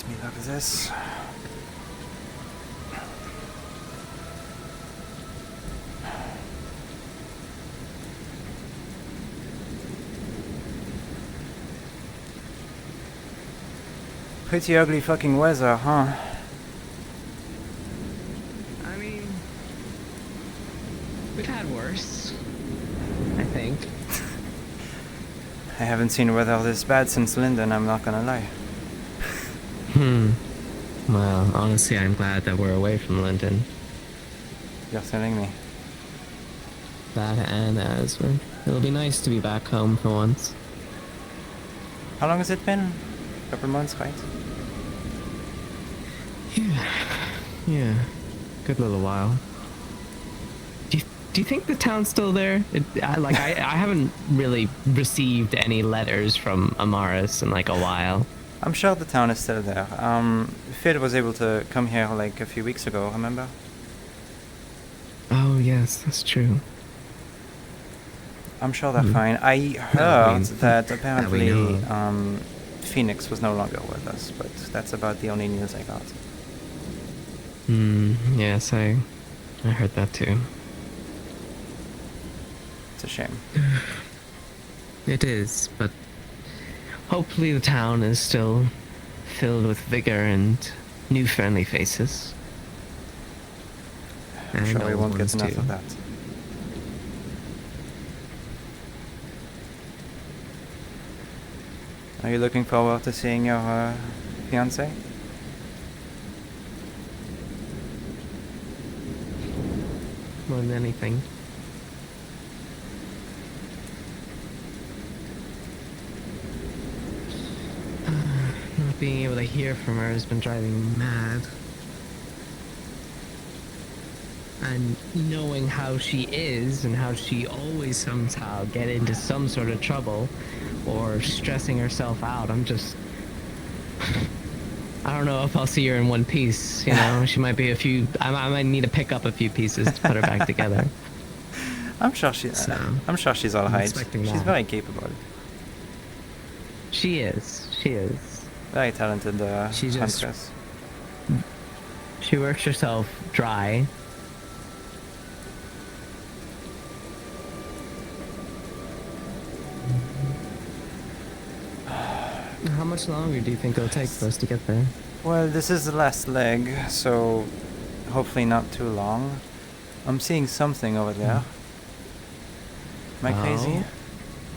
Let me look at this. Pretty ugly fucking weather, huh? I mean, we've had worse, I think. I haven't seen weather this bad since Linden, I'm not gonna lie. Well, honestly, I'm glad that we're away from London. You're telling me. That and as well. It'll be nice to be back home for once. How long has it been? A couple months, right? Yeah. Good little while. Do you think the town's still there? I haven't really received any letters from Amaris in like a while. I'm sure the town is still there. Phil was able to come here like a few weeks ago, remember? Oh yes, that's true. I'm sure they're fine. I heard that apparently know. Phoenix was no longer with us, but that's about the only news I got. Yes, I heard that too. It's a shame. It is, but hopefully the town is still filled with vigor and new friendly faces. I'm sure we won't get enough too. of that. Are you looking forward to seeing your fiancé? More than anything. Not being able to hear from her has been driving me mad. And knowing how she is and how she always somehow get into some sort of trouble or stressing herself out, I'm just... I don't know if I'll see her in one piece, you know? She might be a few... I might need to pick up a few pieces to put her back together. I'm sure she's all right. She's very capable. She is. Very talented She huntress. She works herself dry. How much longer do you think it'll take for us to get there? Well, this is the last leg, so hopefully not too long. I'm seeing something over there. Am I crazy?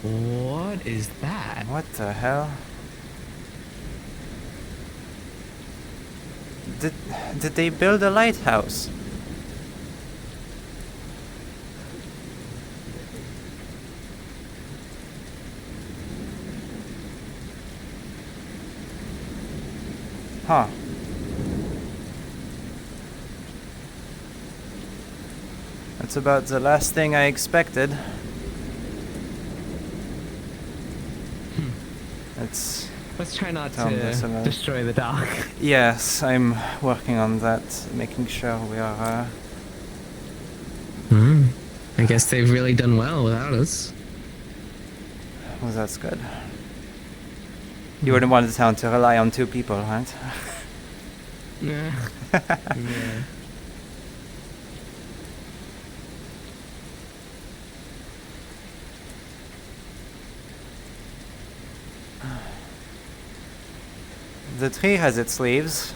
What is that? What the hell? Did they build a lighthouse? Huh. That's about the last thing I expected. Let's try not to destroy the dock. Yes, I'm working on that, making sure we are... I guess they've really done well without us. Well, that's good. You wouldn't want the town to rely on 2 people, right? Yeah. Yeah. The tree has its leaves.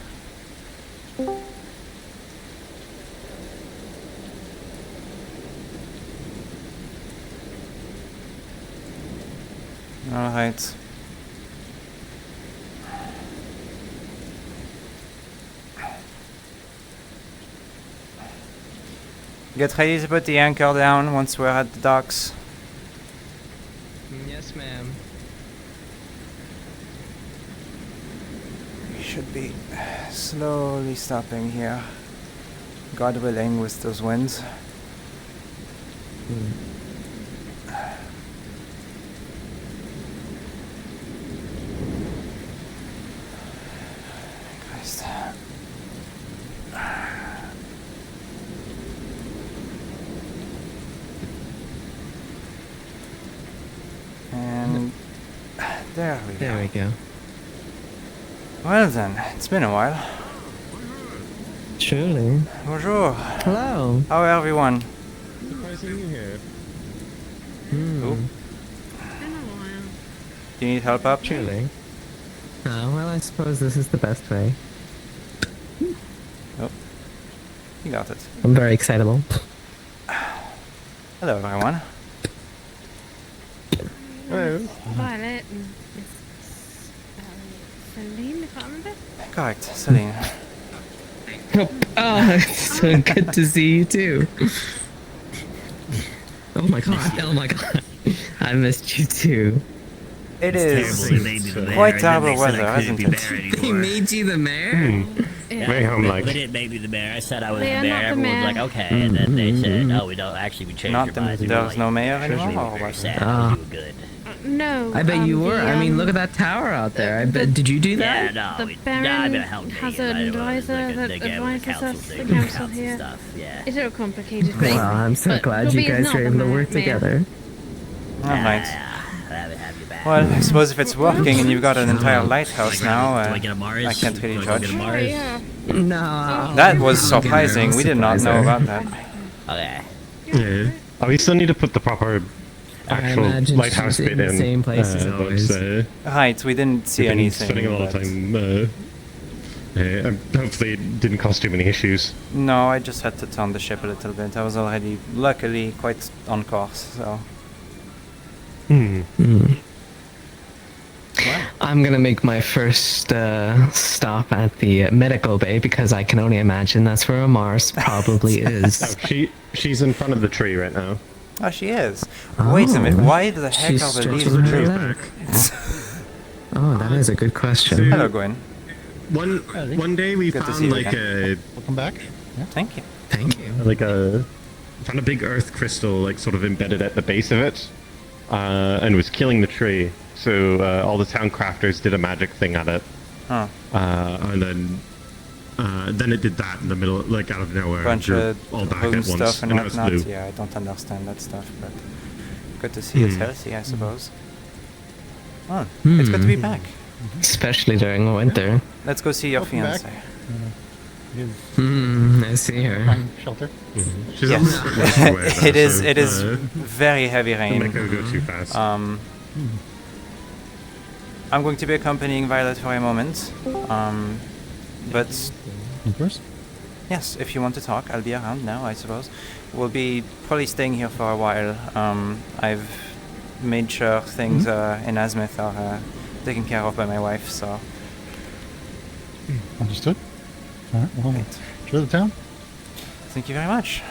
Alright. Get ready to put the anchor down once we're at the docks. Yes, ma'am. We should be slowly stopping here. God willing, with those winds. Christ. And there we go. There we go. Well then, it's been a while. Truly. Bonjour. Hello. How are everyone? Surprising you here. Ooh. Been a while. Do you need help up? Truly. Well, I suppose this is the best way. Oh. You got it. I'm very excitable. Hello everyone. Hello. Violet and Selene, if I remember. Correct, Seline. Oh, it's so good to see you too. Oh my god, oh my god. I missed you too. It It's terrible. They is made me the mayor, quite and then terrible they said weather, I isn't couldn't be it? mayor He anymore. made you the mayor? Very home-like. They didn't make me the mayor. I said I was They the are mayor. not the Everyone was mayor. like, okay. And then they said, no, we don't. Actually, we changed Not your the- minds. We there's were like, no mayor we anymore, were or very what? sad. Ah. You were good. No. I bet you the, were. I mean, look at that tower out there. I bet. Did you do Yeah, that? no. The I Baron mean, it helped me. has I an was advisor like that again, with advises us, thing, the council council here. stuff. Yeah. It's a little complicated, but Well, I'm so but glad Ruby you is guys not are the able to mayor. work together. Alright. That would have you back. Well, I suppose if it's working and you've got an entire lighthouse Do I now, do I get a Mars? I can't really Do I go judge. get a Oh, Mars? yeah. No. That was I'll get her surprising. own We did not know supervisor. about that. Okay. Yeah. Oh, we still need to put the proper I actual imagine lighthouse she's bit in in. the same place as but, always. Right, we didn't see we've been anything. spending a lot of but- time. Hopefully, it didn't cause too many issues. No, I just had to turn the ship a little bit. I was already, luckily, quite on course, so... Hmm. Well, I'm gonna make my first stop at the medical bay because I can only imagine that's where Mars probably Oh, is. she's in front of the tree right now. oh, she is. Wait a minute, Oh. why the heck She's are the leaves stretching her blue? leg. Oh, that is a good question. Hello, Gwen. One day we Good to see found you like again. welcome back. Thank you. Thank you. Found a big earth crystal like sort of embedded at the base of it, and was killing the tree. So all the town crafters did a magic thing at it, Huh. and then it did that in the middle, like out of nowhere. Bunch drew of all back home at once, stuff and now it's whatnot. blue. Yeah, I don't understand that stuff, but good to see it's healthy, I suppose. Oh, it's good to be back. Especially during winter. Let's go see your Welcome back. fiance. I see her. Shelter. She's Yes. almost pushed away, though, It is. so, It is don't very heavy make rain. her go too fast. I'm going to be accompanying Violet for a moment. But Of course. yes, if you want to talk, I'll be around now, I suppose. We'll be probably staying here for a while. I've made sure things in Azimuth are taken care of by my wife, so... Understood. All right. Well, enjoy the town. Thank you very much.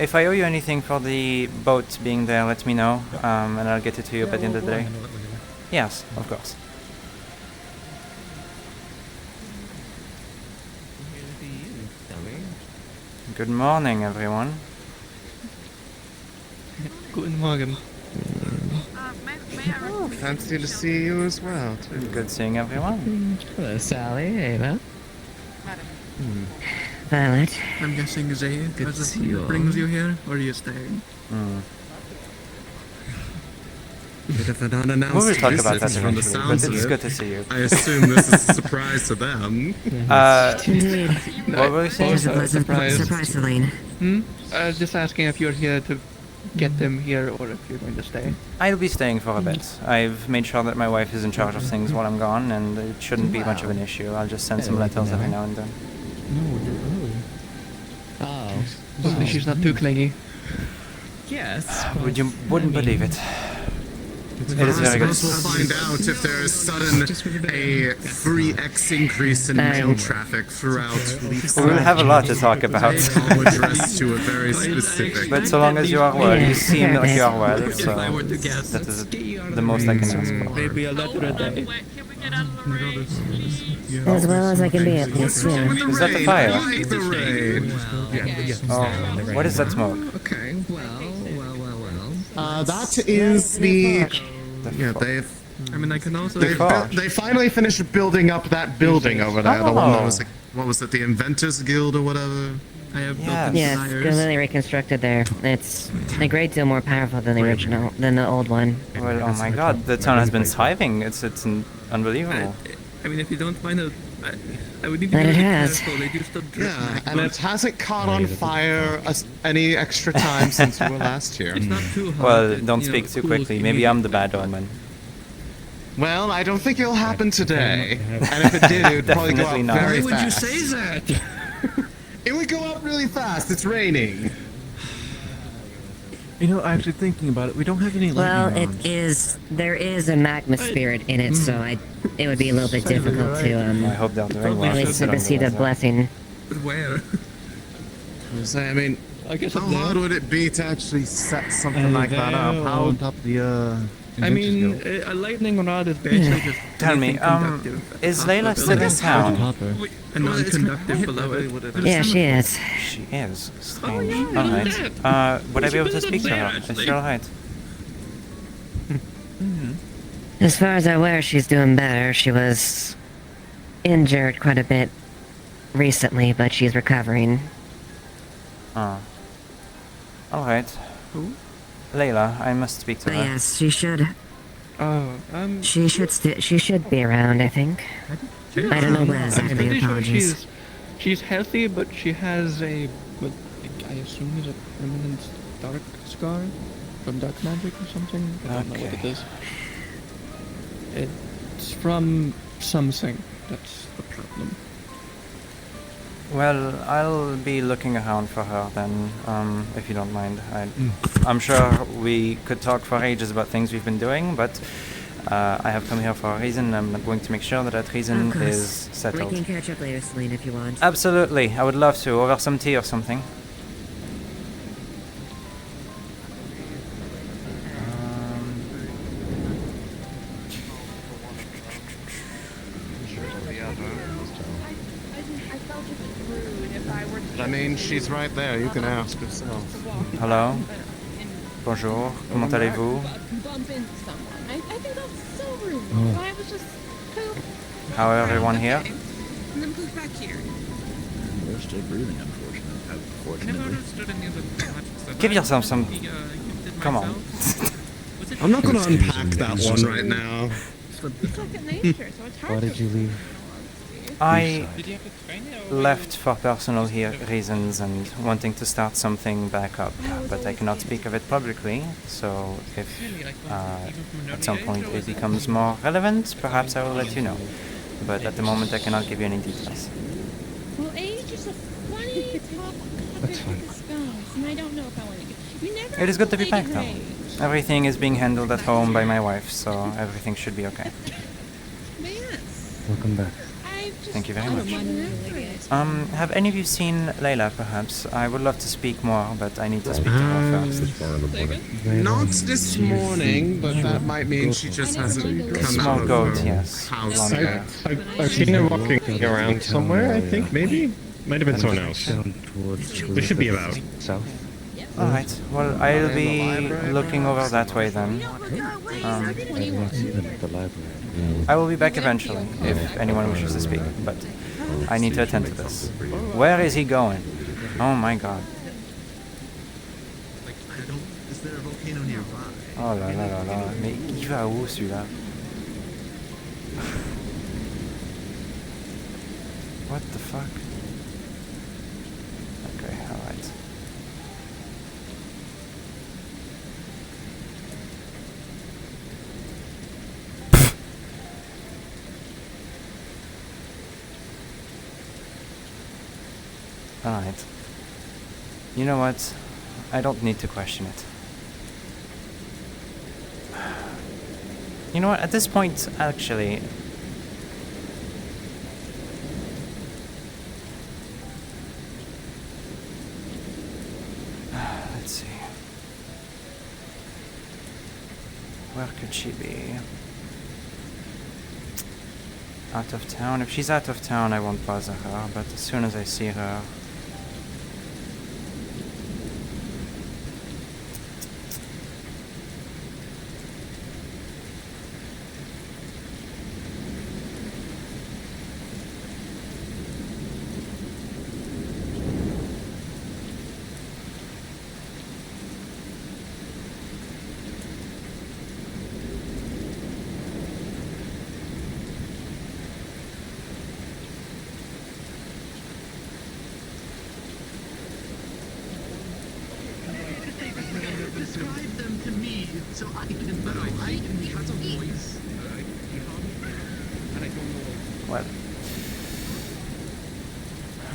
If I owe you anything for the boat being there, let me know, and I'll get it to you by the end of the day. Yes, of course. Good morning, everyone. Guten Morgen. May I Fancy to see you as well, too. Good seeing everyone. Hello, Sally. Ava. Violet. I'm guessing Zay Good to see you all. brings you here, or are you staying? Bit of an unannounced We will talk about that visit from the eventually, but sounds it's of good it. to see you. I assume this is a surprise to them. Indeed. What were you It saying? is a pleasant surprise. surprise, Celine. I was just asking if you're here to get them here, or if you're going to stay. I'll be staying for a bit. I've made sure that my wife is in charge of things while I'm gone, and it shouldn't be much of an issue. I'll just send some letters every now and then. Oh. Hopefully she's not too clingy. Yes. Wouldn't believe it. It is very good. We'll find out if there is sudden a 3x increase in mail traffic throughout Leefside. We'll have a lot to talk about. All addressed to a very specific. But so long as you are well, you seem like you are well, If I were so to guess, that is the most I can ask for. maybe a letter a day. As well as I can be at least, yeah. Is that the fire? Like the rain. Oh, what is that smoke? Okay. Well. That is the. Yeah, they've. I mean, I can also. They finally finished building up that building over there. The one that was Oh. like, what was it? The Inventors Guild or whatever. I have Yes. built Yes, desires. completely reconstructed there. It's a great deal more powerful than the original, than the old one. Well, oh my god, the town has been thriving. It's unbelievable. I mean, if you don't mind a I would need to But be it really has. careful. They do stuff drip Yeah, magma. and it hasn't caught on fire any extra time since you were last here. It's not too hot. Well, it, don't you know, speak too cools quickly. Maybe I'm the bad immediately, omen. Well, I don't think it'll happen today. And if it did, it would probably go Definitely up not. very Why would you fast. say that? It would go up really fast. It's raining. You know, actually thinking about it, we don't have any Well, lightning it rods. is. There is a magma spirit in it, so it would be a little bit difficult to I hope they're doing well. really supersede a blessing. But where? I mean, I guess how up there. hard would it be to actually set something like that up? How How top the I mean, a lightning rod is basically just Tell me, anything conductive is above Layla a still in building. town? copper. A non-conductive below it. Yeah, she is. She is. Strange. yeah, I know Alright. Would I be able to should speak to visit her? there, Is actually. she alright? As far as I'm aware, she's doing better. She was injured quite a bit recently, but she's recovering. Oh. Alright. Who? Layla, I must speak to But her. yes, she should. Oh, She should be around. I think. I don't know where I'm exactly. pretty sure Apologies. she's healthy, but she has what I assume is a permanent dark scar from dark magic or something. I don't know what it Okay. is. It's from something. That's the problem. Well, I'll be looking around for her then, if you don't mind. I'm sure we could talk for ages about things we've been doing, but I have come here for a reason. I'm going to make sure that that reason Of course. is We settled. can catch up later, Seline, if you want. Absolutely, I would love to, over some tea or something. I mean, she's right there. You can ask herself. Hello? Bonjour, comment allez-vous? Bump into someone. I think that's so rude. So I was just poop. How are everyone here? And then poop back here. We're still breathing, I never unfortunately. understood any of the magic stuff. Give yourself some... Gifted Come on. myself. Was it I'm not going to unpack that one right now. It's second nature, so it's hard Why did to you leave? I Did you have to train it or left for personal reasons and wanting to start something back up, but I cannot speak of it publicly, so if at some point it becomes more relevant, perhaps I will let you know. But at the moment I cannot give you any details. Well, age is a funny topic to discuss, and I don't know if I want to get. You never. It is good to be play back though. age. Everything is being handled at home by my wife, so everything should be okay. Yes. Welcome back. I've just. Thank you very I much. don't remember it. Have any of you seen Layla, perhaps? I would love to speak more, but I need to speak to her first. Not this morning, but that might mean she just hasn't come Small out of goat, her yes. house Long yet. hair. I've seen her walking around somewhere, I think, maybe? Might have been someone else. Down towards There should be about. south. Alright, well, I'll be looking over that way then. Even at the library. I will be back eventually, if anyone wishes to speak, but I need to attend to this. Where is he going? Oh my god. Is there a volcano nearby? Oh là là là là, mais il va où celui-là? What the fuck? Okay, alright. Alright. You know what? I don't need to question it. You know what? At this point, actually... Let's see. Where could she be? Out of town? If she's out of town, I won't bother her, but as soon as I see her... well,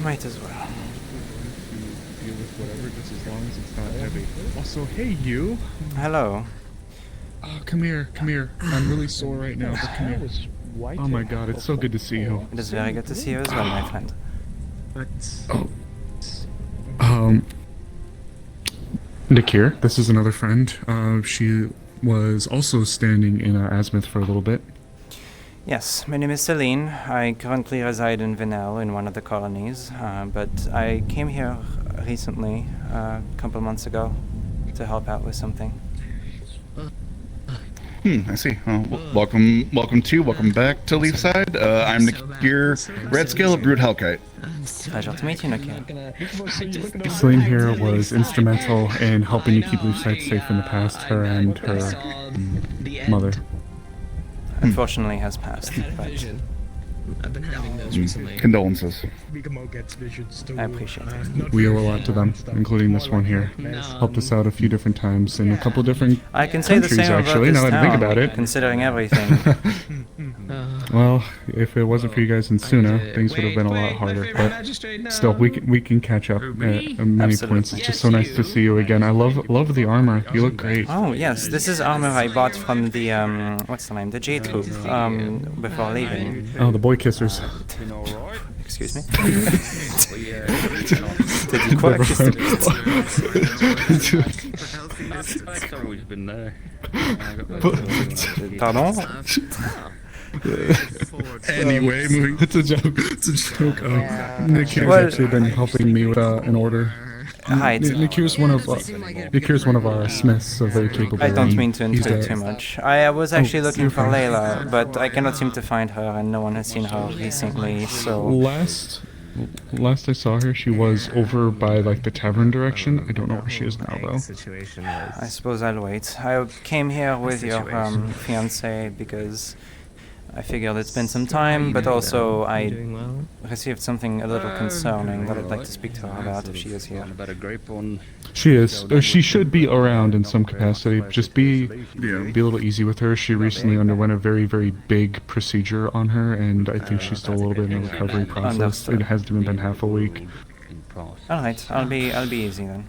might as well. Deal with whatever, just as long as it's not heavy. Also, hey you. Hello. Oh, come here, come here. I'm really sore right now, but come here. Oh my god, it's so good to see you. It is very good to see you as well, my friend. Oh. Nick here. This is another friend. She was also standing in Azimuth for a little bit. Yes, my name is Seline. I currently reside in Venel in one of the colonies, but I came here recently, a couple months ago, to help out with something. I see. Welcome back to Leefside. I'm Nick here, Red Scale of Brood Hellkite. Pleasure to meet you, Nick. Celine here was instrumental in helping you keep Leefside safe in the past, her and her mother. Unfortunately has passed, but I've been having those recently. Condolences. I appreciate it. We owe a lot to them, including this one here. Helped us out a few different times in a couple different I can say the countries, same about actually, this now that I town, think about it. considering everything. Well, if it wasn't for you guys in Suna, things would have been a lot harder. But still, we can catch up at many points. It's just so nice to see you again. I love the armor. You look great. Oh yes, this is armor I bought from the what's the name? The Jade Troop before leaving. Oh, the boy kissers. Excuse me. Did you quite kiss We've been there. Pardon? Anyway, moving. It's a joke. It's a joke. Nick here's actually been helping me with an order. Hi. Nick here's one of our smiths, so very capable. I don't mean to intrude too much. I was actually looking for Layla, but I cannot seem to find her, and no one has seen her recently. So last I saw her, she was over by like the tavern direction. I don't know where she is now, though. I suppose I'll wait. I came here with your fiance because I figured it's been some time, but also I received something a little concerning that I'd like to speak to her about if she is here. She is. She should be around in some capacity. Just be a little easy with her. She recently underwent a very, very big procedure on her, and I think she's still a little bit in the recovery process. Understood. It hasn't even been half a week. All right, I'll be easy then.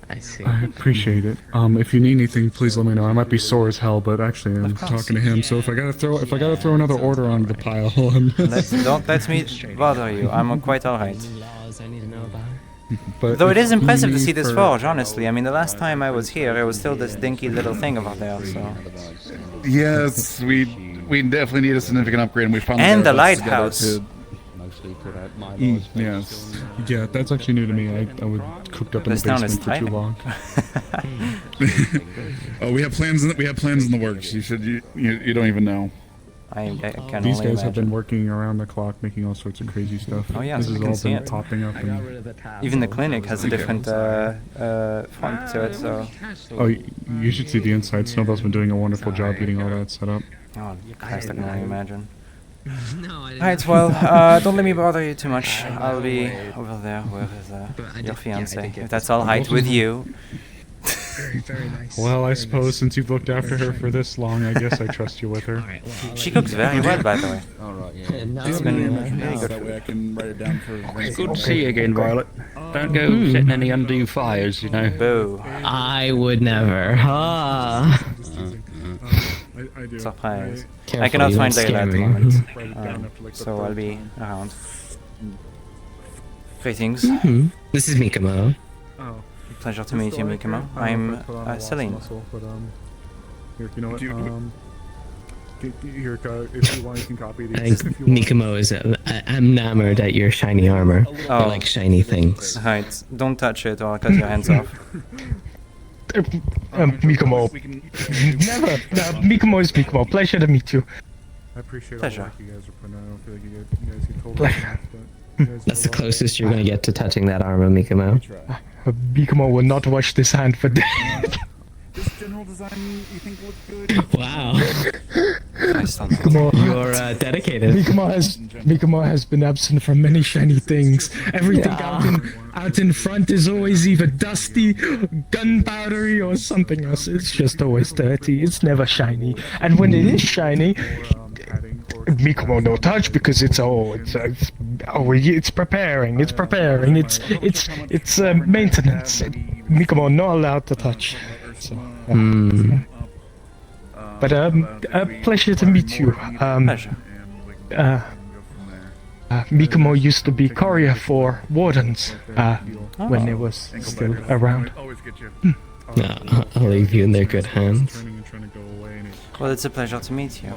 I see. I appreciate it. If you need anything, please let me know. I might be sore as hell, but actually I'm talking to him. So if I gotta throw another order on the pile, Don't let me bother you. I'm quite all right. Laws I need to know about. But though it is impressive to see this forge, honestly. I mean, the last time I was here, it was still this dinky little thing over there. So. Yes, we definitely need a significant upgrade, and we found. And the lighthouse. Yes. Yeah, that's actually new to me. I was cooked up in the basement for too long. Oh, we have plans. We have plans in the works. You don't even know. I can These only guys have been imagine. working around the clock, making all sorts of crazy stuff. Oh yeah, this I has can all see been it. popping up. And Even the clinic has a different front to it. So. oh, you should see the inside. Snowball's been doing a wonderful job getting all that set up. Oh, Christ, I can only imagine. No, I didn't. Alright, well, don't let me bother you too much. I'll be over there with your fiance, if that's alright with you. Very nice. Well, I suppose since you've looked after her for this long, I guess I trust you with her. She cooks very well, by the way. Alright, yeah. It's been very good. That way I can write it down for. Good to see you again, Violet. Don't go setting any undue fires, you know. Boo. I would never. Ah. I do. Surprise. Careful, I cannot you find won't Layla at the scare me. moment, so I'll be around. Greetings. This is Mikamo. Oh. Pleasure to meet you, Mikamo. I'm Celine. Here, you know what? Here, if you want, you can copy these. I think Mikamo is. I'm enamored at your shiny armor. Oh. I like shiny things. Right, don't touch it or I'll cut your hands off. Mikamo. Never. Mikamo is Mikamo. Pleasure to meet you. I appreciate Pleasure. all the work you guys are putting on. I don't feel like you guys get told that. That's the closest you're gonna get to touching that armor, Mikamo. Mikamo will not wash this hand for death. This general design you think looks good? Wow. Mikamo, You're dedicated. Mikamo has been absent from many shiny things. Everything out in front is always either dusty, gunpowdery, or something else. It's just always dirty. It's never shiny. And when it is shiny, Mikomo no touch because it's preparing, it's maintenance. Mikomo not allowed to touch. So, But a pleasure to meet you. Pleasure. Mikomo used to be courier for Wardens when they was still around. I'll leave you in their good hands. Well, it's a pleasure to meet you.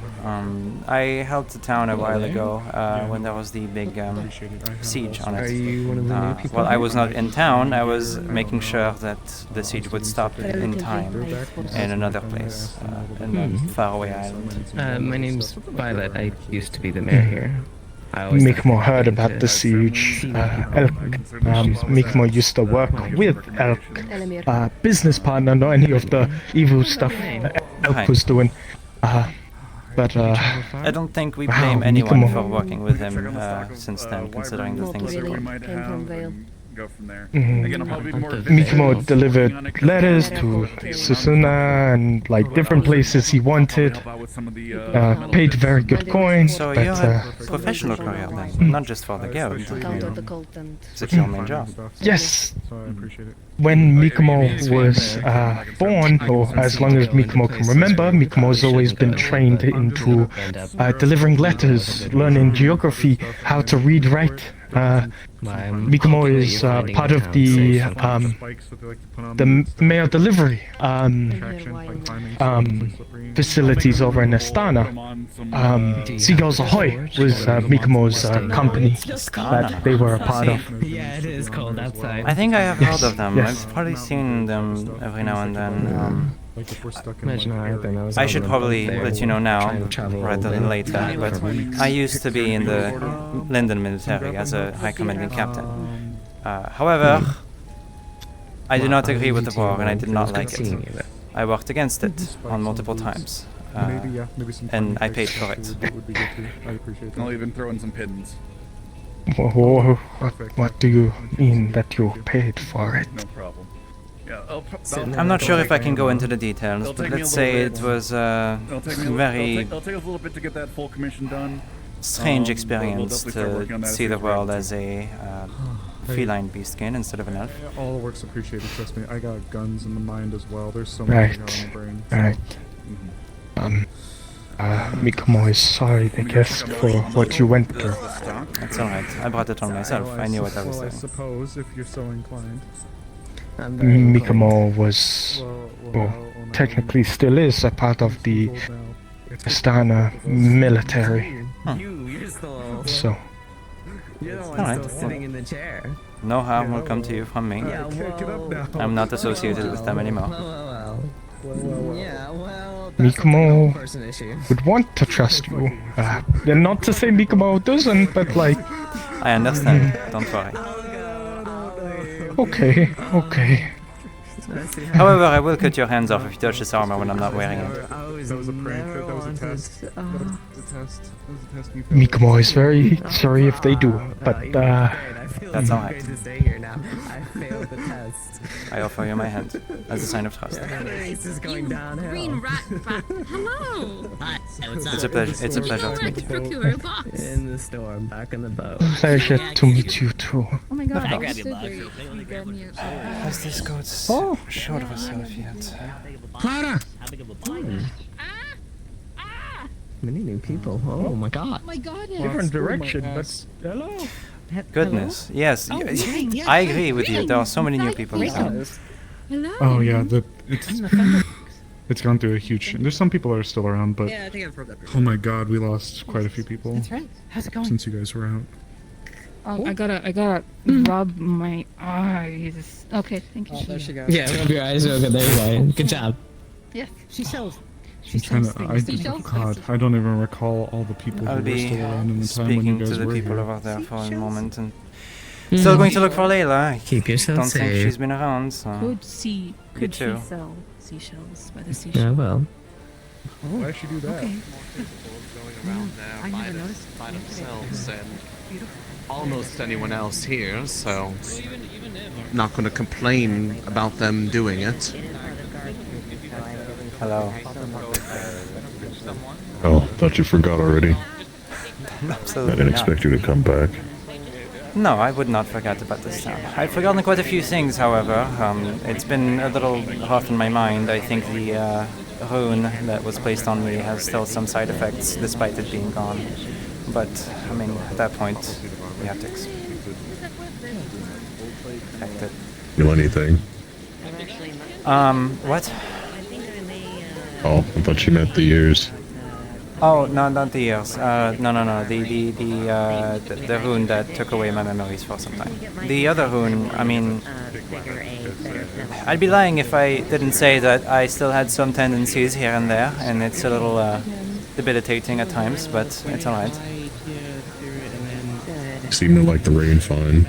I helped the town a while ago when there was the big siege on it. Are you one of the new people? Well, I was not in town. I was making sure that the siege would stop in time in another place, in a faraway island. My name's Violet. I used to be the mayor here. Mikomo heard about the siege. Elk. Mikomo used to work with Elk. Business partner, not any of the evil stuff Elk was doing. But I don't think we blame anyone for working with him since then, considering the things that go from there. Again, I'll probably be more Mikomo delivered letters to Susuna and like different places he wanted. Paid very good coin. So you're a professional courier then, not just for the guild. It's your main job. Yes. When Mikomo was born, or as long as Mikomo can remember, Mikomo's always been trained into delivering letters, learning geography, how to read, write. Mikomo is part of the mail delivery facilities over in Astana. Seagulls Ahoy was Mikomo's company that they were a part of. Yeah, it is cold outside. I think I have heard of them. I've probably seen them every now and then. I should probably let you know now, rather than later, but I used to be in the Linden military as a high commanding captain. However, I do not agree with the war and I did not like it. I worked against it on multiple times, and I paid for it. I'll even throw in some pittance. What do you mean that you paid for it? No problem. I'm not sure if I can go into the details, but let's say it was a very it'll take us a little bit to get that full commission done. Strange experience to see the world as a feline beastkin instead of an elf. All the work's appreciated, trust me. I got guns in the mind as well. There's so much on the brain. Mikomo is sorry, I guess, for what you went through. That's alright. I brought it on myself. I knew what I was doing. I suppose, if you're so inclined. Mikomo was, well, technically still is a part of the Astana military. So. Alright. Sitting in the chair. No harm will come to you from me. I'm not associated with them anymore. Mikomo would want to trust you. Not to say Mikomo doesn't, but like... I understand. Don't worry. Okay. However, I will cut your hands off if you touch this armor when I'm not wearing it. That was a prank. That was a test. That was a test. Mikomo is very sorry if they do, but that's alright. To stay here now. I failed the test. I offer you my hand as a sign of trust. This is going downhill. Green rat bat. Hello. It's a pleasure to meet you. Procure a box. In the storm, back in the boat. Pleasure to meet you too. Oh my god, No, I'm so great. You grabbed me up. Has this goat short of herself yet? Clara! Many new people. Oh my god. Oh my god. Different direction, but hello. Goodness, yes. I agree with you. There are so many new people in town. Hello. Oh yeah, it's gone through a huge... There's some people that are still around, but... Yeah, I think I've heard that before. Oh my god, we lost quite a few people. That's right. How's it going? Since you guys were out. I gotta rub my eyes. Okay, thank you. Oh, there she goes. Yeah, rub your eyes. Okay, there you go. Good job. Yes. She sells. I'm trying to... God, I don't even recall all the people I'll who were be still around in the time when you speaking guys to the were people here. over there for a moment and still going to look for Layla. Keep yourself Don't think safe. she's been around, so... Could You she too. sell seashells by the seashore? Yeah, well. Why should you do that? Okay. Going around there I never noticed. by themselves and almost anyone else here, so not going to complain about them doing it. Hello. Oh, thought you forgot already. Absolutely I didn't not. expect you to come back. No, I would not forget about this town. I've forgotten quite a few things, however. It's been a little rough in my mind. I think the rune that was placed on me has still some side effects, despite it being gone. But, I mean, at that point, we have to expect it. Feel anything? What? Oh, I thought you meant the ears. Oh, no, not the ears. No. The rune that took away my memories for some time. The other rune, I mean, I'd be lying if I didn't say that I still had some tendencies here and there, and it's a little debilitating at times, but it's alright. You seem to like the rain fine.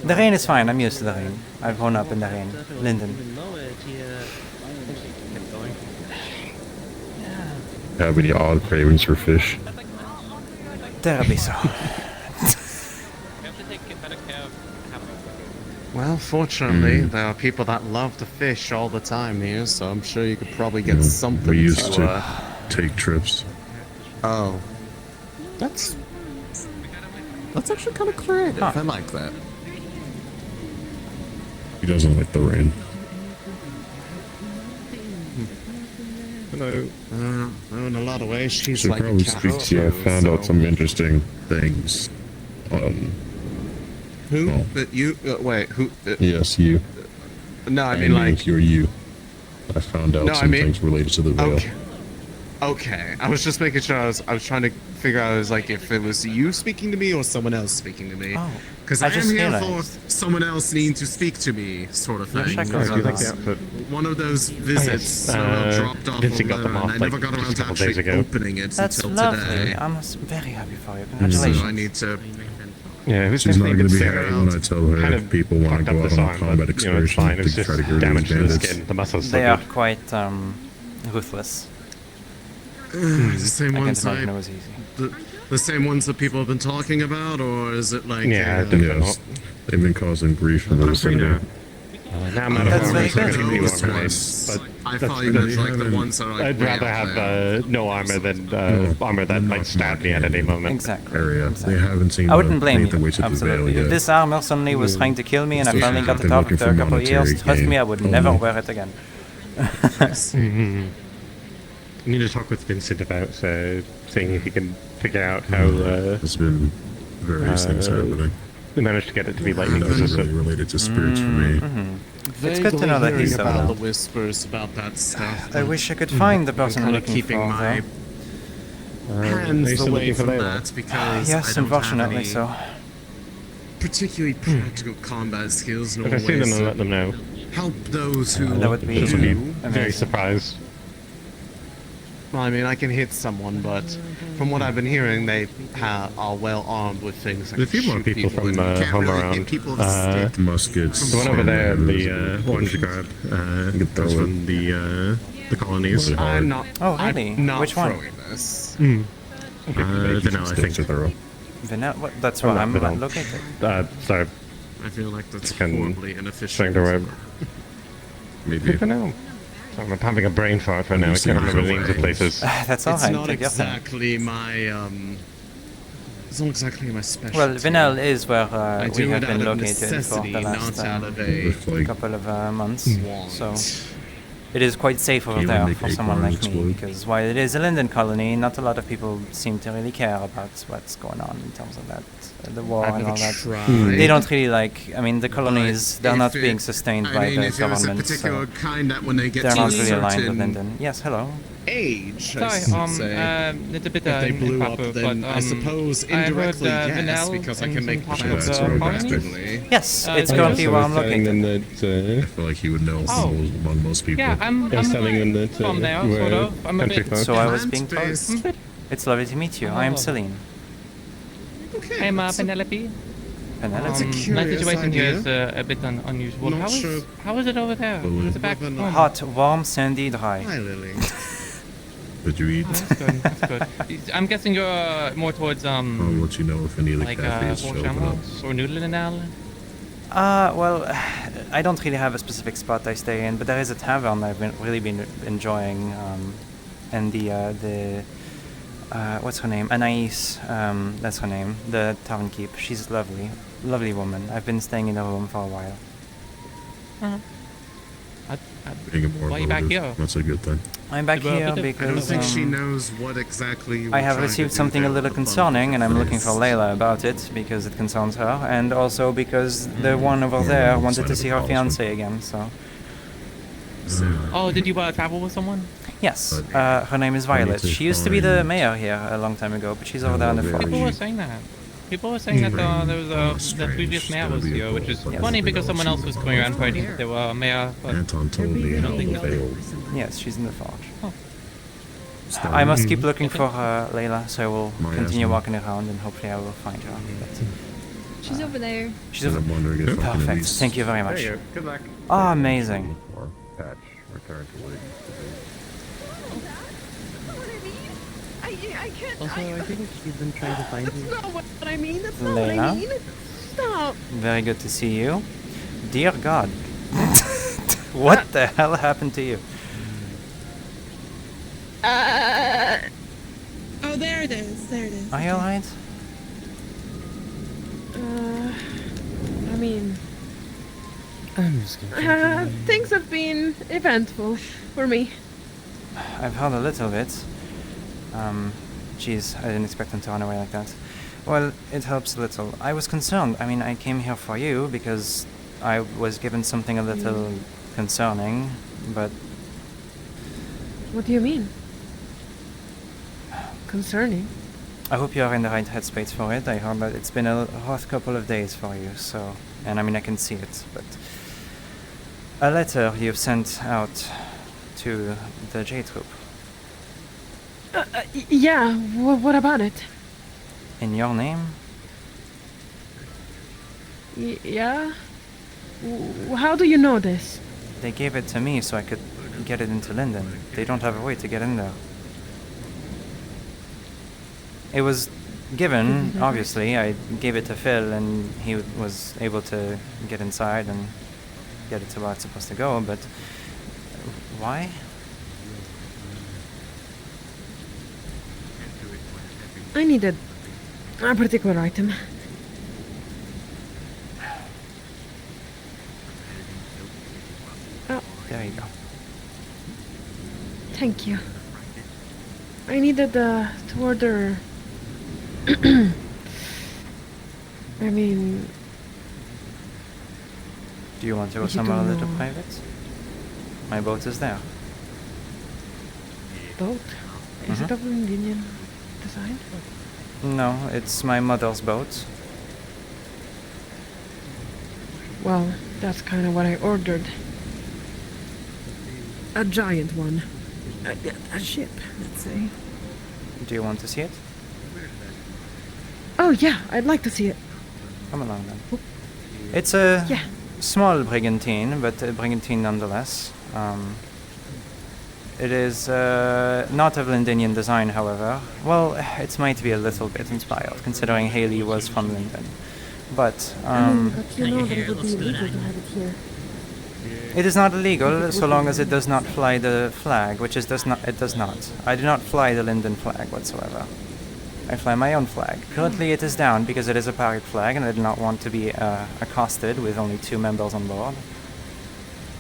The rain is fine. I'm used to the rain. I've grown up in the rain. Linden. Have any odd cravings for fish? Terribly so. Well, fortunately, there are people that love to fish all the time here, so I'm sure you could probably get something. We used to take trips. Oh. That's actually kind of creative. I like that. He doesn't like the rain. Hello. In a lot of ways, she's Should like probably a cat speak to you. I too, found out so- some interesting things. Who? Well, You? Wait. Who? yes, you. No, I mean like. You're you. I found out No, I some mean- things related to the veil. Okay. I was just making sure. I was trying to figure out like if it was you speaking to me or someone else speaking to me. Oh. Because I I am just here realized. for someone else needing to speak to me, sort of Yeah, thing. check Because out I was that. one of those visits dropped off Vincent a got them letter, off, and I never like, got just around a to couple days actually ago. opening it That's until lovely. today. I'm very happy for you. Congratulations. So I need to. Yeah, it was She's not definitely going to be a bit happy when I tell her kind if of people want to fucked go up out this on a arm, combat but, you know, it's excursion fine. It's to try to just get rid of damage these to the bandits. skin. The muscles still They are good. quite ruthless. The same I ones can't imagine it was easy. the same ones that people have been talking about, or is it like? Yes. They've been causing grief in the vicinity. Now I'm out of That's armor, very so I good. can be Those armor ones. but I that's thought you meant like the really- ones that are like I'd way rather out have there. no armor than armor that might stab me at any moment. Exactly. Area. They haven't seen I wouldn't blame made their you. way to the veil Absolutely. If yet. this armor suddenly was trying to kill me and I Yeah, finally got they're it off looking after a for couple of years, monetary trust me, I would never gain. wear it again. I need to talk with Vincent about seeing if he can figure out how. There's been various things happening. We managed to get it to be lightning Nothing resistant. really related to spirits for me. It's good to know that he's still about around. the whispers about that stuff. I wish I could find the person I'm kind of looking keeping for, my though. hands away from that because I Yes, don't unfortunately have any so. particularly practical combat skills. Nor If I see them, ways I'll to let them know. help those who That would be She'll be amazing. very surprised. Well, I mean, I can hit someone, but from what I've been hearing, they are well armed with things. Like There's a few more shoot people from and you can't home really hit around. people with a stick. Muskets. The one over there, and the orange guard, was from the colonies. I'm not. Oh, really? I'm not Which one? throwing this. Vanilla, I think. Vanilla? What? That's Oh, where not I'm vanilla. located. Sorry. I feel like that's Can- horribly inefficient. Trying to write. Maybe. Good for now. I'm having a brain fart right now. I can't remember the names of places. That's It's alright. not Take your time. exactly my It's not exactly my specialty. Well, Vinel is where I we do have it been out of located for necessity, the last not out of a couple of months. want. So it is quite safe over You there make for someone acorns like me, explode? because while it is a Linden colony, not a lot of people seem to really care about what's going on in terms of that, the war I've and all never that. tried. They don't really like. I mean, the colonies they're if not it- being sustained by I mean, the if it was a government, particular so kind that when they get they're to not a really aligned with certain Linden. Yes, hello. age, I Sorry, should say. little bit if they in blew up, Papu, then but, I suppose I heard, indirectly yes, Vanel because I and can make some plans Papu, to grow colonies? rapidly. Yes, it's I currently also where I'm was telling them located. I feel like he would know Oh. among most people. Yeah, I'm telling them that from there, we're sort of. I'm a country bit. folk. So I was being told. Plant-based. It's lovely to meet you. I am Seline. Okay, I'm that's a- Penelope. Penelope. That's a My curious situation here idea. is a bit unusual. Not sure. How is it over there? Well, Is it back whether or home? Hot, warm, sandy, dry. Hi, Lily. Did you eat? Oh, that's good. That's good. I'm guessing you're more towards I'll let you know if any of the like cafes show up. Warshamos or Noodlenal. Well, I don't really have a specific spot I stay in, but there is a tavern I've really been enjoying, and the what's her name? Anais, that's her name. The tavern keep. She's lovely. Lovely woman. I've been staying in her room for a while. Being a more Why are you back motive, here? That's a good thing. I'm back here because I don't think she knows what exactly you were I have trying to received do something a there little with the concerning, and I'm looking for bundle. Layla about it because it concerns her, and also because the one over there wanted to see her fiance again. So Oh, did you travel with someone? yes, her name is Violet. She used to be the mayor here a long time ago, but she's over there in the People were forge. saying that. People were saying that there was the previous mayor was here, which is funny because someone else was going around fighting that they were mayor. But Anton told me how he failed. Yes, she's in the forge. Oh. I must keep looking for Layla, so I will My continue asthma. walking around and hopefully I will find her. But She's over there. she's And I'm wondering if I can at perfect. least Thank you very much. There you go. Good luck. Oh, amazing. or patch return to what it used I can't. Also, I think she's been trying to find you. That's not what I mean. That's not what I Layla? mean. Stop. Very good to see you. Dear God. What the hell happened to you? Oh, there it is. There it is. Are you alright? I mean, I'm just gonna. things have been eventful for me. I've heard a little bit. Jeez, I didn't expect them to run away like that. Well, it helps a little. I was concerned. I mean, I came here for you because I was given something a little concerning, but What do you mean? Concerning? I hope you are in the right headspace for it. I heard that it's been a hard couple of days for you, so... And I mean, I can see it, but... A letter you've sent out to the J Troop. Yeah. What about it? In your name? Yeah. How do you know this? They gave it to me so I could get it into Linden. They don't have a way to get in there. It was given, obviously. I gave it to Phil and he was able to get inside and get it to where it's supposed to go, but... Why? I needed a particular item. Oh, There you go. thank you. I needed to order. I mean, Do you want to go You somewhere a don't little know. private? My boat is there. boat. Is it of Indian design? No, it's my mother's boat. Well, that's kind of what I ordered. A giant one. A ship, let's say. Do you want to see it? Oh yeah, I'd like to see it. Come along then. It's a Yeah. small brigantine, but a brigantine nonetheless. It is not of Lindenian design, however. Well, it might be a little bit inspired, considering Haley was from Linden. But But you know that it would be illegal to have it here. it is not illegal so long as it does not fly the flag, which it does not. I do not fly the Linden flag whatsoever. I fly my own flag. Currently it is down because it is a pirate flag and I do not want to be accosted with only 2 members on board.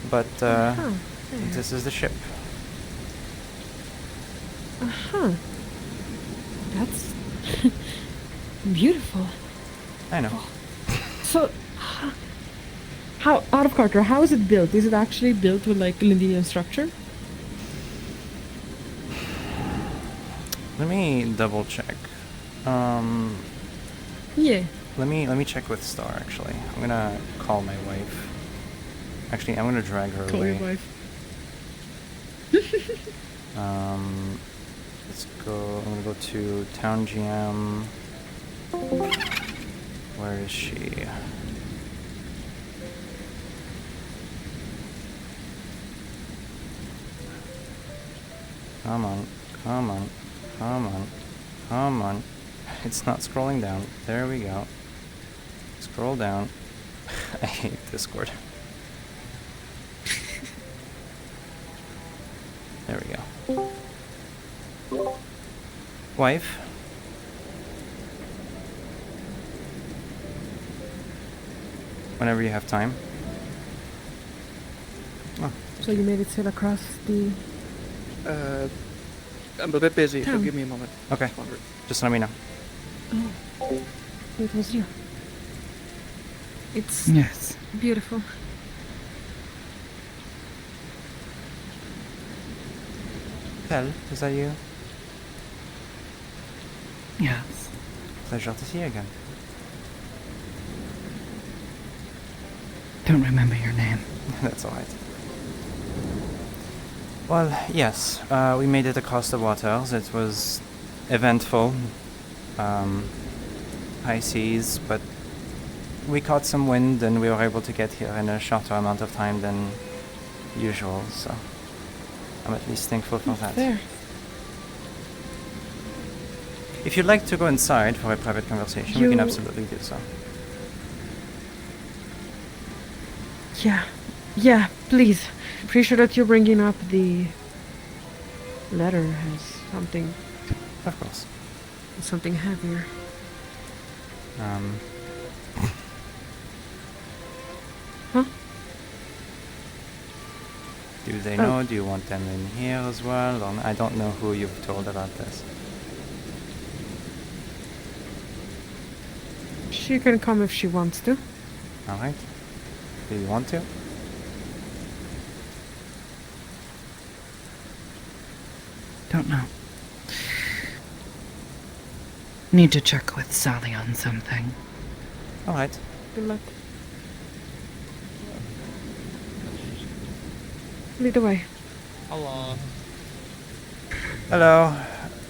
But this is the ship. That's beautiful. I know. So, how out of Carter? How is it built? Is it actually built with like Lindenian structure? Let me double check. Yeah. Let me check with Star actually. I'm gonna call my wife. Actually, I'm gonna drag her Call away. your wife. Let's go. I'm gonna go to Town GM. Where is she? Come on, come on, come on, come on. It's not scrolling down. There we go. Scroll down. I hate Discord. There we go. Wife? Whenever you have time. Oh. So you made it sail across the... I'm a bit busy, so Town. give me a moment. Okay. Just let me know. Oh, it was you. It's Yes. beautiful. Kel, is that you? Yes. Pleasure to see you again. Don't remember your name. That's alright. Well, yes, we made it across the waters. It was eventful. High seas, but we caught some wind and we were able to get here in a shorter amount of time than usual, so I'm at least thankful for that. There. If you'd like to go inside for a private conversation, we can absolutely do so. Yeah, please. Pretty sure that you're bringing up the letter has something. Of course. Something heavier. Huh? Do they know? Do you want them in here as well? Or I don't know who you've told about this. She can come if she wants to. Alright. Do you want to? Don't know. Need to check with Sally on something. Alright. Good luck. Lead the way. Hello. Hello.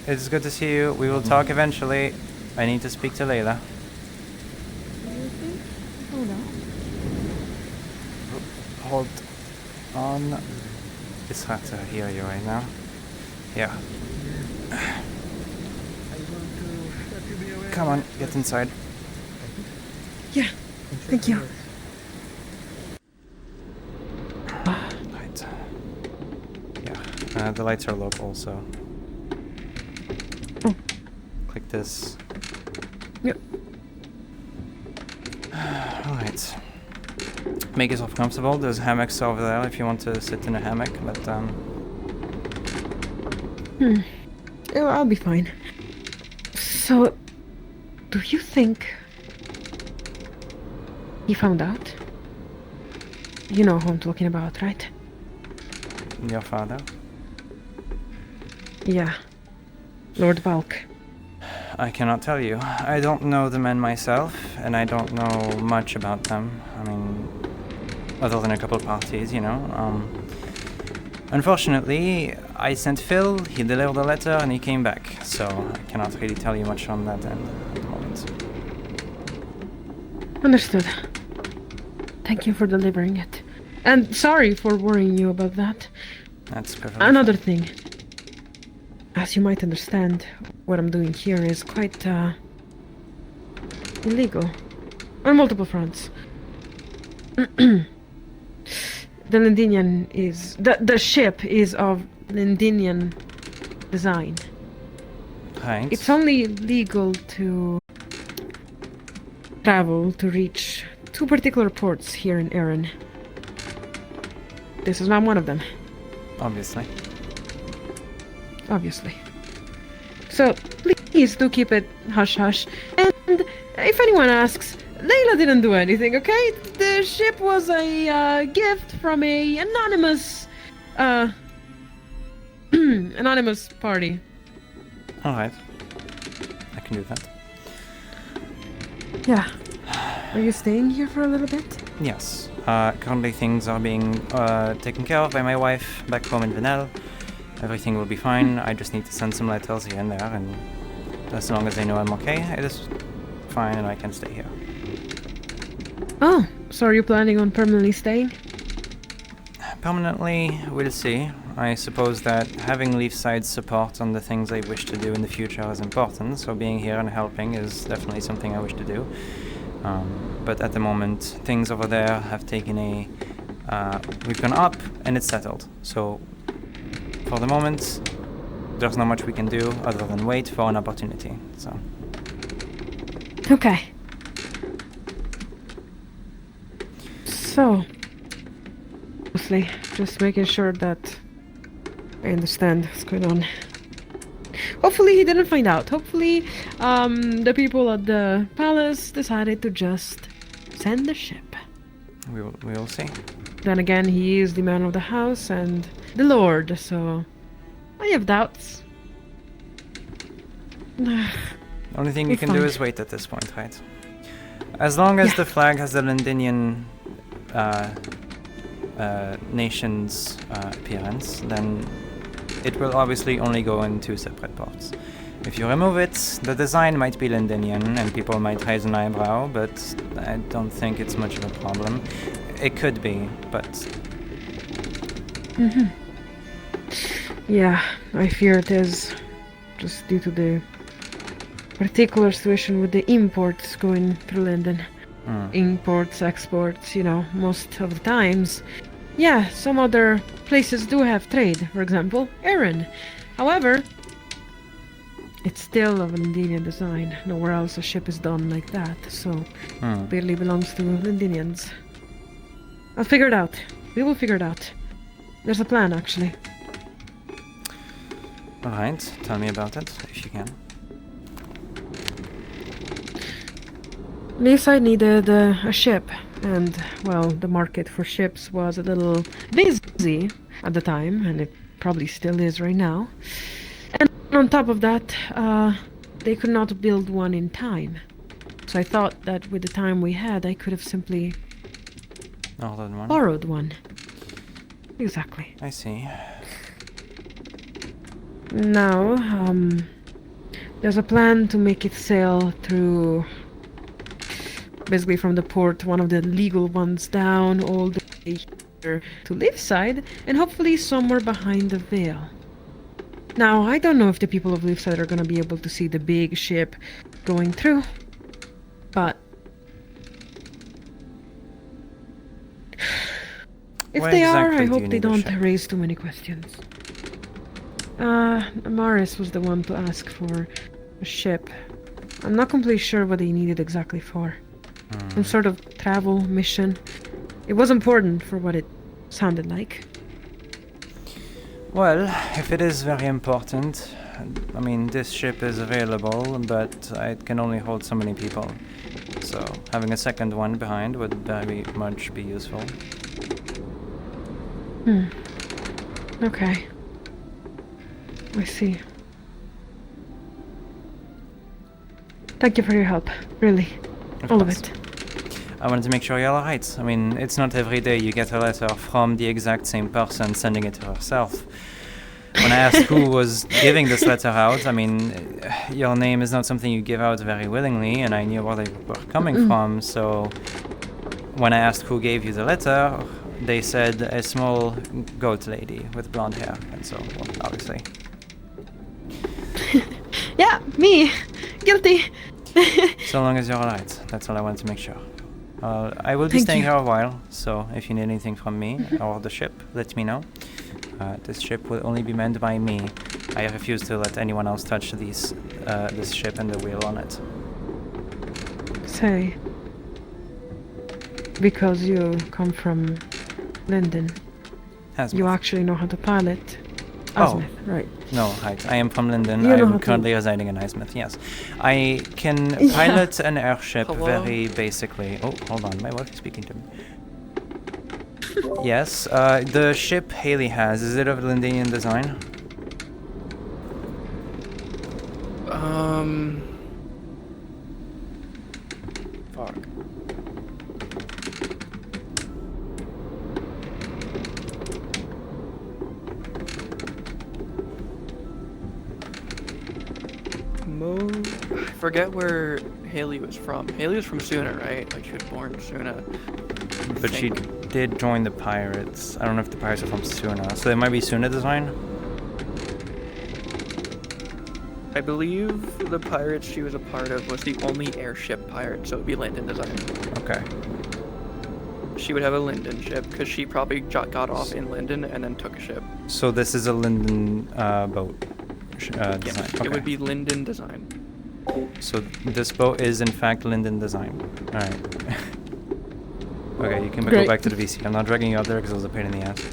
It's good to see you. We will talk eventually. I need to speak to Layla. Hold on. It's hard to hear you right now. Yeah. Come on, get inside. Yeah, thank you. Right. Yeah, the lights are local, so... Oh. Click this. Yep. Alright. Make yourself comfortable. There's hammocks over there if you want to sit in a hammock, but Oh, I'll be fine. So, do you think he found out? You know who I'm talking about, right? Your father? Yeah. Lord Valk. I cannot tell you. I don't know the men myself, and I don't know much about them. I mean, other than a couple of parties, you know. Unfortunately, I sent Phil, he delivered a letter, and he came back. So I cannot really tell you much on that end at the moment. Understood. Thank you for delivering it. And sorry for worrying you about that. That's perfectly Another thing. As you might understand, what I'm doing here is quite, illegal. On multiple fronts. The Lindinian is... The ship is of Lindinian design. Right. It's only legal to travel to reach 2 particular ports here in Erin. This is not one of them. Obviously. Obviously. So, please do keep it hush-hush. And if anyone asks, Layla didn't do anything, okay? The ship was a gift from a anonymous, anonymous party. Alright. I can do that. Yeah. Are you staying here for a little bit? Yes. Currently things are being taken care of by my wife back home in Venel. Everything will be fine. I just need to send some letters here and there, and as long as they know I'm okay, it is fine and I can stay here. Oh, so are you planning on permanently staying? Permanently, we'll see. I suppose that having Leefside's support on the things I wish to do in the future is important, so being here and helping is definitely something I wish to do. But at the moment, things over there have taken a... we've gone up and it's settled. So, for the moment, there's not much we can do other than wait for an opportunity. So. Okay. So, mostly just making sure that I understand what's going on. Hopefully he didn't find out. Hopefully, the people at the palace decided to just send the ship. We will see. Then again, he is the man of the house and the lord, so I have doubts. Only thing we can do is wait at this point, right? As long as the flag has the Londinian nation's appearance, then it will obviously only go in 2 separate ports. If you remove it, the design might be Londinian and people might raise an eyebrow, but I don't think it's much of a problem. It could be, but... Yeah, I fear it is. Just due to the particular situation with the imports going through London. Imports, exports, you know, most of the times. Yeah, some other places do have trade, for example, Erin. However, it's still of Londinian design. Nowhere else a ship is done like that, so clearly belongs to Londinians. I'll figure it out. We will figure it out. There's a plan, actually. Alright, tell me about it, if you can. Leefside needed a ship, and, well, the market for ships was a little busy at the time, and it probably still is right now. And on top of that, they could not build one in time. So I thought that with the time we had, I could have simply borrowed one. Exactly. I see. Now, there's a plan to make it sail through... basically from the port, one of the legal ones down, all the way here to Leefside, and hopefully somewhere behind the veil. Now, I don't know if the people of Leefside are gonna be able to see the big ship going through, but... if they are, I hope they don't raise too many questions. Amaris was the one to ask for a ship. I'm not completely sure what they needed exactly for. Some sort of travel mission. It was important for what it sounded like. Well, if it is very important, I mean, this ship is available, but it can only hold so many people. So, having a second one behind would very much be useful. Okay. I see. Thank you for your help, really. All of it. I wanted to make sure you're alright. I mean, it's not every day you get a letter from the exact same person sending it to herself. When I asked who was giving this letter out, I mean, your name is not something you give out very willingly, and I knew where they were coming from, so when I asked who gave you the letter, they said a small goat lady with blonde hair, and so, well, obviously. Yeah, me! Guilty! So long as you're alright, that's all I wanted to make sure. I will be staying here a while, so if you need anything from me or the ship, let me know. This ship will only be manned by me. I refuse to let anyone else touch this ship and the wheel on it. Say, because you come from London, you actually know how to pilot Asmith, right? No, right. I am from London. I'm currently residing in Asmith, yes. I can pilot an airship very basically. Oh, hold on. My wife is speaking to me. Yes, the ship Haley has, is it of Londinian design? Fuck. I forget where Haley was from. Haley was from Suna, right? Like, she was born in Suna. But she did join the pirates. I don't know if the pirates are from Suna. So they might be Suna design? I believe the pirates she was a part of was the only airship pirate, so it would be Linden design. Okay. She would have a Linden ship, because she probably got off in Linden and then took a ship. So this is a Linden boat? design. Yes, Okay. it would be Linden design. So this boat is in fact Linden design. Alright. Okay, you can go Great. back to the VC. I'm not dragging you out there because it was a pain in the ass.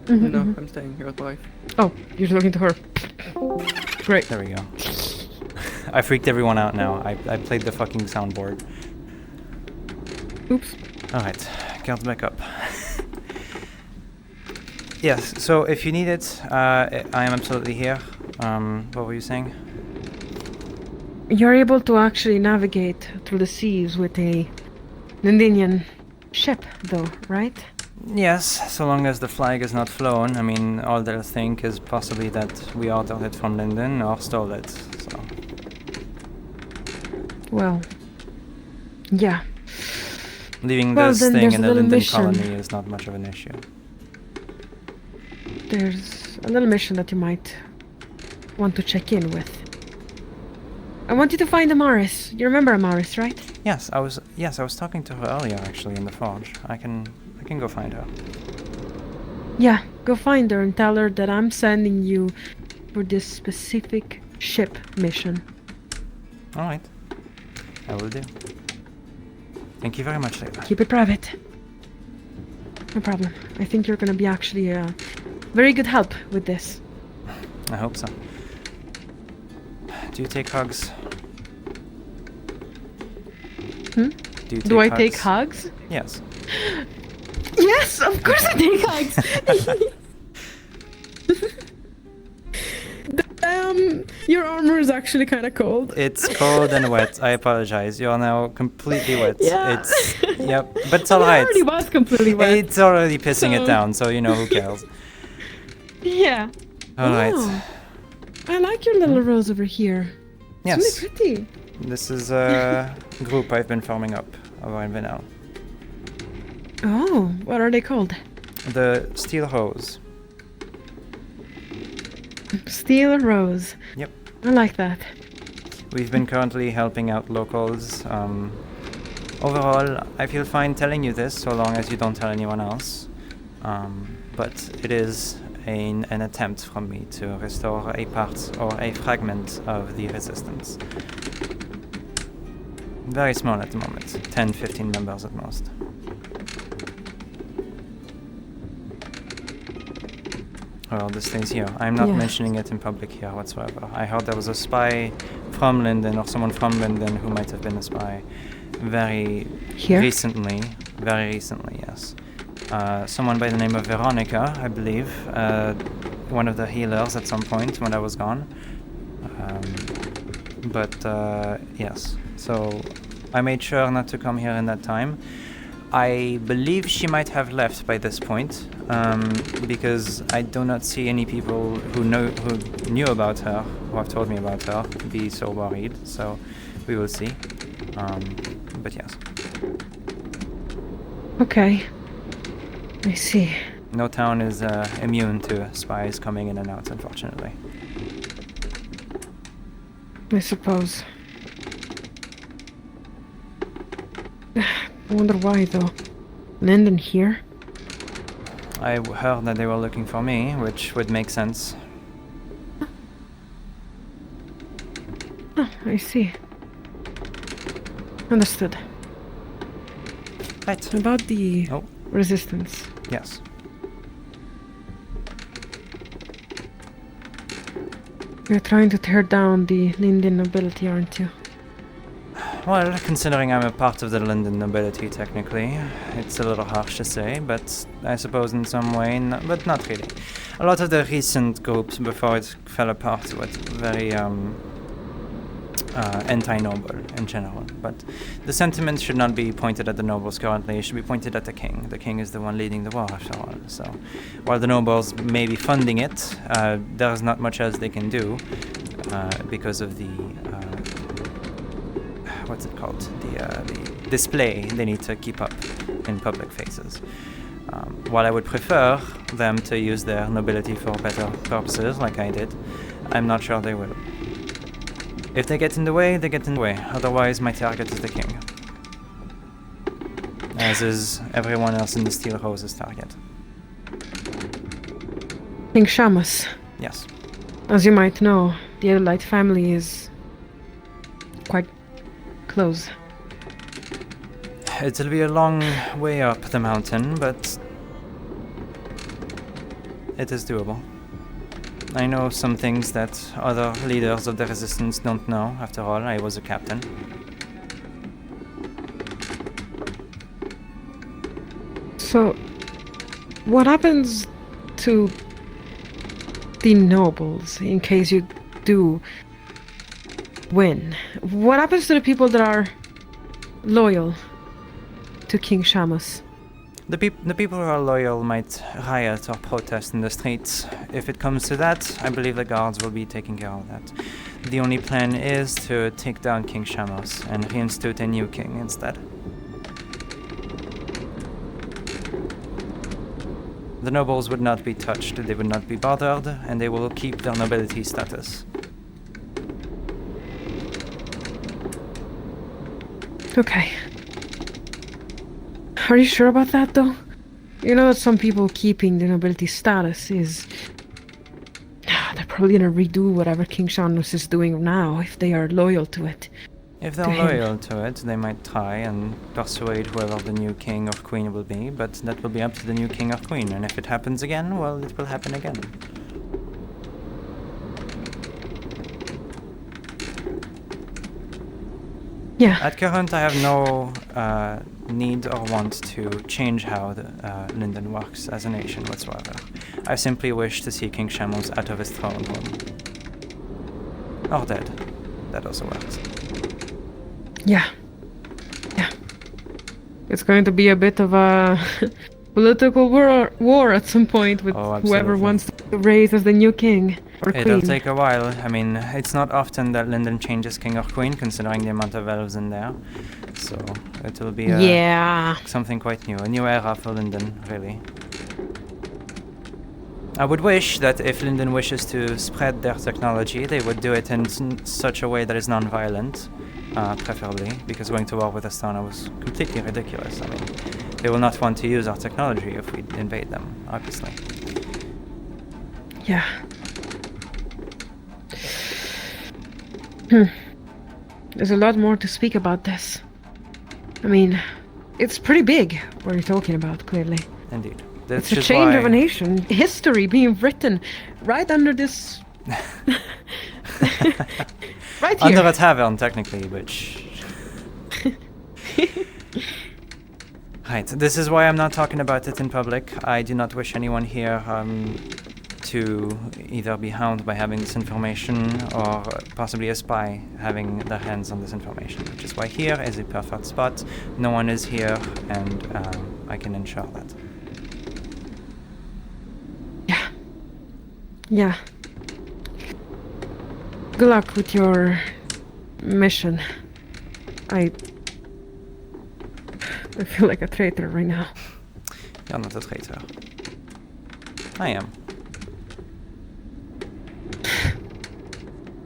No, I'm staying here with the wife. Oh, you're talking to her. Great. There we go. I freaked everyone out now. I played the fucking soundboard. Oops. Alright, count back up. Yes, so if you need it, I am absolutely here. What were you saying? You're able to actually navigate through the seas with a Lindinian ship, though, right? Yes, so long as the flag is not flown. I mean, all they'll think is possibly that we ordered it from Linden or stole it, so... Well, yeah. Leaving Well, this then thing there's in a the little Linden mission. colony is not much of an issue. There's a little mission that you might want to check in with. I want you to find Amaris. You remember Amaris, right? Yes, I was talking to her earlier actually in the forge. I can go find her. Yeah, go find her and tell her that I'm sending you for this specific ship mission. Alright. I will do. Thank you very much, Leila. Keep it private. No problem. I think you're gonna be actually a very good help with this. I hope so. Do you take hugs? Hmm? Do you I take hugs? Yes. Yes, of course I take hugs. Your armor is actually kind of cold. It's cold and wet. I apologize. You are now completely wet. Yeah. Yep, but it's alright. It already was completely wet. It's already pissing it So- down, so you know who cares. Yeah. Alright. Oh, I like your little rose over here. Yes. It's really pretty. This is a group I've been forming up over in Vinal. Oh, what are they called? The Steel Hose. Steel Rose. Yep. I like that. We've been currently helping out locals. Overall, I feel fine telling you this so long as you don't tell anyone else. But it is an attempt from me to restore a part or a fragment of the resistance. Very small at the moment, 10-15 members at most. Well, this stays here. I'm not Yes. mentioning it in public here whatsoever. I heard there was a spy from Linden or someone from Linden who might have been a spy very recently. Very recently, yes. Someone by the name of Veronica, I believe. One of the healers at some point when I was gone. Yes. So I made sure not to come here in that time. I believe she might have left by this point, because I do not see any people who knew about her, who have told me about her, be so worried. So we will see. But yes. Okay. I see. No town is immune to spies coming in and out, unfortunately. I suppose. I wonder why, though. Linden here? I heard that they were looking for me, which would make sense. Oh, I see. Understood. Right. About the resistance. Yes. You're trying to tear down the Linden nobility, aren't you? Well, considering I'm a part of the Linden nobility, technically, it's a little harsh to say, but I suppose in some way, but not really. A lot of the recent groups before it fell apart were very anti-noble in general, but the sentiment should not be pointed at the nobles currently, it should be pointed at the king. The king is the one leading the war after all, so while the nobles may be funding it, there's not much else they can do because of the what's it called? The display they need to keep up in public faces. While I would prefer them to use their nobility for better purposes, like I did, I'm not sure they will. If they get in the way, they get in the way. Otherwise, my target is the king. As is everyone else in the Steel Hose's target. King Shamus. Yes. As you might know, the Adelaide family is quite close. It'll be a long way up the mountain, but it is doable. I know some things that other leaders of the resistance don't know. After all, I was a captain. So, what happens to the nobles in case you do win? What happens to the people that are loyal to King Shamus? The people who are loyal might riot or protest in the streets. If it comes to that, I believe the guards will be taking care of that. The only plan is to take down King Shamus and reinstitute a new king instead. The nobles would not be touched, they would not be bothered, and they will keep their nobility status. Okay. Are you sure about that, though? You know that some people keeping the nobility status is... They're probably gonna redo whatever King Shamus is doing now, if they are loyal to it. If they're loyal to it, they might try and persuade whoever the new king or queen will be, but that will be up to the new king or queen, and if it happens again, well, it will happen again. Yeah. At current, I have no need or want to change how Linden works as a nation whatsoever. I simply wish to see King Shamus out of his throne room. Or dead. That also works. Yeah. Yeah. It's going to be a bit of a political war at some point with whoever wants to raise as the new king or queen. It'll take a while. I mean, it's not often that Linden changes king or queen, considering the amount of elves in there. So it will be something quite new. A new era for Linden, really. I would wish that if Linden wishes to spread their technology, they would do it in such a way that is non-violent. Preferably, because going to war with Astana was completely ridiculous. I mean, they will not want to use our technology if we invade them, obviously. Yeah. There's a lot more to speak about this. I mean, it's pretty big, what you're talking about, clearly. Indeed. It's a change of a nation. History being written right under this... right here. Under a tavern, technically, which... Right, this is why I'm not talking about it in public. I do not wish anyone here to either be hounded by having this information or possibly a spy having their hands on this information, which is why here is a perfect spot. No one is here, and I can ensure that. Yeah. Yeah. Good luck with your mission. I feel like a traitor right now. You're not a traitor. I am.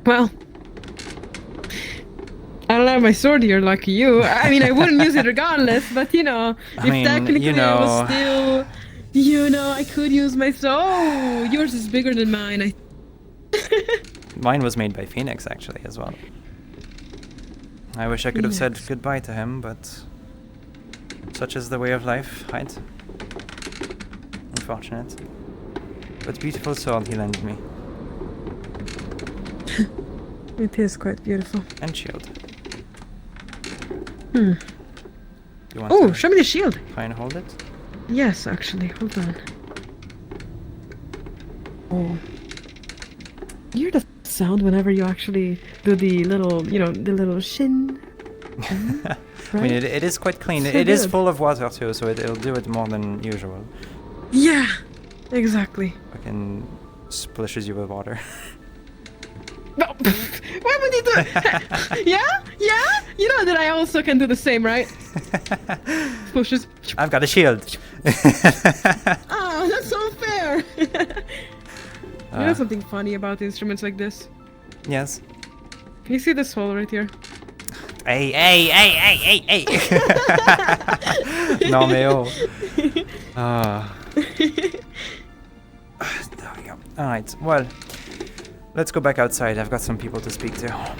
Well, I don't have my sword here like you. I mean, I wouldn't use it regardless, but you know, technically I was still... You know, I could use my sword. Oh, yours is bigger than mine. Mine was made by Phoenix, actually, as well. I wish I could have said goodbye to him, but such is the way of life, right? Unfortunate. But beautiful sword he lended me. It is quite beautiful. And shield. Oh, show me the shield. Try and hold it? Yes, actually. Hold on. Oh. You hear the sound whenever you actually do the little, you know, the little shin? Right? I mean, it is quite clean. So it is good. full of water, too, so it'll do it more than usual. Yeah, exactly. Fucking splashes you with water. No, why would you do it? Yeah? Yeah? You know that I also can do the same, right? Pushes. I've got a shield. Oh, that's so fair. You know something funny about instruments like this? Yes. Can you see this hole right here? Hey. Non mais oh. There we go. Alright, well. Let's go back outside. I've got some people to speak to.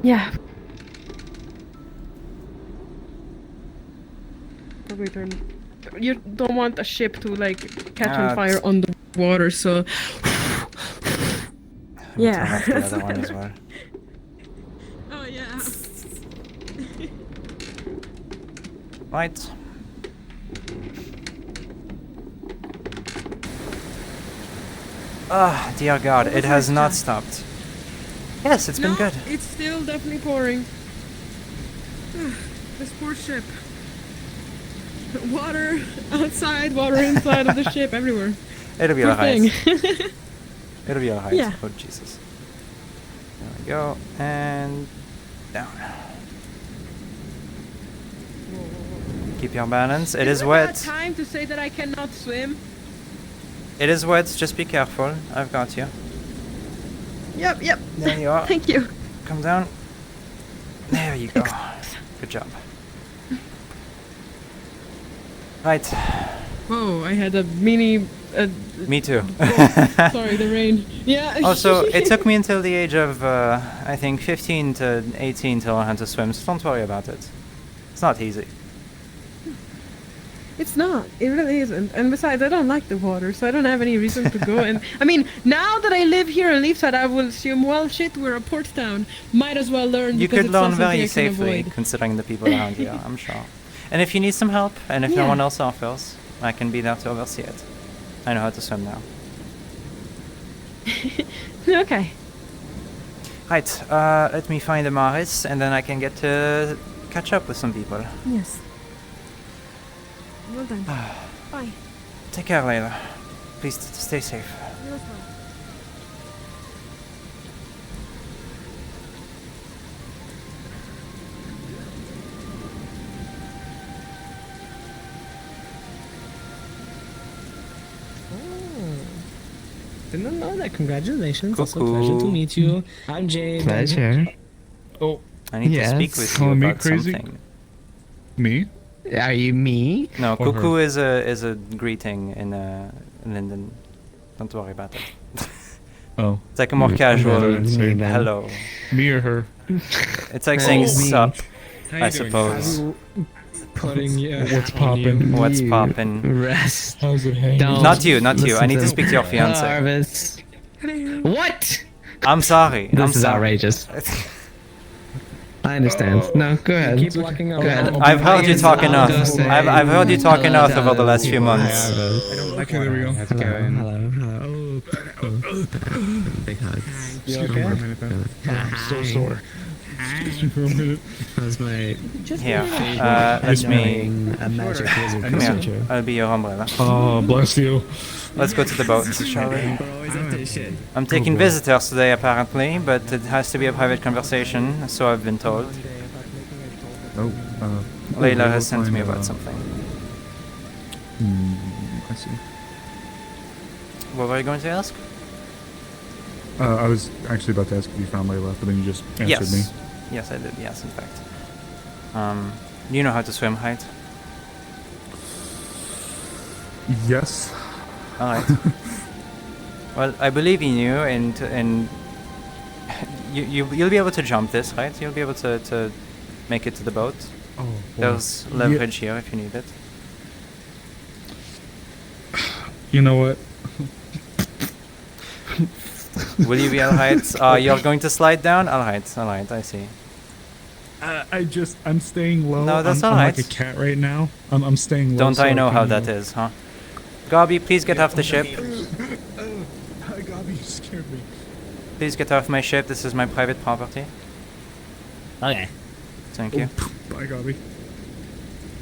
Yeah. Probably turn. You don't want a ship to like catch on fire on the water, so. Yeah. The other one as well. Oh yeah. Right. Ah, dear God, it has not stopped. Yes, it's been good. It's still definitely pouring. This poor ship. Water outside, water inside of the ship, everywhere. It'll be Poor alright. thing. It'll be alright. Yeah. Oh, Jesus. There we go. And down. Keep your balance. It is Isn't wet. that time to say that I cannot swim? It is wet. Just be careful. I've got you. Yep. There you are. Thank you. Come down. There you go. Good job. Right. Whoa, I had a mini. Me too. Sorry, the rain. Yeah. Also, it took me until the age of, I think, 15 to 18 to learn how to swim, so don't worry about it. It's not easy. It's not. It really isn't. And besides, I don't like the water, so I don't have any reason to go. And I mean, now that I live here in Leefside, I will assume, well, shit, we're a port town. Might as well learn. You because could it's not learn something very I can safely, avoid. considering the people around you, I'm sure. And if you need some help, and if no Yeah. one else offers, I can be there to oversee it. I know how to swim now. Okay. Right, let me find the Maris, and then I can get to catch up with some people. Yes. Well done. Bye. Take care, Layla. Please stay safe. You as well. Didn't know that. Congratulations. Also Cuckoo. pleasure to meet you. I'm Jade. Pleasure. Oh, I need to speak with you me about crazy? something. Me? Are you me? No, Or cuckoo her? is a greeting in Linden. Don't worry about it. Oh. It's like a more Mm, casual rather say hello. Me or her? It's like saying sup, How you I doing? suppose. Putting What's poppin'? What's poppin'? Rest. How's it hanging? Not you, not you. I need to speak to your fiance. Jarvis. What? I'm sorry. I'm This is sorry. outrageous. I understand. No, go ahead. Keep walking Go up. ahead. I've heard you talk enough. I'll go say I've heard you talk hello enough over the last few to months. Jarvis. Okay, there we go. Hello. Big hug. You okay? I'm so sore. Excuse me for a minute. How's my Here, let me. a magic wizard Come here. procedure? I'll be your umbrella. Oh, bless you. Let's go to the boat, shall we? I'm taking visitors today, apparently, but it has to be a private conversation, so I've been told. Oh, Layla has sent me about something. I see. What were you going to ask? I was actually about to ask if you found Layla, but then you just answered Yes. me. Yes, I did. Yes, in fact. You know how to swim, right? Yes. All right. Well, I believe in you, and you'll be able to jump this, right? You'll be able to make it to the boat. Oh, well, There's leverage here if you need it. You know what? Will you be alright? You're going to slide down? Alright, I see. I'm staying low. No, that's I'm alright. like a cat right now. I'm staying low. Don't so I know how can, that is, huh? Garby, please get off the ship. Gabi, you scared me. Please get off my ship. This is my private property. Okay. Thank you. Bye, Gabi.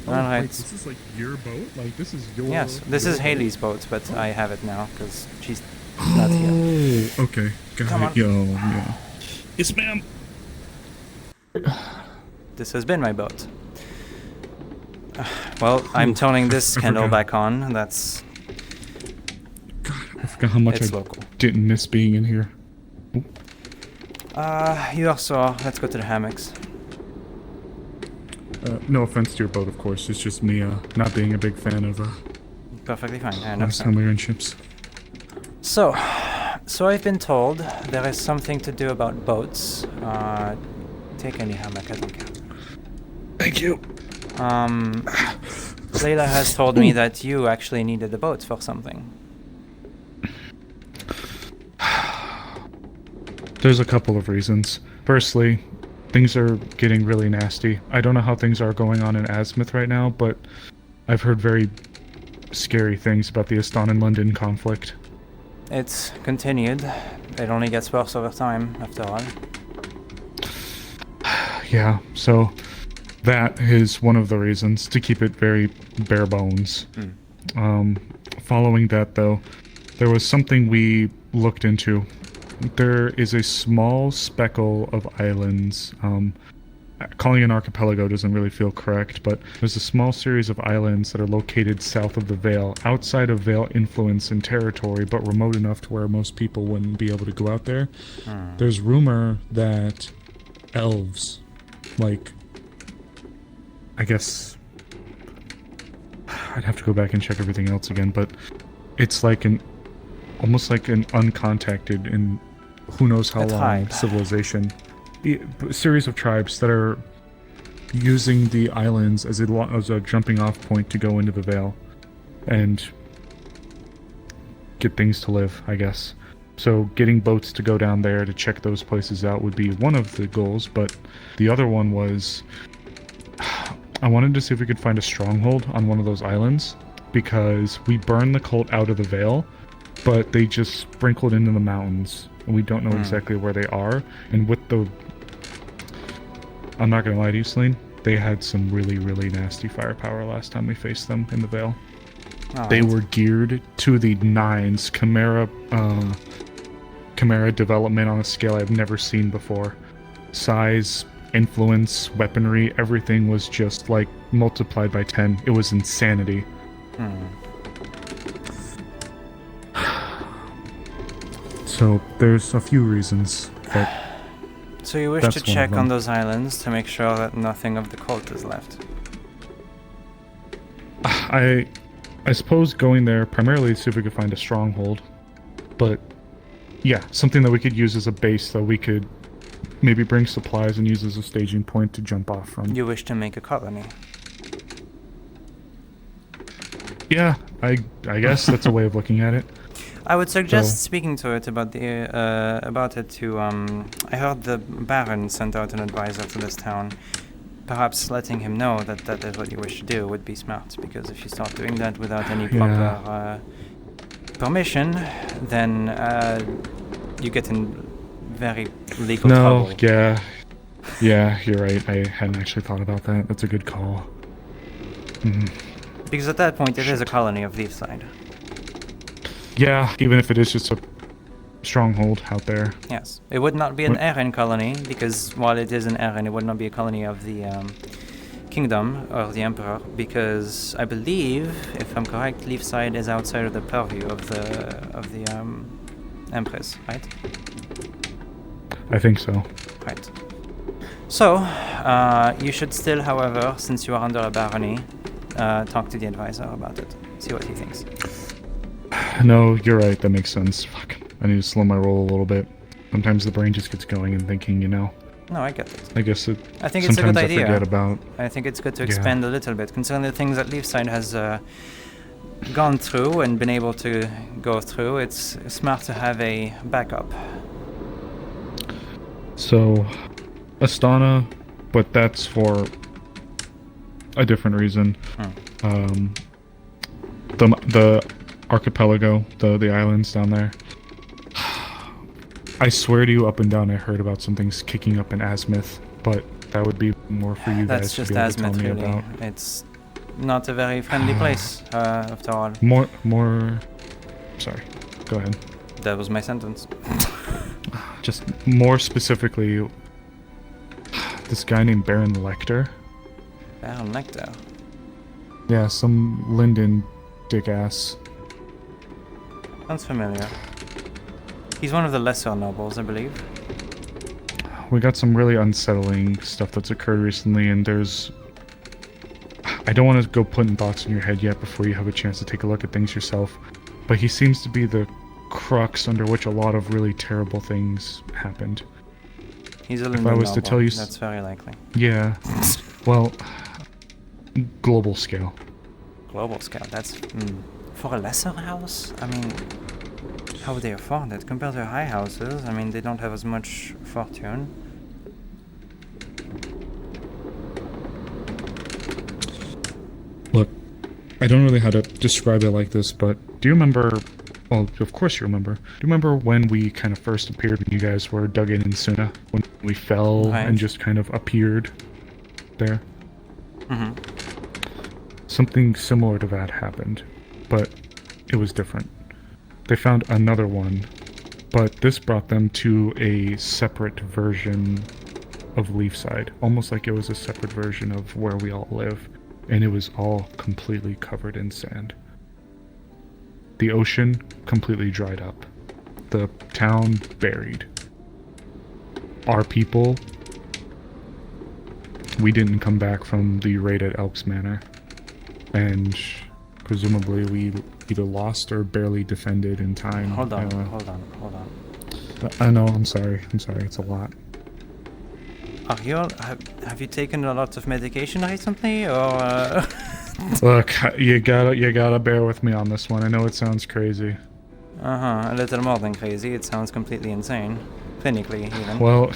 Alright. Wait, this is like your boat? Like, this is your... Yes, this your is boat? Haley's boat, but I have it now because she's not here. Oh, okay. Got Come it. on. Yo, yeah. Yes, ma'am. This has been my boat. Well, I'm turning this I candle forgot. back on. That's... I forgot how much It's I local. didn't miss being in here. You also... Let's go to the hammocks. No offense to your boat, of course. It's just me not being a big fan of Perfectly fine. I last time understand. we were in ships. So, So I've been told there is something to do about boats. Take any hammock, I don't care. Thank you. Layla has told me that you actually needed the boats for something. There's a couple of reasons. Firstly, things are getting really nasty. I don't know how things are going on in Azimuth right now, but I've heard very scary things about the Aston and London conflict. It's continued. It only gets worse over time, after all. Yeah, so that is one of the reasons, to keep it very bare bones. Following that, though, there was something we looked into. There is a small speckle of islands. Calling it an archipelago doesn't really feel correct, but there's a small series of islands that are located south of the Vale, outside of Vale influence and territory, but remote enough to where most people wouldn't be able to go out there. There's rumor that elves, like, I guess I'd have to go back and check everything else again, but it's like almost like an uncontacted and who knows how long civilization. A series of tribes that are using the islands as a jumping off point to go into the Vale and get things to live, I guess. So getting boats to go down there to check those places out would be one of the goals, but the other one was I wanted to see if we could find a stronghold on one of those islands, because we burned the cult out of the Vale, but they just sprinkled into the mountains, and we don't know exactly where they are. And with the... I'm not gonna lie to you, Seline, they had some really, really nasty firepower last time we faced them in the Vale. They were geared to the nines, Chimera development on a scale I've never seen before. Size, influence, weaponry, everything was just like multiplied by 10. It was insanity. So there's a few reasons, but so you wish to check on those islands to make sure that nothing of the cult is left? I suppose going there primarily to see if we could find a stronghold, but yeah, something that we could use as a base that we could maybe bring supplies and use as a staging point to jump off from. You wish to make a colony? Yeah, I guess that's a way of looking at it. I would suggest speaking to it about it to I heard the Baron sent out an advisor to this town. Perhaps letting him know that that is what you wish to do would be smart, because if you start doing that without any proper permission, then you get in very legal trouble. Yeah, you're right. I hadn't actually thought about that. That's a good call. Because at that point, it is a colony of Leefside. Yeah, even if it is just a stronghold out there. Yes, it would not be an Erin colony, because while it is an Erin, it would not be a colony of the kingdom or the emperor, because I believe, if I'm correct, Leefside is outside of the purview of the empress, right? I think so. Right. So you should still, however, since you are under a barony, talk to the advisor about it. See what he thinks. No, you're right. That makes sense. Fuck. I need to slow my roll a little bit. Sometimes the brain just gets going and thinking, you know. No, I get it. I guess it. I think it's a good idea. I forget about. I think it's good to expand a little bit, considering the things that Leefside has gone through and been able to go through. It's smart to have a backup. So, Astana, but that's for a different reason. The archipelago, the islands down there. I swear to you, up and down, I heard about some things kicking up in Azimuth, but that would be more for you guys to be able to tell me about. It's not a very friendly place, after all. More. Sorry, go ahead. That was my sentence. Just more specifically, this guy named Baron Lecter. Baron Lecter? Yeah, some Linden dick-ass. Sounds familiar. He's one of the lesser nobles, I believe. We got some really unsettling stuff that's occurred recently, and there's... I don't want to go putting thoughts in your head yet before you have a chance to take a look at things yourself, but he seems to be the crux under which a lot of really terrible things happened. He's a If I was to tell you... that's very likely. Yeah. Well, global scale. Global scale, that's... For a lesser house? I mean, how would they afford it? Compared to high houses, I mean, they don't have as much fortune. Look, I don't know how to describe it like this, but do you remember... Well, of course you remember. Do you remember when we kind of first appeared when you guys were dug in Suna? When we fell and just kind of appeared there? Mm-hmm. Something similar to that happened, but it was different. They found another one, but this brought them to a separate version of Leefside. Almost like it was a separate version of where we all live, and it was all completely covered in sand. The ocean completely dried up. The town buried. Our people... We didn't come back from the raid at Elks Manor. And presumably we either lost or barely defended in time. Hold on. I know, I'm sorry, it's a lot. Are you all, have you taken a lot of medication recently, or... Look, you gotta bear with me on this one. I know it sounds crazy. A little more than crazy. It sounds completely insane. Clinically, even. Well,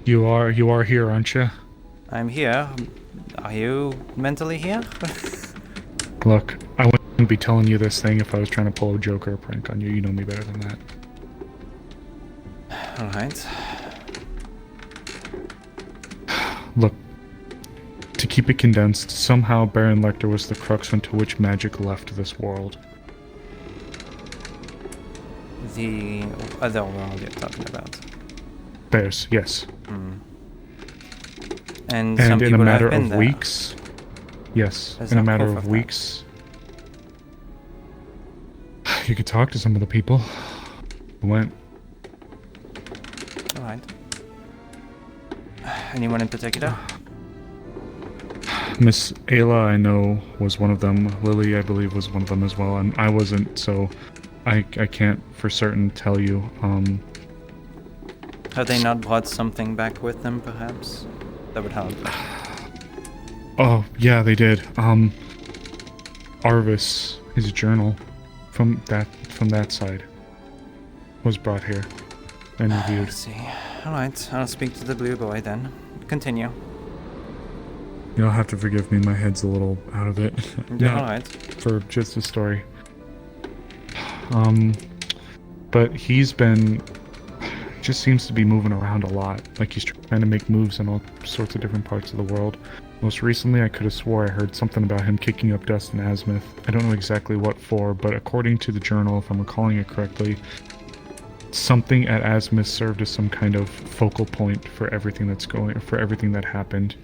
you are here, aren't you? I'm here. Are you mentally here? Look, I wouldn't be telling you this thing if I was trying to pull a joke or a prank on you. You know me better than that. Alright. Look, to keep it condensed, somehow Baron Lecter was the crux into which magic left this world. The other world you're talking about. Theirs, yes. And some in a people matter have been of there. weeks, yes, There's in a no matter proof of of weeks, you could talk to some of the people who went. Alright. Anyone in particular? Miss Ayla, I know, was one of them. Lily, I believe, was one of them as well, and I wasn't, so I can't for certain tell you. Have they not brought something back with them, perhaps? That would help. Oh, yeah, they did. Arvis, his journal, from that side, was brought here and reviewed. I see. Alright, I'll speak to the blue boy then. Continue. You'll have to forgive me, my head's a little out of it. Yeah, alright. For just the story. But he's been... just seems to be moving around a lot. Like he's trying to make moves in all sorts of different parts of the world. Most recently, I could have swore I heard something about him kicking up dust in Azimuth. I don't know exactly what for, but according to the journal, if I'm recalling it correctly, something at Azimuth served as some kind of focal point for everything that happened.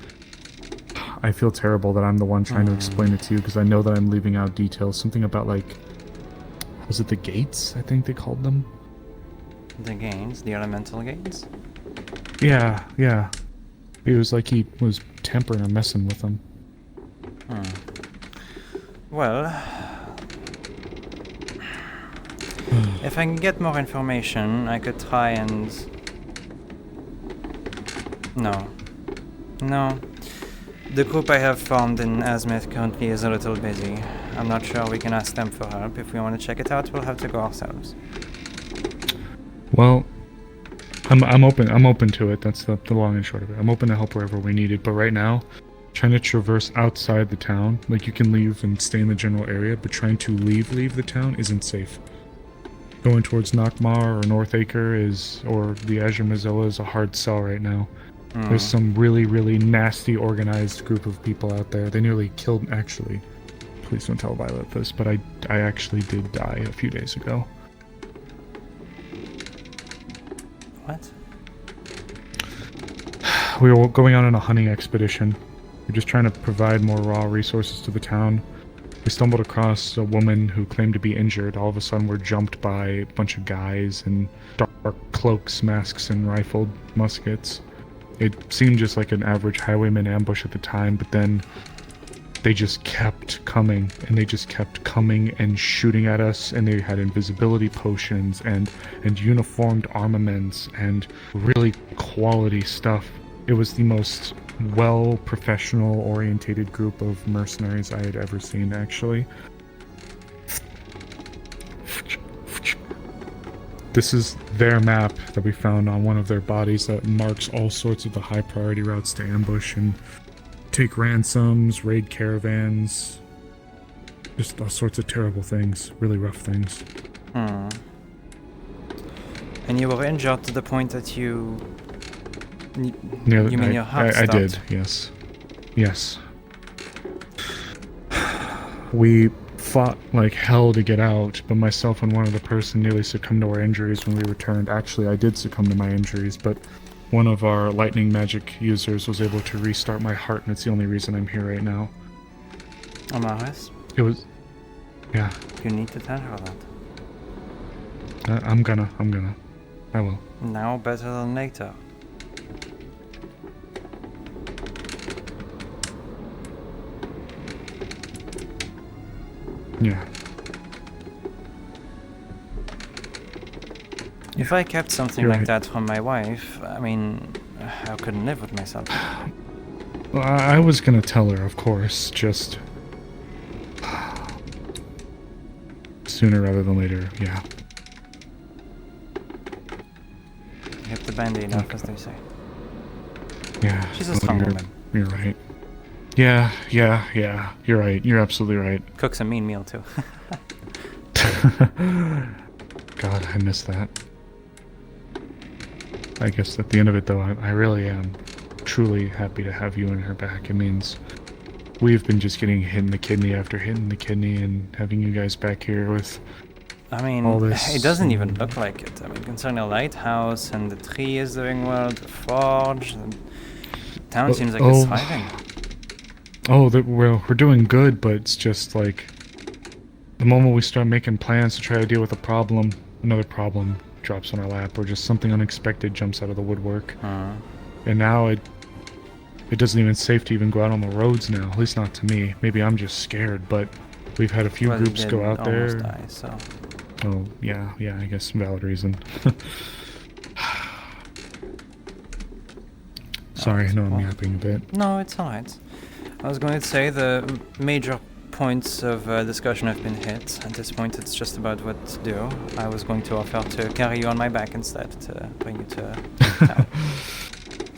I feel terrible that I'm the one trying to explain it to you, because I know that I'm leaving out details. Something about, like... was it the gates, I think they called them? The gates? The elemental gates? Yeah. It was like he was tampering or messing with them. Well... if I can get more information, I could try and... No. The group I have formed in Azimuth currently is a little busy. I'm not sure we can ask them for help. If we want to check it out, we'll have to go ourselves. Well, I'm open to it. That's the long and short of it. I'm open to help wherever we need it, but right now, trying to traverse outside the town, like you can leave and stay in the general area, but trying to leave the town isn't safe. Going towards Nockmar or Northacre or the Azure Mozilla is a hard sell right now. There's some really, really nasty organized group of people out there. They nearly killed, actually, please don't tell Violet this, but I actually did die a few days ago. What? We were going on a hunting expedition. We're just trying to provide more raw resources to the town. We stumbled across a woman who claimed to be injured. All of a sudden we're jumped by a bunch of guys in dark cloaks, masks, and rifled muskets. It seemed just like an average highwayman ambush at the time, but then they just kept coming, and they just kept coming and shooting at us, and they had invisibility potions and uniformed armaments and really quality stuff. It was the most professional orientated group of mercenaries I had ever seen, actually. This is their map that we found on one of their bodies that marks all sorts of the high priority routes to ambush and take ransoms, raid caravans, just all sorts of terrible things, really rough things. And you were injured to the point that you mean your heart I stopped? did, yes. Yes. We fought like hell to get out, but myself and one other person nearly succumbed to our injuries when we returned. Actually, I did succumb to my injuries, but one of our lightning magic users was able to restart my heart, and it's the only reason I'm here right now. Amaris? It was... yeah. You need to tell her that. I'm gonna. I will. Now better than later. Yeah. If I kept something You're like right. that from my wife, I mean, I couldn't live with myself. Well, I was gonna tell her, of course, just... sooner rather than later, yeah. Hit the band-aid off, as they say. Yeah. She's a well, strong woman. You're right. Yeah. You're right. You're absolutely right. Cooks a mean meal, too. God, I miss that. I guess at the end of it, though, I really am truly happy to have you and her back. It means we've been just getting hit in the kidney after hitting the kidney, and having you guys back here with I mean, all this. it doesn't even look like it. I mean, concerning the lighthouse and the tree is doing well, the forge, the town seems like it's thriving. We're doing good, but it's just like the moment we start making plans to try to deal with a problem, another problem drops on our lap, or just something unexpected jumps out of the woodwork. And now it doesn't even safe to even go out on the roads now, at least not to me. Maybe I'm just scared, but we've had a few groups go out there. Die, so. Oh, yeah, I guess valid reason. Sorry, I know I'm yapping a bit. No, it's alright. I was going to say the major points of discussion have been hit. At this point, it's just about what to do. I was going to offer to carry you on my back instead to bring you to town.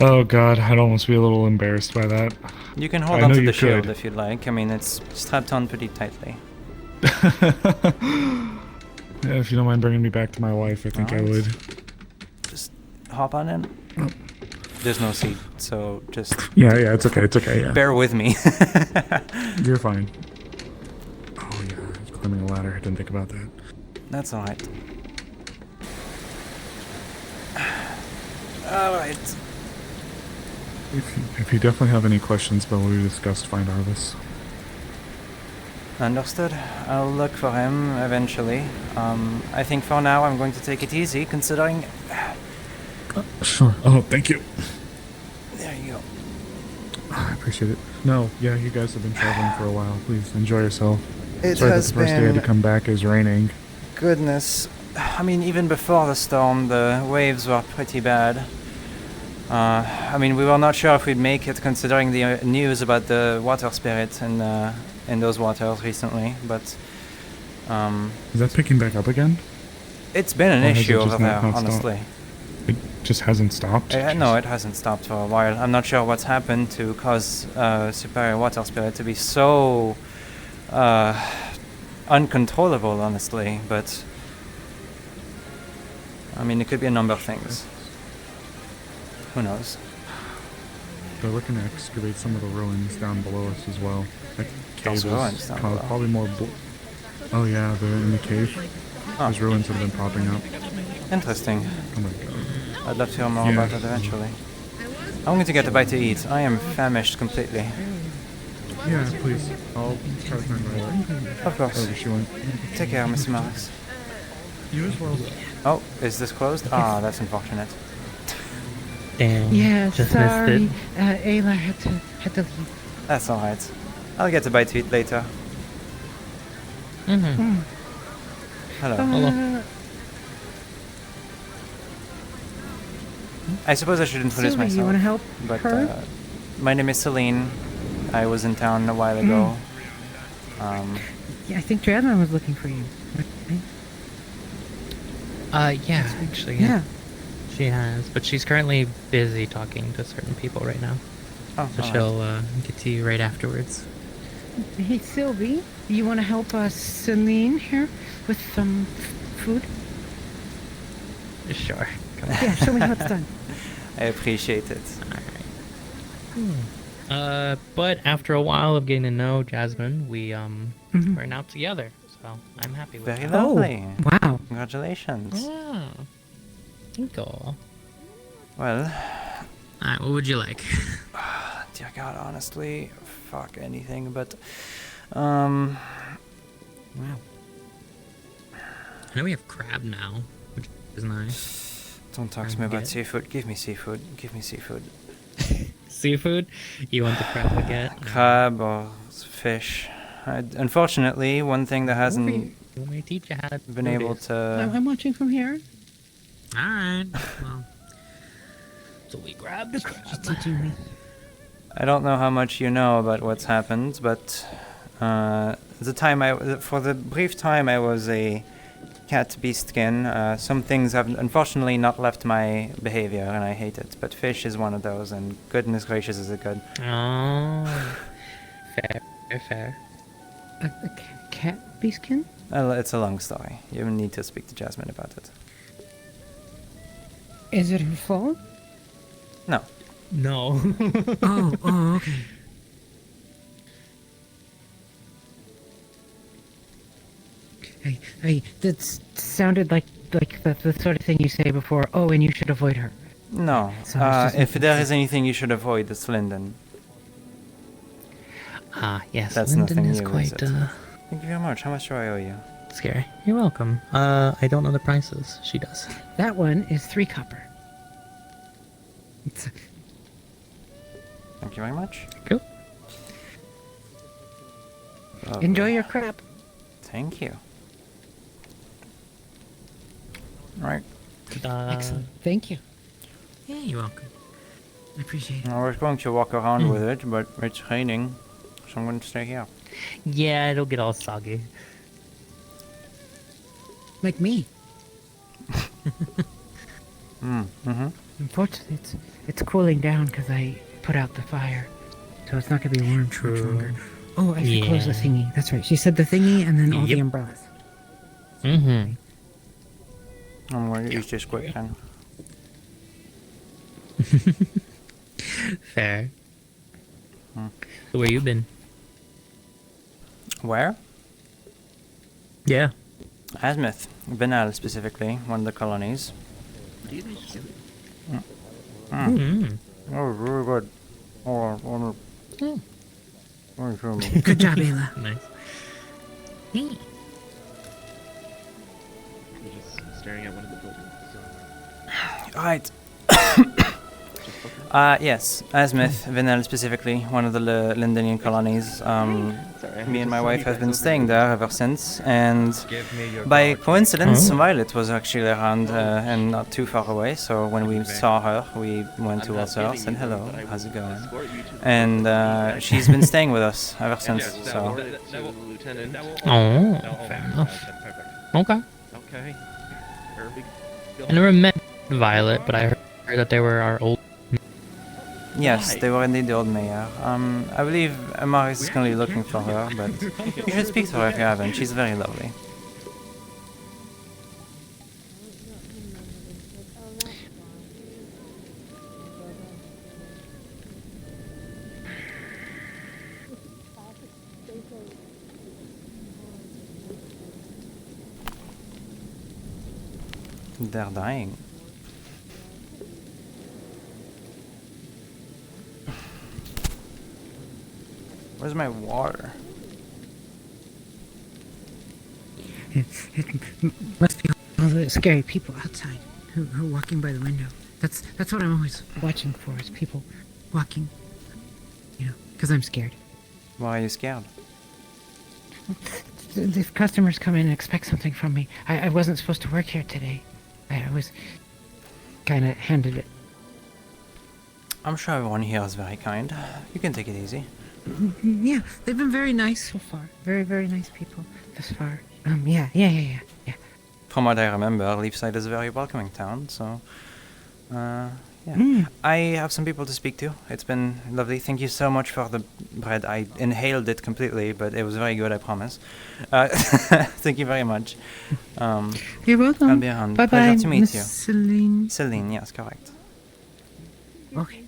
Oh god, I'd almost be a little embarrassed by that. You can hold onto the shield if you'd like. I mean, it's strapped on pretty tightly. Yeah, if you don't mind bringing me back to my wife, I think I would. Just hop on in. Oh. There's no seat, so just... Yeah, it's okay, yeah. Bear with me. You're fine. Oh yeah, climbing a ladder, I didn't think about that. That's alright. Alright. If you definitely have any questions about what we discussed, find Arvis. Understood. I'll look for him eventually. I think for now I'm going to take it easy, considering... Sure. Oh, thank you. There you go. I appreciate it. No, yeah, you guys have been traveling for a while. Please, enjoy yourself. It Sorry has that the first day I had to been- come back is raining. Goodness. I mean, even before the storm, the waves were pretty bad. I mean, we were not sure if we'd make it, considering the news about the water spirit in those waters recently, but... Is that picking back up again? It's been an Or has it issue just over there, not stopped? honestly. It just hasn't stopped? No, it hasn't stopped for a while. I'm not sure what's happened to cause Superior Water Spirit to be so uncontrollable, honestly, but... I mean, it could be a number of things. Who knows? They're looking to excavate some of the ruins down below us as well. That cave Those is ruins down below. probably more... Oh yeah, they're in the cave. There's ruins that have been popping up. Interesting. Oh my god. I'd love to hear more about that eventually. I'm going to get a bite to eat. I am famished completely. Yeah, please. I'll try to find Violet. Of course. Wherever she went. Take care, Mr. Marks. You as well. Oh, is this closed? Ah, that's unfortunate. Damn. Yeah, just sorry. missed it. Ayla had to leave. That's alright. I'll get a bite to eat later. Mm-hmm. Hello. Hello. I suppose I should introduce Sylvie, myself. you wanna help but, her? my name is Seline. I was in town a while ago. Yeah, I think Jasmine was looking for you. Yeah, actually, Yeah. She has, but she's currently busy talking to certain people right now. Oh, so she'll get to you right afterwards. Hey, Sylvie, you want to help Celine here with some food? Sure. Yeah, show me how it's done. I appreciate it. But after a while of getting to know Jasmine, we're now together. So I'm happy with Very that. lovely. Wow. Congratulations. Yeah. Thank you. Well. Alright, what would you like? Dear God, honestly, fuck anything, but, wow. I know we have crab now, which is nice. Don't talk to me about seafood. Give me seafood. Give me seafood. Seafood? You want the crab baguette? Crab or fish. Unfortunately, one thing that hasn't Let me teach you how to been able to... I'm watching from here. Alright, well. So we grabbed the crab. I don't know how much you know about what's happened, but for the brief time I was a cat beastkin, some things have unfortunately not left my behavior, and I hate it. But fish is one of those, and goodness gracious is it good. Oh, fair. A cat beastkin? It's a long story. You need to speak to Jasmine about it. Is it her fault? No. No. oh, okay. Hey, that sounded like the sort of thing you say before. Oh, and you should avoid her. No. So it's just if there is anything you should avoid, it's Linden. Yes, That's Linden nothing is new, quite, is it? Thank you very much. How much do I owe you? Scary. You're welcome. I don't know the prices. She does. That one is 3 copper. Thank you very much. Cool. Enjoy your crab. Thank you. Right. Excellent. Thank you. Yeah, you're welcome. I appreciate it. I was going to walk around with it, but it's raining, so I'm going to stay here. Yeah, it'll get all soggy. Like me. Mm-hmm. Unfortunately, it's cooling down because I put out the fire, so it's not gonna be warm for much longer. Oh, I should close the thingy. That's right. She said the thingy and then all the umbrellas. Mm-hmm. I'm going to use this quick then. Fair. So where you been? Where? Yeah. Azimuth. Benal specifically, one of the colonies. Oh, really good. Good job, Ayla. Nice. Just staring at one of the buildings. Right. Yes, Azimuth, Venel specifically, one of the Lindenian colonies. Me and my wife have been staying there ever since, and by coincidence, Violet was actually around and not too far away, so when we saw her, we went towards her, said hello, how's it going? And she's been staying with us ever since, so... Oh, fair enough. Okay. Okay. I never met Violet, but I heard that they were our old... Yes, they were indeed the old mayor. I believe Amaris is currently looking for her, but you should speak to her if you haven't. She's very lovely. They're dying. Where's my water? It must be all the scary people outside who are walking by the window. That's what I'm always watching for, is people walking, because I'm scared. Why are you scared? The customers come in and expect something from me. I wasn't supposed to work here today. I was kind of handed it. I'm sure everyone here is very kind. You can take it easy. Yeah, they've been very nice so far. Very, very nice people thus far. Yeah. From what I remember, Leefside is a very welcoming town, so... yeah. I have some people to speak to. It's been lovely. Thank you so much for the bread. I inhaled it completely, but it was very good, I promise. Thank you very much. You're welcome. I'll be around. Bye-bye, Pleasure to meet Miss you. Celine. Seline, yes, correct. Okay.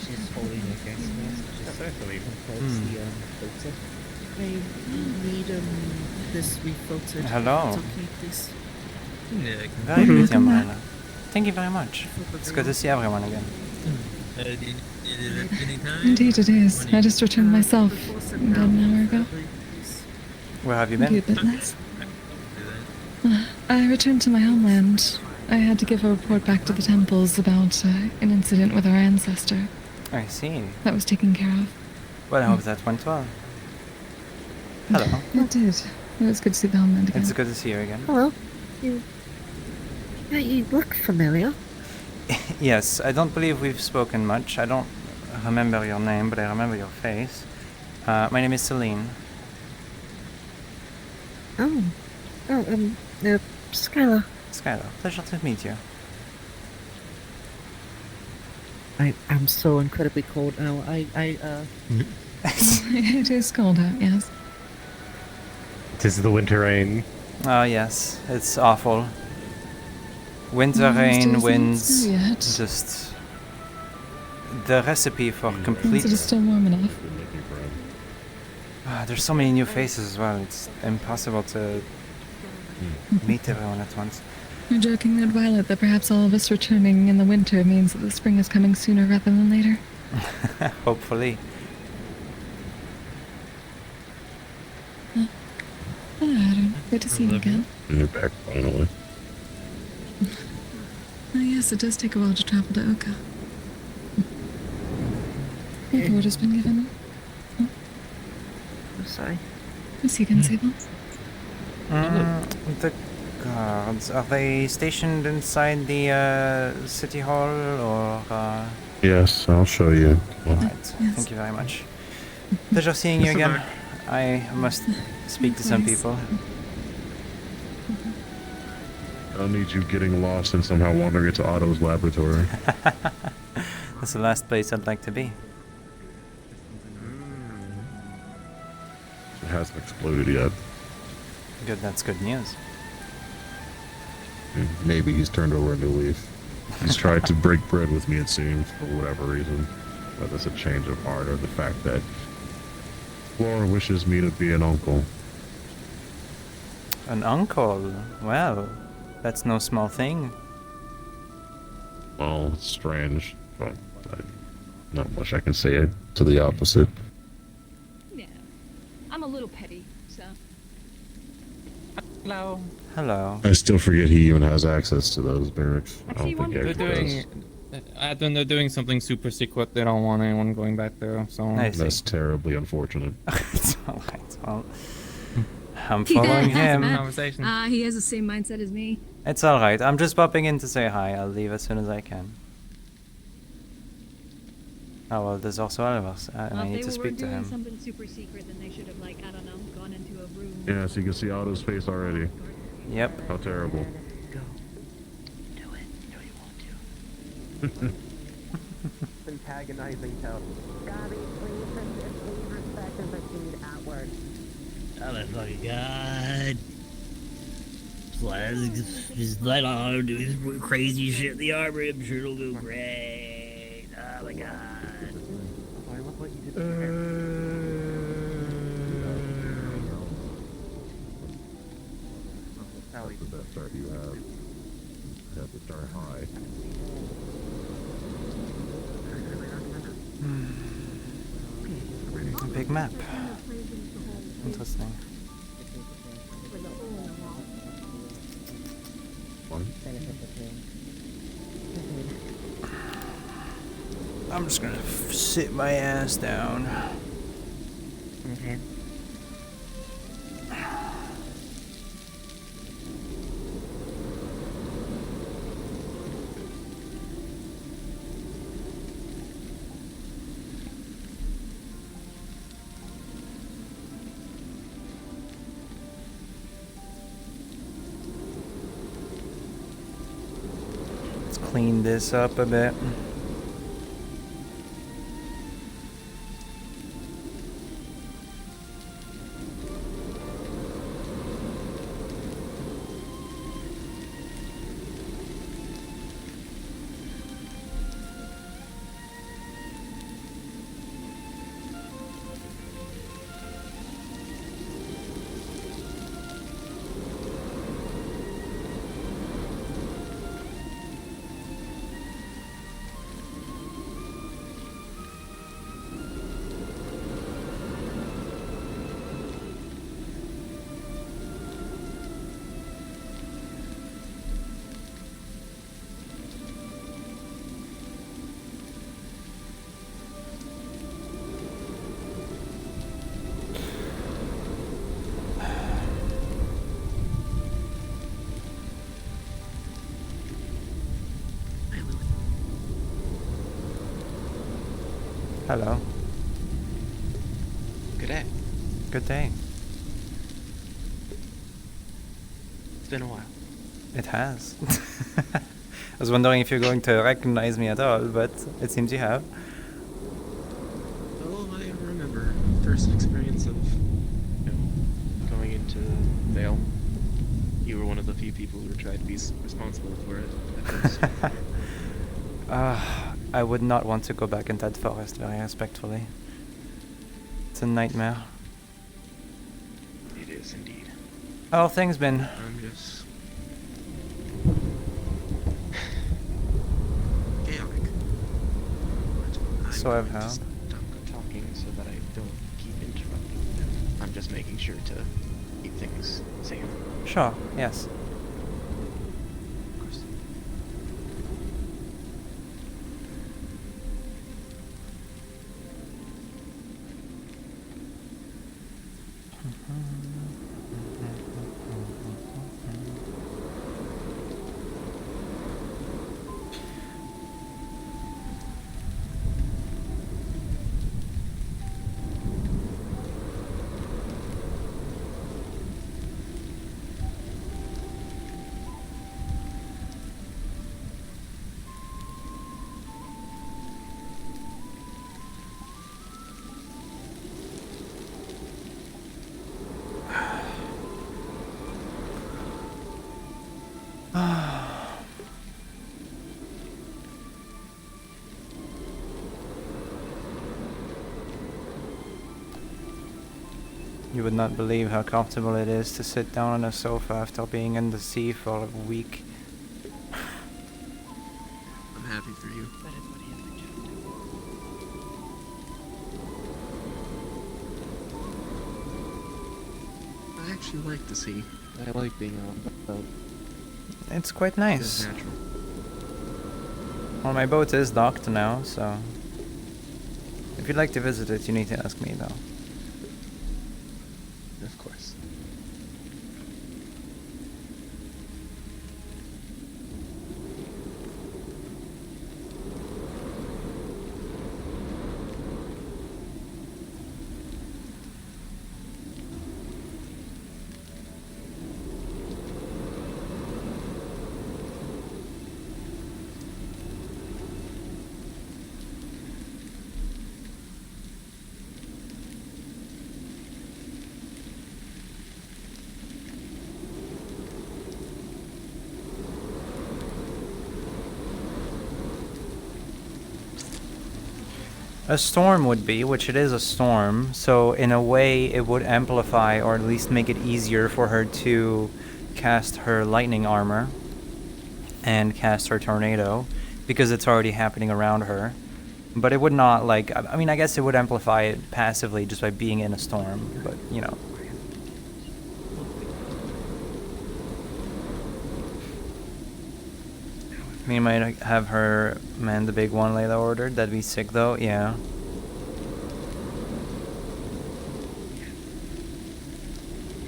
She's holding a face mask. Just Certainly. filter. I need this refiltered. Hello. It's okay, please. Very pretty umbrella. Thank you very much. It's good to see everyone again. Indeed it is. I just returned myself about an hour ago. Where have you Maybe been? a bit less. I returned to my homeland. I had to give a report back to the temples about an incident with our ancestor. I see. That was taken care of. Well, I hope that went well. Hello. It did. It was good to see the homeland again. It's good to see you again. Hello. You look familiar. Yes, I don't believe we've spoken much. I don't remember your name, but I remember your face. My name is Seline. Skylar. Skylar, pleasure to meet you. I'm so incredibly cold now. It is cold out, yes. 'Tis the winter rain. Oh yes, it's awful. Winter Still rain, isn't winds, snow yet. just the recipe for Means complete... it is still warm enough. There's so many new faces as well, it's impossible to meet everyone at once. You're joking that Violet that perhaps all of us returning in the winter means that the spring is coming sooner rather than later. Hopefully. Hello, Adam. Good to see you again. You're back finally. Oh yes, it does take a while to travel to Oka. What word has been given? I'm sorry. Is he Sable? The guards, are they stationed inside the city hall or... Yes, I'll show you. Alright, thank you very much. Pleasure seeing you again. I must speak to some people. I don't need you getting lost and somehow wandering into Otto's laboratory. That's the last place I'd like to be. It hasn't exploded yet. Good, that's good news. Maybe he's turned over a new leaf. He's tried to break bread with me, it seems, for whatever reason. Whether it's a change of heart or the fact that Flora wishes me to be an uncle. An uncle? Well, that's no small thing. Well, it's strange, but not much I can say to the opposite. Yeah, I'm a little petty, so. Hello. Hello. I still forget he even has access to those barracks. I see don't think one. Eric does. They're doing something super secret. They don't want anyone going back there. So I see. That's terribly unfortunate. It's alright. Well, I'm following him. Conversation. He has the same mindset as me. It's alright. I'm just popping in to say hi. I'll leave as soon as I can. Oh well, there's also Oliver's. I need to speak to him. Something super secret, then they should have, like, I don't know, gone into a room. Yeah, so you can see Otto's face already. Yep. How terrible. Antagonizing tone. Oh my fucking god. Just let on do this crazy shit in the armory. I'm sure it'll go great. Oh my god. That's the best start you have. You have to start high. A big map. Interesting. Fun. I'm just gonna sit my ass down. Okay. Let's clean this up a bit. Hello. Good day. Good day. It's been a while. It has. I was wondering if you're going to recognize me at all, but it seems you have. Oh, I remember. First experience of, going into Vale. You were one of the few people who tried to be responsible for it at first. I would not want to go back in that forest, very respectfully. It's a nightmare. It is indeed. How have things been? I'm just chaotic. So I've heard. Stop talking so that I don't keep interrupting them. I'm just making sure to keep things safe. Sure, yes. Of course. You would not believe how comfortable it is to sit down on a sofa after being in the sea for a week. I'm happy for you. I actually like the sea. I like being on the boat. It's quite nice. It's natural. Well, my boat is docked now, so if you'd like to visit it, you need to ask me, though. Of course. A storm would be, which it is a storm, so in a way it would amplify or at least make it easier for her to cast her lightning armor and cast her tornado because it's already happening around her. But it would not, like, I mean, I guess it would amplify it passively just by being in a storm, but, you know. We might have her man the big one Layla ordered. That'd be sick though, yeah.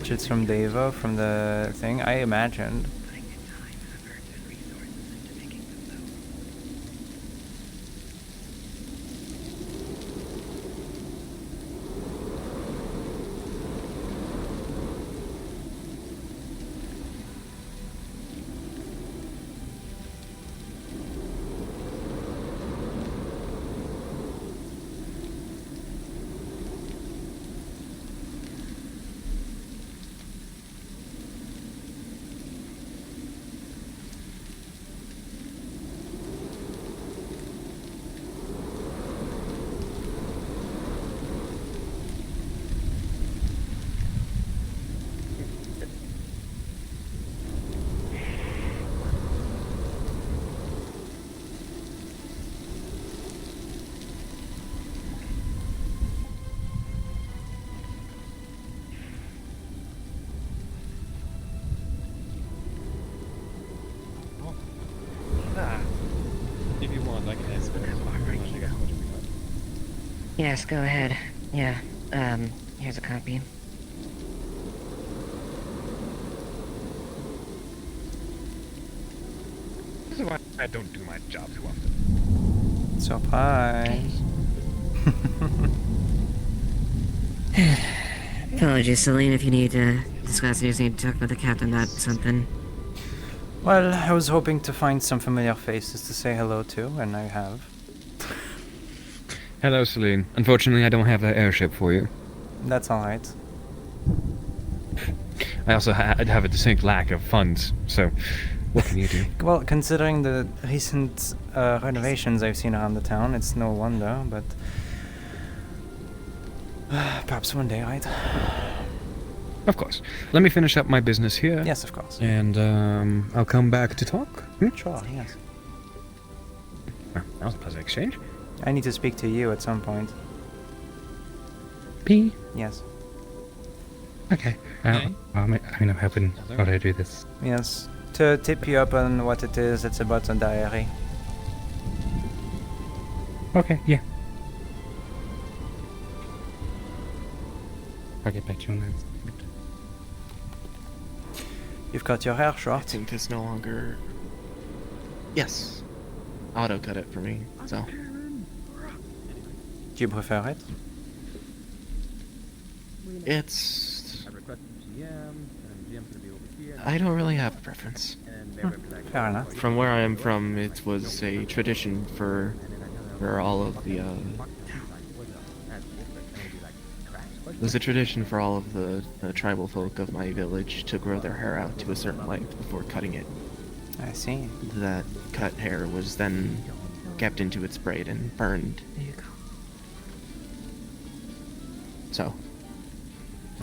It's from Devo, from the thing, I imagined. If you want, I can ask her. Yes, go ahead. Yeah, here's a copy. This is why I don't do my job too often. Surprise. Apologies, Celine, if you need to discuss, you just need to talk with the captain about something. Well, I was hoping to find some familiar faces to say hello to, and I have. Hello, Seline. Unfortunately, I don't have an airship for you. That's alright. I also have a distinct lack of funds, so what can you do? Well, considering the recent renovations I've seen around the town, it's no wonder, but perhaps one day, right? Of course. Let me finish up my business here. Yes, of course. And I'll come back to talk. Sure, yes. Well, that was a pleasant exchange. I need to speak to you at some point. P? Yes. Okay. I mean, I'm hoping how to do this. Yes. To tip you up on what it is, it's about a diary. Okay, yeah. I'll get back to you on that. You've cut your hair short. I think it's no longer... Yes. Auto cut it for me, so... Do you prefer it? It's... I don't really have a preference. Fair enough. From where I am from, it was a tradition for all of the, It was a tradition for all of the tribal folk of my village to grow their hair out to a certain length before cutting it. I see. That cut hair was then kept into its braid and burned. There you go. So.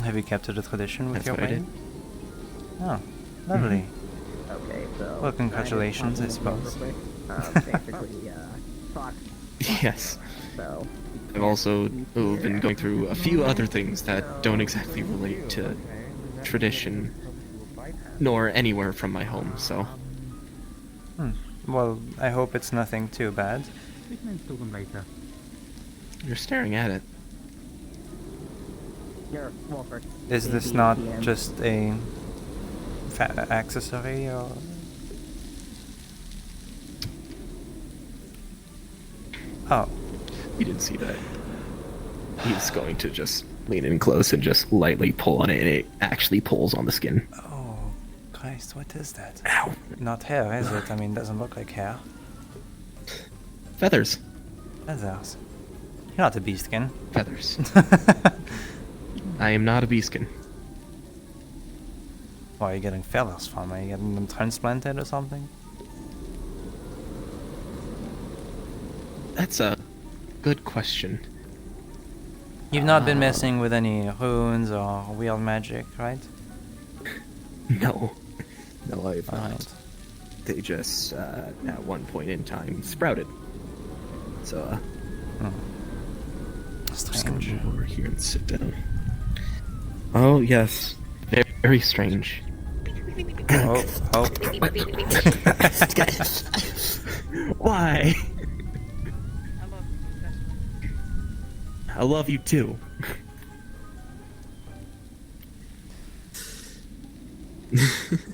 Have you kept to the tradition with That's your what I braid? did. Oh, lovely. Okay, so... Well, congratulations, I suppose. Basically, Fox. Yes. So... I've also been going through a few other things that don't exactly relate to tradition, nor anywhere from my home, so... Well, I hope it's nothing too bad. You're staring at it. Is this not just a accessory, or...? Oh. You didn't see that. He's going to just lean in close and just lightly pull on it, and it actually pulls on the skin. Oh, Christ, what is that? Ow. Not hair, is it? I mean, it doesn't look like hair. Feathers. Feathers. You're not a beastkin. Feathers. I am not a beastkin. Why are you getting feathers from? Are you getting them transplanted or something? That's a good question. You've not been messing with any runes or weird magic, right? No. No, I've not. They just, at one point in time, sprouted. So, just gonna move over here and sit down. Oh, yes. Very, very strange. Oh. okay? I love you too.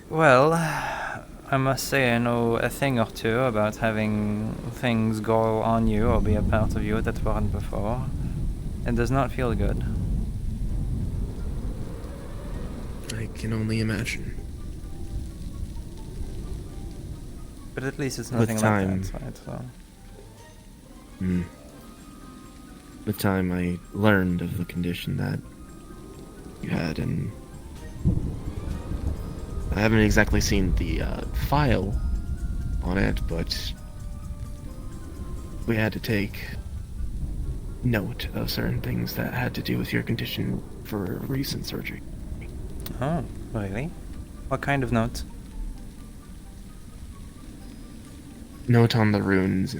Well, I must say I know a thing or two about having things go on you or be a part of you that weren't before. It does not feel good. I can only imagine. But at least it's With nothing time. like that, right? So. The time I learned of the condition that you had, and I haven't exactly seen the file on it, but we had to take note of certain things that had to do with your condition for recent surgery. Oh, really? What kind of note? Note on the runes.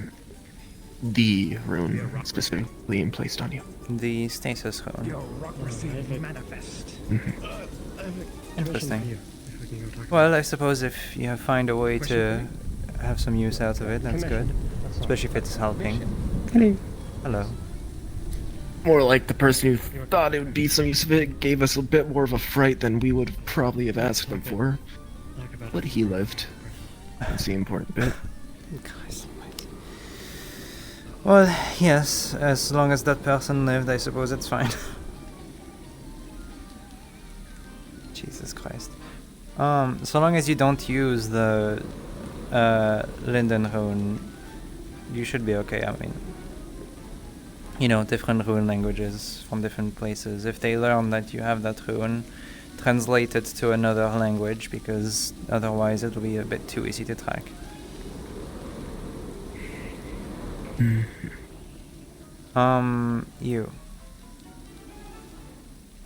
The rune specifically placed on you. The stasis rune. Interesting. Well, I suppose if you find a way to have some use out of it, that's good. Especially if it's helping. Hello. Hello. More like the person who thought it would be some use of it gave us a bit more of a fright than we would probably have asked him for. But he lived. That's the important bit. Guys. Well, yes, as long as that person lived, I suppose it's fine. Jesus Christ. So long as you don't use the Linden rune, you should be okay. I mean, you know, different rune languages from different places. If they learn that you have that rune, translate it to another language, because otherwise it'll be a bit too easy to track. You.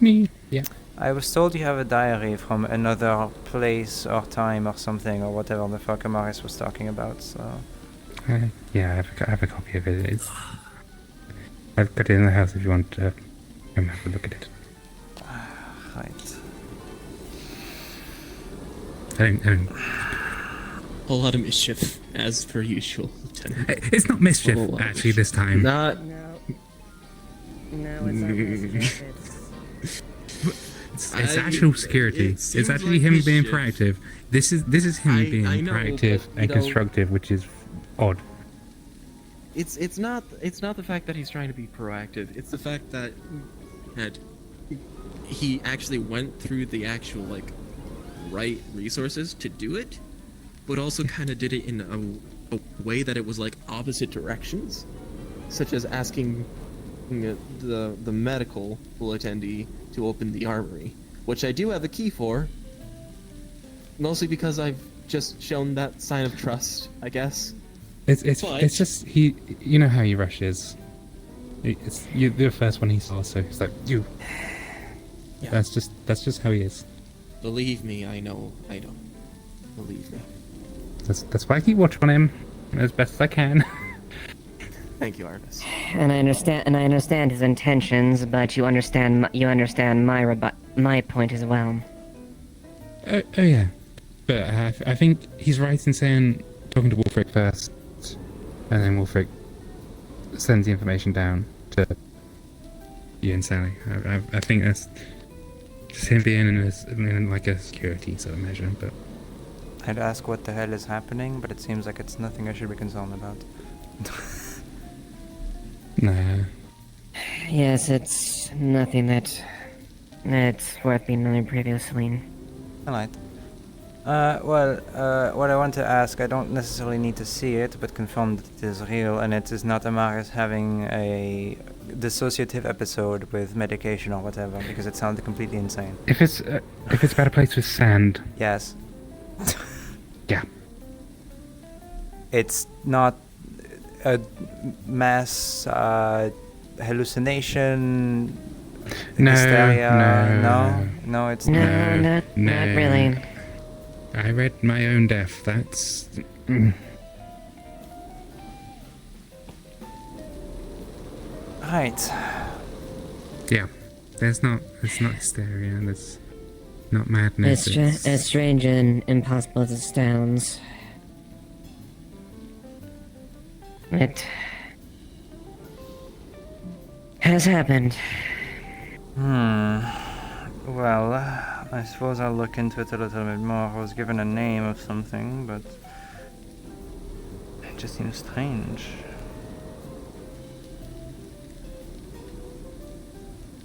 Me. Yeah. I was told you have a diary from another place or time or something, or whatever the fuck Amaris was talking about, so... Yeah, I have a copy of it. I've got it in the house if you want to come have a look at it. Right. I don't... A lot of mischief, as per usual, Lieutenant. It's not mischief, actually, this time. Not... No, it's not mischief. It's actual security. It's actually him being proactive. This is him being proactive and constructive, which is odd. It's not the fact that he's trying to be proactive. It's the fact that he actually went through the actual right resources to do it, but also kind of did it in a way that it was like opposite directions, such as asking the medical attendee to open the armory, which I do have a key for, mostly because I've just shown that sign of trust, I guess. It's just he. You know how he rushes. You're the first one he saw, so he's like you. Yeah. That's just how he is. Believe me, I know. Believe me. That's why I keep watching on him as best as I can. Thank you, Arvis. And I understand his intentions, but you understand my point as well. Oh yeah, but I think he's right in saying talking to Wolfric first, and then Wolfric sends the information down to you and Sally. I think that's just him being in like a security sort of measure, but. I'd ask what the hell is happening, but it seems like it's nothing I should be concerned about. Nah. Yes, it's nothing that's worth being on the previous Seline. Alright. What I want to ask, I don't necessarily need to see it, but confirm that it is real, and it is not Amaris having a dissociative episode with medication or whatever, because it sounded completely insane. If it's about a place with sand. Yes. Yeah. It's not a mass hallucination, hysteria. No, it's not really. I read My Own Death. That's. Right. Yeah, it's not hysteria. There's not madness. It's as strange and impossible as it sounds. It has happened. Well, I suppose I'll look into it a little bit more. I was given a name of something, but it just seems strange.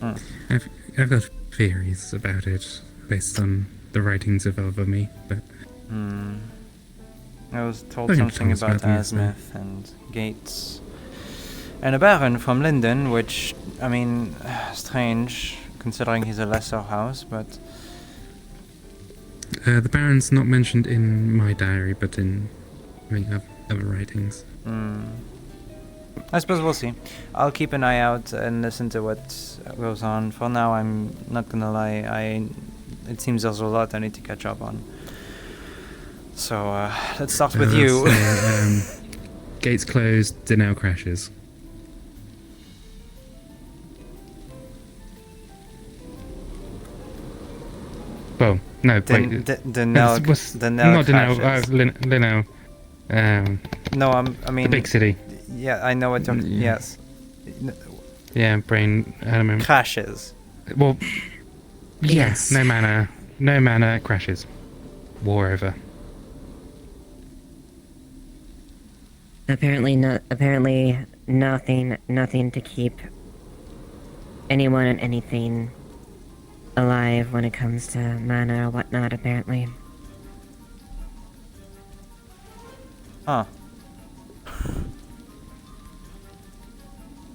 I've got theories about it based on the writings of over me, but I was told I can something promise about about these, Azimuth and Gates. And a Baron from Linden, which, I mean, strange, considering he's a lesser house, but... the Baron's not mentioned in my diary, but in other writings. I suppose we'll see. I'll keep an eye out and listen to what goes on. For now, I'm not gonna lie, it seems there's a lot I need to catch up on. So, let's start with you. Gates closed, Denell crashes. Well, no, wait. Denell not Denell, crashes. Linnell. No, I mean... The big city. Yeah, I know what you're... Yes. Yeah, brain element. Crashes. Well, Yes. No mana, crashes. War over. Apparently nothing to keep anyone and anything alive when it comes to mana or whatnot, apparently. Huh.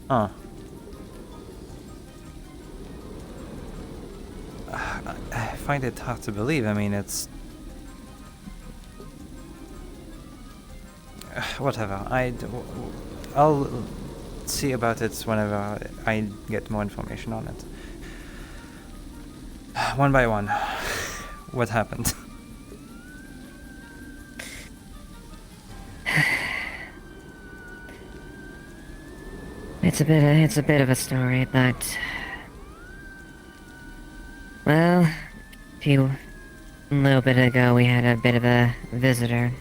Huh. I find it hard to believe. I mean, it's... whatever. I'll see about it whenever I get more information on it. One by one. What happened? It's a bit of a story, but well, a little bit ago we had a bit of a visitor.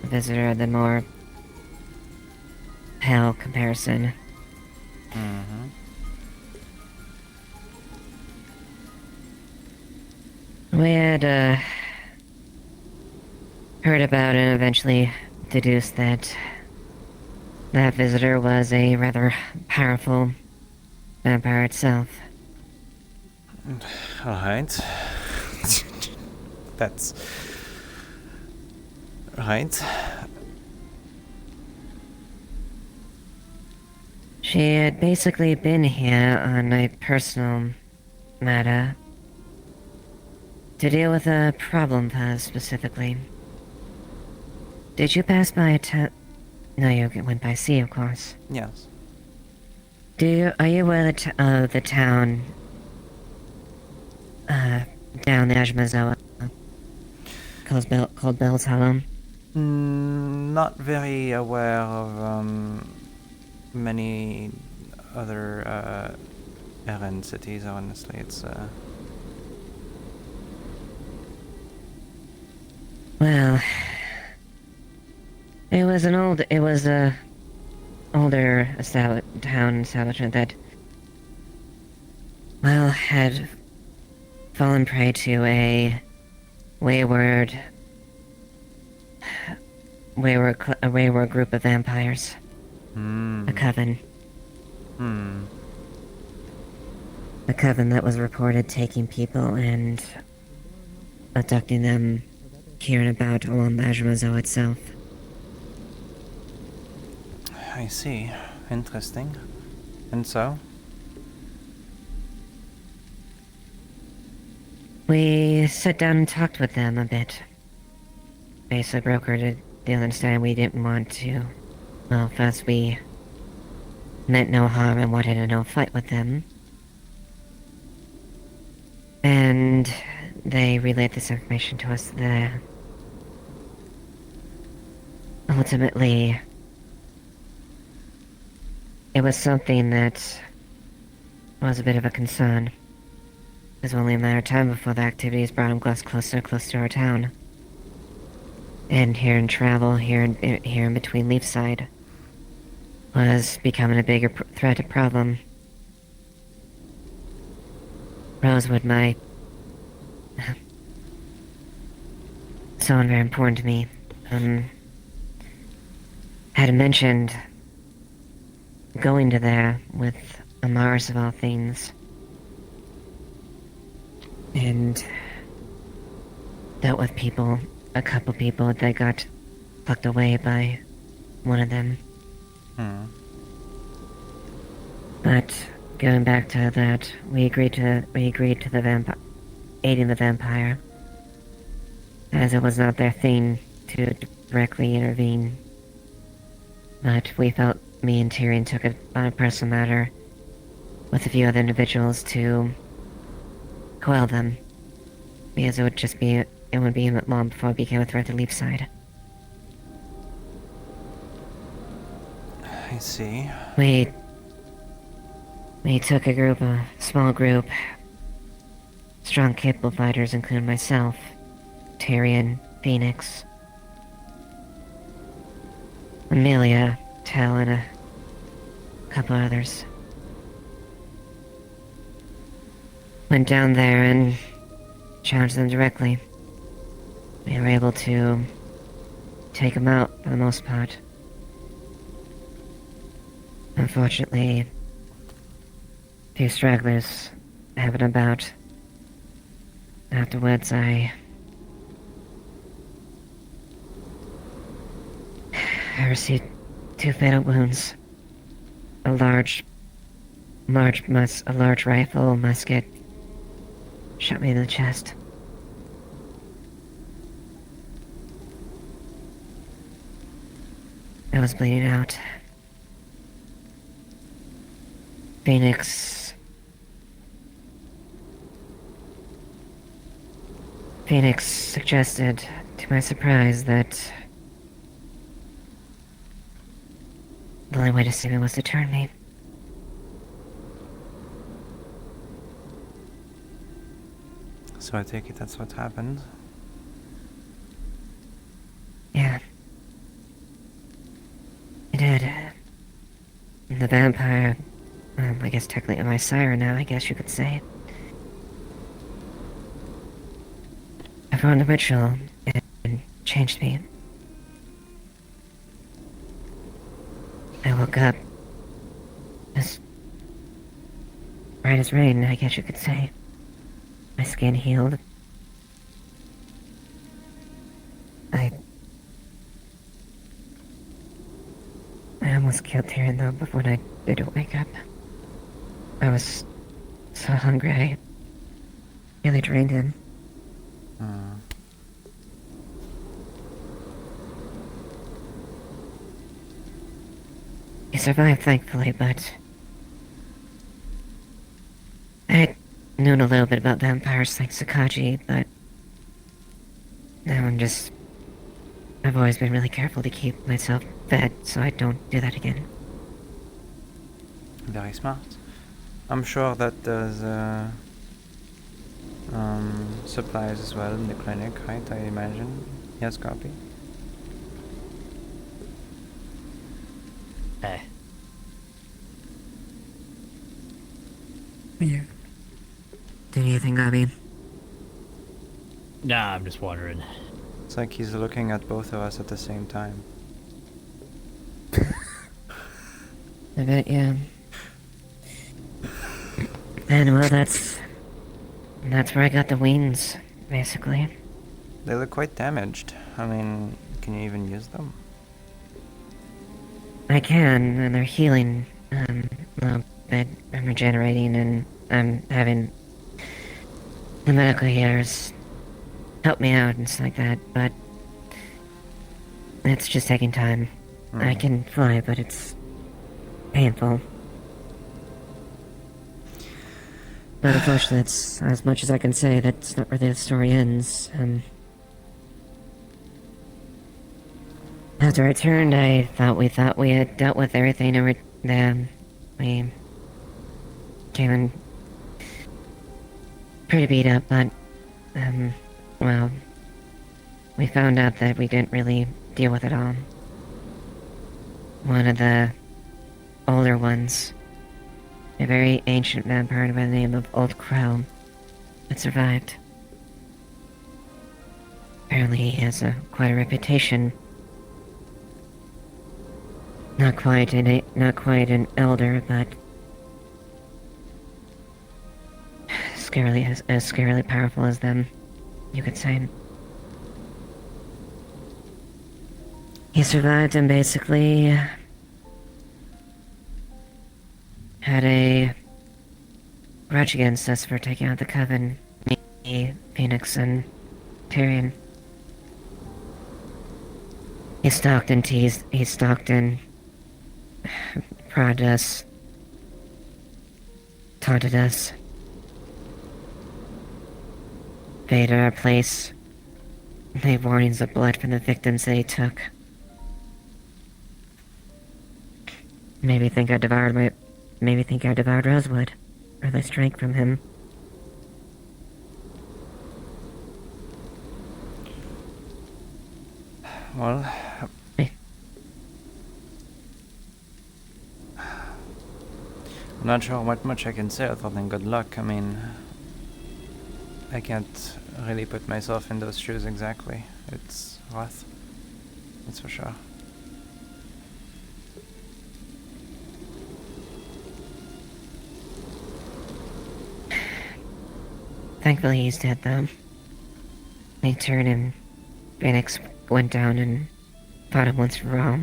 A visitor of the more pale comparison. We had heard about and eventually deduced that that visitor was a rather powerful vampire itself. Alright. That's... right. She had basically been here on a personal matter to deal with a problem posed specifically. Did you pass by a town? No, you went by sea, of course. Yes. Are you aware of the town down the Ajmazoa called Bell's Hollow? Not very aware of many other Eren cities, honestly. It's Well, it was a older town establishment that, well, had fallen prey to a wayward group of vampires. A coven. A coven that was reported taking people and abducting them here and about along the Ajmazo itself. I see. Interesting. And so? We sat down and talked with them a bit. Basically brokered the understanding we didn't want to. Well, first we meant no harm and wanted a no fight with them. And they relayed this information to us there. Ultimately, it was something that was a bit of a concern. It was only a matter of time before the activities brought them closer and closer to our town. And here in travel, here in between Leefside. was becoming a bigger threat problem. Rosewood, someone very important to me, had mentioned going to there with Amaris of all things. And dealt with a couple people that got plucked away by one of them. But going back to that, we agreed to the aiding the vampire, as it was not their thing to directly intervene. But we felt me and Tyrion took it on a personal matter with a few other individuals to quell them, because it would be long before it became a threat to Leefside. I see. We took a small group, strong, capable fighters, including myself, Tyrion, Phoenix, Amelia, Tal, and a couple others. Went down there and challenged them directly. We were able to take them out for the most part. Unfortunately, a few stragglers happened about. Afterwards, I received 2 fatal wounds. A large rifle musket shot me in the chest. I was bleeding out. Phoenix suggested, to my surprise, that the only way to save me was to turn me. So I take it that's what happened? Yeah. I did. The vampire, I guess technically my sire now, I guess you could say. I found the ritual and changed me. I woke up as bright as rain, I guess you could say. My skin healed. I almost killed Tyrion though before I did wake up. I was so hungry, I nearly drained him. He survived, thankfully, but I had known a little bit about vampires like Sakaji, but now I've always been really careful to keep myself fed, so I don't do that again. Very smart. I'm sure that there's supplies as well in the clinic, right? I imagine. Yes, copy. Yeah. Do you think, Abby? Nah, I'm just wondering. It's like he's looking at both of us at the same time. I bet, yeah. And well, that's where I got the wings, basically. They look quite damaged. I mean, can you even use them? I can, and they're healing a little bit. I'm regenerating, and I'm having the medical healers help me out and stuff like that, but it's just taking time. I can fly, but it's painful. But unfortunately, that's as much as I can say. That's not where the story ends. After I returned, we thought we had dealt with everything, and we came in pretty beat up, but well, we found out that we didn't really deal with it all. One of the older ones. A very ancient vampire by the name of Old Crow that survived. Apparently he has quite a reputation. Not quite an elder, but as scarily powerful as them, you could say. He survived and basically had a grudge against us for taking out the Coven, me, Phoenix, and Tyrion. He stalked and teased, prodded us, taunted us, invaded our place, made warnings of blood from the victims that he took. Maybe think I devoured Rosewood, or they drank from him. Well, I'm not sure what much I can say other than good luck. I mean, I can't really put myself in those shoes exactly. It's rough, that's for sure. Thankfully he's dead though. They turned and Phoenix went down and fought him once for all.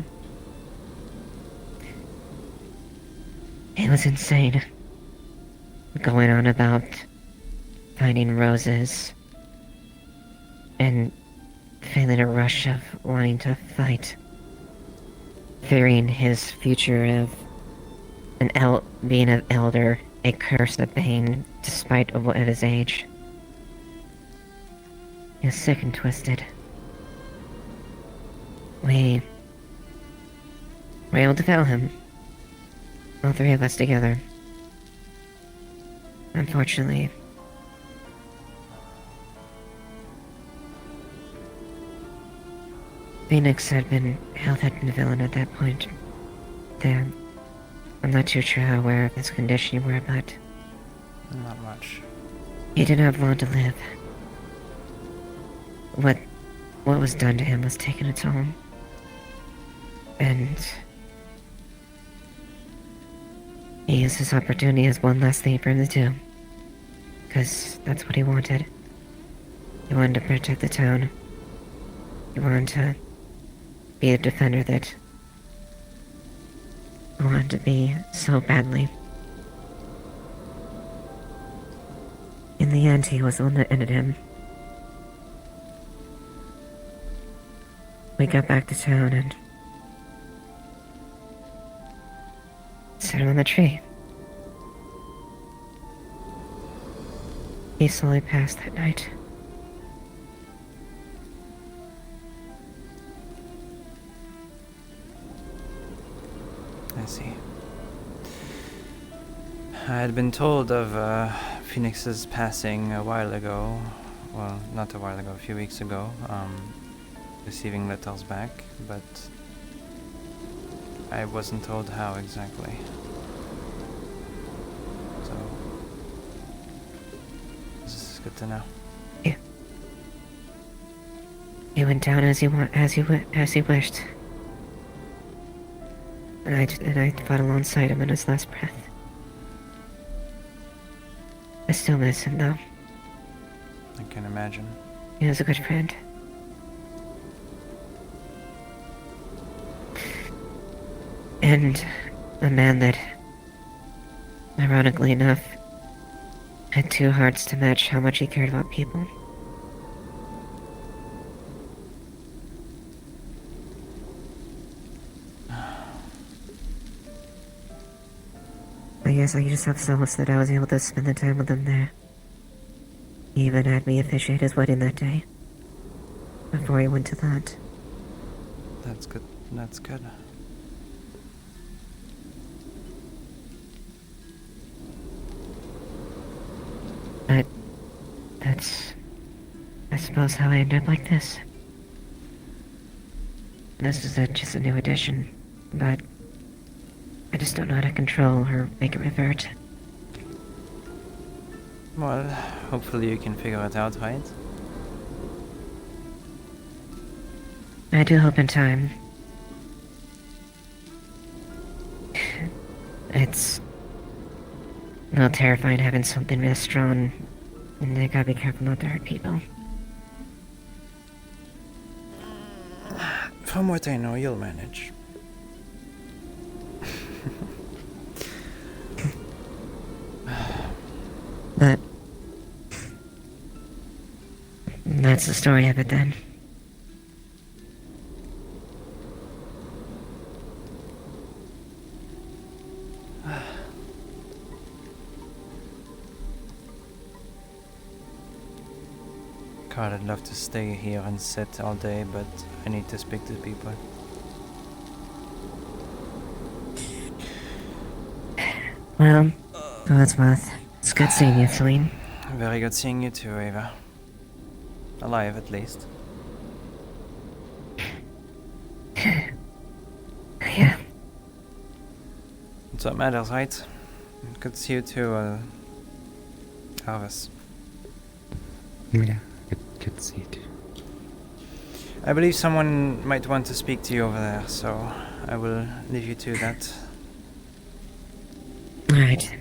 It was insane. Going on about finding roses and feeling a rush of wanting to fight. Fearing his future of being an elder, a curse of pain despite of his age. He was sick and twisted. We were able to fell him. All three of us together. Unfortunately. Phoenix had been the villain at that point. There. I'm not too sure how aware of his condition you were, but... Not much. He didn't have long to live. What was done to him was taken a toll. And... he used his opportunity as one last thing for him to do. Because that's what he wanted. He wanted to protect the town. He wanted to be the defender that he wanted to be so badly. In the end, he was the one that ended him. We got back to town and set him on the tree. He slowly passed that night. I see. I had been told of Phoenix's passing a while ago. Well, not a while ago, a few weeks ago. Receiving letters back, but I wasn't told how exactly. So this is good to know. Yeah. He went down as he wished. And I fought alongside him in his last breath. I still miss him though. I can imagine. He was a good friend. And a man that, ironically enough, had two hearts to match how much he cared about people. I guess I just have so much that I was able to spend the time with him there. He even had me officiate his wedding that day. Before he went to that. That's good. That's good. But that's, I suppose, how I ended up like this. This is just a new addition, but I just don't know how to control or make it revert. Well, hopefully you can figure it out, right? I do hope in time. It's a little terrifying having something this strong, and I gotta be careful not to hurt people. From what I know, you'll manage. But that's the story of it then. God, I'd love to stay here and sit all day, but I need to speak to people. Well, Godsworth, it's good seeing you, Seline. Very good seeing you too, Ava. Alive, at least. Yeah. That's what matters, right? Good to see you too, Harvest. Yeah, good to see you too. I believe someone might want to speak to you over there, so I will leave you to that. Alright.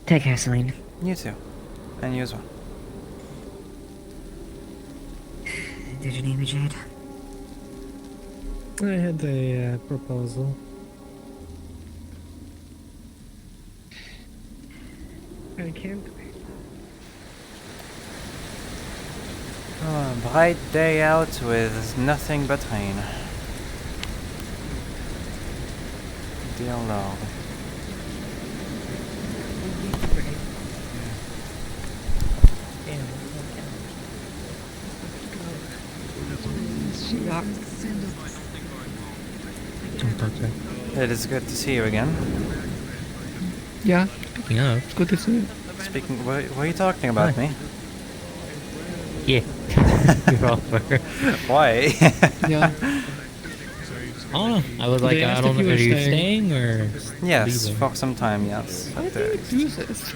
Take care, Seline. You too. And you as well. Did you need me, Jade? I had a proposal. I can't. Oh, a bright day out with nothing but rain. Dear Lord. Don't touch it. It is good to see you again. Yeah, speaking of, it's good to see you. Speaking, were you talking about Hi. me? Yeah. Why? Yeah. Oh, I was like, I don't know, are you staying or? Yes, leaving? for some time, yes. Why do you do this?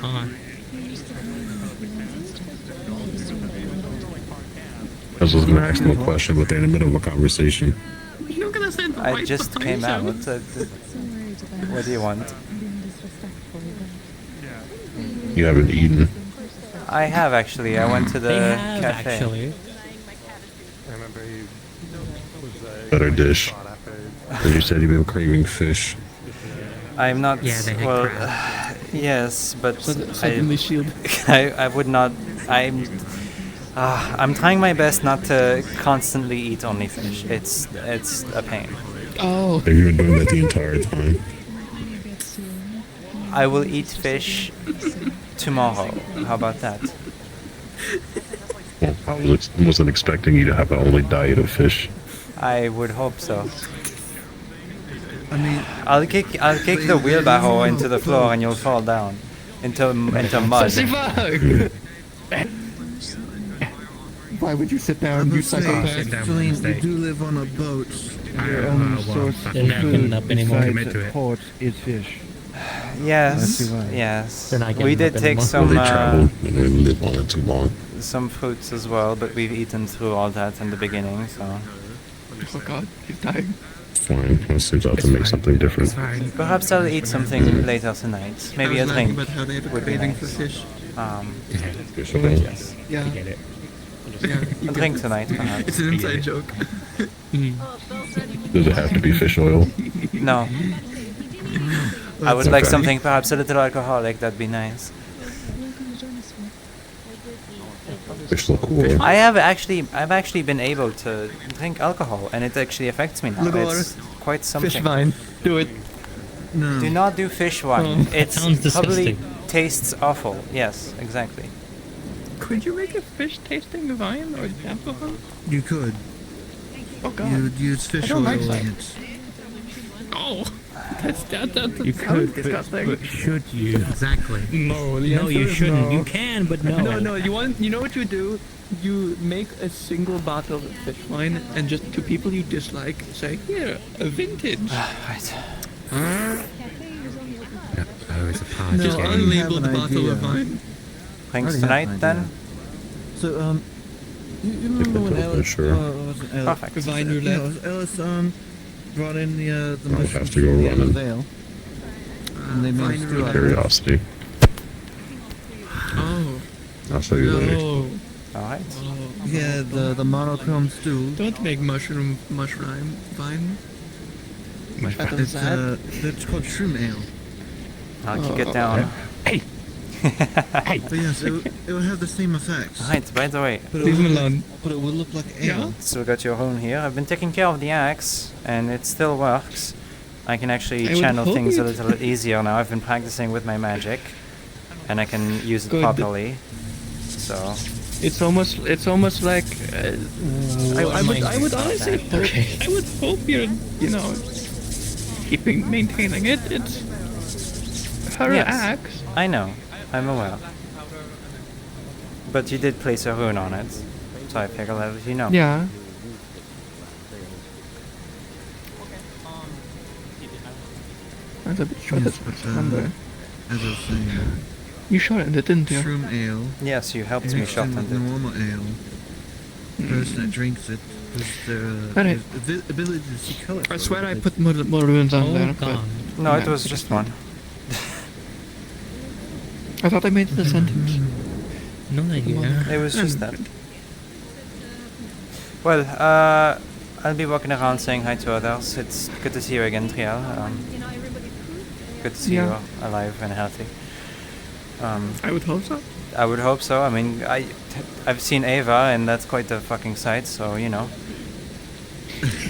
I was just going to ask them a question, but they're in the middle of a conversation. You're gonna send the I right just behind came out. you. What do you want? You haven't eaten. I have actually. I went to the They have cafe. actually. Better dish. And you said you've been craving fish. I'm not. Yeah, they had well, crab. yes, but Suddenly shield. I would not. I'm trying my best not to constantly eat only fish. It's a pain. Oh. Have you been doing that the entire time? I will eat fish tomorrow. How about that? Well, I wasn't expecting you to have an only diet of fish. I would hope so. I mean, I'll kick the wheelbarrow into the floor and you'll fall down into mud. Why would you sit down, you psychopath? Celine, you do live on a boat. Your only source of food besides the port is fish. Yes, yes. They're not We getting did up take anymore. some They traveled and they live on it too long. some fruits as well, but we've eaten through all that in the beginning, so. Oh god, he's dying. Fine. Let's see to make something different. Perhaps I'll eat something later tonight. Maybe a drink About how they have a would be craving nice. for fish. Fish okay. Yes. Yeah. I get it. Yeah, A drink tonight, perhaps. It's an inside joke. Does it have to be fish oil? No. I would like something perhaps a little alcoholic, that'd be nice. Fish look cool. I've actually been able to drink alcohol and it actually affects me now. Look, It's quite something. Fish vine. Do it. No. Do not do fish wine. Oh, It sounds probably disgusting. tastes awful. Yes, exactly. Could you make a fish tasting vine or alcohol? You could. Oh god. You would use fish I don't oil like in that. it. Oh. That You sounds could, disgusting. but should you? Exactly. No, the No, answer you is shouldn't. no. You can, but no. No, you know what you do? You make a single bottle of fish wine and just to people you dislike say, here, a vintage. Right. Oh, it's a party No, game. I Unlabeled have an bottle idea. of wine. Drinks I already tonight, have an then? idea. So, you remember when Ellis, sure. wasn't Ellis, Perfect. Divine yeah, roulette. was Ellis, brought in the I'll mushrooms have to go from the running. Vale, and they made Divine us do roulette. it. Curiosity. Oh. I'll show you later. No. Alright. Yeah, the monochrome stew. Don't make mushroom vine. It's called shroom ale. I'll kick it down. Hey! Hey! But yes, it will have the same effects. Right, by the way, But it Leave him would- alone. But it would look like ale. still got your rune here. I've been taking care of the axe, and it still works. I can actually I would channel hope things a it- little easier now. I've been practicing with my magic, and I can use it Good. properly. So, It's almost like I would honestly hope, I would hope you're maintaining it. It's her yes, axe. I know. I'm aware. But you did place a rune on it, so I figured I'd let you know. Yeah. That's a bit short. Yes, but, Remember, as I was saying, you shortened it, didn't you? shroom ale. Yes, you helped me mixed in shorten with it. normal ale. The person that drinks it has Alright. the ability to see color. I swear I put more runes on there. But No, it yeah, was just one. I thought I made it a sentence. No idea. It was just that. Well, I'll be walking around saying hi to others. It's good to see you again, Trial. Good to see Yeah. you alive and healthy. I would hope so. I would hope so. I mean, I've seen Ava, and that's quite a fucking sight. So you know.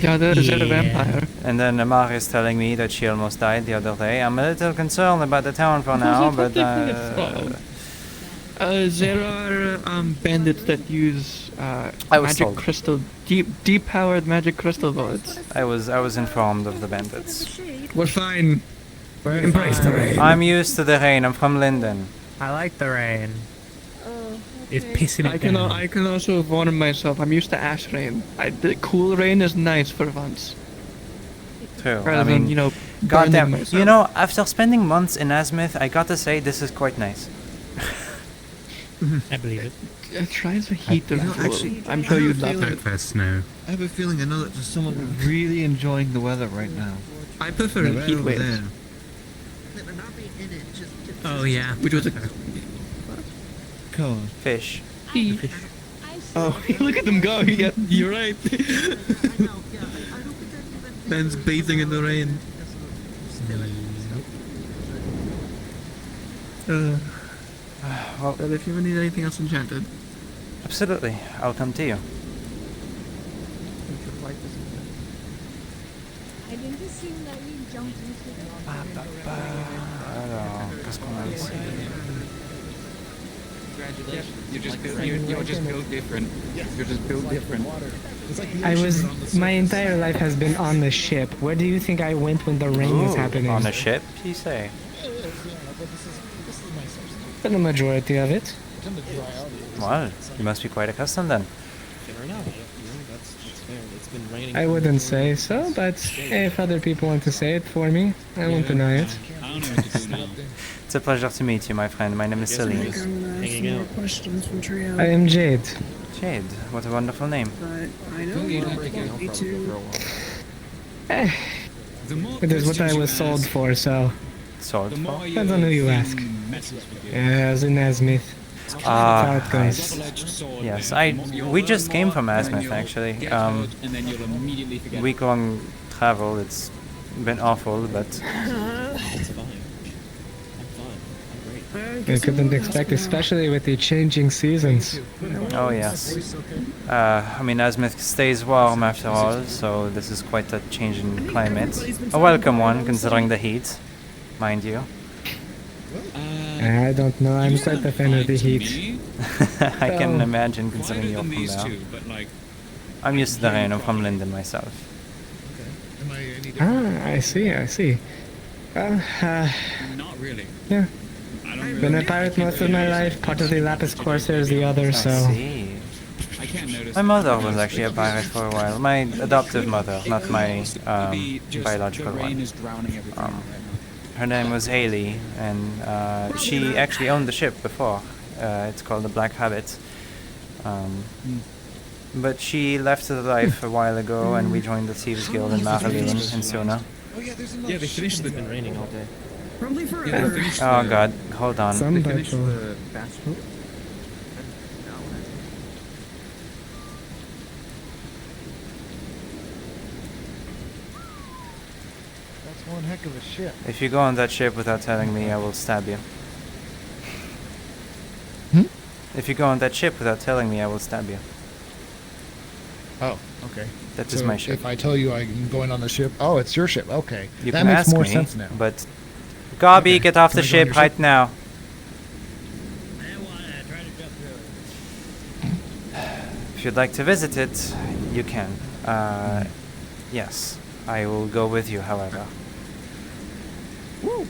Yeah, there is a vampire. And then Amar is telling me that she almost died the other day. I'm a little concerned about the town for now, but there are bandits that use I was magic told. crystal, deep powered magic crystal bullets. I was informed of the bandits. We're fine. Embrace the rain. I'm used to the rain. I'm from Linden. I like the rain. It's pissing it down. I can also warn myself. I'm used to ash rain. The cool rain is nice for once. True. Rather I mean, than, goddamn. burning myself. You know, after spending months in Azimuth, I gotta say this is quite nice. I believe it. Try the heat the ritual. actually, I'm sure you'd love Back it. first snow. I have a feeling I know that there's someone really enjoying the weather right now. I prefer They're a right heat over wave. there. Oh yeah. Which was a Cool. Fish. Oh, look at them go. Yeah, you're right. Ben's bathing in the rain. Well, But if you need anything else enchanted, absolutely. I'll come to you. I didn't assume that you jumped into the Alors, qu'est-ce qu'on a ici? congratulations. You're just built different. You're just built different. My entire life has been on the ship. Where do you think I went when the rain was Ooh, happening? on a ship, you say? For the majority of it. Well, you must be quite accustomed then. Fair enough. That's fair. It's been raining. I wouldn't say so, but if other people want to say it for me, I won't deny it. I don't know what to do now. It's a pleasure to meet you, my friend. My name is Seline. Hanging out. Questions from Trio. I am Jade. Jade, what a wonderful name. I know. Me too. It is what I was sold for, so Sold for? depends on who you ask. As in Azimuth. That's how it goes. Yes, we just came from Azimuth actually. Week-long travel. It's been awful, but I couldn't expect, especially with the changing seasons. oh yes. I mean, Azimuth stays warm after all, so this is quite a change in climate. A welcome one, considering the heat, mind you. I don't know, I'm quite a fan of the heat. I can imagine, considering you're from there. I'm used to the rain. I'm from Linden myself. Ah, I see. Not really. Yeah. Been a pirate most of my life, part of the Lapis Corsairs the other, so... I see. I can't notice. My mother was actually a pirate for a while. My adoptive mother, not my biological The rain one. is drowning everything out right now. Her name was Haley, and she actually owned the ship before. It's called the Black Habit. But she left the life a while ago, and we joined the Thieves Guild in Marilyn in Suna. Oh yeah, they finished. It's been raining all day. Probably Yeah, forever. they finished Oh the- god, hold on. They finished the basket. That's one heck of a ship. If you go on that ship without telling me, I will stab you. If you go on that ship without telling me, I will stab you. Oh, okay. That so is my ship. If I tell you I'm going on the ship, oh, it's your ship. Okay, You that can makes ask more me, sense now. but Gobby, Okay. get off Can the I go on ship your right ship? now. If you'd like to visit it, you can. Yes, I will go with you, however. Woo.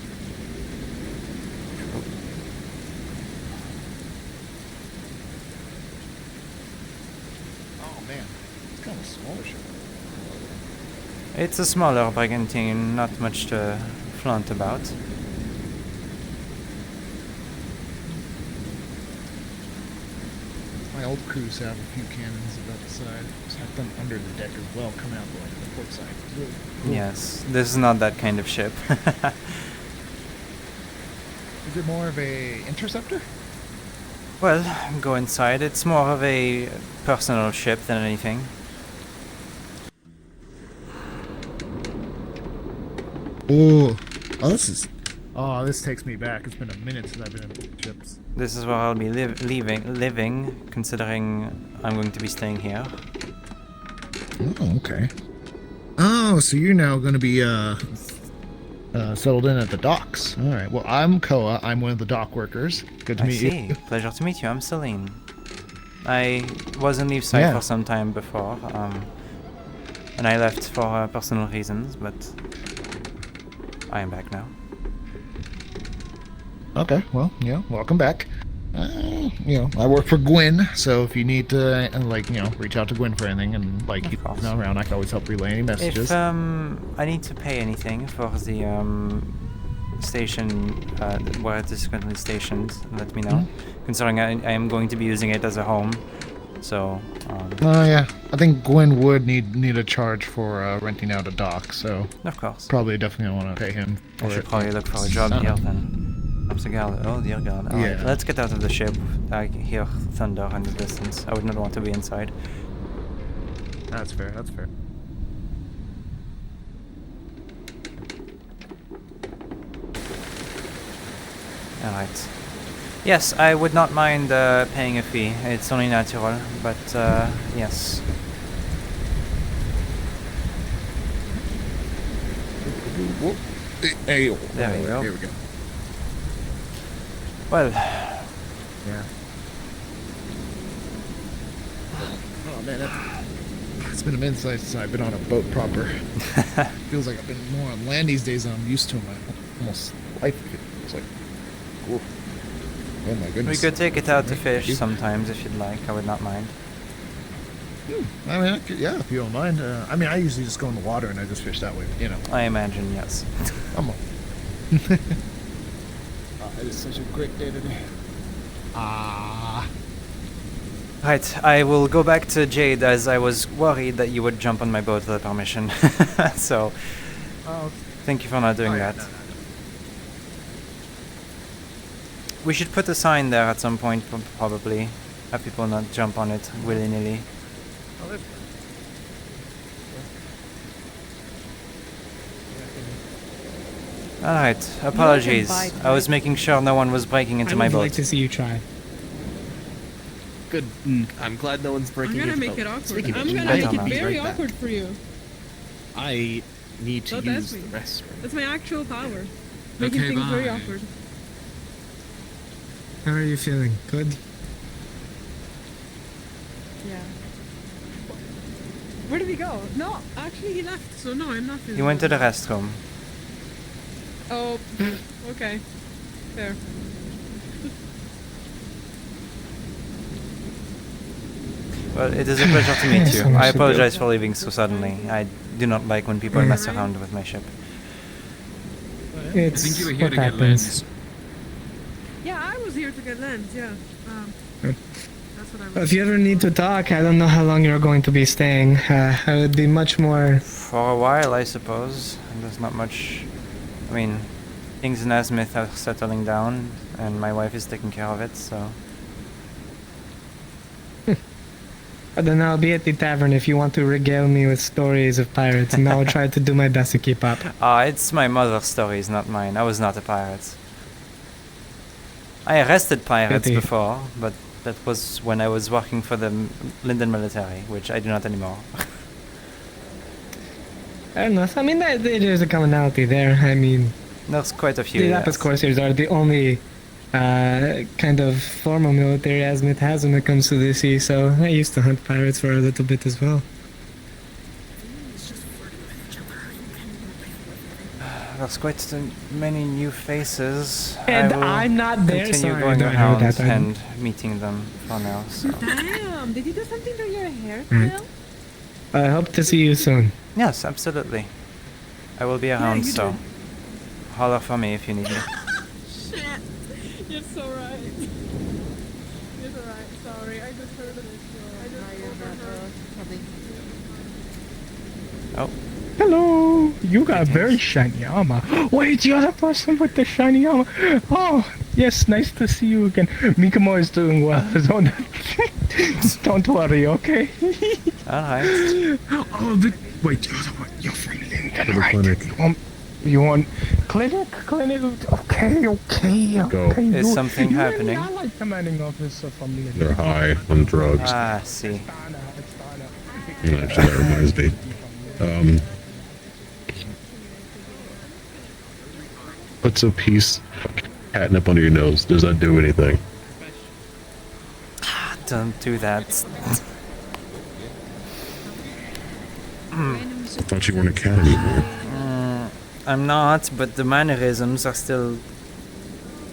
Oh man, it's kind of a smaller ship. It's a smaller brigantine, not much to flaunt about. My old crews have a few cannons about the side. So I've done under the deck as well, come out like the port side. It's really cool. Yes, this is not that kind of ship. Is it more of a interceptor? Well, go inside. It's more of a personal ship than anything. Oh, this takes me back. It's been a minute since I've been in ships. This is where I'll be living, considering I'm going to be staying here. Oh, okay. Oh, so you're now going to be settled in at the docks. All right. Well, I'm Koa. I'm one of the dock workers. Good to I meet see. you. Pleasure to meet you. I'm Seline. I was in Leefside Yeah. for some time before, and I left for personal reasons, but I am back now. Okay. Well, yeah. Welcome back. I work for Gwen, so if you need to, reach out to Gwen for anything, and he's not around, I can always help relay any messages. If I need to pay anything for the station where it is currently stationed, let me know. Considering I am going to be using it as a home, so. Yeah. I think Gwen would need a charge for renting out a dock, so. Of course. Probably definitely want to pay him. I should probably look for a job here then. Oh dear God. Alright, Yeah. let's get out of the ship. I hear thunder in the distance. I would not want to be inside. That's fair. That's fair. Alright. Yes, I would not mind paying a fee. It's only natural, but yes. Hey, There we go. Here we go. Well. Yeah. Oh man, it's been a minute since I've been on a boat proper. Feels like I've been more on land these days than I'm used to in my almost life. It's like, whoa. Oh my We goodness. could take it out to fish sometimes if you'd like. I would not mind. I mean, yeah, if you don't mind. I usually just go in the water and I just fish that way, I imagine, yes. Come on. It is such a great day today. Right, I will go back to Jade as I was worried that you would jump on my boat without permission. So, thank you for not doing that. We should put a sign there at some point, probably. Have people not jump on it willy-nilly. Alright, apologies. I was making sure no one was breaking into my I would boat. like to see you try. Good. I'm glad no one's breaking I'm gonna into make the- it awkward. Speaking I'm of gonna which, make I'll it be very right back. awkward for you. I need to Don't use ask the me. restroom. That's my actual power. Making Okay, things very bye. awkward. How are you feeling? Good? Yeah. Where did he go? No, actually he left, so no, I'm not feeling He went to the good. restroom. Oh, okay. Fair. Well, it is a pleasure to meet you. I apologize for leaving so suddenly. I do not like when people mess around with my ship. It's I think you were here what to get happens. lens. Yeah, I was here to get lens, yeah. That's what I was. If you ever need to talk, I don't know how long you're going to be staying. I would be much more... For a while, I suppose. There's not much... I mean, things in Azimuth are settling down, and my wife is taking care of it, so... I don't know, I'll be at the tavern if you want to regale me with stories of pirates, and I'll try to do my best to keep up. It's my mother's stories, not mine. I was not a pirate. I arrested pirates Pity. before, but that was when I was working for the Linden military, which I do not anymore. I don't know, I mean, there's a commonality there. I mean... There's quite a few, The yes. Lapis Corsairs are the only kind of formal military Azimuth has when it comes to the sea, so I used to hunt pirates for a little bit as well. There's quite many new faces. And I will I'm not there, continue sorry, going no, I know around that, and meeting them for now, so... Damn, did you do something to your hair, Mm. Phil? I hope to see you soon. Yes, absolutely. I will be around, you so... do. Holler for me if you need me. Shit! You're so right. You're so right. Sorry, I just heard of it. I just overheard. Oh. Hello! You got very shiny armor. Wait, you're the person with the shiny armor. Oh, yes, nice to see you again. Mikamo is doing well. Don't worry, okay? Alright. Oh, but wait, you're from Linden, To the right? clinic. You want clinic? Okay. Go. Is something happening? I like commanding officer from Linden. They're high on drugs. Ah, see. Actually, that reminds me. What's a piece of catnip under your nose? Does that do anything? Don't do that. I thought you weren't a cat anymore. I'm not, but the mannerisms are still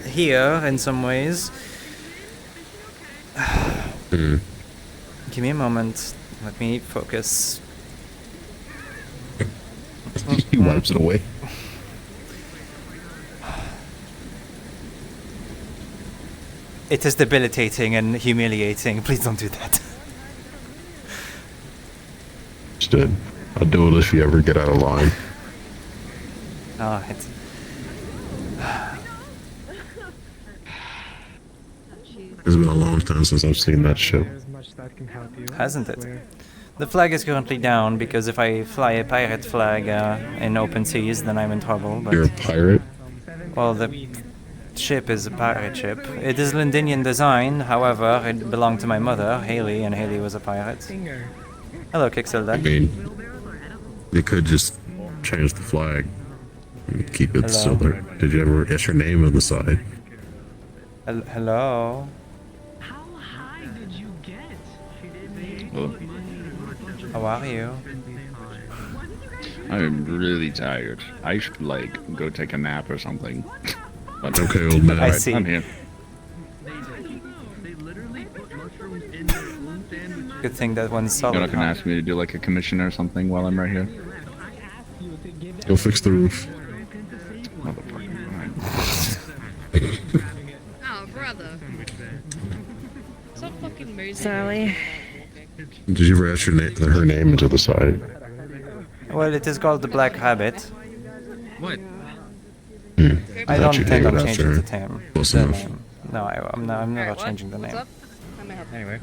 here in some ways. Give me a moment. Let me focus. He wipes it away. It is debilitating and humiliating. Please don't do that. Understood. I'll do it if you ever get out of line. Alright. It's been a long time since I've seen that ship. Hasn't it? The flag is currently down because if I fly a pirate flag in open seas, then I'm in trouble. But You're a pirate? well, the ship is a pirate ship. It is Lindinian design, however, it belonged to my mother, Haley, and Haley was a pirate. Hello, Kixelda. I mean, they could just change the flag and keep it still there. Did you ever get your name on the side? Hello? How are you? I'm really tired. I should, go take a nap or something. But okay, old man. I see. I'm here. Good thing that one's solid. You're not gonna ask me to do, a commission or something while I'm right here? Go fix the roof. Oh, brother. So fucking amazing. Sally. Did you ever ask her name into the side? Well, it is called the Black Rabbit. What? I don't intend on changing the name. name. Close The enough. name. No, I'm never changing the name. Anyway.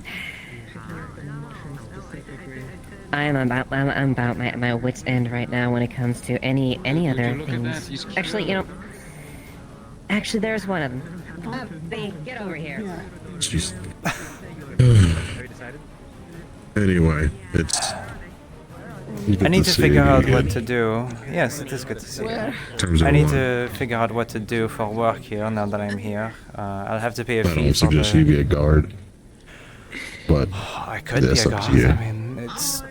I'm about my wit's end right now when it comes to any other things. Actually, actually, there's one of them. B, get over here. Jeez. Anyway, it's. I need to figure out what to do. Yes, it is good to see you. Terms of I need what? to figure out what to do for work here now that I'm here. I'll have to pay a I fee don't for suggest the... you be a guard, but I could that's be a up guard. to you. I mean, it's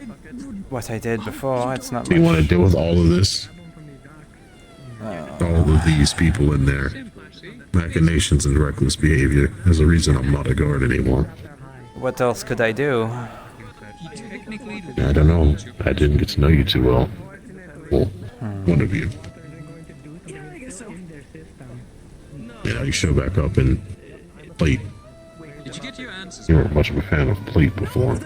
what I did before. It's not Do you much. want to deal with all of this? All of these people in there. Machinations and reckless behavior. There's a reason I'm not a guard anymore. What else could I do? I don't know. I didn't get to know you too well. Well, one of you. Yeah, you show back up in Plate. Did you get your answers? You weren't much of a fan of Plate before.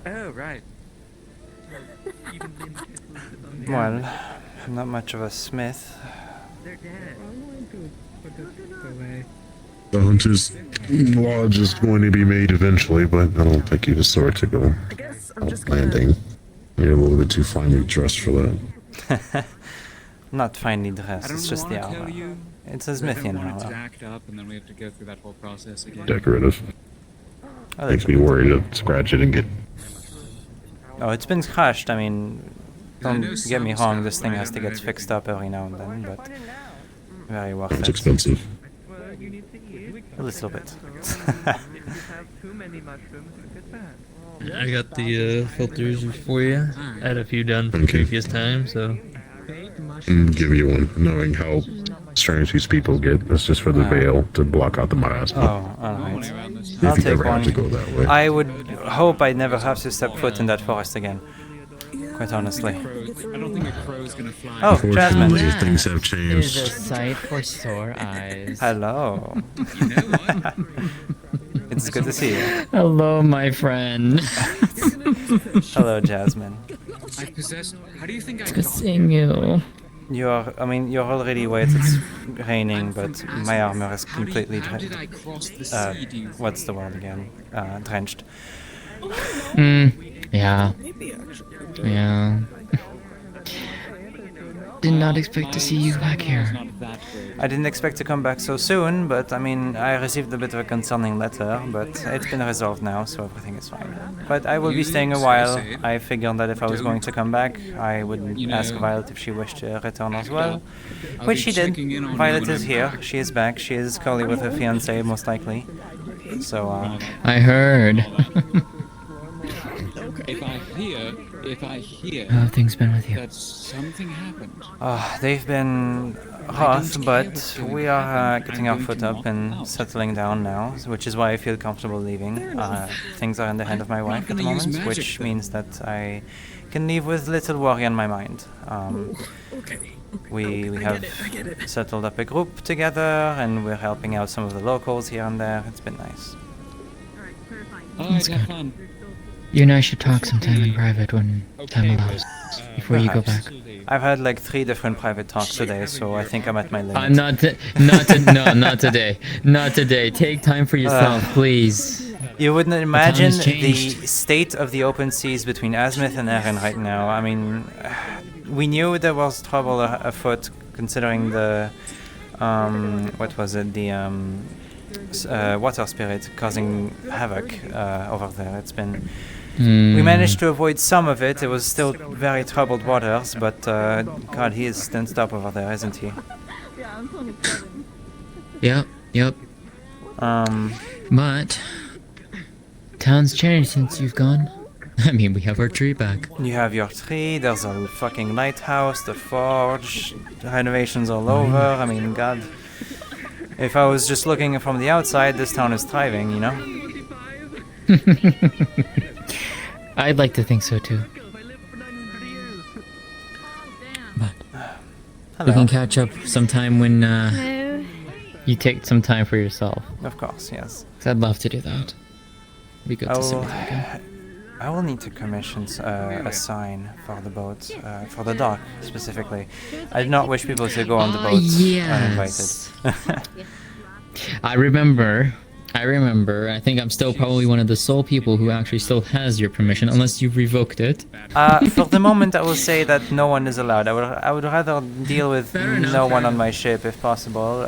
Oh, right. Well, I'm not much of a smith. The Hunter's Lodge is going to be made eventually, but I don't think you deserve to go landing. You're a little bit too finely dressed for that. Not finely dressed, it's just the armor. It's a Smithian armor. Act up, and then we have to go through that whole process again. Decorative. Makes me worried to scratch it and get... Oh, it's been scratched. I mean, don't get me wrong, this thing has to get fixed up every now and then, but very worth it. It's expensive. A little bit. I got the filters for you. I had a few done from previous time, so. Give you one, knowing how strange these people get. That's just for the veil to block out the morass. Oh, alright. I'll take one. To go that way. I would hope I'd never have to step foot in that forest again. Quite honestly. I don't think a crow's gonna fly. Oh, Jasmine. Things have changed. It is a sight for sore eyes. Hello. It's good to see you. Hello, my friend. Hello, Jasmine. I possess. How do you think I Good seeing you. You're already wet, it's raining, but my armor is completely what's the word again? Drenched. Yeah. Yeah. Did not expect to see you back here. I didn't expect to come back so soon, but I mean, I received a bit of a concerning letter, but it's been resolved now, so everything is fine. But I will be staying a while. I figured that if I was going to come back, I would ask Violet if she wished to return as well, which she did. Violet is here. She is back. She is currently with her fiancé, most likely. So, I heard. If I hear how have things been with you? That something happened. They've been rough, but we are getting our foot up and settling down now, which is why I feel comfortable leaving. Things are in the hand of my wife at the moment, which means that I can leave with little worry on my mind. We have settled up a group together, and we're helping out some of the locals here and there. It's been nice. That's good. You and I should talk sometime in private when time allows, before you go back. I've had like 3 different private talks today, so I think I'm at my limit. Not today. Not today. Take time for yourself, please. You wouldn't imagine the state of the open seas between Azmith and Erin right now. I mean, we knew there was trouble afoot, considering the, what was it, the water spirit causing havoc over there. It's been... We managed to avoid some of it. It was still very troubled waters, but God, he is tensed up over there, isn't he? Yep. But town's changed since you've gone. I mean, we have our tree back. You have your tree, there's a fucking lighthouse, the forge, renovations all over. I mean, God. If I was just looking from the outside, this town is thriving, you know? I'd like to think so too. But we can catch up sometime when you take some time for yourself. Of course, yes. 'Cause I'd love to do that. Be good to see you again. I will need to commission a sign for the boat, for the dock specifically. I do not wish people to go on the boat uninvited. I remember. I think I'm still probably one of the sole people who actually still has your permission, unless you've revoked it. For the moment, I will say that no one is allowed. I would rather deal with no one on my ship if possible.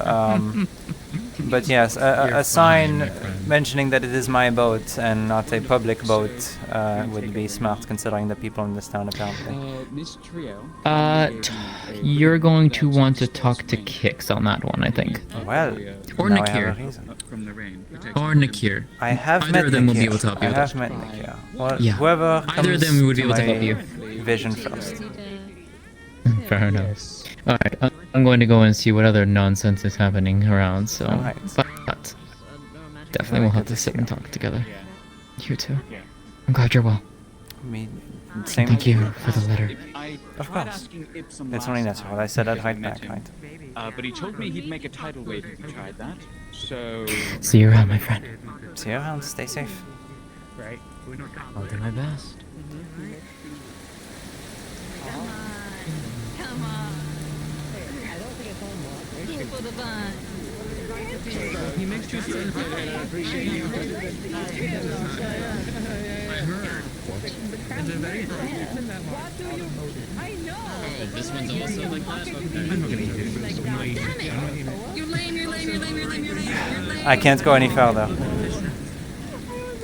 But yes, a sign mentioning that it is my boat and not a public boat would be smart, considering the people in this town apparently. Miss Trio. You're going to want to talk to Kix on that one, I think. Well, or Nakir. Or Nakir. I have Either met of them will be Nakir. able to help you I with have that. met Nakir. Well, Yeah. whoever Either of them would be able to help you. Vision first. Fair enough. Alright, I'm going to go and see what other nonsense is happening around, so... Alright. But definitely we'll have to sit and talk together. You too. I'm glad you're well. Me, same. Thank you for the letter. Of course. It's only natural. I said that right back, right? But he told me he'd make a tidal wave if we tried that. So. See you around, my friend. See you around. Stay safe. Right. I'll do my best. Come on. For the bun. He makes you feel good, and I appreciate you. I heard. It's a very I know. Oh, this one's also like that? Okay. I'm not gonna eat it. You're lame, you're lame, you're lame, you're lame, you're lame. I can't go any further.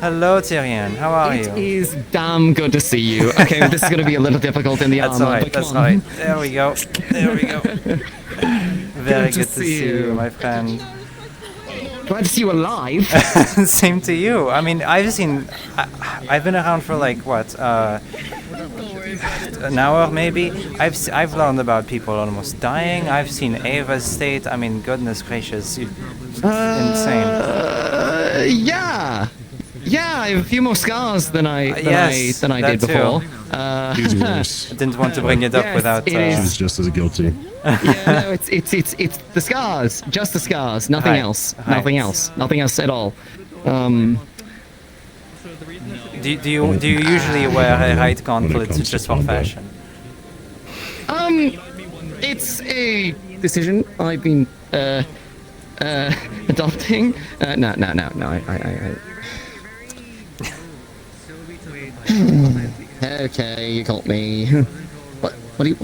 Hello, Tyrion. How are you? It is damn good to see you. Okay, this is going to be a little difficult in the That's armor, alright, but that's come on. alright. There we go. There we go. Very good to see you, my friend. Glad to see you alive. Same to you. I mean, I've been around for like what, an hour maybe. I've learned about people almost dying. I've seen Ava's state. I mean, goodness gracious, insane. Yeah. Yeah, I have a few more scars than I did too. before. He's worse. I didn't want to bring it up Yes, without. it is. He's just as guilty. Yeah, no, it's the scars, just the scars, nothing Right, else, right. nothing else at all. Do you usually wear a right gauntlet just for fashion? It's a decision I've been adopting. No. Okay, you got me. What do you?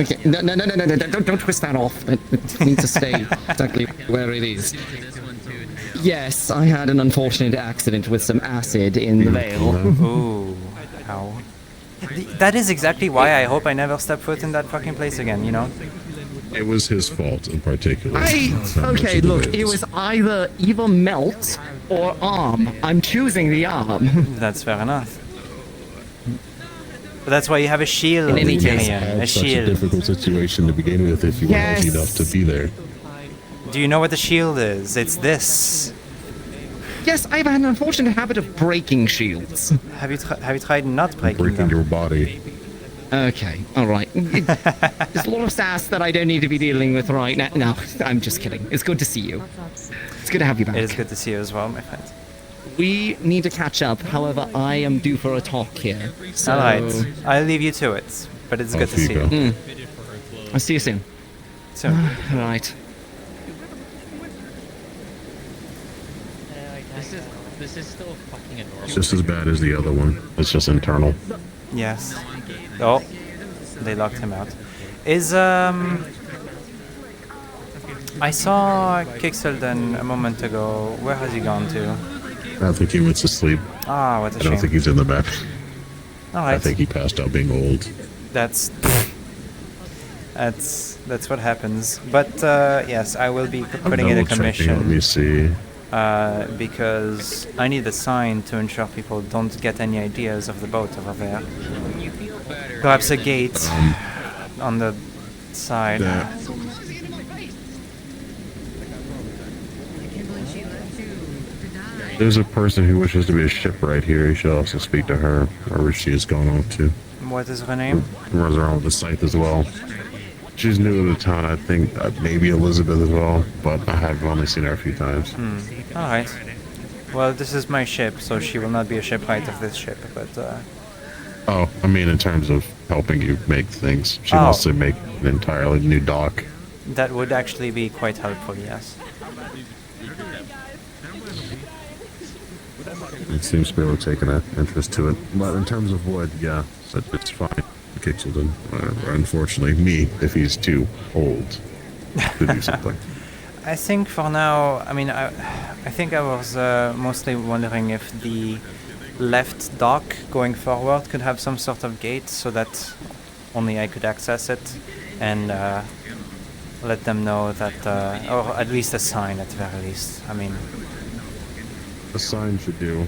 Okay, no, don't twist that off. It needs to stay exactly where it is. Yes, I had an unfortunate accident with some acid in the Vale. Ooh, ow. That is exactly why I hope I never step foot in that fucking place again, you know? It was his fault in particular. Okay, look, it was either melt or arm. I'm choosing the arm. That's fair enough. But that's why you have a shield, In any case, Tyrion. A Such a shield. difficult situation to begin with if you were lucky Yes. enough to be there. Do you know what the shield is? It's this. Yes, I've had an unfortunate habit of breaking shields. Have you tried not breaking Breaking them? your body. Okay, alright. There's a lot of sass that I don't need to be dealing with right now. No, I'm just kidding. It's good to see you. It's good to have you back. It is good to see you as well, my friend. We need to catch up, however, I am due for a talk here. So... Alright, I'll leave you to it, but it's good to see you. I'll see you soon. Soon. Alright. This is still fucking adorable. It's just as bad as the other one. It's just internal. Yes. Oh, they locked him out. I saw Kixelden a moment ago. Where has he gone to? I think he went to sleep. Ah, what a I shame. don't think he's in the map. Alright. I think he passed out being old. That's what happens. But yes, I will be putting in a commission. Let me see. Because I need a sign to ensure people don't get any ideas of the boat over there. Perhaps a gate on the side. There's a person who wishes to be a shipwright here. You should also speak to her, or where she has gone on to. What is her name? Runs around with the scythe as well. She's new to the town, I think. Maybe Elizabeth as well, but I have only seen her a few times. Alright. Well, this is my ship, so she will not be a shipwright of this ship, but Oh, I mean in terms of helping you make things. She wants to make an entirely new dock. that would actually be quite helpful, yes. It seems to be able to take an interest to it. But in terms of wood, yeah, it's fine. Kixelden. Unfortunately, me, if he's too old to do something. I think for now, I mean, I think I was mostly wondering if the left dock going forward could have some sort of gate so that only I could access it and let them know that, or at least a sign at the very least. I mean, A sign should do.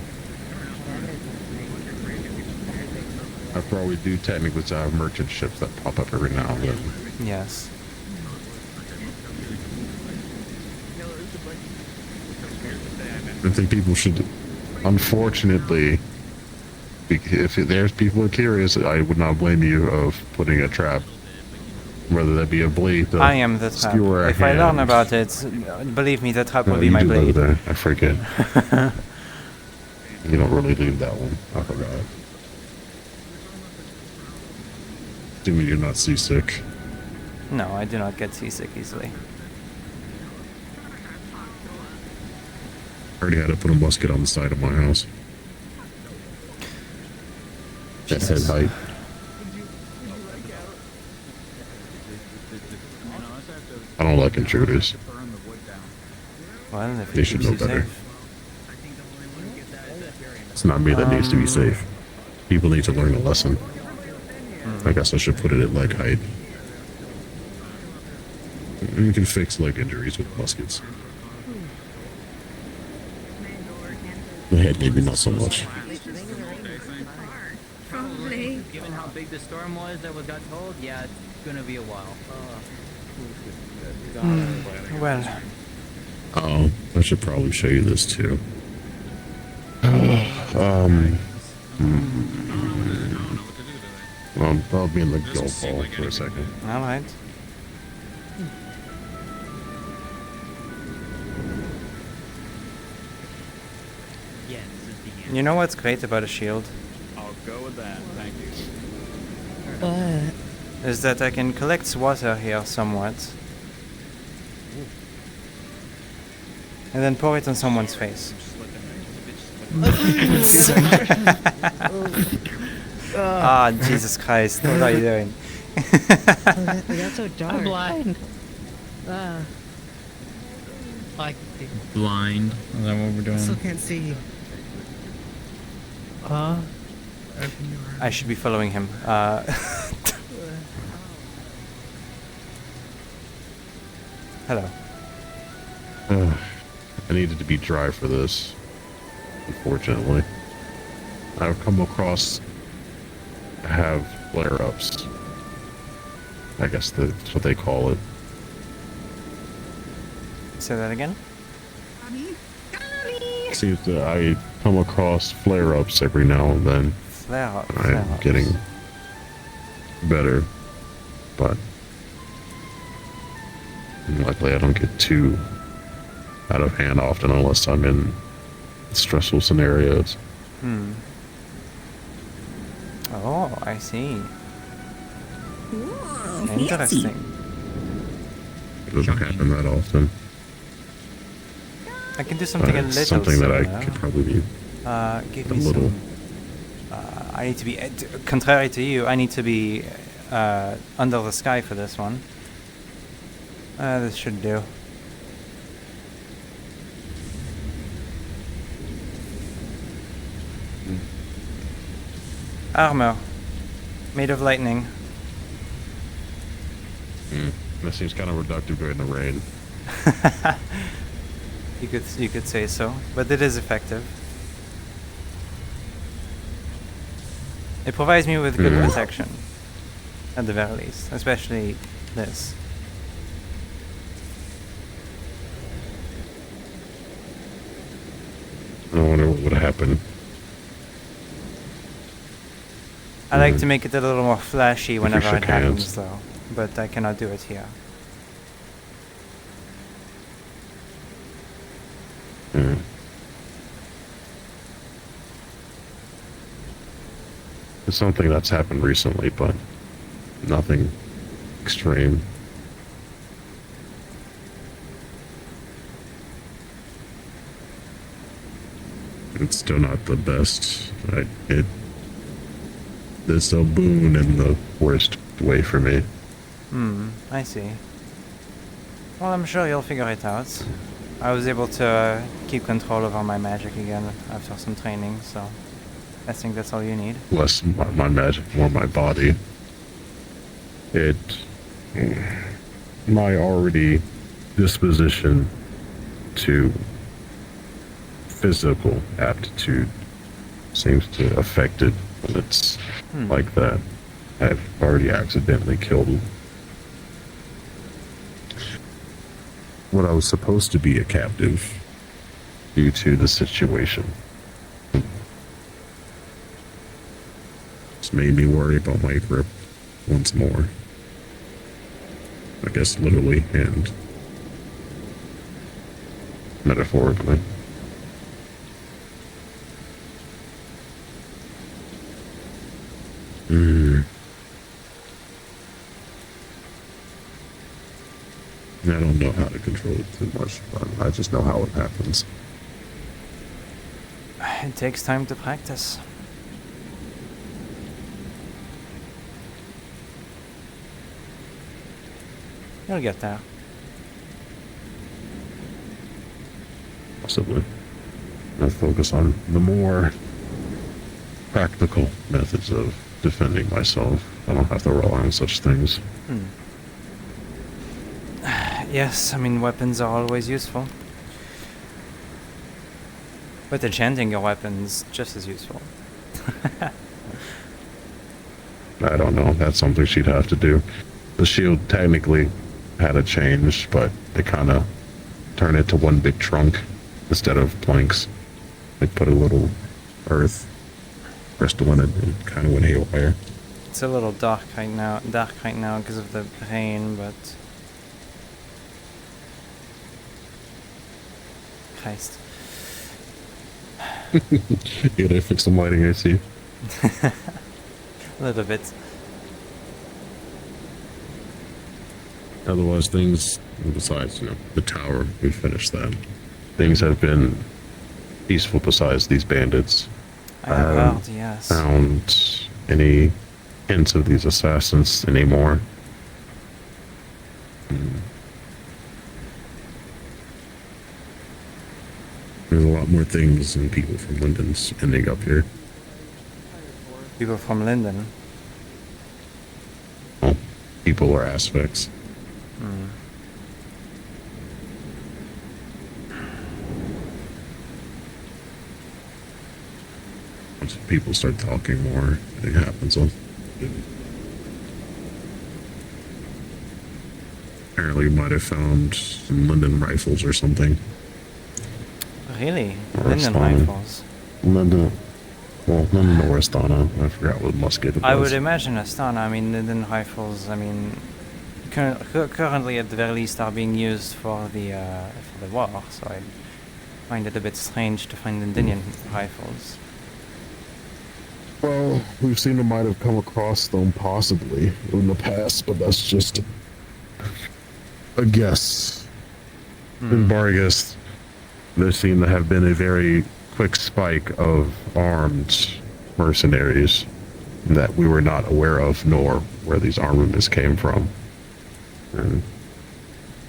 After all, we do technically have merchant ships that pop up every now and then. yes. I think people should, unfortunately, if there's people who are curious, I would not blame you of putting a trap, whether that be a blade. I am the trap. If I learn about it, believe me, the trap will be my blade. I forget. You don't really leave that one. I forgot. Assuming you're not seasick. No, I do not get seasick easily. I already had to put a musket on the side of my house. That said height. I don't like intruders. Well, if they should know better. It's not me that needs to be safe. People need to learn a lesson. I guess I should put it at leg height. And you can fix leg injuries with muskets. The head, maybe not so much. Probably. Given how big the storm was that got told, yeah, it's gonna be a while. Well. Oh, I should probably show you this too. I'll be in the golf ball for a second. Alright. You know what's great about a shield? I'll go with that, thank you. Is that I can collect water here somewhat. And then pour it on someone's face. Ah, Jesus Christ, what are you doing? They got so dark. I'm blind. Like Blind. Is that what we're doing? I still can't see. I should be following him. Hello. I needed to be dry for this, unfortunately. I've come across have flare-ups. I guess that's what they call it. Say that again? Seems that I come across flare-ups every now and then. Flare-ups. I'm getting better, but luckily I don't get too out of hand often unless I'm in stressful scenarios. Oh, I see. Ooh, interesting. It doesn't happen that often. I can do something a little something that I similar. could probably be Give a me little. I need to be, contrary to you, I need to be under the sky for this one. This should do. Armor. Made of lightning. That seems kind of reductive during the rain. You could say so, but it is effective. It provides me with good protection, at the very least, especially this. I wonder what would happen. I like to make it a little more flashy whenever shook it happens, hands. though, but I cannot do it here. It's something that's happened recently, but nothing extreme. It's still not the best. It's a boon in the worst way for me. I see. Well, I'm sure you'll figure it out. I was able to keep control over my magic again after some training, so I think that's all you need. Less my magic, more my body. My already disposition to physical aptitude seems to affect it when it's like that. I've already accidentally killed what I was supposed to be a captive due to the situation. It's made me worry about my grip once more. I guess literally and metaphorically. I don't know how to control it too much, but I just know how it happens. It takes time to practice. You'll get there. Possibly. I focus on the more practical methods of defending myself. I don't have to rely on such things. Yes, I mean, weapons are always useful. But enchanting your weapons just as useful. I don't know. That's something she'd have to do. The shield technically had a change, but they kind of turned it to one big trunk instead of planks. They put a little earth crystal in it and kind of went haywire. It's a little dark right now because of the rain, but Christ. Yeah, they fixed some lighting, I see. A little bit. Otherwise, things, besides, the tower, we finished that. Things have been peaceful besides these bandits. I have heard, yes. Found any hints of these assassins anymore. There's a lot more things and people from Linden's ending up here. People from Linden? Well, people or aspects. Once people start talking more, it happens. Apparently, we might have found some Linden rifles or something. Really? Or Linden rifles? Linden or Astana. I forgot what musket it was. I would imagine Astana. I mean, Linden rifles, I mean, currently at the very least are being used for the war, so I find it a bit strange to find Lindenian rifles. Well, we've seen them might have come across them possibly in the past, but that's just a guess. In Vargas, there seemed to have been a very quick spike of armed mercenaries that we were not aware of, nor where these armaments came from. And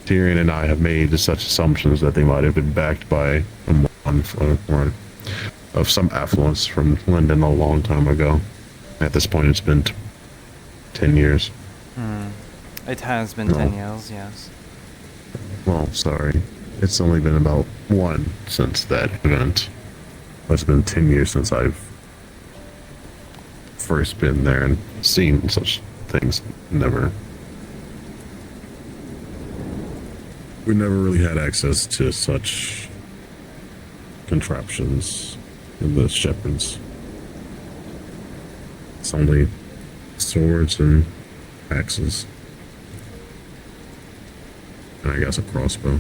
Tyrion and I have made such assumptions that they might have been backed by someone of some affluence from Linden a long time ago. At this point, it's been 10 years. It has been 10 years, yes. Well, sorry. It's only been about one since that event. It's been 10 years since I've first been there and seen such things. We never really had access to such contraptions in the shepherds. It's only swords and axes. And I guess a crossbow.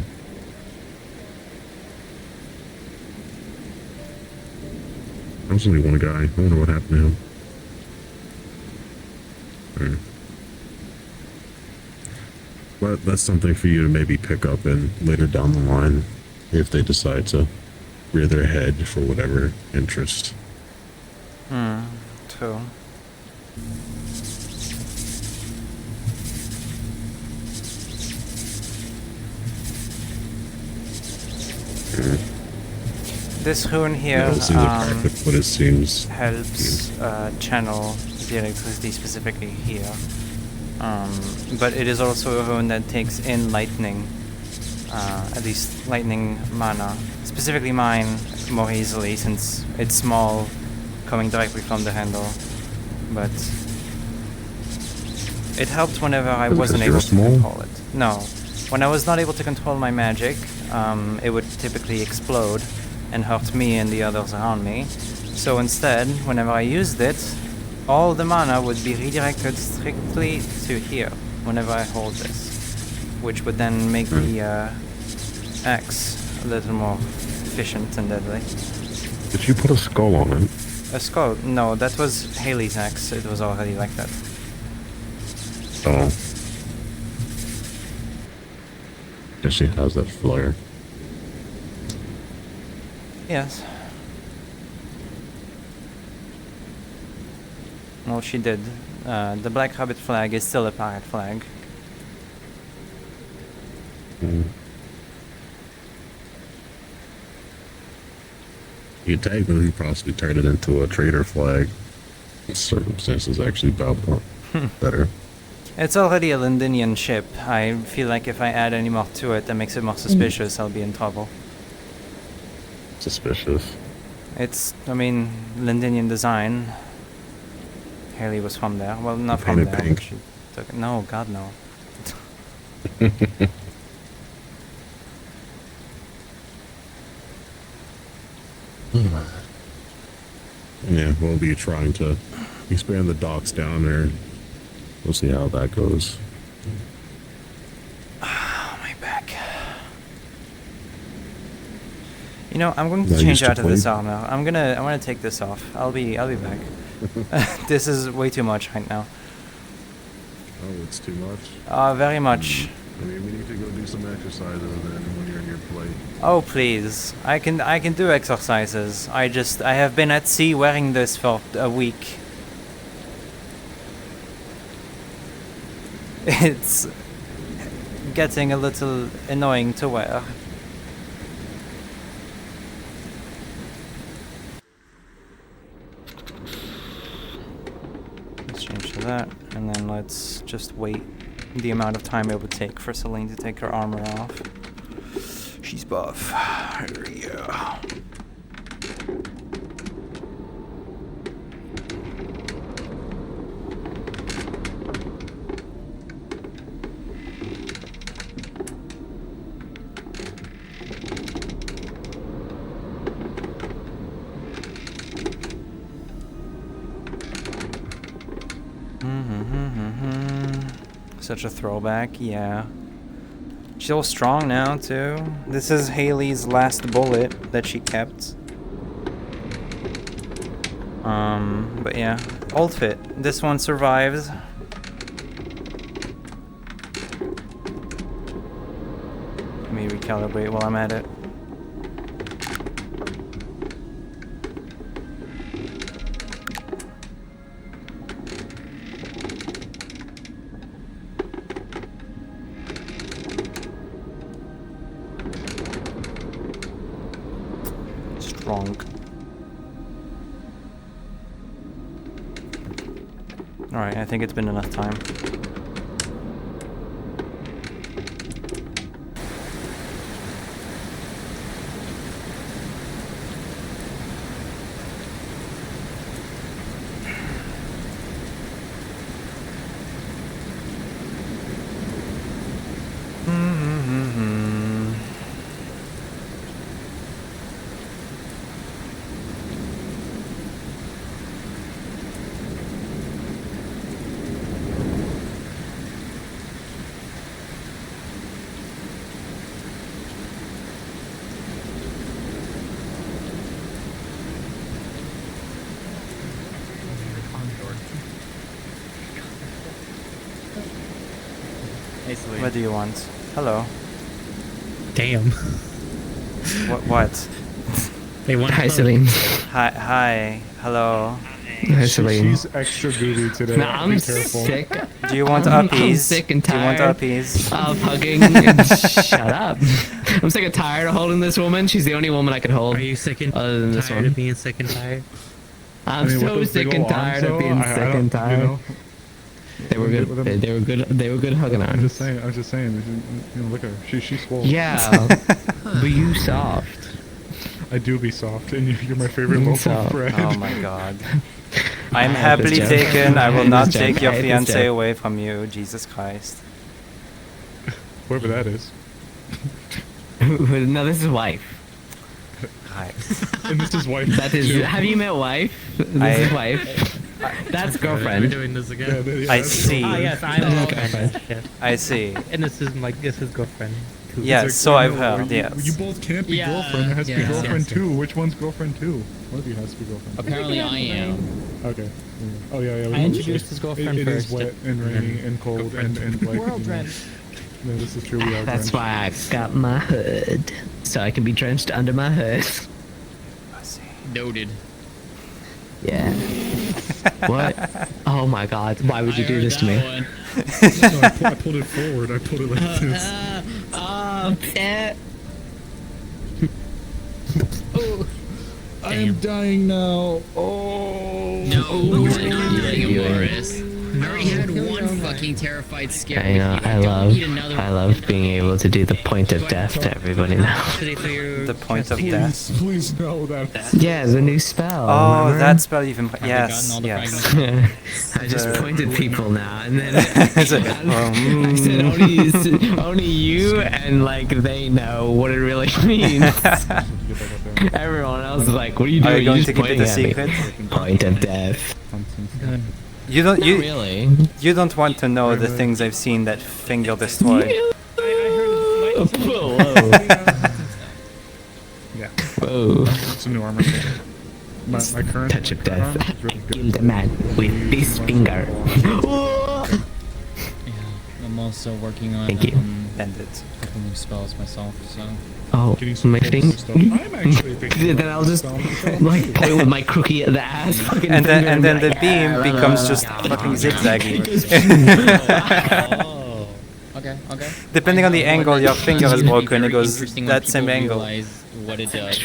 There was only one guy. I wonder what happened to him. But that's something for you to maybe pick up in later down the line if they decide to rear their head for whatever interest. True. This rune here but it seems helps channel the electricity specifically here. But it is also a rune that takes in lightning, at least lightning mana. Specifically mine more easily since it's small, coming directly from the handle. But it helped whenever I wasn't able to control it. No, when I was not able to control my magic, it would typically explode and hurt me and the others around me. So instead, whenever I used it, all the mana would be redirected strictly to here whenever I hold this, which would then make the axe a little more efficient and deadly. Did you put a skull on it? A skull? No, that was Haley's axe. It was already like that. Oh. Yeah, she has that flare. Yes. Well, she did. The Black Rabbit flag is still a pirate flag. You technically possibly turn it into a trader flag. Circumstances actually about better. It's already a Londinian ship. I feel like if I add any more to it that makes it more suspicious, I'll be in trouble. Suspicious. It's, I mean, Londinian design. Haley was from there. Well, not from Painted there. pink. But she took it. No, God, no. Yeah, we'll be trying to expand the docks down there. We'll see how that goes. My back. You know, I'm going to Not change used to out of this play? armor. I'm gonna take this off. I'll be back. This is way too much right now. Oh, it's too much? Very much. I mean, we need to go do some exercises then when you're in your plate. Oh please, I can do exercises. I have been at sea wearing this for a week. It's getting a little annoying to wear. Let's change to that, and then let's just wait the amount of time it would take for Seline to take her armor off. She's buff. Yeah. Such a throwback, yeah. She's all strong now, too. This is Haley's last bullet that she kept. But yeah. Old fit. This one survives. Let me recalibrate while I'm at it. Strong. Alright, I think it's been enough time. What do you want? Hello. Damn. What? They want Hi, Seline. Hi. Hello. Hi, Seline. She's extra goody today. No, I'm Be careful. sick. Do you want I'm uppies? sick and Do you want tired uppies? of hugging and shut up. I'm sick and tired of holding this woman. She's the only woman I could hold. Are you sick and other than this tired one? of being sick and tired? I'm with so those sick big and ol' tired arms, of being though, sick and tired. You know, They were good. They were good. They were good hugging I'm arms. just saying. You know, look at her. She's swole. Yeah, but you soft. I do be soft, and you're my favorite loaf Soft. of bread. Oh my god. I'm hate happily this joke. taken. I will hate not this joke. take your I hate this fiance joke. away from you. Jesus Christ. Whoever that is. No, this is wife. Right. And this is wife. That is. too. Have you met wife? This is wife. That's girlfriend. We're doing this again. I see. Ah, yes, I'm That's girlfriend. Yes. I see. And this is his girlfriend. Too. Yes, It's so like, I've no, heard, yes. You both can't be Yeah, girlfriend. There has to be yes, girlfriend yes. too. Which one's girlfriend two? One of you has to be girlfriend. Apparently I am. Okay. Oh yeah, yeah. I introduced his girlfriend It is first. wet and rainy and cold and like. We're all drenched. No, this is true. We are That's drenched. why I got my hood, so I can be drenched under my hood. Noted. Yeah. What? Oh my God! Why would you do this to me? No, I pulled it forward. I pulled it like this. I am dying now. Oh. No, you're not dying, Boris. I already had one fucking terrified scare. I know. I love being able to do the point of death to everybody now. The point of death. Please no, that. Yeah, the new spell. Oh, remember? that spell even. Yes, yes. I just pointed people now, and then It's like, I said only you and like they know what it really means. Everyone else is like, "What are you doing? Are you going You're to just keep it a pointing at me." secret? Point of death. You don't. You really. You don't want to know the things I've seen that finger destroy. Yeah. Whoa. It's a new armor. My current Touch of death. armor is really good. Kill the man with this finger. I'm also working on Thank you. Bend it. a couple new spells myself, so. Oh, my thing. I'm actually thinking Then I'll just like play with my crookie at the ass. Fucking And finger then be the like, beam "Ah, becomes blah, just blah, fucking blah." zigzaggy. Oh. Okay. Okay. Depending on the angle your finger is broken, it goes Interesting when that same people angle. realize what it does.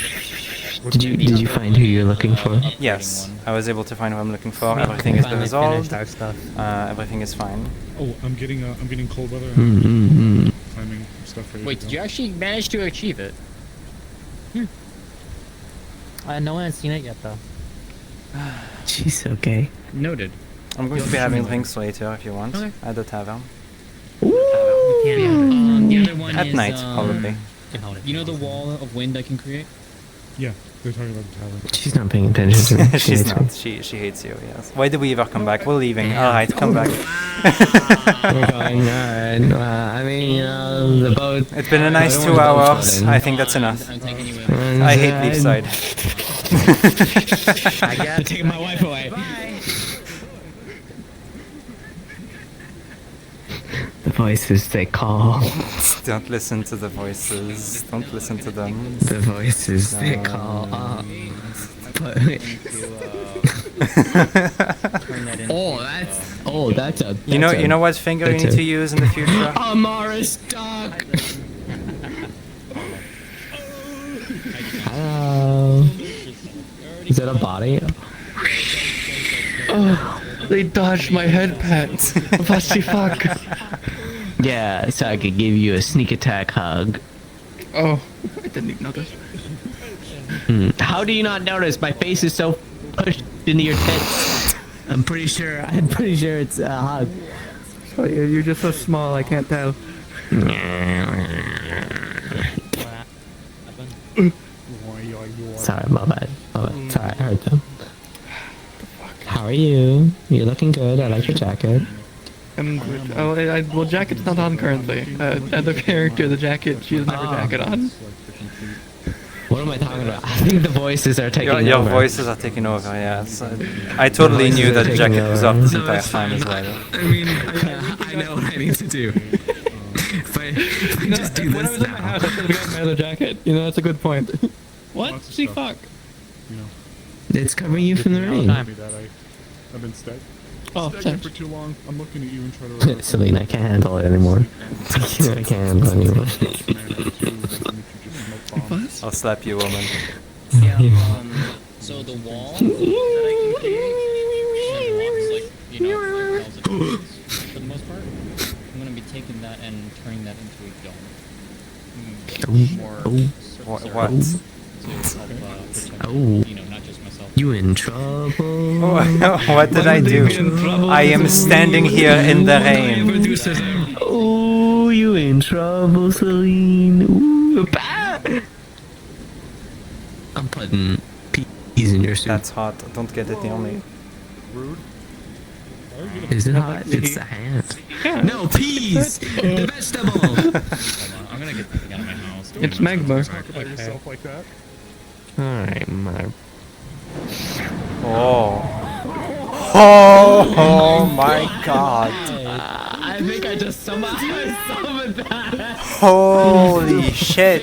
Did you find who you're looking for? Yes, I was able to find what I'm looking for. Everything has been Finally resolved. finished our stuff. Everything is fine. Oh, I'm getting cold weather. Mm-hmm. Climbing stuff ready Wait, to did go. you actually manage to achieve it? No one has seen it yet, though. She's okay. Noted. I'm going to be having drinks later if you want. Okay. At the tavern. The other one At is, night, probably. You know the wall of wind I can create? Yeah, they're talking about the tavern. She's not paying attention to me. She's hates me. not. She hates you, yes. Why did we ever come back? We're leaving. Alright, come back. We're going, alright. I mean, the boat. It's been a nice 2 hours. I think that's enough. I'm taking you I hate Leefside. You're taking my wife away. The voices they call. Don't listen to the voices. Don't listen to them. The voices they call. That's a. You know what finger you need to use in the future? Amara's duck. Hello. Is that a body? Oh, they dodged my head pat. What the fuck? Yeah, so I could give you a sneak attack hug. Oh, I didn't even notice. How do you not notice? My face is so pushed into your tits. I'm pretty sure it's a hug. Oh, you're just so small, I can't tell. Sorry, my bad. Sorry, I hurt them. How are you? You're looking good. I like your jacket. I'm good. Well, jacket's not on currently. Other character, the jacket, she doesn't have her jacket on. What am I talking about? I think the voices are taking over. Your voices are taking over, yes. I totally knew that jacket was off this entire time as well. I mean, I know what I need to do. If I just do When I this was at my house, I could have gotten my other jacket. You know, that's a good point. What? See, fuck. It's covering you from the rain. I've been stuck. Oh, Stuck here thanks. for too long. I'm looking at you and trying to. Celine, I can't handle it anymore. I can't handle it anymore. I'll slap you, woman. Yeah, so the wall that I can create blocks, like, you know, like walls of trees, for the most part. I'm gonna be taking that and turning that into a dome. What? To help protect, you know, not just myself. You in trouble? What did I do? I am standing here in the rain. Oh, you in trouble, Celine. Ooh, bah! I'm putting peas in your soup. That's hot. Don't get it near me. Rude. Is it hot? It's the hand. No, peas! The vegetable! Hold on, I'm gonna get the thing out of my house. It's magma. Talk about yourself like that. Alright, mother. Oh my god. I think I just somehow summoned that. Holy shit.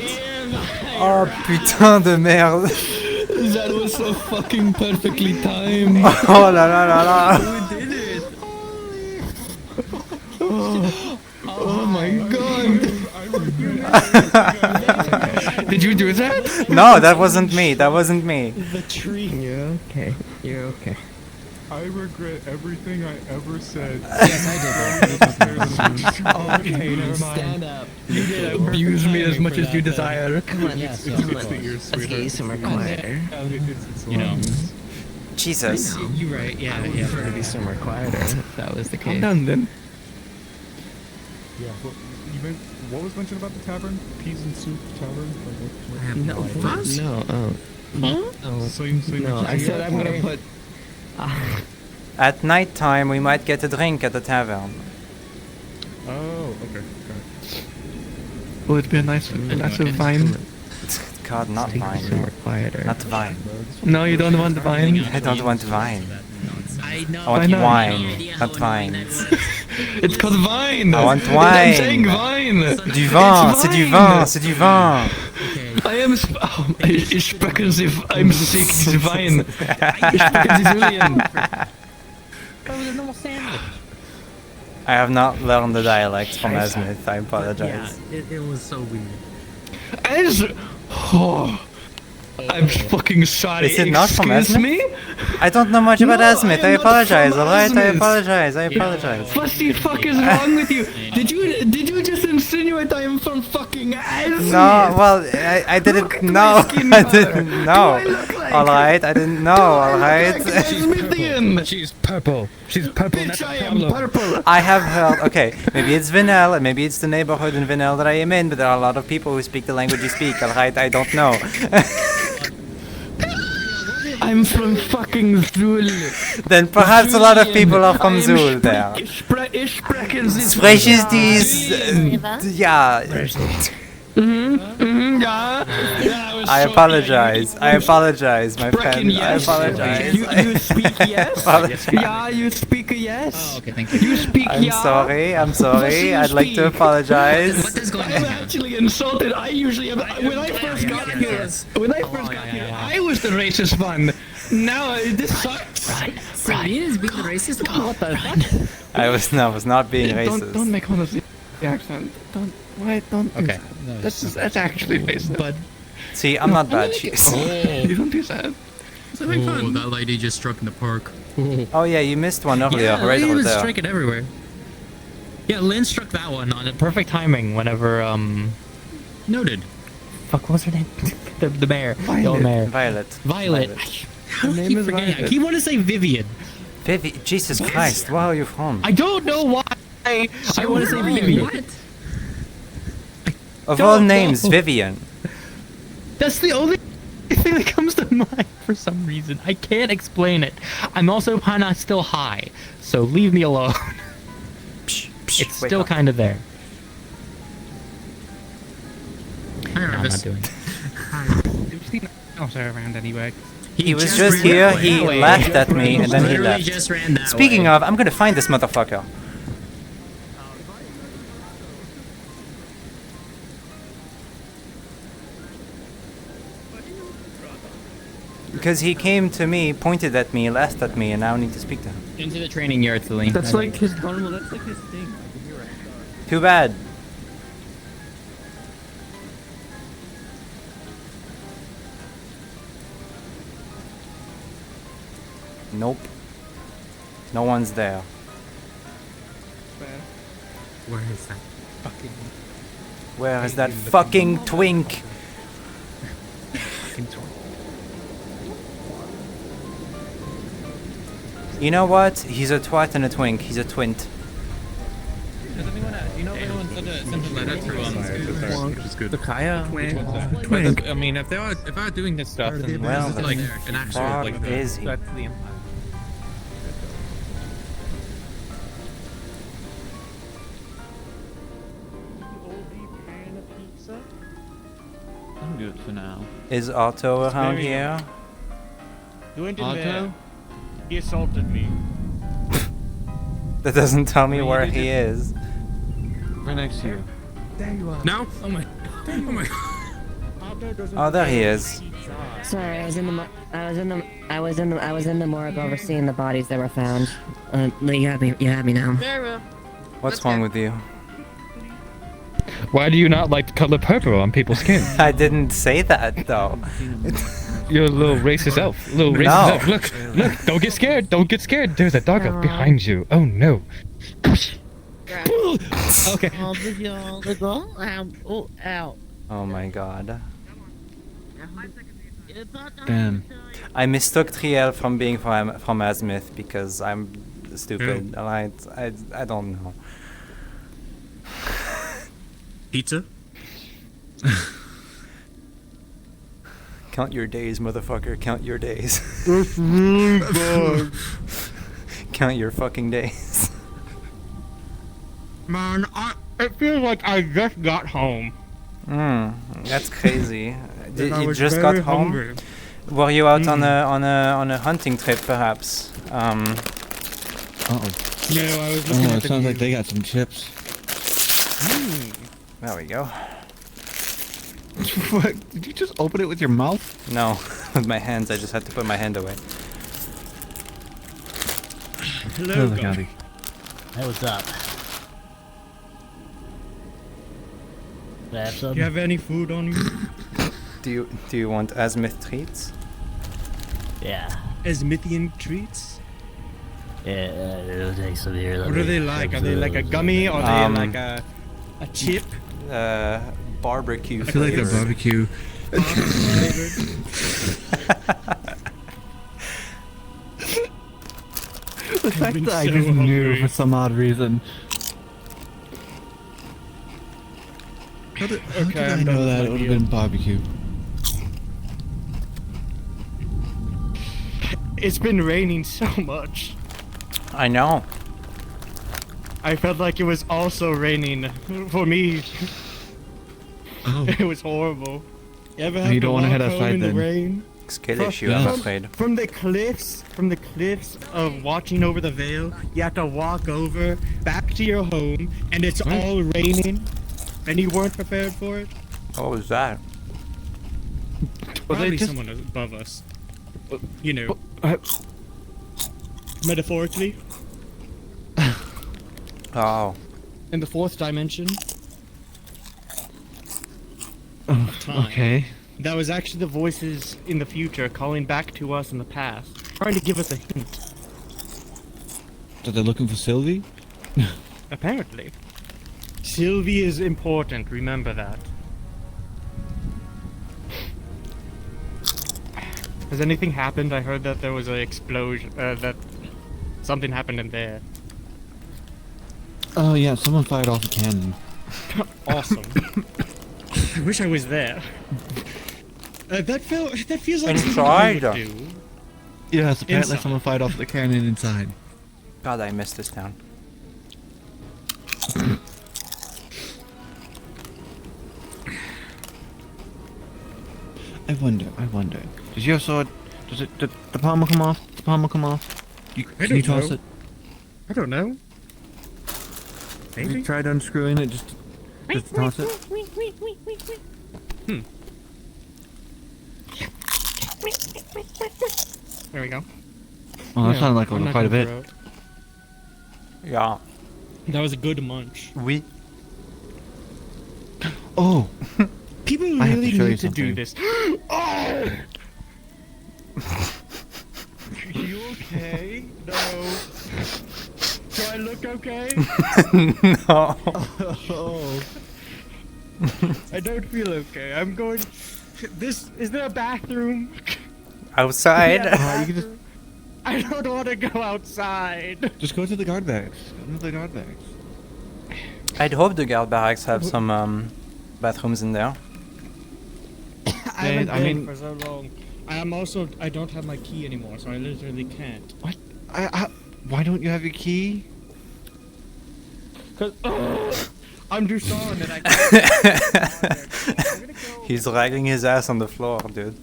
Oh putain de merde. That was so fucking perfectly timed. Oh la la la la. Who did it? Oh my god. Did you do that? No, that wasn't me. That wasn't me. The tree. You're okay. You're okay. I regret everything I ever said. Yes, I did. Okay, never mind. Stand up. You did abuse me as much as you desire. Come on, Yes, come yes. on. Let's get you somewhere quieter. You know. Jesus. You're right. Yeah, I would prefer to be somewhere quieter if that was the I'm case. done then. Yeah, but what was mentioned about the tavern? Peas and soup tavern? Like, No, what? No, no, I said I'm gonna put... At night time, we might get a drink at the tavern. Oh, okay. Will it be a nice of vine? God, not Take somewhere wine. quieter. Not wine. No, you don't want the vine? I don't want wine. I know. I want Why not? wine, not vine. It's called vine! I want I'm wine. saying vine! Du vin, c'est du vin, c'est du vin. I am... ich spreche sie... I'm sick, die Wein. Ich spreche sie Julian. That was a normal sandwich. I have not learned the dialect from Asmith. I apologize. Yeah, it was so weird. As... Oh, I'm fucking sorry. Is it not from Excuse Asmith? me? I don't know much about No, Asmith. I I am not apologize. from Alright, I Asmith. apologize. I apologize. What the fuck is wrong with you? Did you just insinuate I am from fucking Asmith? No, well, I didn't know. I didn't know. Alright, I didn't know. Alright. She's purple. She's purple. Bitch, I am purple. I have heard. Okay, maybe it's Vinel, maybe it's the neighborhood in Vinel that I am in, but there are a lot of people who speak the language you speak. Alright, I don't know. I'm from fucking Zul. Then perhaps a lot of people are from Zul there. Ich spreche sie Spreches dies. Yeah. Ja. I apologize. I apologize, my friend. I Yes. apologize. You speak yes? Apologize. Yeah, you speak yes. Oh, okay, thank you. You speak I'm yeah. sorry. I'm sorry. I'd like to apologize. What is going I'm on? actually insulted. I usually am. When I first got here, I was the racist one. Now this sucks. Celine is being racist? What the fuck? I was not being racist. Don't make fun of the accent. Don't. Why? Don't. do Okay. that. That's actually racist. But See, I'm not bad. She's. You don't do that. oh, that lady just struck in the park. Oh yeah, you missed one earlier, Yeah, right he over was there. striking everywhere. Yeah, Lynn struck that one on perfect timing whenever, Noted. fuck, what was her name? the mayor. The old mayor. Violet. Violet. How do I keep forgetting? I keep wanting to say Vivian. Jesus Christ, where are you from? I don't know why I want to say Vivian. What? Of all don't names, know. Vivian. That's the only thing that comes to mind for some reason. I can't explain it. I'm also kinda still high, so leave me alone. It's wake still up. kind of there. Hi, No, I'm not Arvis. doing it. Also around anyway. He was just here, he laughed at me, and then he Literally left. just ran that Speaking way. of, I'm gonna find this motherfucker. Because he came to me, pointed at me, laughed at me, and now I need to speak to him. Into the training yard, Celine. That's like his Carnival, that's like his thing. Too bad. Nope. No one's there. Where is that fucking... Where is that fucking twink? You know what? He's a twat and a twink. He's a twint. Does anyone, do you know if anyone sent a letter to The Kaya? Twink. I mean, if they are doing this stuff, then Well, this is like an actual like is he? That's the Empire. I'm good for now. Is Otto around here? He went in Otto? there. He assaulted me. That doesn't tell me where he is. Right next to you. There you are. No? Oh my. Oh my. Oh, there he is. Sorry, I was in the morgue overseeing the bodies that were found. You have me now. Very well. What's wrong with you? Why do you not like the color purple on people's skin? I didn't say that though. You're a little racist elf. Little racist No. elf. Look, don't get scared. Don't get scared. There's a dog up behind you. Oh no. Okay. Oh my god. Damn. I mistook Triel from being from Azimuth because I'm stupid. I don't know. Pizza? Count your days, motherfucker. Count your days. It's really bad. Count your fucking days. Man, it feels like I just got home. That's crazy. Did I you was just got very home? hungry. Were you out on a hunting trip, perhaps? Uh-oh. No, I was looking at it the sounds like view. they got some chips. There we go. What? Did you just open it with your mouth? No, with my hands. I just had to put my hand away. Hello, Recounting. Hey, what's up? Can I have some? Do you have any food on you? Do you want Azimuth treats? Yeah. Asmithian treats? Yeah, it'll take some here. What are they like? Are they like a gummy? Or are they like a chip? Barbecue. I feel like they're barbecue. The fact that I just knew for some odd reason. How did I know that it would have been barbecue? It's been raining so much. I know. I felt like it was also raining for me. Oh. It was horrible. You ever have You don't to want to walk head home outside in the then. rain? Skill issue, I'm afraid. From the cliffs of watching over the Vale, you have to walk over back to your home, and it's all raining, and you weren't prepared for it. What was that? Probably someone above us. You know, metaphorically. Oh. In the fourth dimension. Okay. That was actually the voices in the future calling back to us in the past, trying to give us a hint. So they're looking for Sylvie? Apparently. Sylvie is important, remember that. Has anything happened? I heard that there was an explosion, that something happened in there. Oh yeah, someone fired off a cannon. Awesome. I wish I was there. That feels like something I would do. Yes, apparently Inside. someone fired off the cannon inside. God, I missed this town. I wonder. Does your sword, did the pommel come off? The pommel come off? Can you toss it? I don't know. Have you tried unscrewing it just to toss it? There we go. Oh, that sounded like I'm not quite a gonna bit. throw it. Yeah. That was a good munch. Oui. Oh! People I have to really show you need to do something. this. Oh! Are you okay? No. Do I look okay? No. Oh. I don't feel okay. I'm going. Is there a bathroom? Outside? Yeah, You can just I don't want to go outside. go to the guard barracks. Go to the guard barracks. I'd hope the guard barracks have some bathrooms in there. I haven't been for so long. I don't have my key anymore, so I literally can't. What? Why don't you have your key? Cause I'm Dushan and I can't. He's dragging his ass on the floor, dude.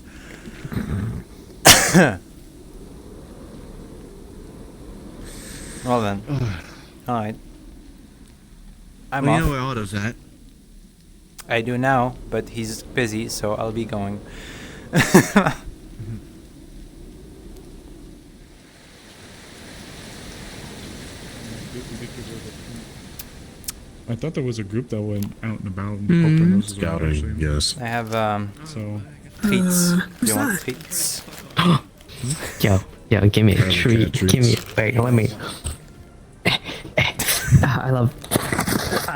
Well then. Alright. I'm well, off. you know where Otto's at. I do now, but he's busy, so I'll be going. I thought there was a group that went out and about and poked their noses around, Scouting, actually. yes. I have So treats. Do you want treats? Yo, give me a treat. Give me. Wait, let me. I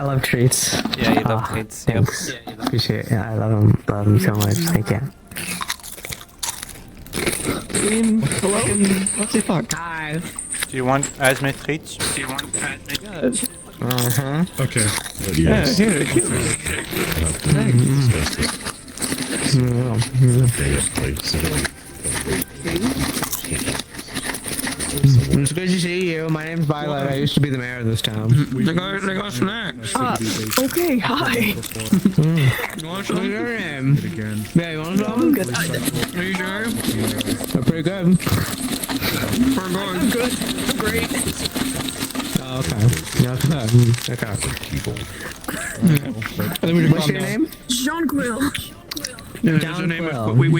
love treats. Yeah, you love treats. Thanks. Appreciate it. Yeah, I love them so much. Thank you. What the fuck? Hi. Do you want asthma treats? okay. Yes. Here. It's good to see you. My name's Violet. I used to be the mayor of this town. They got snacks. Okay, hi. You want What's your name? Again. Yeah, you want some? Are you sure? They're pretty good. For good. I'm good. I'm great. Oh, okay. Yeah, okay. What's your name? Jean Quill.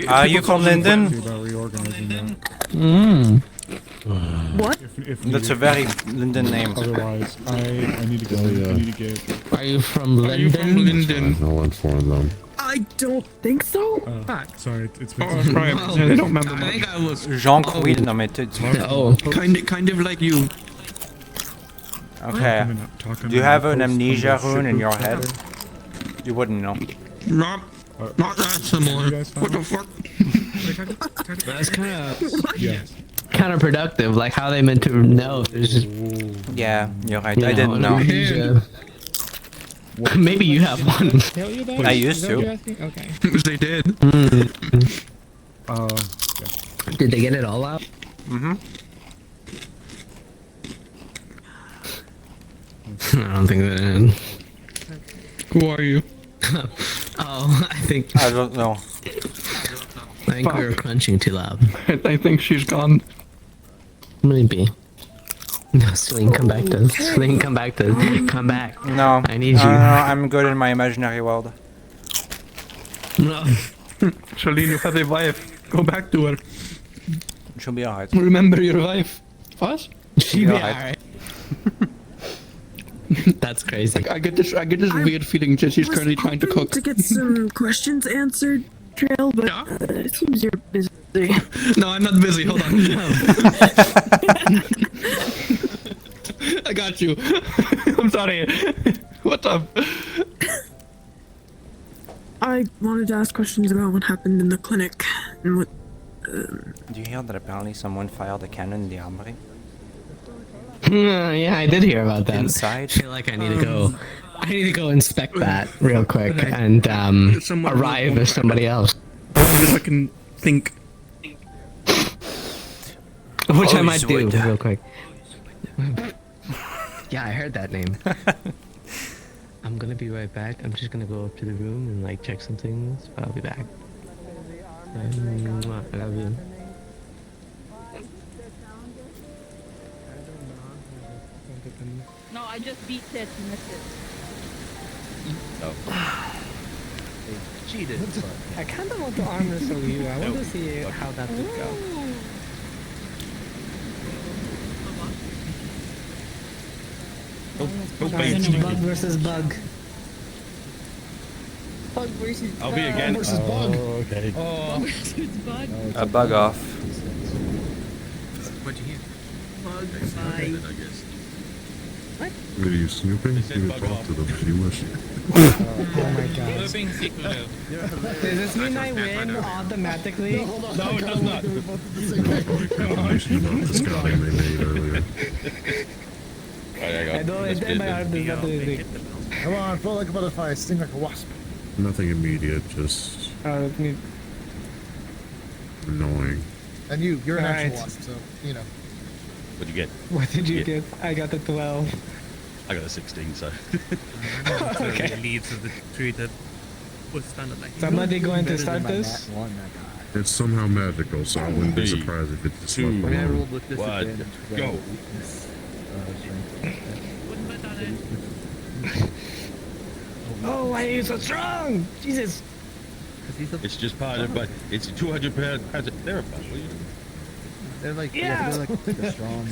Are you from Linden? What? That's a very Linden name. Otherwise, I need to go. I need to get. Are you from Linden? I'll inform them. I don't think so. Sorry, it's been. Oh, right. They don't remember. I think I was Jean Quill. No, mais Kind of like you. Okay. Do you have an amnesia rune in your head? You wouldn't know. Not that similar. What the fuck? That's kind of counterproductive. Like, how they meant to know? There's just, yeah, you're right. I didn't know. Maybe you have one. I used to. Okay. They did. Did they get it all out? Mm-hmm. I don't think they did. Who are you? Oh, I don't know. I think we were crunching too loud. I think she's gone. Maybe. No, Seline, come back to us. Seline, come back to us. Come back. No. I need you. No, I'm good in my imaginary world. No. Charlene, you have a wife. Go back to her. She'll be alright. Remember your wife. What? She'll be alright. That's crazy. I get this weird feeling that she's currently trying to cook. To get some questions answered, Trail, but it seems you're busy. No, I'm not busy. Hold on. I got you. I'm sorry. What's up? I wanted to ask questions about what happened in the clinic and what. Do you hear that apparently someone fired a cannon in the armory? Yeah, I did hear about that. Inside? I feel like I need to go. I need to go inspect that real quick and arrive as somebody else. If I can think. Which I might do real quick. Yeah, I heard that name. I'm gonna be right back. I'm just gonna go up to the room and like check some things. But I'll be back. I love you. No, I just beat this and missed it. Cheated. I kind of want to arm wrestle you. I want to see how that would go. Bug versus bug. Bug versus I'll be again. Versus bug. Okay. Bug versus bug. A bug off. What'd you hear? Bug fight. What? Are you snooping? You can talk to them if you wish. Oh my god. They're being secretive. Does this mean I win automatically? No, it does not. Information about the scouting they made earlier. I know it did my arm does not do anything. Come on, float like a butterfly, sting like a wasp. Nothing immediate, just annoying. And you're an actual Alright. wasp, so, you know. What'd you get? What did you get? I got a 12. I got a 16, so. Okay. The leaves of the tree that was standing like. Somebody going to start this? It's somehow magical, so I wouldn't be surprised if it's just left alone. One, go. Oh, why are you so strong? Jesus. It's just part of, but it's 200 pounds of therapy. They're like, Yeah. they're strong.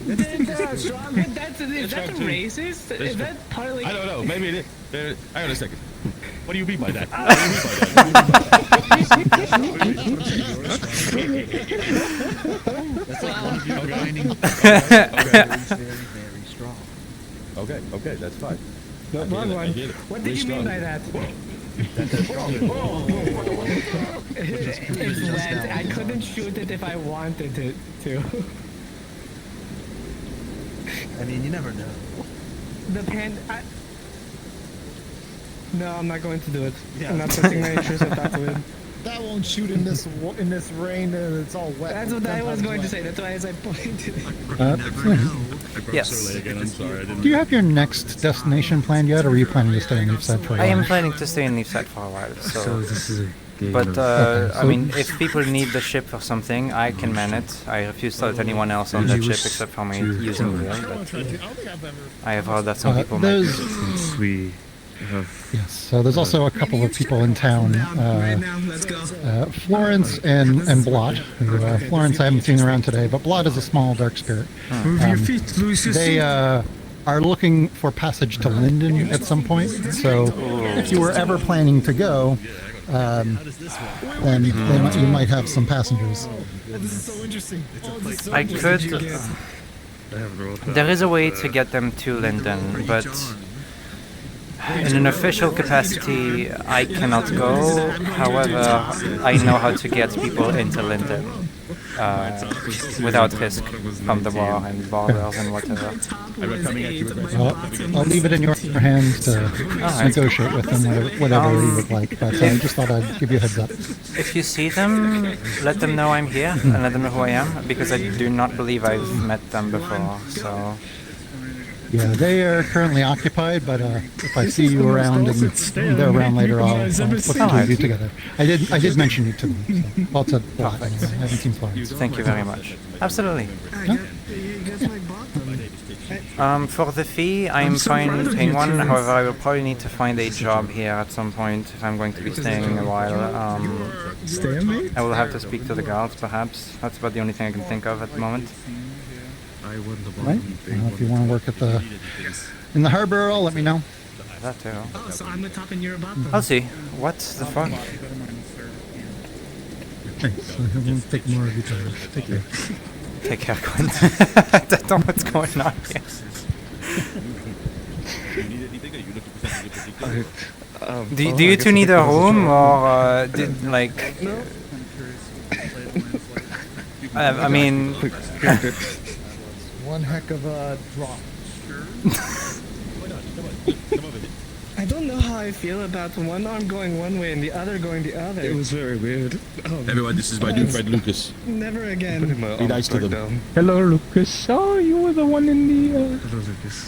They're strong. Is that racist? Is that partly? I don't know. Maybe it is. Hang on a second. What do you mean by that? That's like one of your grinding. Very strong. Okay, that's fine. No, wrong one. What did you mean by that? It's wet. I couldn't shoot it if I wanted it to. I mean, you never know. The No, I'm not going to do it. Yeah. I'm not putting my interest at that with. That won't shoot in this rain and it's all wet. That's what I was going to say. That's why I pointed. Yes. Again, I'm sorry, I didn't. Do you have your next destination planned yet, or are you planning to stay in Leefside for a while? I am planning to stay in Leefside for a while, so this is a game but of- I mean, if people need the ship for something, I can man it. I refuse to let anyone else on that ship except for me using the wheel. But I have heard that some people might. Yes, so there's also a couple of people in town, Florence and Blot. Who, Florence I haven't seen around today, but Blot is a small dark spirit. Move your feet, Lucius. They are looking for passage to Linden at some point, so if you were ever planning to go, then you might have some passengers. This is so interesting. I could. There is a way to get them to Linden, but in an official capacity, I cannot go. However, I know how to get people into Linden without risk from the war and borders and whatever. Well, I'll leave it in your hands to negotiate with them, whatever you would like, but I just thought I'd give you a heads up. If you see them, let them know I'm here and let them know who I am, because I do not believe I've met them before, so... Yeah, they are currently occupied, but if I see you around and they're around later, I'll look to you together. I did mention you to them. So. Well, to Florence, anyway. I haven't seen Florence. Thank you very much. Absolutely. For the fee, I'm fine paying one. However, I will probably need to find a job here at some point if I'm going to be staying a while. I will have to speak to the guards, perhaps. That's about the only thing I can think of at the moment. Right? If you want to work at in the harbor, let me know. That too. Oh, so I'm the top and you're a bottom. I'll see. What the fuck? Thanks. I won't take more of your time. Take care. Take care, Quinn. I don't know what's going on here. Do you two need a room, or like? I mean. One heck of a drop. I don't know how I feel about one arm going one way and the other going the other. It was very weird. Everyone, this is my new friend Lucas. Never again. Be nice to them. Hello, Lucas. Oh, you were the one in the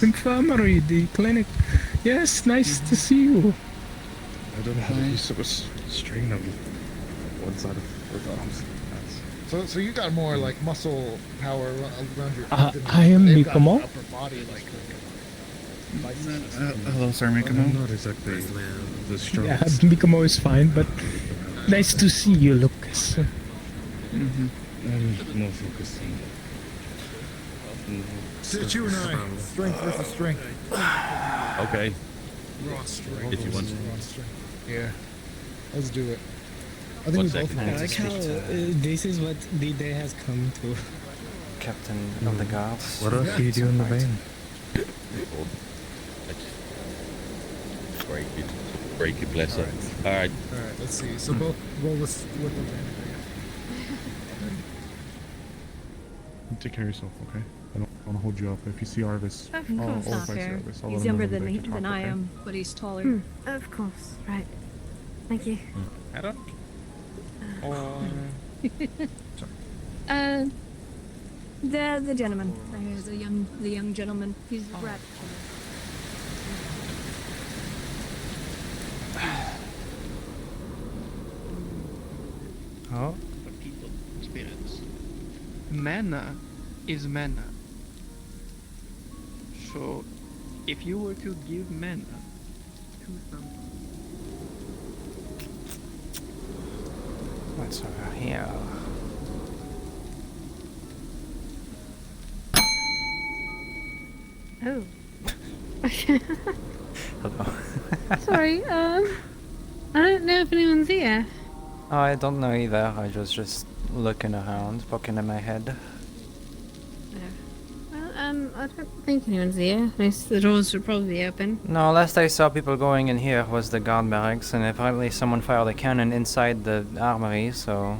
infirmary, the clinic. Yes, nice to see you. I don't know how to use sort of strain on one side of both arms. So you got more like muscle power around your. I am They've got Mikomo. upper body like. Hello, sir, Mikomo. I'm not exactly the strongest. Yeah, Mikomo is fine, but nice to see you, Lucas. I'm more focused on. Sit you and I. Strength versus strength. Okay. Raw strength. If you want. Raw strength. Yeah. Let's do it. I think we both I like how this is what the day has come to. Captain of the guards. What else do you do in the vein? Break it, bless her. Alright. Alright, let's see. So both roll with advantage. Take care of yourself, okay? I don't I want to hold you up. If you see Arvis, Of or course. if I Not see fair. Arvis, I'll He's let him know younger that than they me, can than talk, I okay? am, but he's taller. Of course. Right. Thank you. Ada? Or... The gentleman. There's the young gentleman. He's rat. Oh. For people, spirits. Mana is mana. So, if you were to give mana to someone, What's over here? Oh. Hello. Sorry, I don't know if anyone's here. Oh, I don't know either. I was just looking around, poking in my head. Well, I don't think anyone's here. The doors should probably be open. No, last I saw people going in here was the guard barracks, and apparently someone fired a cannon inside the armory, so...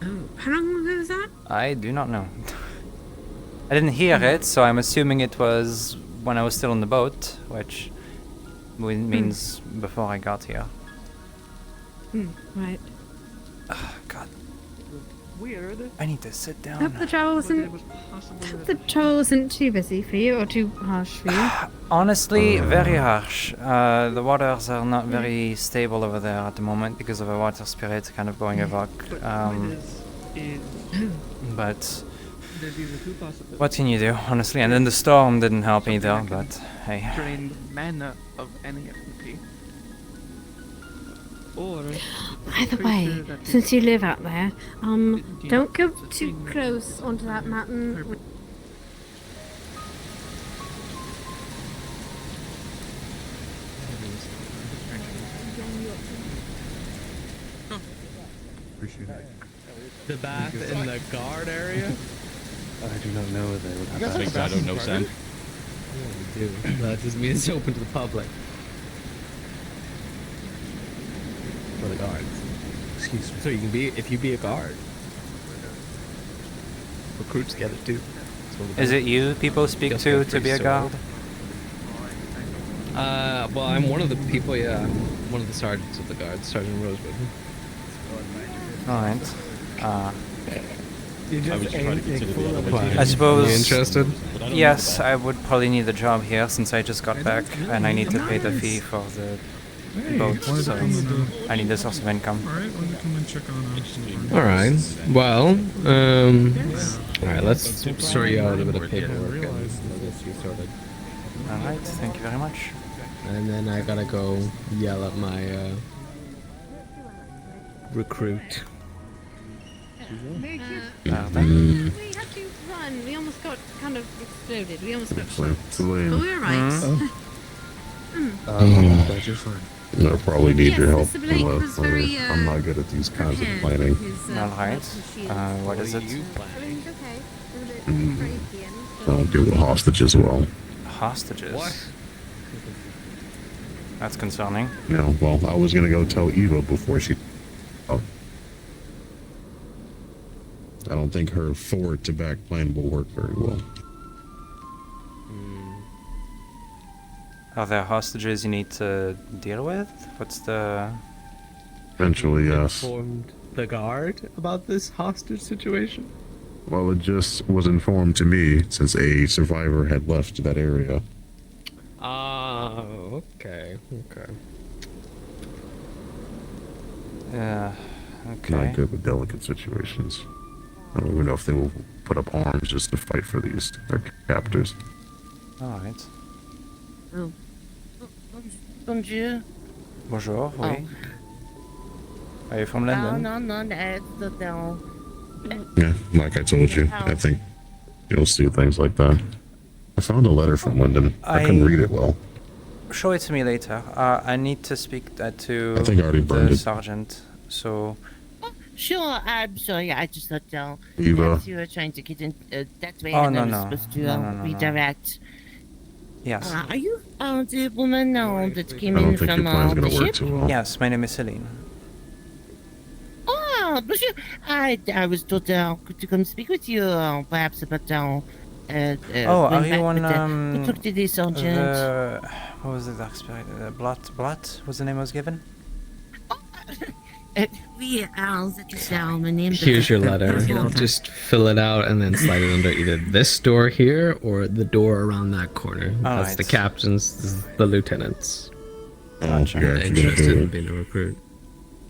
Oh, how long ago was that? I do not know. I didn't hear it, so I'm assuming it was when I was still on the boat, which means before I got here. Right. God. weird. I need to sit down. Hope the travel wasn't too busy for you or too harsh for you. Honestly, very harsh. The waters are not very stable over there at the moment because of a water spirit kind of going amok. But what can you do, honestly? And then the storm didn't help either, but hey. Drain mana of any entity. Or By the way, since you live out there, don't go too close onto that mountain. Appreciate it. The bath in the guard area? I do not know if they would have That makes I don't know sense. Yeah, we do. That doesn't mean it's open to the public. For the guards. Excuse me. So you can be, if you be a guard. Recruits get it too. Is it you people speak to be a guard? Well, I'm one of the people, yeah. I'm one of the sergeants of the guards, Sergeant Rosewood. Alright. You just I suppose. You interested? Yes, I would probably need a job here since I just got back and I need to pay the fee for the boat, so I need a source of income. Alright, why don't you come and check on Alright, well, alright, let's sort you out a bit of paperwork and we'll get you sorted. Alright, thank you very much. And then I gotta go yell at my, recruit. Very cute. Mm. We had to run. We almost got kind of exploded. We almost got shot. Selene. But we were right. Glad you're fine. I'll probably need your help. Mr. Blake was very, I'm not good at these kinds of planning. Alright. What is it? Everything's okay. It was a bit Mm. crazy and I'll deal with hostage as well. Hostages? What? That's concerning. No, well, I was gonna go tell Eva before she... Oh. I don't think her forward to back plan will work very well. Are there hostages you need to deal with? What's the... Eventually, yes. Informed the guard about this hostage situation? Well, it just was informed to me since a survivor had left that area. Okay, okay. Yeah, okay. Not good with delicate situations. I don't even know if they will put up arms just to fight for their captors. Alright. Oh. Bonjour. Bonjour, oui. Are you from London? No, that's the Yeah, like I told you, I think you'll see things like that. I found a letter from Lyndon. I couldn't read it well. Show it to me later. I need to speak to I think I already burned the it. sergeant, so... Sure, I'm sorry, I just thought Eva. perhaps you were trying to get in that way Oh, and no, I was no. supposed to No. redirect. Yes. Are you the woman that came I don't in think from your plan's the gonna work ship? too well. Yes, my name is Seline. Oh, Bonjour. I was told to come speak with you, perhaps about are going you back, on but, who took to the sergeant? What was the dark spirit? Blot was the name I was given? My name. Here's your letter. Just fill it out and then slide it under either this door here or the door around that corner. That's the captain's, this is the lieutenant's. Gotcha. Interested in being a recruit.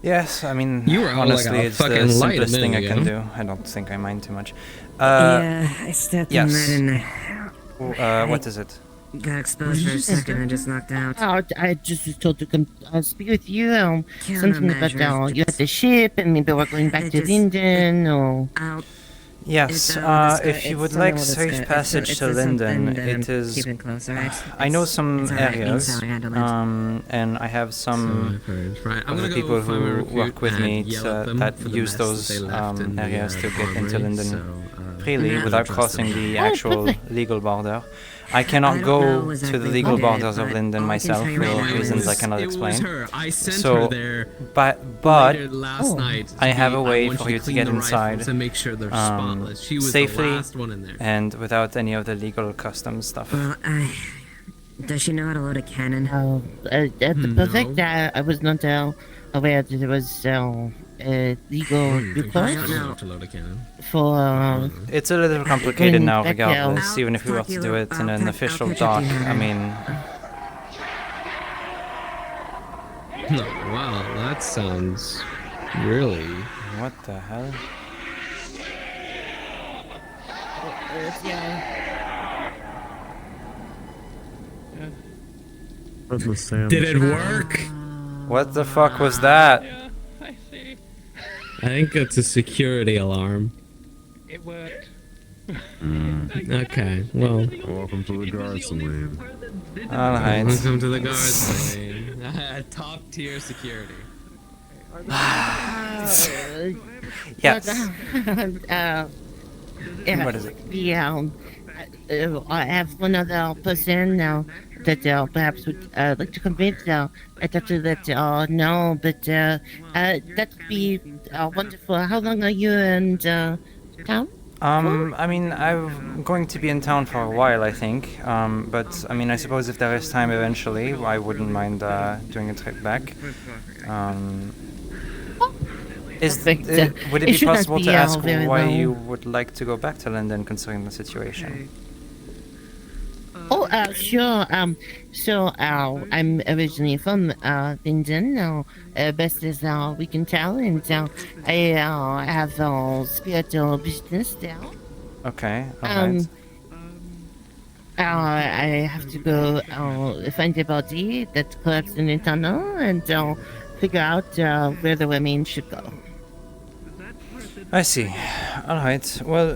Yes, I mean, You were all honestly, like a it's the fucking light a simplest thing I minute can ago. do. I don't think I mind too much. Yeah, I stepped in yes. that and What is it? got exposed for a second and just knocked out. I just was told to come speak with you. Something about you at the ship, and maybe we're going back to Linden, or. Yes, if you would like safe passage to Linden, it is. Keep it close, alright? I know some It's alright, areas, Beans, I'll handle it. and I have some Right, I'm of the gonna people go find my who recruit work with and me yell at them that for the use mess those that they left in the, areas to get into armory, Linden so, freely I without don't trust crossing them. the Oh, actual perfect. legal border. I cannot go to the legal borders of Linden myself for reasons I cannot explain. It was her. I sent So, her there. but later last night. I have a way want for you you to to clean get the rifles inside and make sure they're spotless. She was safely the last one in there. and without any of the legal customs stuff. Well, does she know how to load a cannon? Perfect. I was not aware that there was legal recourse To load a cannon. for. It's a little complicated now, back there. regardless, even if we were to do it in an official dock. I mean, Wow, that sounds really. what the hell? Did it work? What the fuck was that? I think it's a security alarm. It worked. Okay, well. Welcome to the guard, Seline. Alright. Welcome to the guards, Seline. Top tier security. Yes. What is it? Yeah, I have one other person now that perhaps would like to convince. I'd have to let know, but that would be wonderful. How long are you in town? I mean, I'm going to be in town for a while, I think. But I mean, I suppose if there is time eventually, I wouldn't mind doing a trip back. Would it be should not possible be, to ask very why long. you would like to go back to London, considering the situation? Oh, sure. So, I'm originally from Linden, best as we can tell, and I have spiritual business there. Okay, alright. I have to go find a body that collapsed in a tunnel and figure out where the remains should go. I see. Alright, well,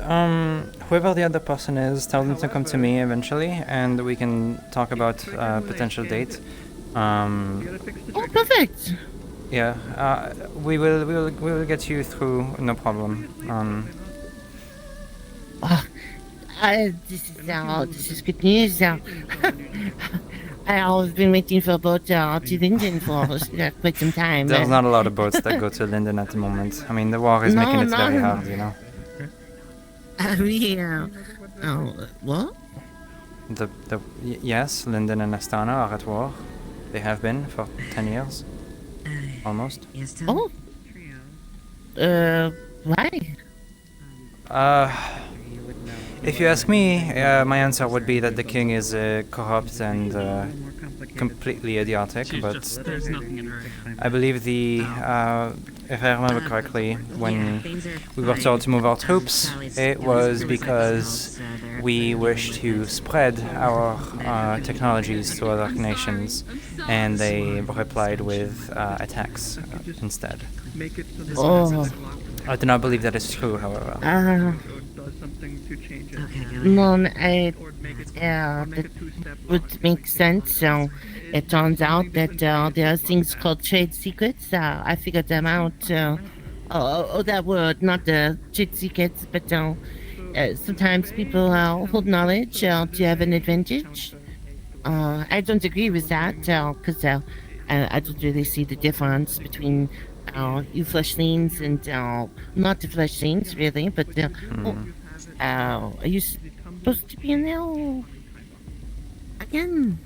whoever the other person is, tell them to come to me eventually, and we can talk about a potential date. Oh, perfect! Yeah, we will get you through, no problem. This is good news. I've been waiting for a boat to Linden for quite some time. There's not a lot of boats that go to Linden at the moment. I mean, the war is making it very hard, you know. What? Yes, Linden and Astana are at war. They have been for 10 years, almost. Oh. Why? If you ask me, my answer would be that the king is corrupt and completely idiotic, but I believe if I remember correctly, when we were told to move our troops, it was because we wished to spread our technologies to other nations, and they replied with attacks instead. Oh. I do not believe that is true, however. No, that would make sense. So it turns out that there are things called trade secrets. I figured them out. That word, not the trade secrets, but sometimes people hold knowledge to have an advantage. I don't agree with that because I don't really see the difference between you fleshlings and not the fleshlings really, but are you supposed to be in there again?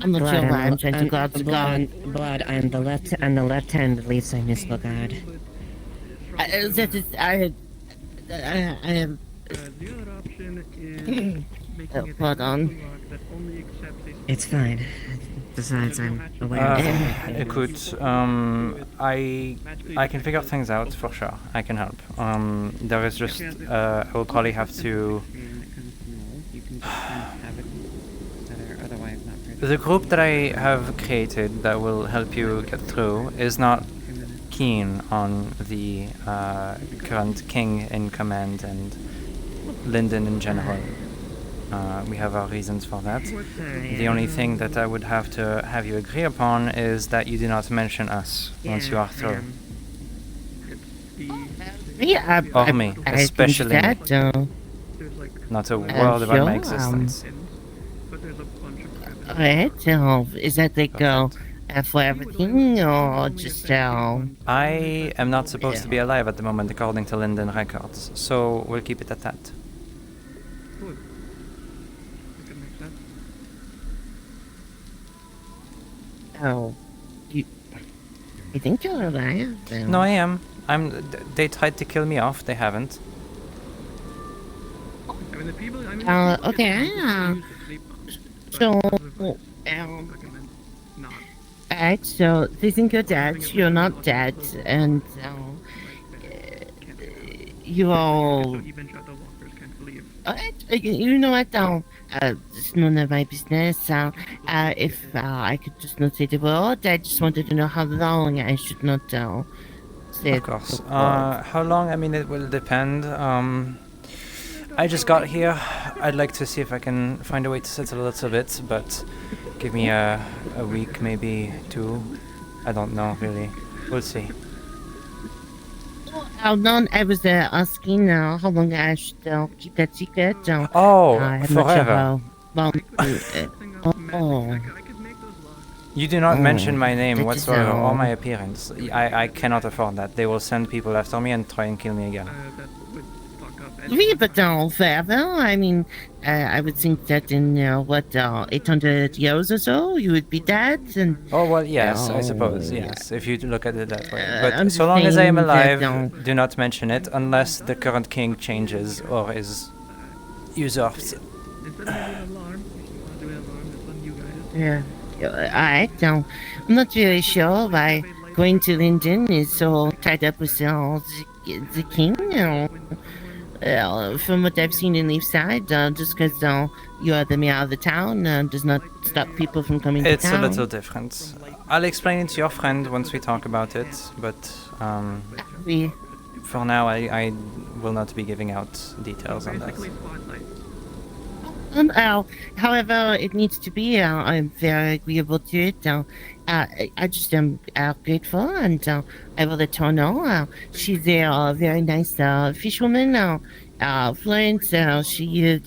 I'm not sure why I'm trying to guard the guard. Blood, I'm the left-handed Leefside municipal guard. That is, I am. Hold on. It's fine. Besides, I'm aware of it. Écoute, I can figure things out for sure. I can help. There is just I will probably have to. The group that I have created that will help you get through is not keen on the current king in command and Linden in general. We have our reasons for that. The only thing that I would have to have you agree upon is that you do not mention us once you are through. Yeah, or me, especially that, not a word about my existence. Alright, is that like for everything or just I am not supposed to be alive at the moment according to Linden records, so we'll keep it at that. Oh, you think you're alive? No, I am. They tried to kill me off, they haven't. Okay, so, alright, so they think you're dead, you're not dead, and you all... Alright, you know what, it's none of my business, if I could just not say the word, I just wanted to know how long I should not say Of course. How long? I mean, it will depend. I just got here. I'd like to see if I can find a way to settle a little bit, but give me a week, maybe 2. I don't know, really. We'll see. How long I was asking how long I should keep that secret. Oh, I'm forever. Not sure how long. You do not mention my name whatsoever or my appearance. I cannot afford that. They will send people after me and try and kill me again. Oui, but forever? I mean, I would think that in, 800 years or so, you would be dead, and... Oh, well, yes, I suppose, yes, if you look at it that way. But so long as I am alive, do not mention it, unless the current king changes or is usurped. Yeah, I'm not really sure why going to Linden is so tied up with the king, from what I've seen in Leefside, just because you are the mayor of the town does not stop people from coming to town. It's a little different. I'll explain it to your friend once we talk about it, but for now I will not be giving out details on that. However, it needs to be. I'm very agreeable to it. I just am grateful, and I will let her know. She's a very nice fishwoman. Florence, she is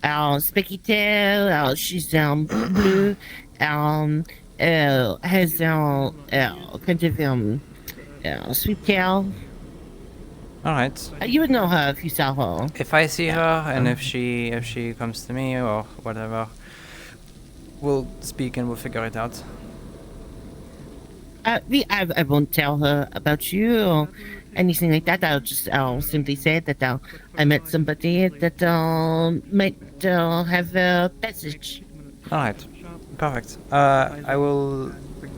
specky tail. She's blue. Has kind of sweet tail. All right. You would know her if you saw her. If I see her, and if she comes to me or whatever, we'll speak and we'll figure it out. I won't tell her about you or anything like that. I'll simply say that I met somebody that might have a message. All right. Perfect. I will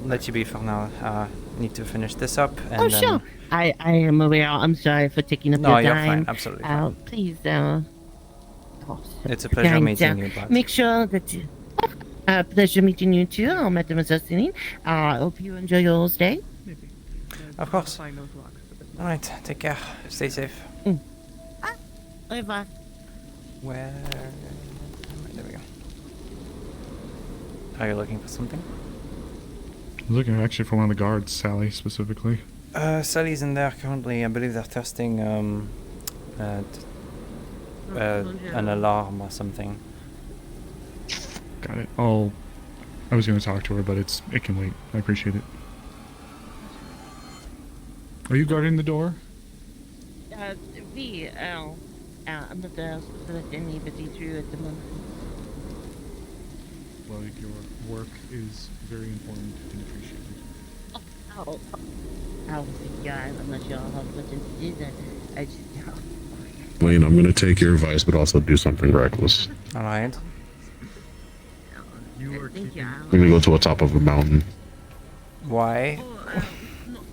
let you be for now. Need to finish this up. And sure. I am aware. I'm sorry for taking up your time. No, you're fine. Absolutely fine. Please, it's a pleasure meeting you, but... Make sure that you... pleasure meeting you too, Mademoiselle Seline. I hope you enjoy your stay. Of course. Alright, take care. Stay safe. Bye-bye. Where... There we go. Are you looking for something? I'm looking actually for one of the guards, Sally, specifically. Sally's in there currently. I believe they're testing an alarm or something. Got it. I was going to talk to her, but it can wait. I appreciate it. Are you guarding the door? I'm not supposed to let anybody through at the moment. Well, your work is very important and appreciated. I'm not sure how much it is. I just... Lane, I'm gonna take your advice, but also do something reckless. Alright. I'm gonna go to the top of a mountain. Why?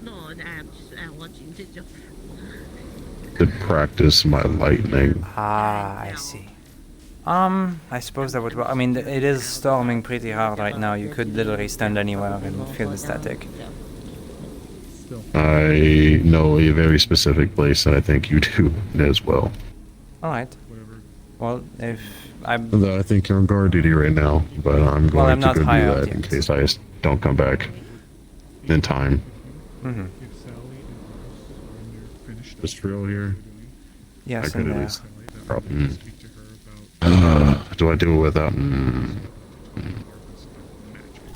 No, I'm just watching the job. To practice my lightning. Ah, I see. I suppose that would work. I mean, it is storming pretty hard right now. You could literally stand anywhere and feel the static. I know a very specific place, and I think you do as well. Alright. Well, if I'm... Although I think you're on guard duty right now, but I'm going to go do that in case I don't come back in time. Mm-hmm. This drill here? Yes, I could and at least... do I do it without...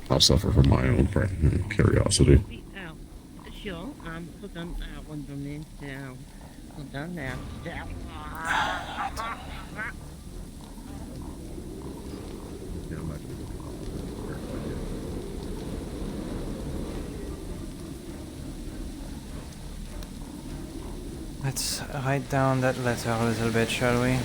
I'll suffer from my own curiosity. Sure, hold on, 1 moment, hold on now. Let's write down that letter a little bit, shall we?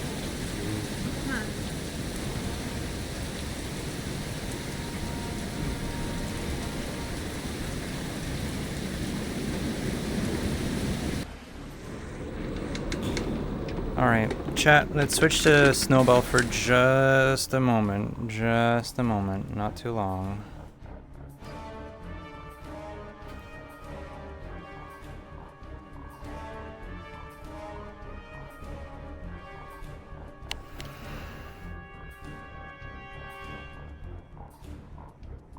Alright, chat, let's switch to Snowball for just a moment. Just a moment, not too long.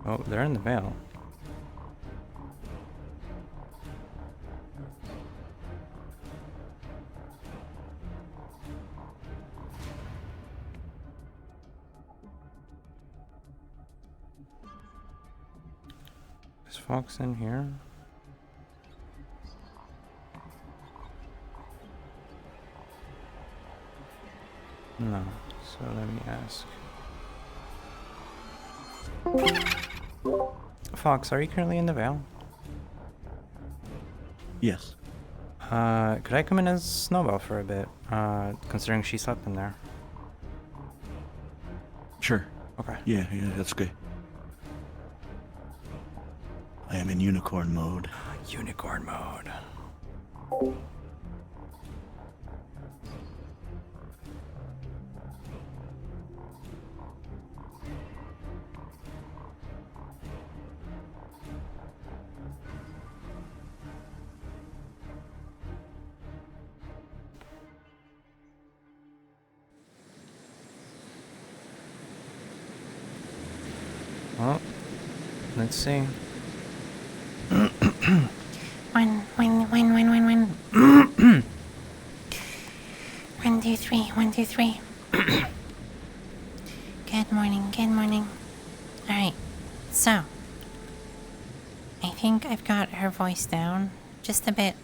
Oh, they're in the veil. Is Fox in here? No, so let me ask. Fox, are you currently in the Vale? Yes. Could I come in as Snowball for a bit? Considering she slept in there. Sure. Okay. Yeah, that's good. I am in unicorn mode. Unicorn mode. Well, let's see. One. 1, 2, 3. 1, 2, 3. Good morning. Alright, so. I think I've got her voice down. Just a bit.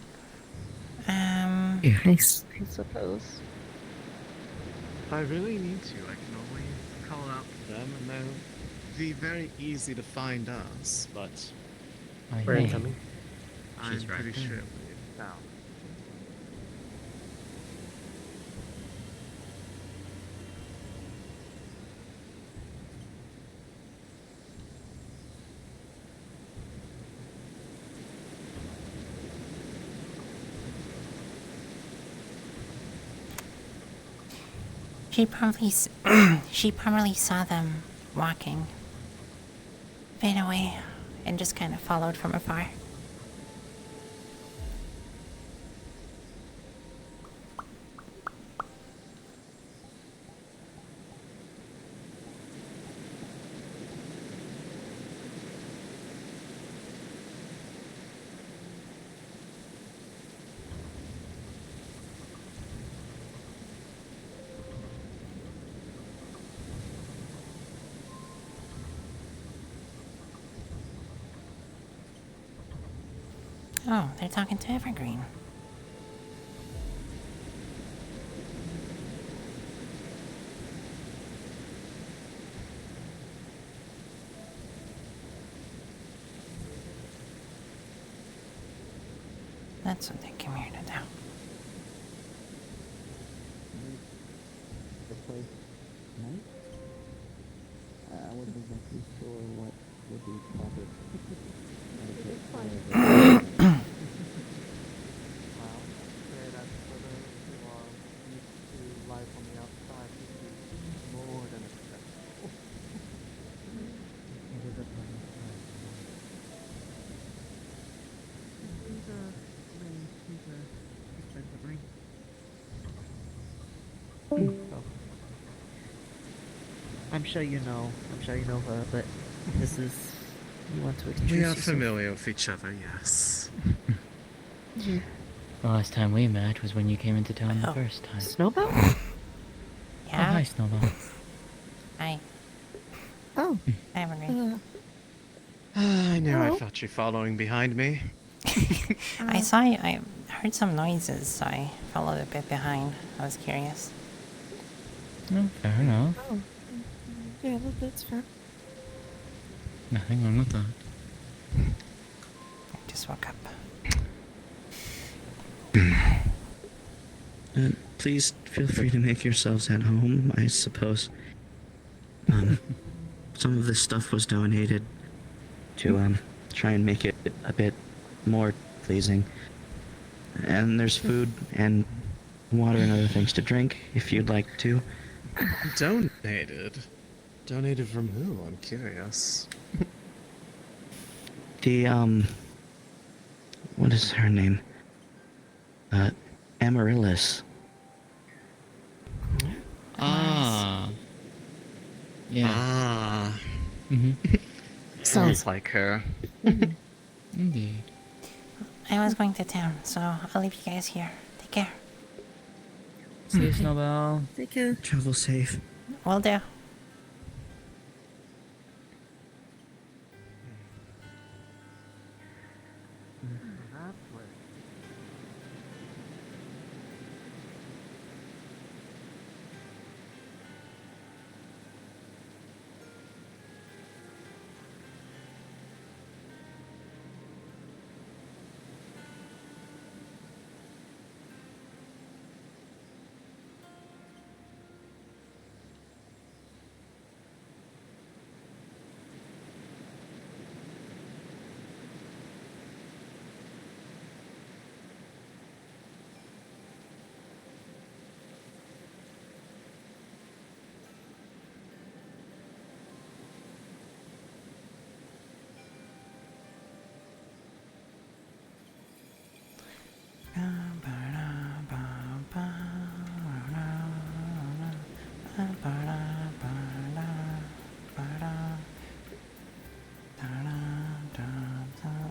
I suppose. If I really need to, I can always call out to them and they'll be very easy to find us, but... We're incoming. I'm pretty sure we found. She probably saw them walking a bit away and just kind of followed from afar. Oh, they're talking to Evergreen. That's what they came here to do. I wasn't exactly sure what would be proper. It's fine. Life on the outside is more than acceptable. I'm sure you know. I'm sure you know her, but this is. You want to introduce We are yourself? familiar with each other, yes. Mhm. The last time we met was when you came into town the first time. Snowball? Oh, Yeah? hi, Snowball. Hi. Oh. Evergreen. I knew I Hello? felt you following behind me. I saw you. I heard some noises, so I followed a bit behind. I was curious. No, fair enough. Oh. Yeah, that's fair. Nothing wrong with that. I just woke up. Please feel free to make yourselves at home, I suppose. Some of this stuff was donated to try and make it a bit more pleasing. And there's food and water and other things to drink if you'd like to. Donated? Donated from who? I'm curious. The what is her name? Amaryllis. Ah. Yeah. Ah. Sounds like her. Indeed. I was going to town, so I'll leave you guys here. Take care. See you, Snowball. Take care. Travel safe. Will do.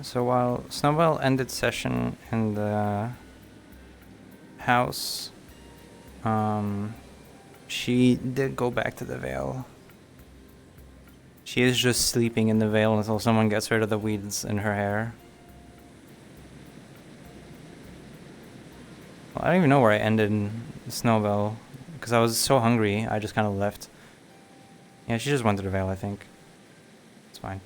So while Snowball ended session in the house, she did go back to the Vale. She is just sleeping in the Vale until someone gets rid of the weeds in her hair. Well, I don't even know where I ended Snowball, because I was so hungry, I just kind of left. Yeah, she just went to the Vale, I think. It's fine.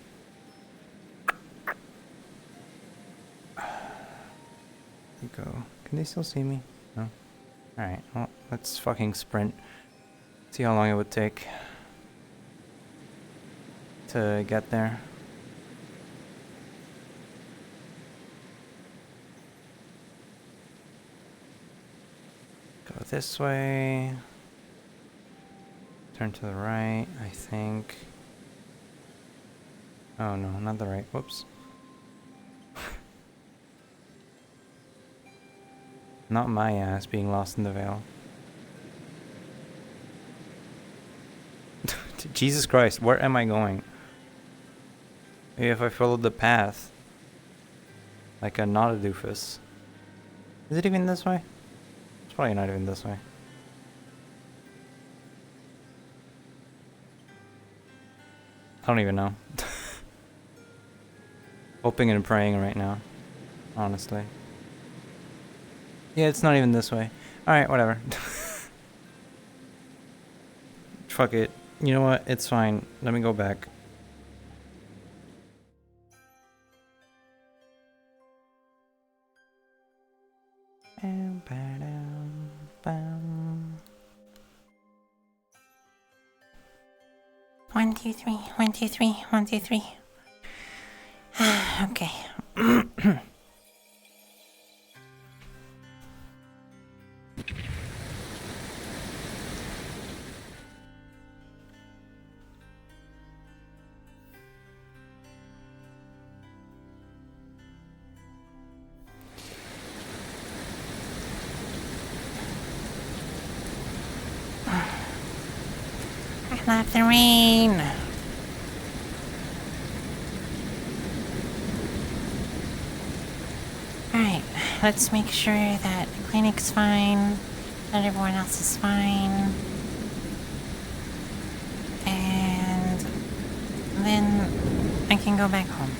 You go. Can they still see me? No? Alright, well, let's fucking sprint. See how long it would take to get there. Go this way. Turn to the right, I think. Oh no, not the right. Whoops. Not my ass being lost in the Vale. Jesus Christ, where am I going? Maybe if I followed the path. Like a not a doofus. Is it even this way? It's probably not even this way. I don't even know. Hoping and praying right now. honestly. Yeah, it's not even this way. Alright, whatever. Fuck it. You know what? It's fine. Let me go back. Bam, ba-dam, bam. 1, 2, 3, 1, 2, 3, 1, 2, 3. Okay. I love the rain. Alright, let's make sure that the clinic's fine, that everyone else is fine. And then I can go back home.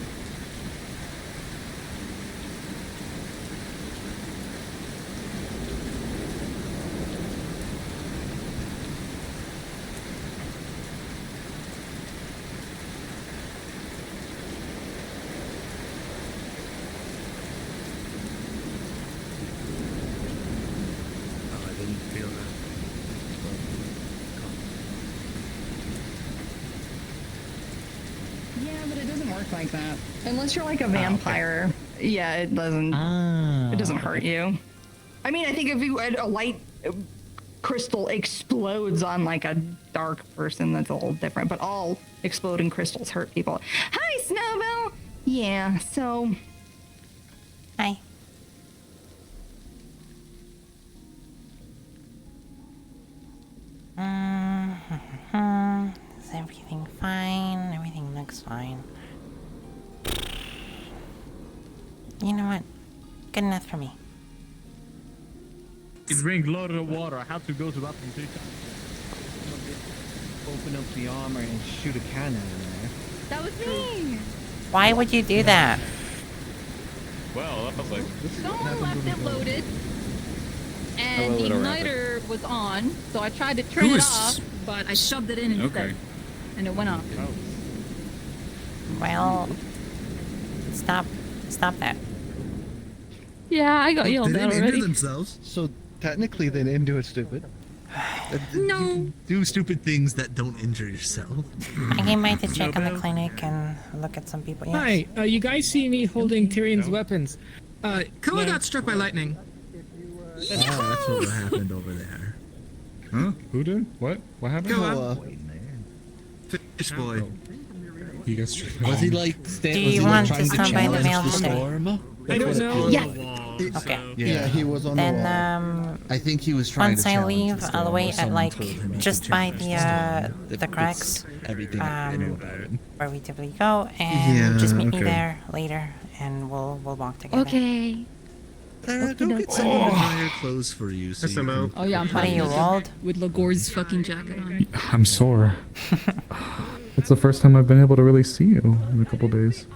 Like that. Unless you're like a vampire. Yeah, it doesn't it doesn't hurt you. I mean, I think if you a light crystal explodes on like a dark person, that's a little different, but all exploding crystals hurt people. Hi, Snowball. Yeah, so hi. Is everything fine? Everything looks fine. You know what? Good enough for me. Drink loaded of water. I have to go to bathroom 3 times. Open up the armor and shoot a cannon in there. that was me. Why would you do that? Well, that was like... Someone left it loaded, and A the little igniter was on, so I tried to turn it off, but I shoved it in instead, and it went off. Well, stop that. Yeah, I got yelled They at didn't already. injure themselves, so technically they didn't do it stupid. No. You can do stupid things that don't injure yourself. I came by to check on the clinic and look at some people. Yes. Hi, you guys see me holding Tyrion's weapons. Koa got struck by lightning. Oh, that's what happened over there. Huh? Who did? What? What happened? Koa. Fish boy. He gets struck. Was he like Do you want to stop by the mail today? I don't know. Yeah. Okay. Yeah, he was on Then, the wall. I think he was trying once to I challenge leave, the I'll storm, wait or at someone like told him he just could by challenge the cracks. Everything I know about it. Where we typically go, and Yeah, just meet me okay. there later, and we'll walk together. Okay. Sarah, don't get someone to hire clothes for you. So you can... Oh yeah, I'm What are you, old? with Lagor's fucking jacket on. I'm sore. It's the first time I've been able to really see you in a couple days.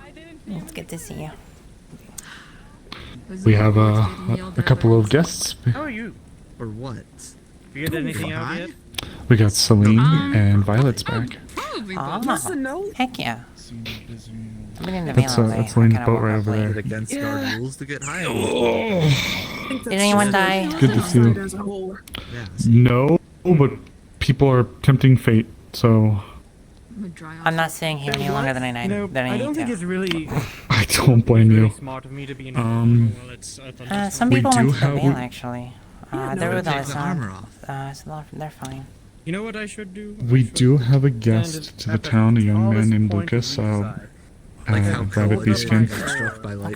It's good to see you. We have a couple of guests. How are you? Or what? You get anything out yet? We got Selene and Violet's back. Heck yeah. I've been in the mail That's all day. that's Selene's I kinda boat woke right up over late. there. Against guard rules to get hired. Did anyone die? Good to see you. No, but people are tempting fate, so I'm not staying here any longer than I need I don't think to. it's really I don't blame you. smart of me to be in Some We people do went to the have- mail we- actually. Yeah, They're no, with take the us. armor off. So they're fine. You know what I should do? We do have a guest to the town, a young man named Lucas, Rabbit Beastkin.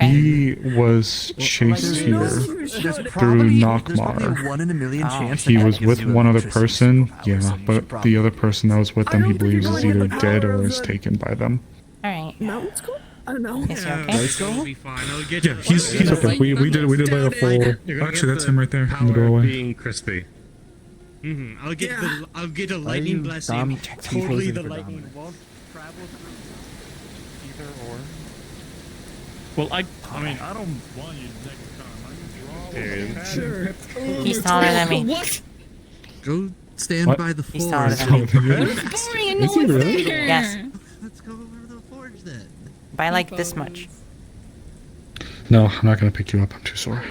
He was chased here through Knockmar. 1 in a million chance He that was gives with you a one other nutritious person, yeah, but the other person that was with them he believes is either dead or is taken by them. Alright. Mountain school? I don't know. Is he okay? It'll be fine. I'll get Yeah, he's okay. We did like a full. Actually, that's him right there in the doorway. Being crispy. I'll get a lightning blessing. Totally the lightning won't travel through either or. Well, I mean, I don't want you next time. Sure. He's taller than me. What? Go stand What? by the He's forge. taller than me. It's boring and no one's there. Yes. Let's go over to the forge then. By like this much. No, I'm not gonna pick you up. I'm too sore.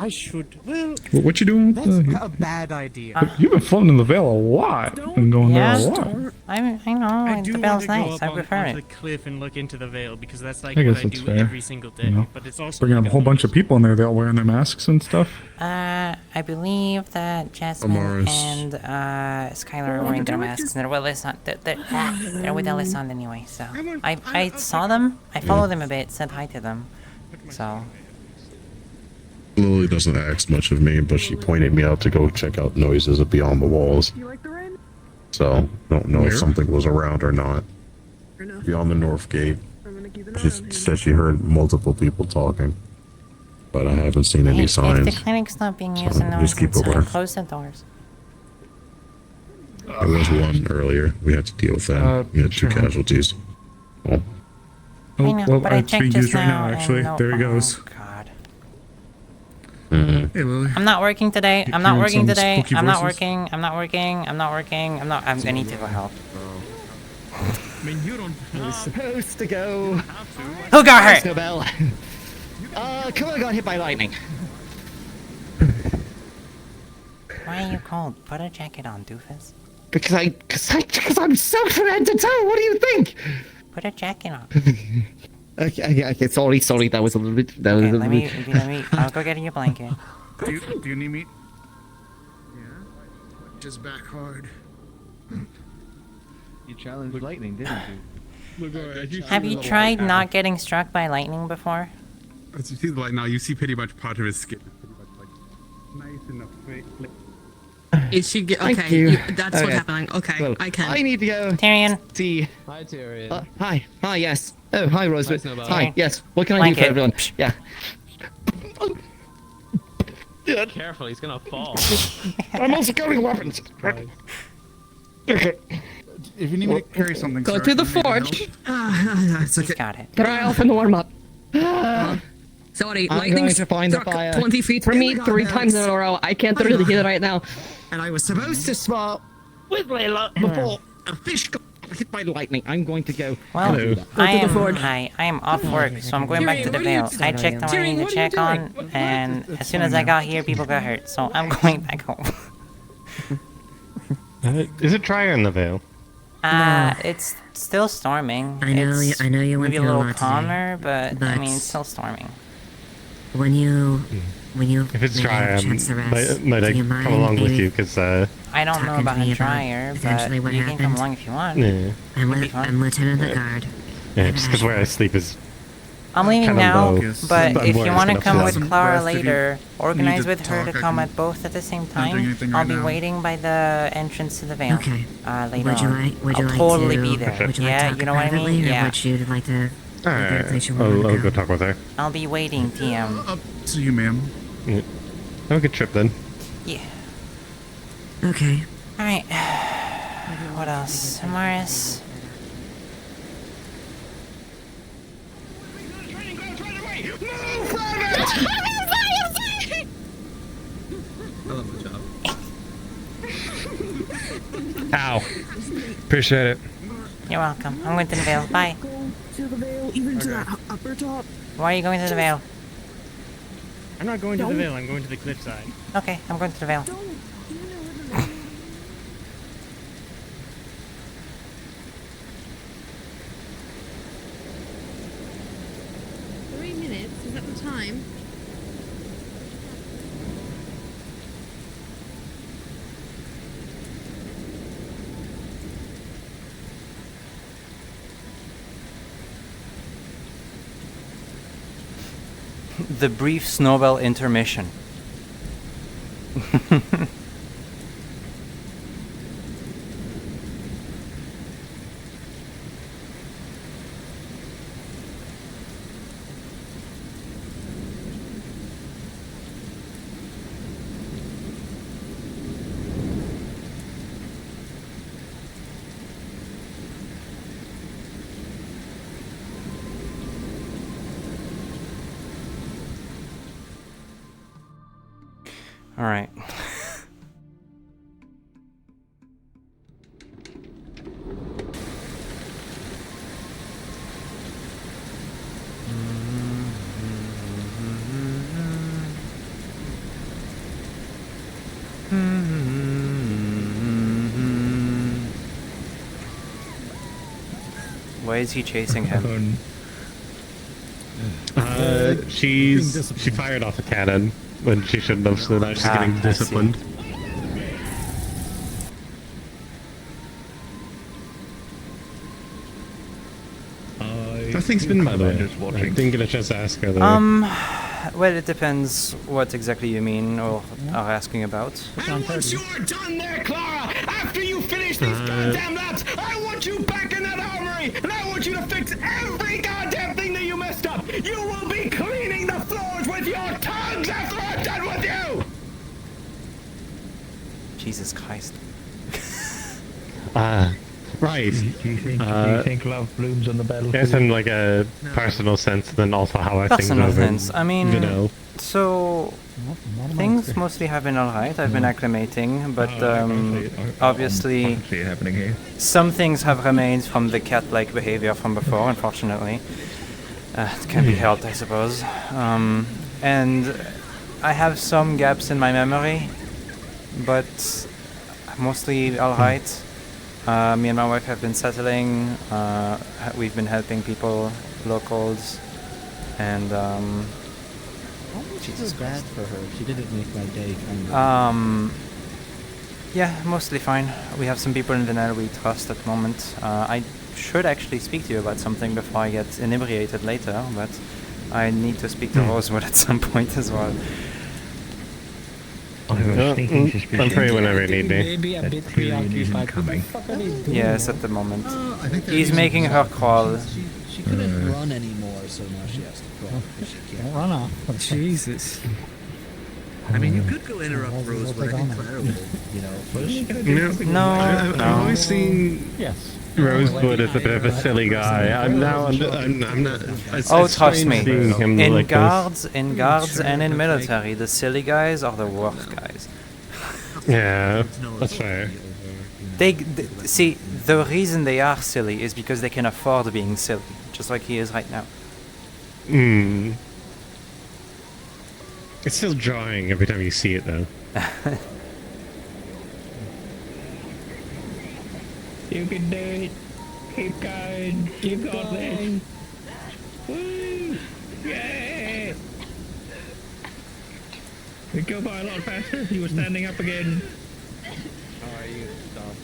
I should. Well, What you doing? With that's a bad idea. You've been floating in the Vale a lot. Been going Yeah. there a lot. I know. I do The want Vale's to go nice. up I on, prefer onto it. the cliff and look into the Vale because that's like I what guess I that's do fair. every single day. You know, But it's also bringing up a whole bunch of people in there. They're all wearing their masks and stuff. I believe that Jasmine Amaris. and Skylar are wearing their masks, and they're with they're with Alessandra anyway. So I saw them. I followed them a bit. Said hi to them. So Lily doesn't ask much of me, but she pointed me out to go check out noises beyond the walls. So, don't know Where? if something was around or not. Beyond the north gate. She said she heard multiple people talking. But I haven't seen hey, any if signs. the clinic's not being used So, and no just one's keep aware. inside, close the doors. There was one earlier. We had to deal with that. We had two sure. casualties. Oh. I know, well, but I it's checked being just used right now, now, actually. and no- There he oh, goes. God. Hey, Lily. I'm not working today. I'm not hearing working some today. spooky I'm not voices? working. I'm not working. I'm not working. I need to go help. I mean, you don't. We're supposed to go. Who got hurt? Snowball. Come on, got hit by lightning. Why are you cold? Put a jacket on, doofus. Because I'm soaked from head to toe. What do you think? Put a jacket on. Okay. Sorry. That was a little bit. Okay, let me. I'll go get you a blanket. Do you need me? Just back hard. You challenged lightning, didn't you? Look, alright, you Have you tried not getting struck by lightning before? As you see the light now, you see pretty much part of his skin. Pretty much like nice enough. Is she okay? Thank you. That's Okay. what's happening. Okay, Well, I can. I need to go. Tyrion. See. Hi, Tyrion. Hi. Yes. Oh, hi, Rosewood. Snowball. Hi. Yes. What can I do for Blanket. everyone? Yeah. Careful, he's gonna fall. I'm also carrying weapons. Okay. If you need me to carry something, Go sir, to the you need help? forge. It's okay. He's got it. Try off in the warm up. Sorry, I'm lightning going to find the struck fire. 20 feet For me, in the 3 barracks. times in a row. I can't really hear it right now. And I was supposed to smile with Layla before a fish got hit by lightning. I'm going to go. Well, do that. I am off work, so I'm going back to the Vale. I checked on what I need to check on, and as soon as I got here, people got hurt, so I'm going back home. Is it drier in the Vale? It's still storming. I know It's you went maybe a through a little lot today, calmer, but I but- mean, it's still storming. When you If it's may dry, have a I chance to rest, might do I you come mind along with maybe you? Because I don't know talking about to me about dryer, but potentially what you can come happened? along if you want. yeah, I'm Lieutenant of the Guard. yeah, just because where I sleep is. I'm leaving kinda now, low. but I'm if worried you it's want to gonna come flood. with Clara Rest if you later, organize to with her talk, to I come can- at both at the same doing time. anything I'll right be now. waiting by the entrance to the Vale. Okay. Later Would you on. like? Would I'll you like totally to? be there. Would you Yeah, like to you know talk what I mean? privately, or Yeah. would you like to? Alright, I'll I'll go talk with her. I'll be waiting, TM. Up to you, ma'am. Yeah. Have a good trip then. Yeah. Okay. Alright. What else? Amaris. I love the job. Ow. Appreciate it. You're welcome. I'm going to the Vale. Bye. To the Vale, even to that upper top. Why are you going to the Vale? I'm not going to the Vale. I'm going to the cliffside. Okay, I'm going to the Vale. 3 minutes, is that the time? The brief Snowball intermission. All right. Why is he chasing him? She fired off a cannon when she shouldn't have, so now she's getting disciplined. Nothing's been, by the way. I didn't get a chance to ask her though. Well, it depends what exactly you mean or are asking about. And once you're done there, Clara, after you finish these goddamn laps, I want you back in that armory, and I want you to fix every goddamn thing that you messed up. You will be cleaning the floors with your tongues after I'm done with you. Jesus Christ. Right. Do you think love blooms on the battlefield? Yes, in like a personal sense, then also how I think Personal of sense. I mean, you know. so things mostly have been alright. I've been acclimating, but obviously happening here. some things have remained from the cat-like behavior from before, unfortunately. It can be helped, I suppose. And I have some gaps in my memory, but mostly alright. Me and my wife have been settling. We've been helping people, locals, and Jesus, bad for her. She didn't make my day. Kind of. Yeah, mostly fine. We have some people in Vinel we trust at the moment. I should actually speak to you about something before I get inebriated later, but I need to speak to Rosewood at some point as well. I'm free whenever you need me. Maybe a bit preoccupied. What the fuck are they doing? Yes, at the moment. I think He's making her crawl. She couldn't run anymore, so now she has to crawl. Don't run off. Jesus. I mean, you could go interrupt Rose, but I think Clara will, push. I've always seen Rosewood as a bit of a silly guy. I'm not. Trust me. Him in like guards, and in military, the silly guys are the worst guys. Yeah, that's fair. They see, the reason they are silly is because they can afford being silly, just like he is right now. It's still jarring every time you see it, though. You can do it. Keep going. You've got this. Woo! Yeah! We go by a lot faster if you were standing up again. How are you, Dom?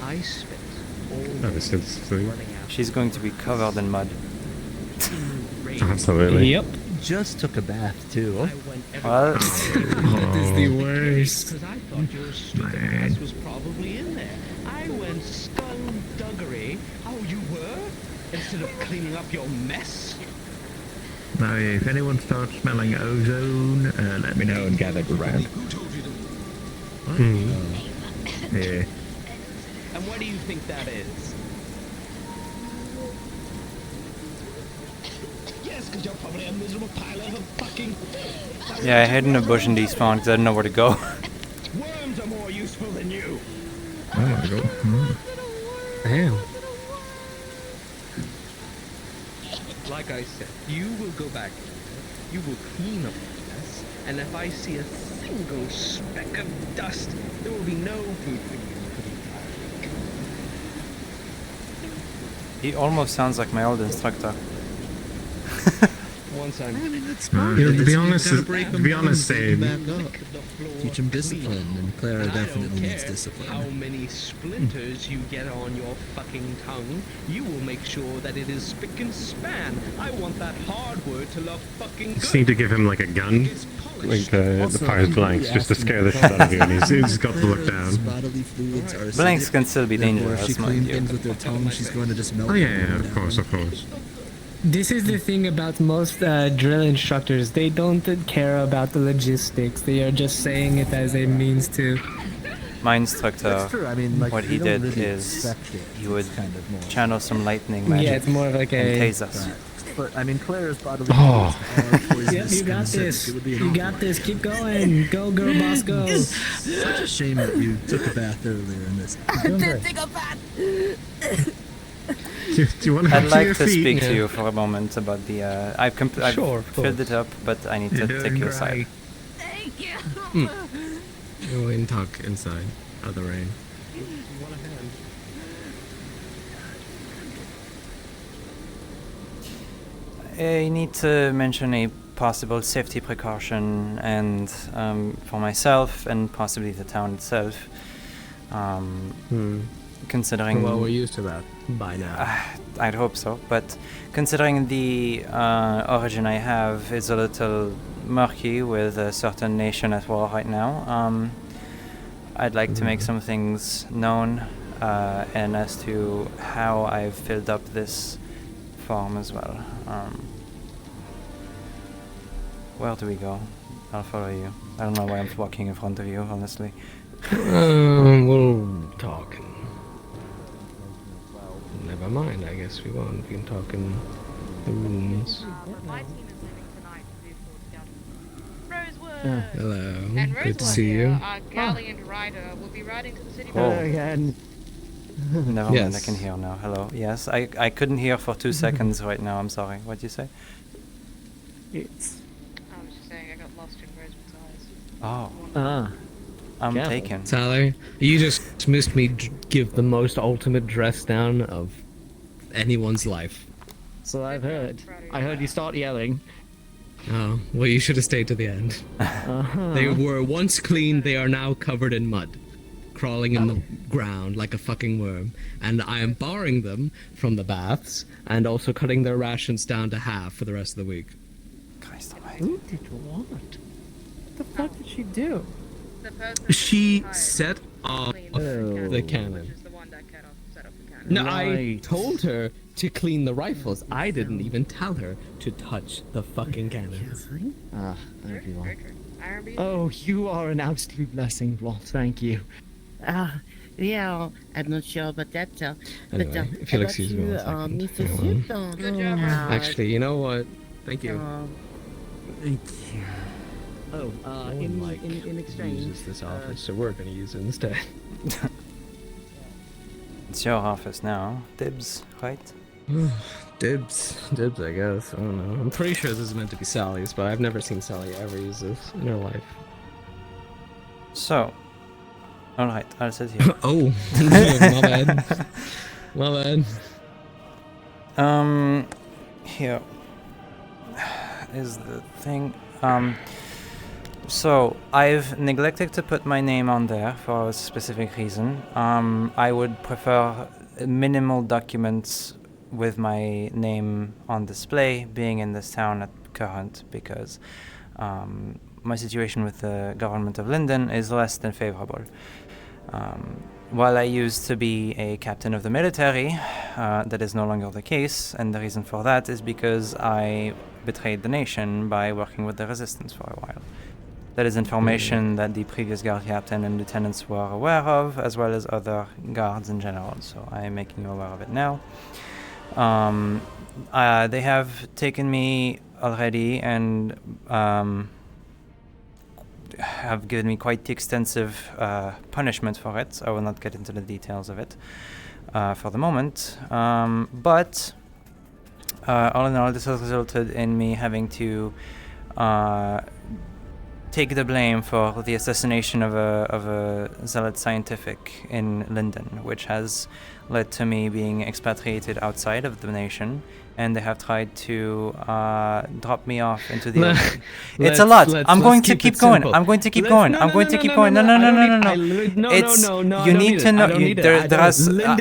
I spent She's going to be covered in mud. Absolutely. Yep. Just took a bath too. Well, that is the worst. Because I thought your stupid ass was probably in there. I went skullduggery. Oh, you were? Instead of cleaning up your mess? Now, if anyone starts smelling ozone, let me know and gather around. Yeah. And what do you think that is? Yes, because you're probably a miserable pile of fucking... yeah, I hid in a bush and despawned because I didn't know where to go. Worms are more useful than you. Oh my god. Damn. Like I said, you will go back in there, you will clean up the mess, and if I see a single speck of dust, there will be no food for you. He almost sounds like my old instructor. Once I'm... to be honest, Abe. Teach him discipline, and Clara definitely needs How discipline. many splinters you get on your fucking tongue, you will make sure that it is spick and span. I want that hard word to look fucking good. Just need to give him like a gun, like the fire's blanks, just to scare the shit out of you, and he's got to look down. Bodily fluids are Blanks can still be therefore, if she dangerous, mind cleans you. things with her tongue, she's going to just melt. Oh yeah, of course. This is the thing about most drill instructors. They don't care about the logistics. They are just saying it as a means to. My instructor, That's true. I mean, like, what you he don't did really is expect it. he would It's kind of more. channel some lightning magic. Yeah, it's more of like and a. tase us. Right. But I mean, Claire's bodily Oh. Yep, you got this. You got this. Keep going. Go, girl, boss, go. Such a shame that you took a bath earlier in this. I did take a bath. Do you want to I'd to like your to feet? speak to you for a moment about the. I've Sure, of filled course. it up, but I need to You're take doing you aside. Thank you. Go and talk inside out of the rain. I need to mention a possible safety precaution, and for myself and possibly the town itself. Considering. Well, we're used to that by now. I'd hope so, but considering the origin I have is a little murky with a certain nation at war right now, I'd like to make some things known, and as to how I've filled up this form as well. Where do we go? I'll follow you. I don't know why I'm walking in front of you, honestly. We'll talk. Never mind, I guess we won't. We can talk in the rooms. My team is leaving tonight to do Rosewood. Hello, And good to Rosewood see here, you. our gallant rider, will be riding to the city. Oh. Again. Never mind, I Yes. can hear now. Hello. Yes, I couldn't hear for 2 seconds right now. I'm sorry. What'd you say? It's. I was just saying I got lost in Rosewood's eyes. Oh. I'm Careful. taken. Tyler, you just missed me give the most ultimate dress down of anyone's life. So I've heard. I heard you start yelling. Oh, well, you should have stayed to the end. They were once clean, they are now covered in mud, crawling in the ground like a fucking worm. And I am barring them from the baths and also cutting their rations down to half for the rest of the week. Christ Who did what? What the fuck did she do? The person She hired set off cleaned the cannon. which is the one that set off the cannon. No, I Right. told her to clean the rifles. I didn't even tell her to touch the fucking cannons. Ah, thank you. Very true. I remember you. Oh, you are an absolute blessing, Walt. Thank you. Yeah, I'm not sure about that, but Anyway, if you'll excuse me one second. Hang on. Good job. Actually, you know what? Thank you. Thank you. Oh, in exchange. Uses this office, so we're gonna use it instead. It's your office now. Dibs, right? Dibs, I guess. I don't know. I'm pretty sure this is meant to be Sally's, but I've never seen Sally ever use this in her life. So, alright, I'll sit here. Oh, my bad. My bad. Here is the thing. So, I've neglected to put my name on there for a specific reason. I would prefer minimal documents with my name on display being in this town at current, because my situation with the government of Linden is less than favorable. While I used to be a captain of the military, that is no longer the case, and the reason for that is because I betrayed the nation by working with the resistance for a while. That is information that the previous guard captain and lieutenants were aware of, as well as other guards in general, so I am making you aware of it now. They have taken me already and have given me quite extensive punishment for it. I will not get into the details of it for the moment. But all in all, this has resulted in me having to take the blame for the assassination of a zealot scientific in Linden, which has led to me being expatriated outside of the nation, and they have tried to drop me off into the ocean. It's a lot. I'm going to keep going. I'm going to keep going. I'm going to keep going. No. It's you need to know.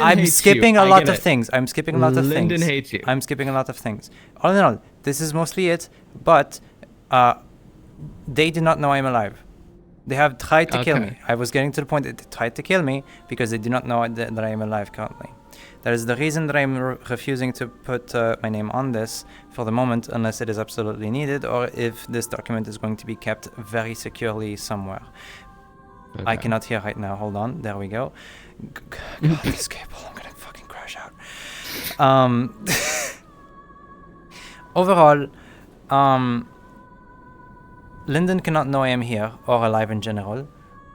I'm skipping a lot of things. I'm skipping a lot of things. Linden hates you. I'm skipping a lot of things. All in all, this is mostly it. But they do not know I'm alive. They have tried to kill me. I was getting to the point that they tried to kill me because they do not know that I am alive currently. That is the reason that I'm refusing to put my name on this for the moment, unless it is absolutely needed, or if this document is going to be kept very securely somewhere. Okay. I cannot hear right now. Hold on. There we go. God, this cable. I'm gonna fucking crash out. Overall, Lyndon cannot know I am here or alive in general,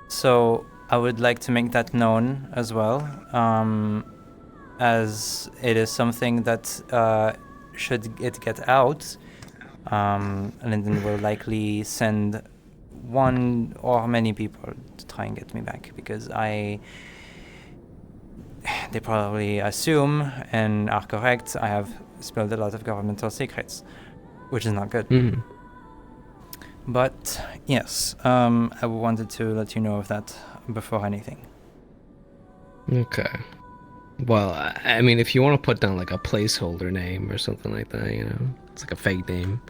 so I would like to make that known as well, as it is something that should it get out, Lyndon will likely send one or many people to try and get me back, because they probably assume and are correct I have spilled a lot of governmental secrets, which is not good. Mm. But yes, I wanted to let you know of that before anything. Okay. Well, I mean, if you want to put down like a placeholder name or something like that, you know, it's like a fake name.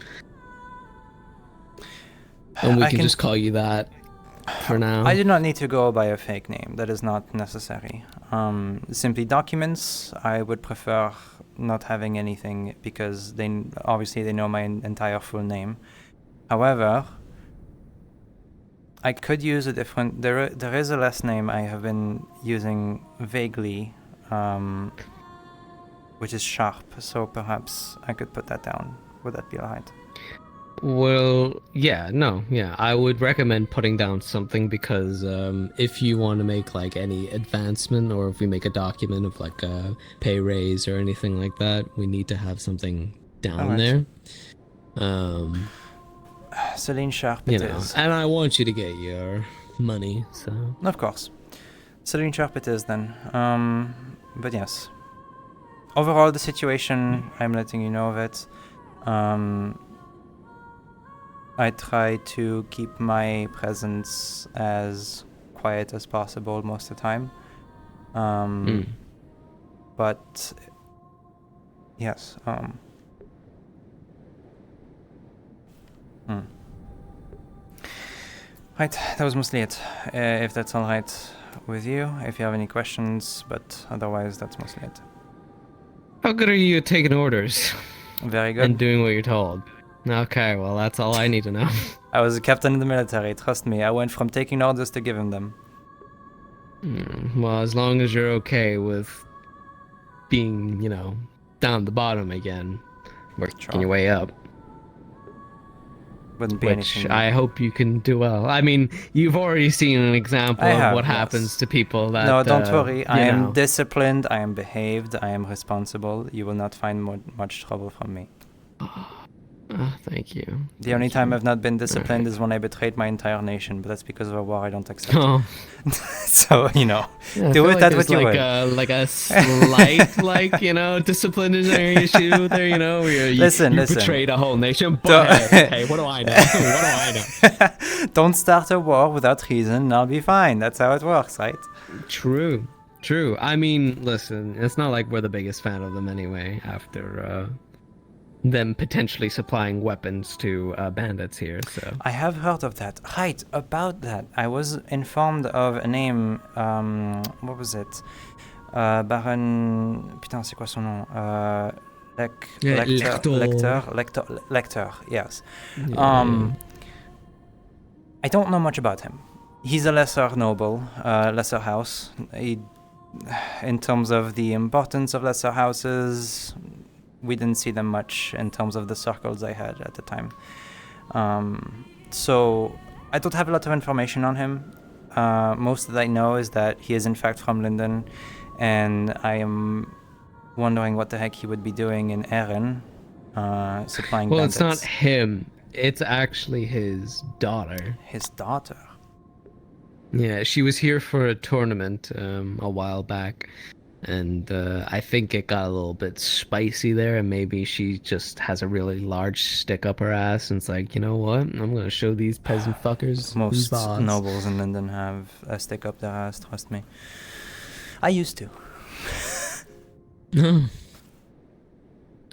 And we can just call you that for now. I do not need to go by a fake name. That is not necessary. Simply documents, I would prefer not having anything, because obviously they know my entire full name. However, I could use a different... There is a last name I have been using vaguely, which is Sharp, so perhaps I could put that down. Would that be alright? Well, yeah, I would recommend putting down something, because if you want to make like any advancement, or if we make a document of like a pay raise or anything like that, we need to have something down there. Seline Sharp you it know, is. and I want you to get your money, so... Of course. Seline Sharp it is then. But yes. Overall, the situation, I'm letting you know of it. I try to keep my presence as quiet as possible most of the time. But yes. Right, that was mostly it. If that's all right with you, if you have any questions, but otherwise that's mostly it. How good are you at taking orders? Very good. And doing what you're told. Okay, well, that's all I need to know. I was a captain in the military, trust me. I went from taking orders to giving them. Well, as long as you're okay with being, you know, down the bottom again, working your way up. Wouldn't be which anything. I hope you can do well. I mean, you've already seen an example of what happens to people that... No, don't worry. I am know. disciplined, I am behaved, I am responsible. You will not find much trouble from me. Thank you. The only time I've not been disciplined is when I betrayed my entire nation, but that's because of a war I don't accept. So, you know, do with that what you will. Like a slight, like, you know, disciplinary issue there, you know, where you betrayed a whole nation. But hey, what do I know? What do I know? Don't start a war without reason, and I'll be fine. That's how it works, right? True. I mean, listen, it's not like we're the biggest fan of them anyway, after them potentially supplying weapons to bandits here, so... I have heard of that. Right, about that. I was informed of a name, what was it? Baron... Putain, c'est quoi son nom? Lecter, yes. I don't know much about him. He's a lesser noble, lesser house. In terms of the importance of lesser houses... We didn't see them much in terms of the circles I had at the time. So I don't have a lot of information on him. Most that I know is that he is in fact from Linden, and I am wondering what the heck he would be doing in Erin, supplying bandits. Well, it's not him. It's actually his daughter. His daughter? Yeah, she was here for a tournament a while back. And I think it got a little bit spicy there, and maybe she just has a really large stick up her ass, and it's like, you know what? I'm gonna show these peasant fuckers. Most nobles in London have a stick up their ass, trust me. I used to.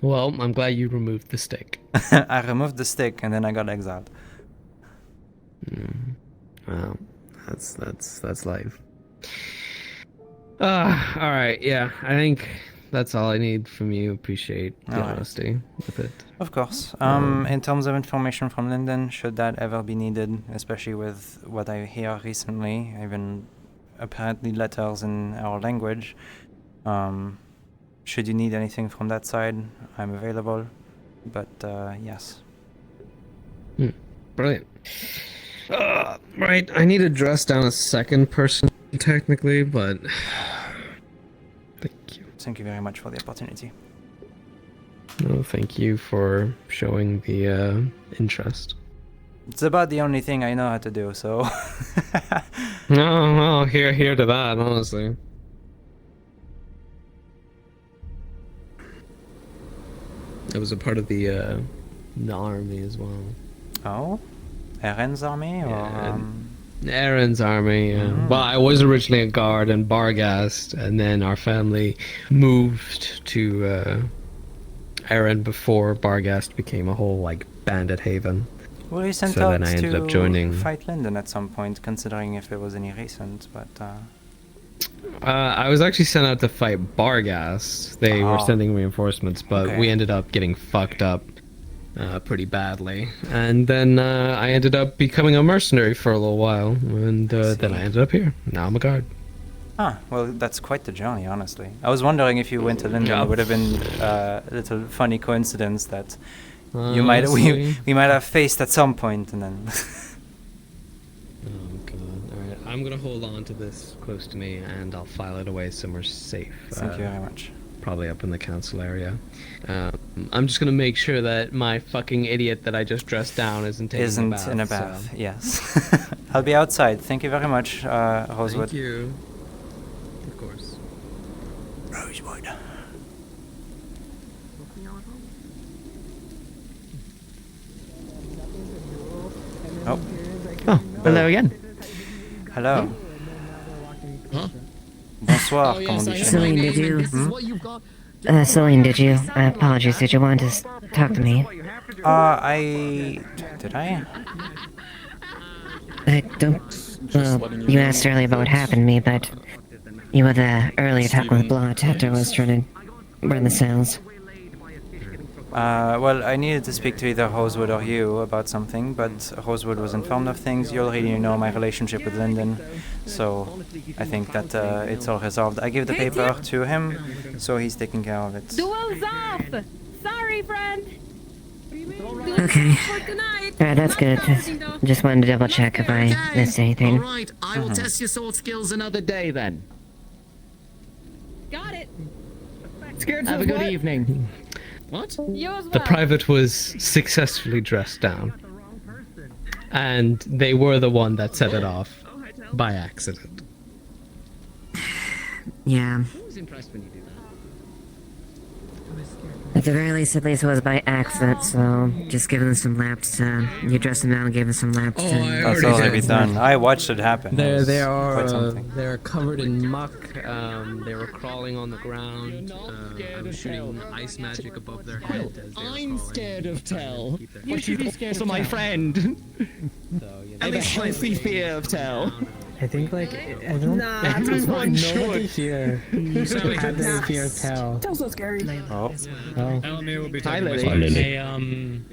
Well, I'm glad you removed the stick. I removed the stick, and then I got exiled. Well, that's life. All right. Yeah, I think that's all I need from you. Appreciate the Alright. honesty with it. Of course. In terms of information from Linden, should that ever be needed, especially with what I hear recently, even apparently letters in our language, should you need anything from that side, I'm available. But yes. Brilliant. Right, I need to dress down a second person technically, but Thank you very much for the opportunity. no, thank you for showing the interest. It's about the only thing I know how to do, so. No, well, here to that, honestly. I was a part of the army as well. Oh? Eren's army? Or, Aaron's army. Well, I was originally a guard in Barghast, and then our family moved to Aaron before Barghast became a whole like bandit haven. Well, you sent so out then I ended to up joining. fight Linden at some point, considering if it was any recent, but. I was actually sent out to fight Barghast. They were Oh. sending reinforcements, but Okay. we ended up getting fucked up pretty badly. And then I ended up becoming a mercenary for a little while, and then I ended up here. Now I'm a guard. Ah, well, that's quite the journey, honestly. I was wondering if you went to Linden, it would have been a little funny coincidence that you might we might have faced at some point, and then. Oh god. Alright, I'm gonna hold on to this close to me and I'll file it away somewhere safe. Thank you very much. Probably up in the council area. I'm just gonna make sure that my fucking idiot that I just dressed down isn't taking Isn't a bath. in a bath, yes. I'll be outside. Thank you very much, Rosewood. Thank you. Of course. Rosewood. Oh. Oh, hello again. Hello. Bonsoir, comme on dit chez nous. Celine, did you? Celine, did you? Apologies, did you want to talk to me? Did I? I don't. Well, you asked earlier about what happened to me, but you were the earlier talk with Blot after I was trying to run the cells. Well, I needed to speak to either Rosewood or you about something, but Rosewood was informed of things. You already know my relationship with Linden, so I think that it's all resolved. I gave the paper to him, so he's taking care of it. Duel's off! Sorry, friend! Okay. Alright, that's good. Just wanted to double check if I missed anything. Alright, I will test your sword skills another day then. Got it! Scared Have a good evening. What? The private was successfully dressed down. And they were the one that set it off by accident. Yeah. I was impressed when you do that. At the very least, it was by accident, so just giving them some laps. You dressed them down and gave them some laps. That's already done. I watched it happen. It was They quite are something. they're covered in muck. They were crawling on the ground. I was shooting ice magic above their head as they were I'm scared of Tell. You should be scared of my friend. I have a healthy fear of Tell. I think like I don't. Nah, I that's don't one nobody short. here had that fear of Tell. Tell's so scary. Oh. Elamir will be Hi, taking my Lily. spot. Hey, I'm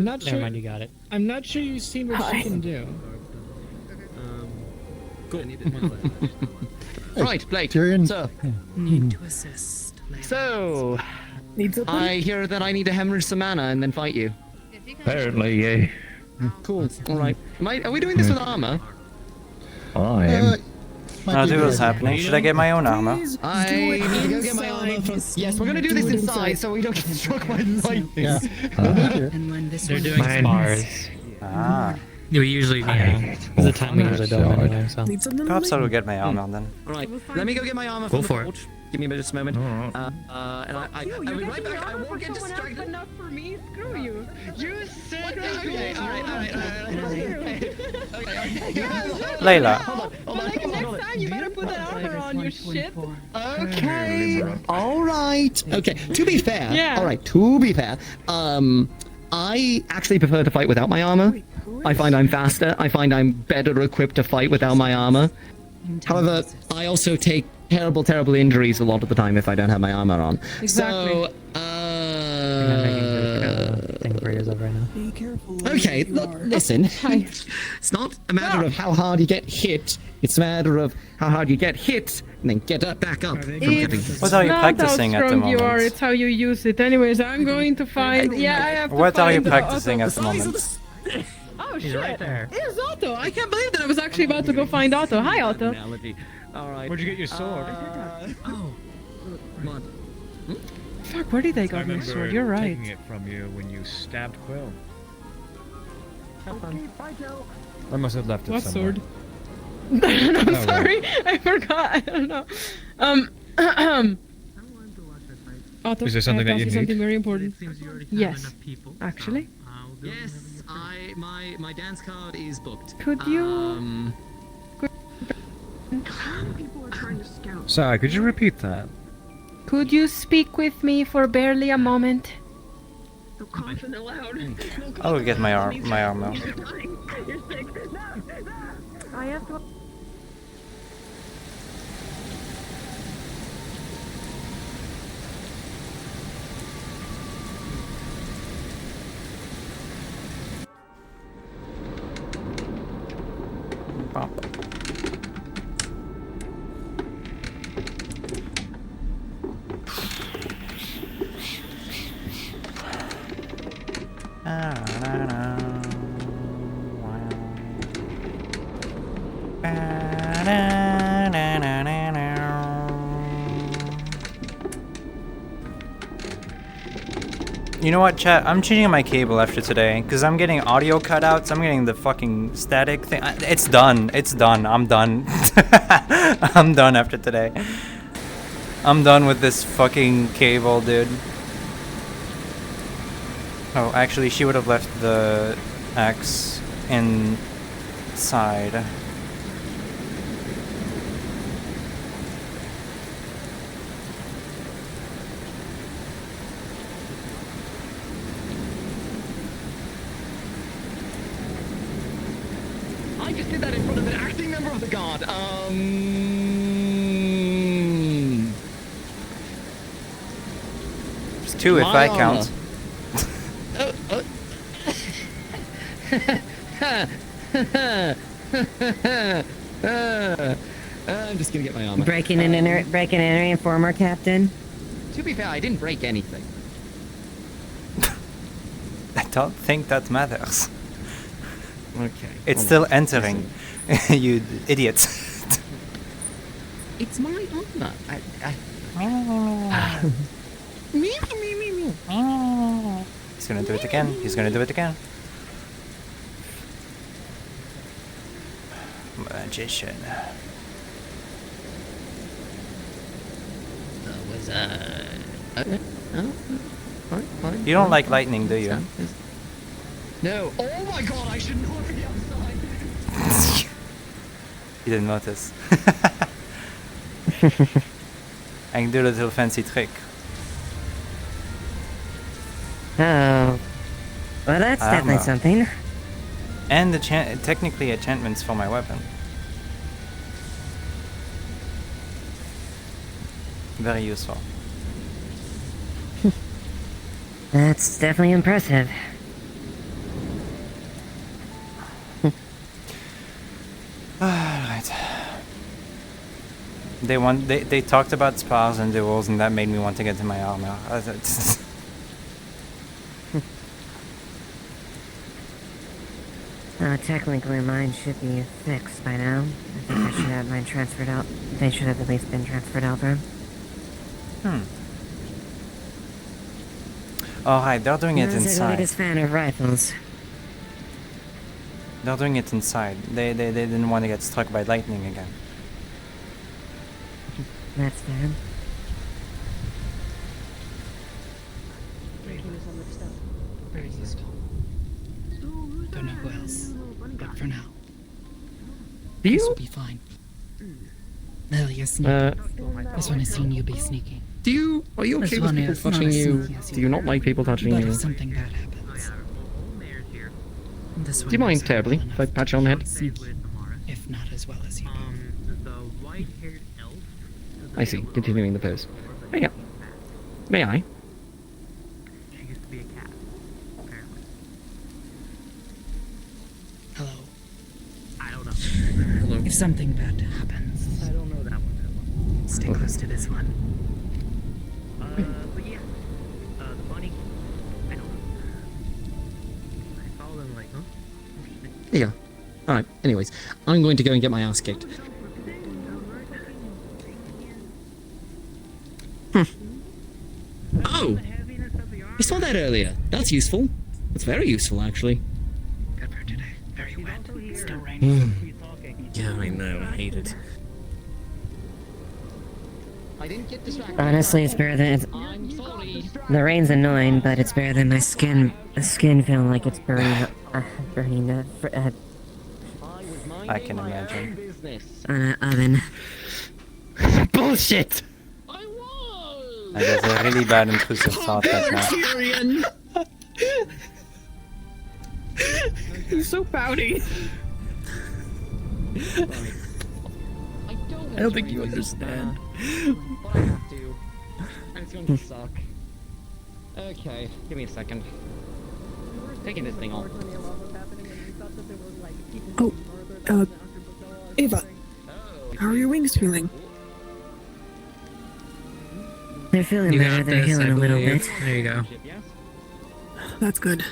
not Never sure. mind, you got it. I'm not sure you've seen what she can do. Right, Blake. Tyrion. So, Need to assist. So, I hear that I need to hemorrhage some mana and then fight you. Apparently, yeah. Cool. All right. Are we doing this with armor? I am. No, duel's happening. Should I get my own armor? I need to go get my armor from. Yes, we're gonna do this inside so we don't get struck by lightning. Yeah. They're doing spars. Ah. We usually, the time we usually don't anyway, so. Perhaps I will get my armor then. Right, let me go get my armor Go from the for it. forge. Give me just a moment. And I'll be right back. I won't get distracted. Enough for me? Screw you. You said okay. All right. Layla. Well, like next time you better put that armor on your shit. Okay. All right. Okay. To be fair. Yeah. All right. To be fair. I actually prefer to fight without my armor. I find I'm faster. I find I'm better equipped to fight without my armor. However, I also take terrible, terrible injuries a lot of the time if I don't have my armor on. Exactly. Be careful. Okay, look, listen. It's not a matter of how hard you get hit. It's a matter of how hard you get hit and then get up, back up. What are you practicing at the moment? You are, it's how you use it. Anyways, I'm going to find. Yeah, I have to What are you find practicing Otto. at the moment? Oh He's shit! right there. Here's Otto. I can't believe that I was actually about to go find Otto. Hi, Otto. All right. Where'd you get your sword? Come on. Fuck, where did they got my sword? You're right. Taking it from you when you stabbed Quill. Okay, I must have left it What somewhere. sword? I'm well. sorry, I forgot. I don't know. Otto, Is there something I that have to you ask need? something very important. Yes. Actually. Yes, my dance card is booked. Could you? People are trying to scout. Sorry, could you repeat that? Could you speak with me for barely a moment? No coughing aloud. I will get my arm now. You're sick. No. I have to. Bump. You know what, chat? I'm changing my cable after today, because I'm getting audio cutouts, I'm getting the fucking static thing. It's done. It's done. I'm done. I'm done after today. I'm done with this fucking cable, dude. Oh, actually, she would have left the axe inside. I just did that in front of an acting member of the guard. There's two if I count. I'm just gonna get my armor. Breaking and entering, former captain. To be fair, I didn't break anything. I don't think that matters. Okay. It's hold still on. entering. You idiot. It's my armor. He's gonna do it again. He's gonna do it again. Magician. You don't like lightning, do you? No. Oh my god, I shouldn't look at the outside. You didn't notice. I can do a little fancy trick. Oh. Well, that's definitely Armor. something. And the technically enchantments for my weapon. Very useful. That's definitely impressive. Alright. They talked about spars and duels, and that made me want to get to my armor. Technically mine should be fixed by now. I think I should have mine transferred out. They should have at least been transferred over. Oh, hi, they're doing it I'm the inside. biggest fan of rifles. They're doing it inside. They didn't want to get struck by lightning again. That's fair. Don't know who else, but for now, Do you? this will be fine. No, you're sneaking. This one has seen you be sneaking. Are you okay This with one people is not touching as you? sneaky as Do you not like people touching But you? if something bad happens, this Do one you mind knows terribly well if I enough pat you on the head? to sneaky, if not as well as you both. The white-haired elf I see. Continuing the pose. Oh, yeah. May I? She used to be a cat, apparently. Hello. I don't know. If something bad happens, I don't know that one. stay close to this one. But yeah. The bunny. I don't know. I follow them like, huh? Yeah. Alright, anyways. I'm going to go and get my ass kicked. Oh! I saw that earlier. That's useful. That's very useful, actually. Good for today. Very wet. It's still raining. Yeah, I know. I hate it. I didn't get distracted. Honestly, it's better than the rain's annoying, but it's better than my skin feeling like it's burning. I can imagine. On an oven. Bullshit! There's a really bad intrusive thought right now. He's so pouty. I don't think you understand. But I have to. And it's going to suck. Okay, give me a second. Taking this thing off. Oh, Ava. How are your wings feeling? They're feeling You better. got They're this, healing I a little believe. bit. There you go. That's good.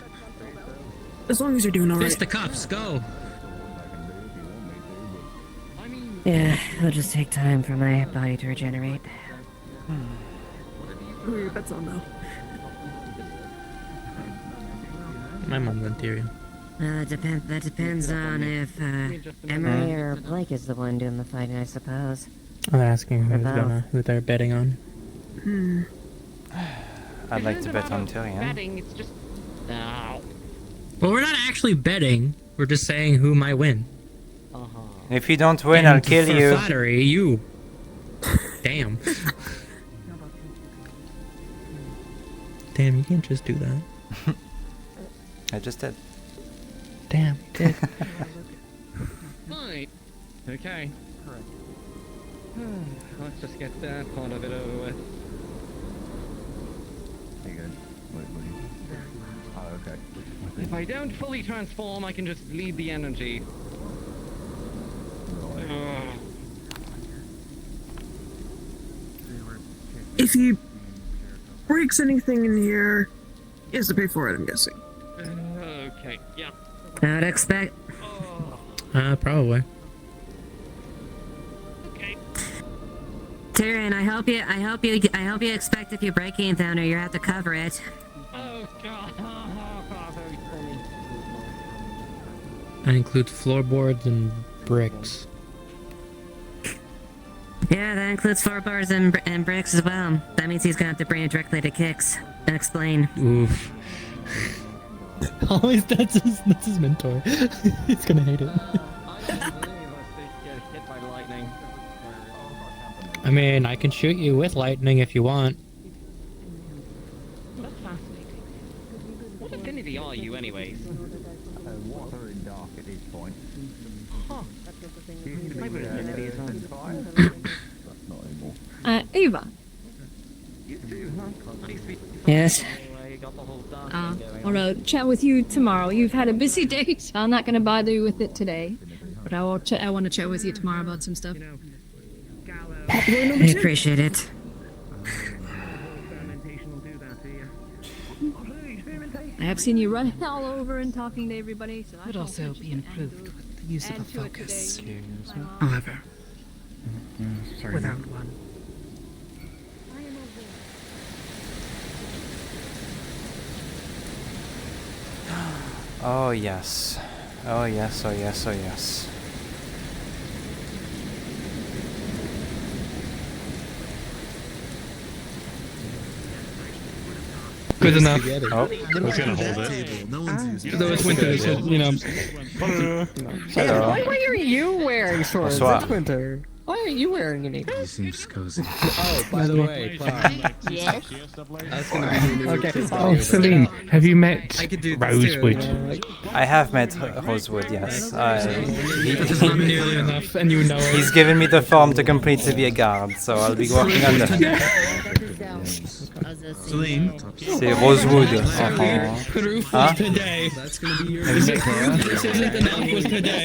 As long as you're doing alright. Fist the cuffs, go! Yeah, it'll just take time for my body to regenerate. Who are your pets on though? My mom went Tyrion. That depends on if Emery or Blake is the one doing the fighting, I suppose. I'm asking Or who they're betting on. I'd like to bet on Tyrion. It's just... Well, we're not actually betting. We're just saying who might win. If you don't win, I'll kill for you. Flattery, you. Damn. Damn, you can't just do that. I just did. Damn, you did. Right. Okay. Let's just get that part of it over with. There you go. Oh, okay. If I don't fully transform, I can just bleed the energy. If he breaks anything in here, he has to pay for it, I'm guessing. Okay, yeah. I would expect. Probably. Tyrion, I hope you expect if you break anything or you have to cover it. Oh god. That includes floorboards and bricks. Yeah, that includes floorboards and bricks as well. That means he's gonna have to bring it directly to Kix and explain. Oof. Always, that's his mentor. He's gonna hate it. I mean, I can shoot you with lightning if you want. That's fascinating. What affinity are you, anyways? Water and dark at this point. Huh. My affinity is on fire. Not anymore. Ava. You too, huh? Yes. I'll chat with you tomorrow. You've had a busy day, so I'm not going to bother you with it today. But I want to chat with you tomorrow about some stuff. I appreciate it. I have seen you running all over and talking to everybody, so could also be improved with the use of a focus. However, Sorry. without one. Oh yes. Oh yes, oh yes, oh yes. Good enough. Oh, who's gonna hold it? No one's using Though it's winter, so, you know. Why are you wearing shorts? Bonsoir. It's winter. Why aren't you wearing any? He seems cozy. Oh, by the way, Clara. Yes. That's gonna be your new Okay. Oh, Celine, have you met Rosewood? I have met Rosewood, yes. That's not nearly enough, and you know it. He's given me the form to complete to be a guard, so I'll be working on that. Celine. C'est Rosewood. Huh? Today.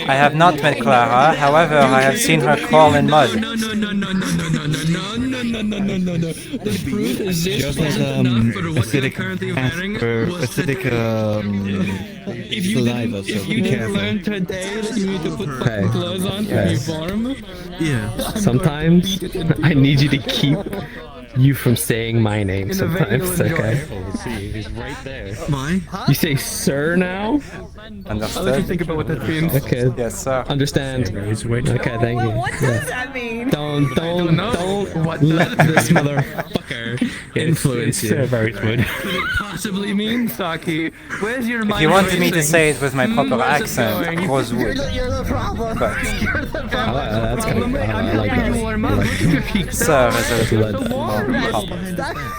I have not met Clara, however, I have seen her crawl in mud. No. The proof is this Just like acidic saliva, so if be you didn't careful. learn today that you need to put fucking gloves on to be warm. Yeah. Sometimes I need you to keep you from saying my name. Sometimes, okay? See, he's right there. Mine? You say sir now? Understood. I'll let you think about what that means. Okay. Yes, sir. Understand. Okay, thank you. What does that mean? Don't let this motherfucker influence you. Could it possibly mean, Saki? Where's your mind? If you wanted me to racing? say it with my proper Where's it accent, going? Rosewood. You're the problem. But That's kind of I like that. sir is a little bit more proper.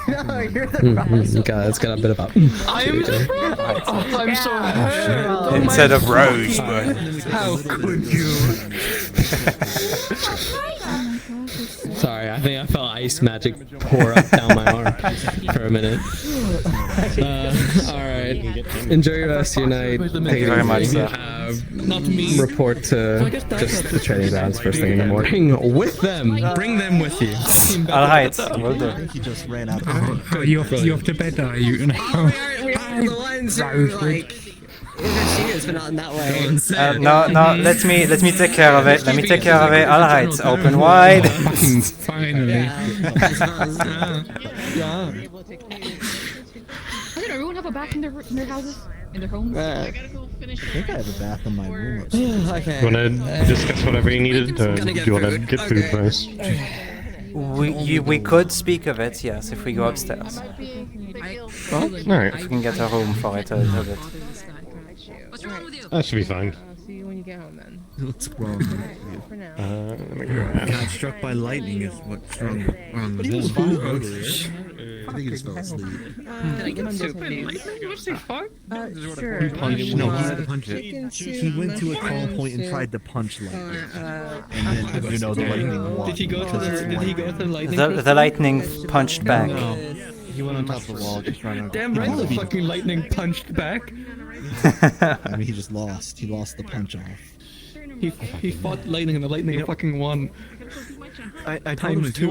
No, you're the problem. It's got a bit of a. I'm the problem. Oh, I'm so hurt. Instead of Rosewood. How could you? Sorry, I think I felt ice magic pour up down my arm for a minute. Alright. Enjoy your rest of your night. Thank you very much, sir. Report to just the training grounds first thing in the morning with them. Bring them with you. Alright, will do. He just ran out. You off to bed, are you? We are the ones who like interferes, but not in that way. No, let me take care of it. Let me take care of it. Alright, open wide. Fucking finally. Doesn't everyone have a bath in their houses? In their homes? I think I have a bath in my room. Okay. You wanna discuss whatever you needed, or do you wanna get food first? We could speak of it, yes, if we go upstairs. Alright. If we can get a room for it a little bit. That should be fine. See you when you get home then. What's wrong with you? For now. Let me grab. Got struck by lightning is what's wrong with him. I think he just fell asleep. Did I get stupid? What's the fuck? Sure. He punched. No, he had to punch it. Chicken He went to a call point and tried to punch lightning. And then, the lightning won. Did he go to the lightning? The lightning punched back. No. He went on top of the wall, just running. Damn right, the fucking lightning punched back. I mean, he just lost. He lost the punch off. He fought lightning and the lightning fucking won. I told him if you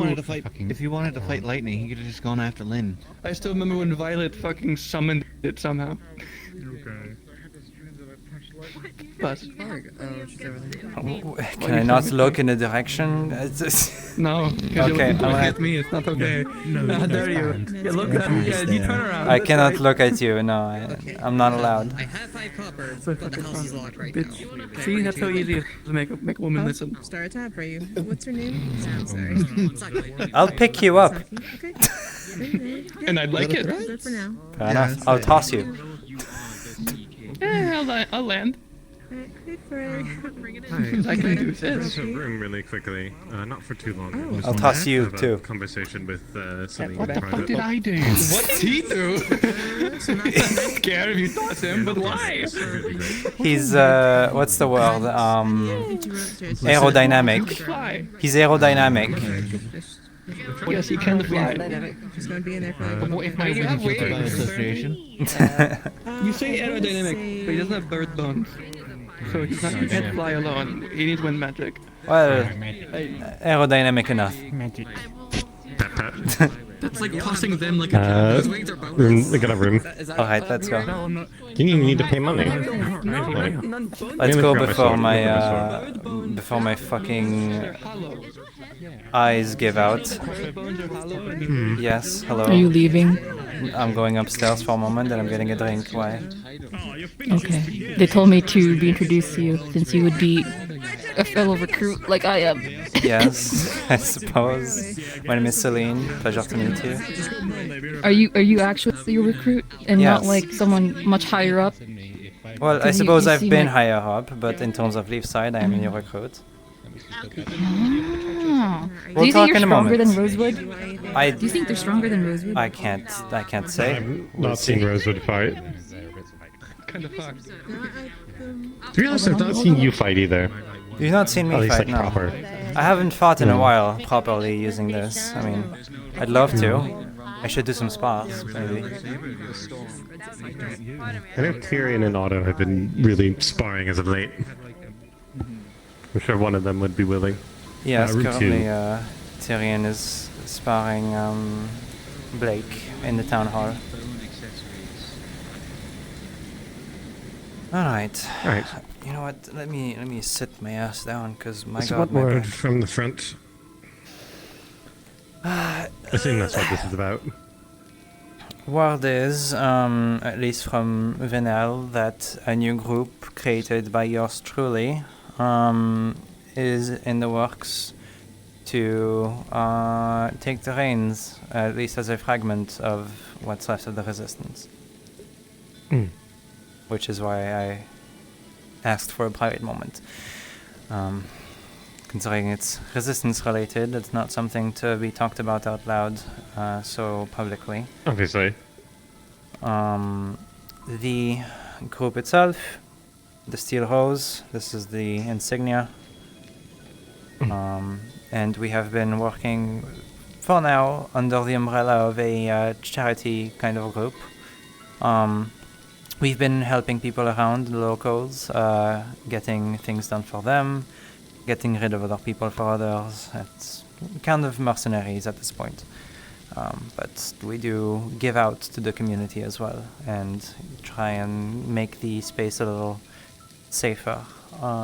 wanted to fight lightning, he could have just gone after Lynn. I still remember when Violet fucking summoned it somehow. Okay. But Can I not look in the direction? no, because Okay, you look alright. at me. It's not okay. How dare you? Yeah, look at me. Yeah, you turn around. I cannot look at you. No, I'm not allowed. I have 5 copper, So but the house is locked right now. See, that's how easy it is to make a woman listen. Start a tab for you. What's her name? I'm sorry. I'll pick you up. Okay. And I'd like it. Good for now. Fair enough. I'll toss you. Yeah, I'll land. Hey, Frey. I can do There's this. a room really quickly, not for too long. Oh. Just I'll wanna toss you, have a too. Conversation with Celine What in the fuck private. did I do? What did he do? I don't care if you toss him, but why? He's what's the word? Aerodynamic. Fly. He's aerodynamic. Yes, he can fly. She's going to be in there for But what if my wings are big? You say aerodynamic, but he doesn't have bird bones. So he can't fly alone. He needs wind magic. Well, aerodynamic enough. That's like tossing them like Room, we got a room. Alright, let's go. You didn't even need to pay money. Let's go before my fucking eyes give out. Yes, hello. Are you leaving? I'm going upstairs for a moment and I'm getting a drink. Why? Okay. They told me to be introduced to you since you would be a fellow recruit like I am. Yes, I suppose. My name is Celine. Pleasure to meet you. Are you actually a recruit and Yes. not like someone much higher up? Well, I Because suppose you I've seem been like- higher up, but in terms of Leefside, I am a new recruit. Oh. We'll Do you talk think in you're a stronger moment. than Rosewood? Do you think they're stronger than Rosewood? I can't say. I've not seen Rosewood fight. Kind of fucked. To be honest, I've not seen you fight either. You've not seen me At least, fight, like, no. proper. I haven't fought in a No. while properly using this. I mean, I'd love to. I should do some spars, maybe. I know Tyrion and Otto have been really sparring as of late. I'm sure one of them would be willing. Yes, Route currently 2. Tyrion is sparring Blake in the town hall. Alright. Alright. You know what? Let me sit my ass down, because my So god, what my word brain. from the front? I assume that's what this is about. Word is, at least from Venel, that a new group created by yours truly is in the works to take the reins, at least as a fragment of what's left of the resistance. Mm. Which is why I asked for a private moment. Considering it's resistance related, it's not something to be talked about out loud so publicly. Obviously. The group itself, the Steel Rose, this is the insignia. And we have been working for now under the umbrella of a charity kind of group. We've been helping people around, the locals, getting things done for them, getting rid of other people for others. It's kind of mercenaries at this point. But we do give out to the community as well and try and make the space a little safer.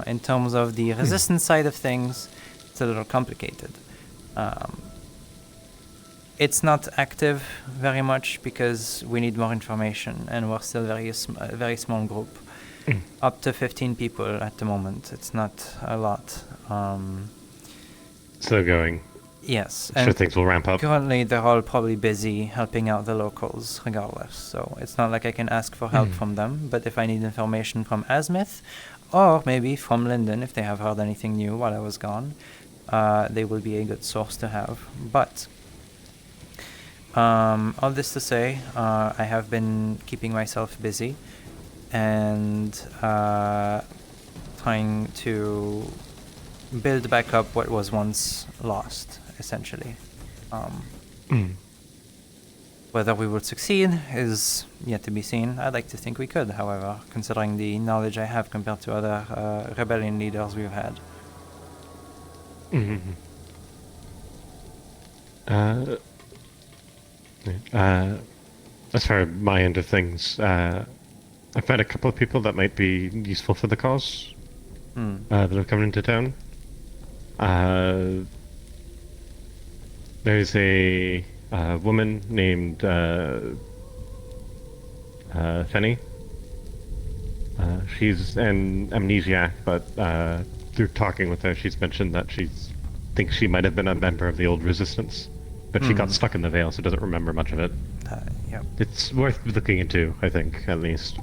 In terms of the resistance side of things, it's a little complicated. It's not active very much because we need more information, and we're still a very small group. Up to 15 people at the moment. It's not a lot. Slow going. Yes. Sure, things will ramp up. Currently, they're all probably busy helping out the locals, regardless. So it's not like I can ask for help from them. But if I need information from Asmith, or maybe from Linden, if they have heard anything new while I was gone, they will be a good source to have. But all this to say, I have been keeping myself busy and trying to build back up what was once lost, essentially. Whether we would succeed is yet to be seen. I'd like to think we could, however, considering the knowledge I have compared to other rebellion leaders we've had. As for my end of things, I've met a couple of people that might be useful for the cause that have come into town. There's a woman named Fenny. She's an amnesiac, but through talking with her, she's mentioned that she thinks she might have been a member of the old resistance, but she got stuck in the Veil, so doesn't remember much of it. Yep. It's worth looking into, I think, at least.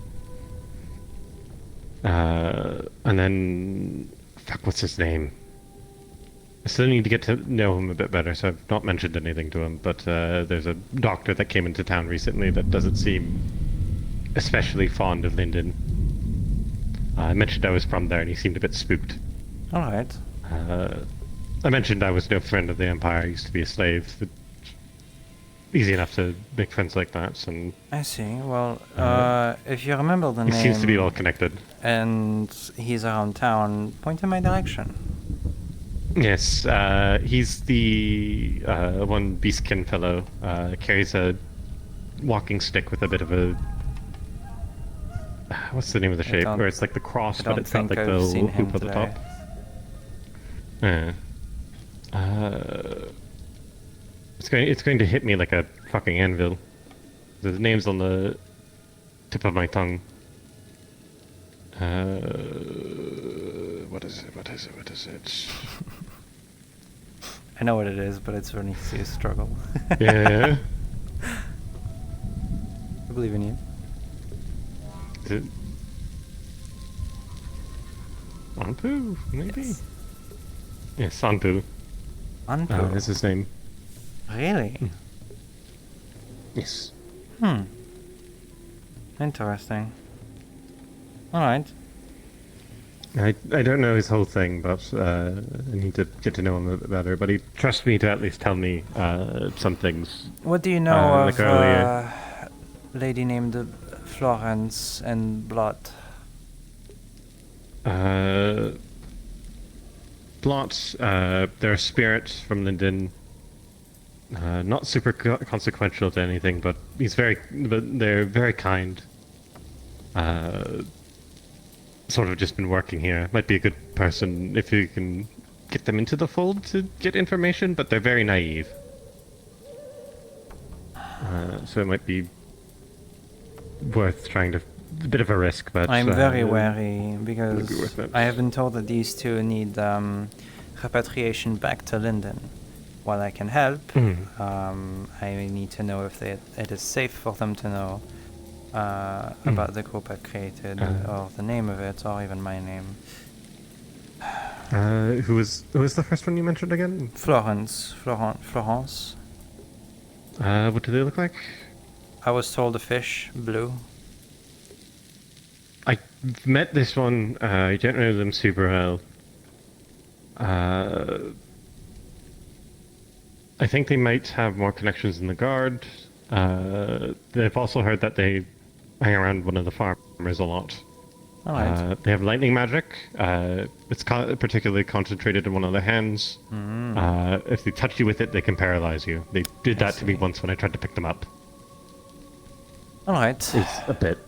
And then, fuck, what's his name? I still need to get to know him a bit better, so I've not mentioned anything to him, but there's a doctor that came into town recently that doesn't seem especially fond of Linden. I mentioned I was from there, and he seemed a bit spooked. Alright. I mentioned I was no friend of the Empire, I used to be a slave. It's easy enough to make friends like that, and... I see. Well, if you remember the name... He seems to be well connected. And he's around town, point in my direction. Yes, he's the one beastkin fellow. Carries a walking stick with a bit of a... What's the name of the shape? Where it's like the cross, but it's not like the hoop at the top. Yeah. It's going to hit me like a fucking anvil. The name's on the tip of my tongue. What is it? I know what it is, but it's really a struggle. Yeah. I believe in you. Is it... Wampu, maybe? Yes. Yes, Anpu. Anpu? Is his name. Really? Yes. Interesting. Alright. I don't know his whole thing, but I need to get to know him a bit better. But he trusts me to at least tell me some things. What do you know of like earlier. a lady named Florence and Blood? Blot, they're spirits from Linden. Not super consequential to anything, but they're very kind. Sort of just been working here. Might be a good person if you can get them into the fold to get information, but they're very naive. So it might be worth trying to... a bit of a risk, but... I'm very wary, because be worth it. I have been told that these two need repatriation back to Linden. While I can help, I need to know if it is safe for them to know about the group I've created, or the name of it, or even my name. Who was the first one you mentioned again? Florence. What do they look like? I was told a fish, blue. I've met this one. I don't know them super well. I think they might have more connections in the guard. They've also heard that they hang around one of the farmers a lot. Alright. They have lightning magic. It's particularly concentrated in one of their hands. If they touch you with it, they can paralyze you. They did that to me once when I tried to pick them up. Alright. It's a bit.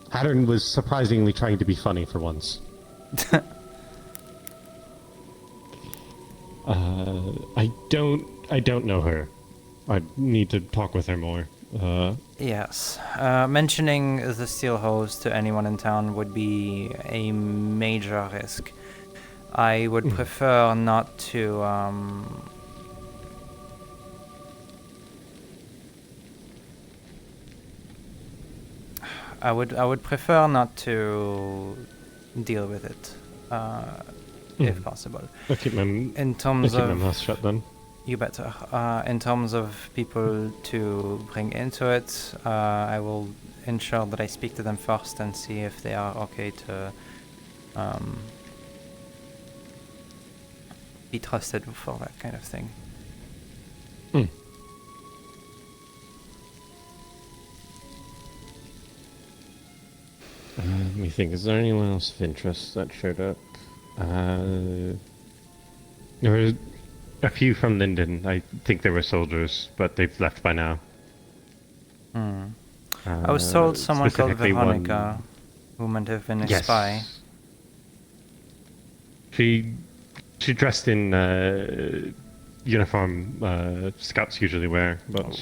Pattern was surprisingly trying to be funny for once. I don't know her. I need to talk with her more. Yes. Mentioning the steel hose to anyone in town would be a major risk. I would prefer not to, I would prefer not to deal with it, if possible. I'll keep my mouth shut then. You better. In terms of people to bring into it, I will ensure that I speak to them first and see if they are okay to be trusted for that kind of thing. Let me think, is there anyone else of interest that showed up? There were a few from Linden. I think they were soldiers, but they've left by now. I was told someone called Veronica, who might have been a spy. She dressed in uniform scouts usually wear, but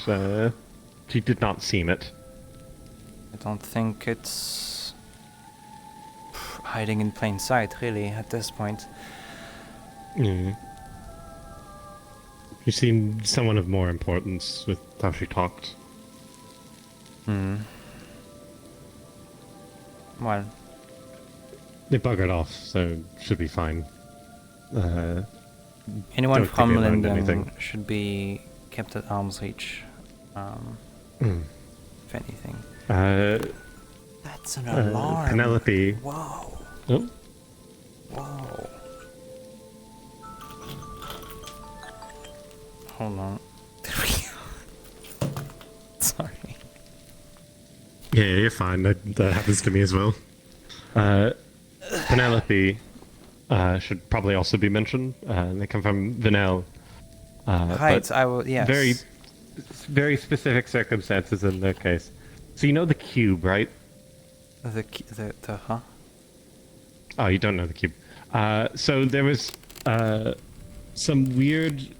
she did not seem it. I don't think it's hiding in plain sight, really, at this point. You seemed someone of more importance with how she talked. Well, they buggered off, so should be fine. Anyone from Linden should be kept at arm's reach, if anything. That's an alarm. Penelope. Whoa. Oh. Whoa. Hold on. Sorry. Yeah, you're fine. That happens to me as well. Penelope should probably also be mentioned. They come from Vanel. Right, I will. Yes. Very specific circumstances in their case. So you know the cube, right? The huh? Oh, you don't know the cube. So there was some weird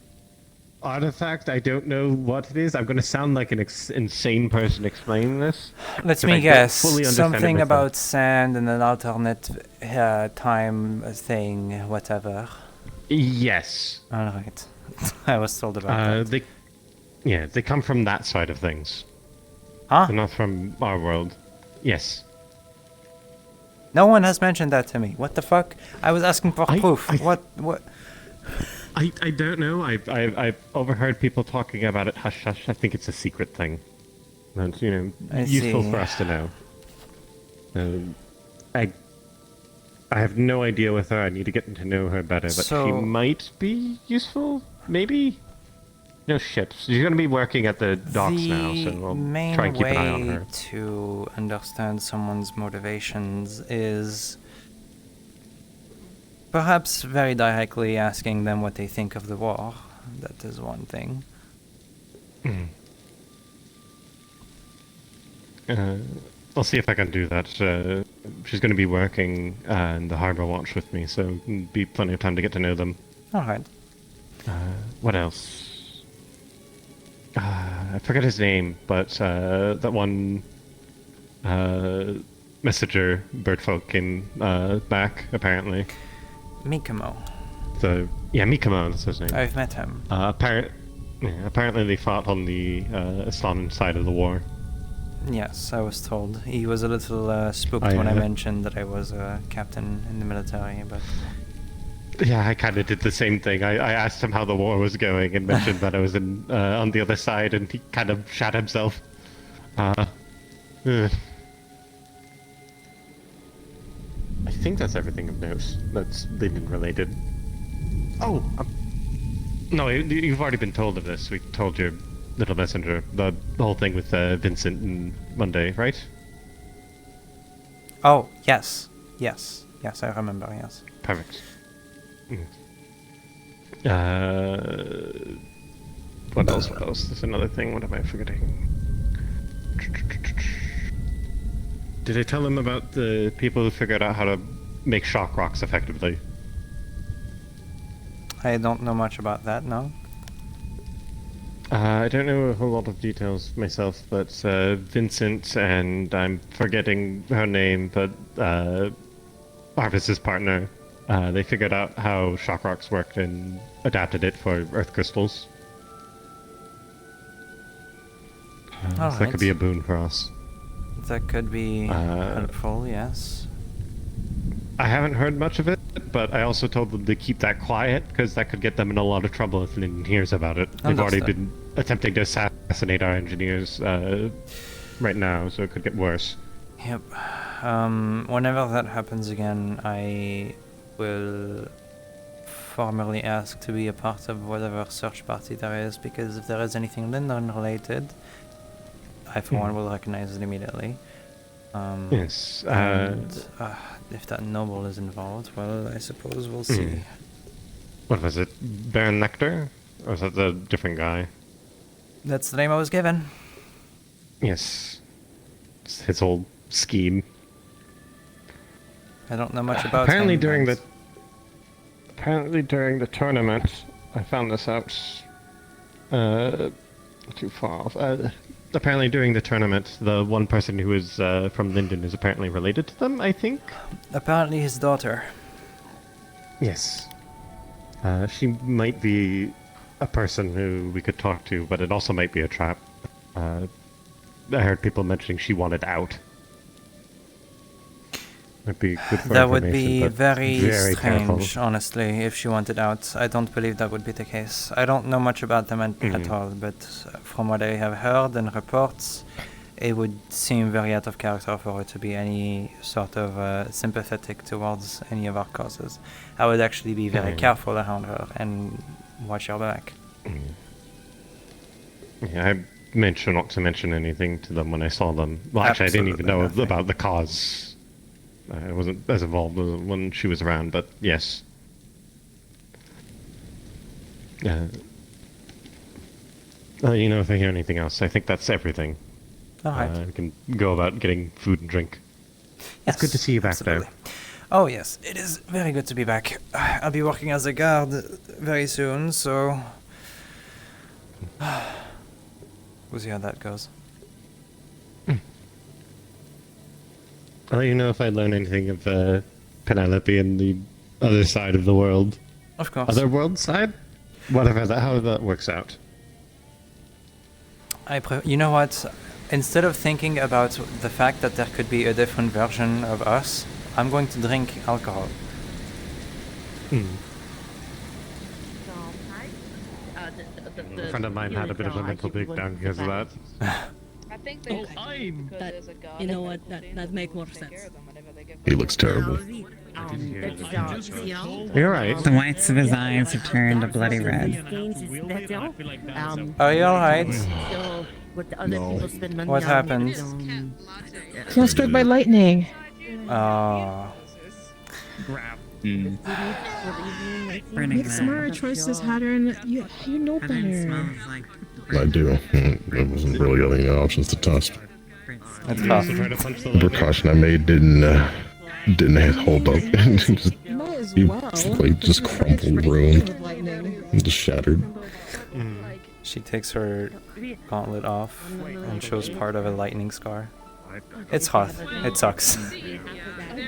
artifact. I don't know what it is. I'm going to sound like an insane person explaining this. Let me guess. Something about sand and an alternate time thing, whatever. Yes. All right. I was told about that. They come from that side of things. Huh? They're not from our world. Yes. No one has mentioned that to me. What the fuck? I was asking for proof. What? I don't know. I've overheard people talking about it. Hush, hush. I think it's a secret thing. That's useful see. for us to know. I have no idea with her. I need to get to know her better, but she might be useful. Maybe. No ships. She's going to be working at the docks now, so I'll try and keep an eye on her. The main way to understand someone's motivations is perhaps very directly asking them what they think of the war. That is one thing. I'll see if I can do that. She's going to be working in the harbor watch with me, so it'll be plenty of time to get to know them. Alright. What else? I forget his name, but that one messenger birdfolk came back, apparently. Mikamo. Mikamo, that's his name. I've met him. Apparently they fought on the Islamic side of the war. Yes, I was told. He was a little spooked when I mentioned that I was a captain in the military, but... Yeah, I kind of did the same thing. I asked him how the war was going and mentioned that I was on the other side, and he kind of shat himself. I think that's everything of note that's been related. Oh! No, you've already been told of this. We told your little messenger. The whole thing with Vincent and Monday, right? Oh, yes. Yes, I remember, yes. Perfect. What else? There's another thing. What am I forgetting? Did I tell him about the people who figured out how to make shock rocks effectively? I don't know much about that, no? I don't know a whole lot of details myself, but Vincent and I'm forgetting her name, but Arvis's partner, they figured out how shock rocks worked and adapted it for earth crystals. So that could be a boon for us. That could be helpful, yes. I haven't heard much of it, but I also told them to keep that quiet, because that could get them in a lot of trouble if Lynn hears about it. They've already been attempting to assassinate our engineers right now, so it could get worse. Yep. Whenever that happens again, I will formally ask to be a part of whatever search party there is, because if there is anything Lyndon related, I for one will recognize it immediately. Yes. And if that noble is involved, well, I suppose we'll see. What was it? Baron Nectar? Or was that the different guy? That's the name I was given. Yes. It's his whole scheme. I don't know much about apparently him. during the tournament, I found this out too far off. Apparently during the tournament, the one person who is from Linden is apparently related to them, I think? Apparently his daughter. Yes. She might be a person who we could talk to, but it also might be a trap. I heard people mentioning she wanted out. Might be good for that would be but very strange, careful. honestly, if she wanted out. I don't believe that would be the case. I don't know much about them at all, but from what I have heard and reports, it would seem very out of character for her to be any sort of sympathetic towards any of our causes. I would actually be very careful around her and watch her back. Yeah, I made sure not to mention anything to them when I saw them. Well, actually, I didn't even know about the cause. I wasn't as involved when she was around, but yes. If I hear anything else, I think that's everything. Alright. We can go about getting food and drink. Yes, it's good to see you back there. Oh yes, it is very good to be back. I'll be working as a guard very soon, so... we'll see how that goes. I'll let you know if I learn anything of Penelope and the other side of the world. Of course. Other world side? Whatever, how that works out. You know what? Instead of thinking about the fact that there could be a different version of us, I'm going to drink alcohol. friend of mine had a bit of a mental breakdown because of that. I think they you know what? That makes more sense. He looks terrible. You're right. The whites of his eyes have turned a bloody red. Are you alright? No. What happened? He was struck by lightning. Oh. Make smarter choices, Hattern. You know better. I do. I wasn't really getting any options to test. It's tough. The precaution I made didn't hold up. just crumpled, ruined, and just shattered. She takes her gauntlet off and shows part of a lightning scar. It's hot. It sucks.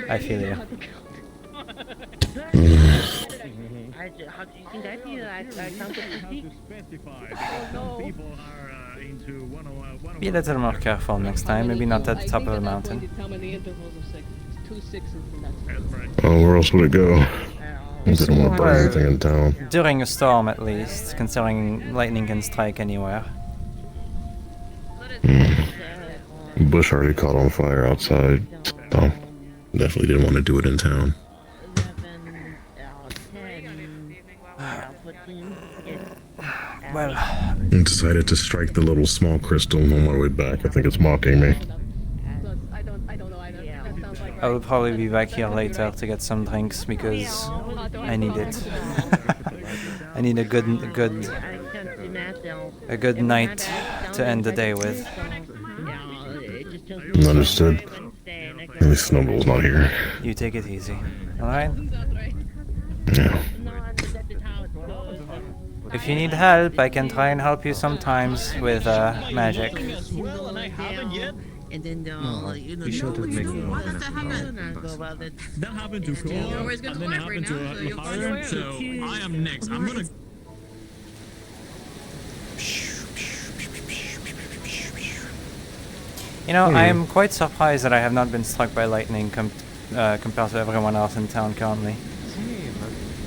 I feel you. How do you think I feel? I sound Be a little more careful next time. Maybe not at the top of the mountain. Oh, where else would it go? I didn't want to burn anything in town. During a storm, at least, considering lightning can strike anywhere. The bush already caught on fire outside. Oh, definitely didn't want to do it in town. Well, I decided to strike the little small crystal on my way back. I think it's mocking me. I will probably be back here later to get some drinks because I need it. I need a good night to end the day with. Understood. At least Snowball's not here. You take it easy, alright? Yeah. If you need help, I can try and help you sometimes with magic. And then be sure to make more than that happened to Cole, and then happened to Lahara, so I am next. I'm gonna... You know, I am quite surprised that I have not been struck by lightning compared to everyone else in town currently. Same.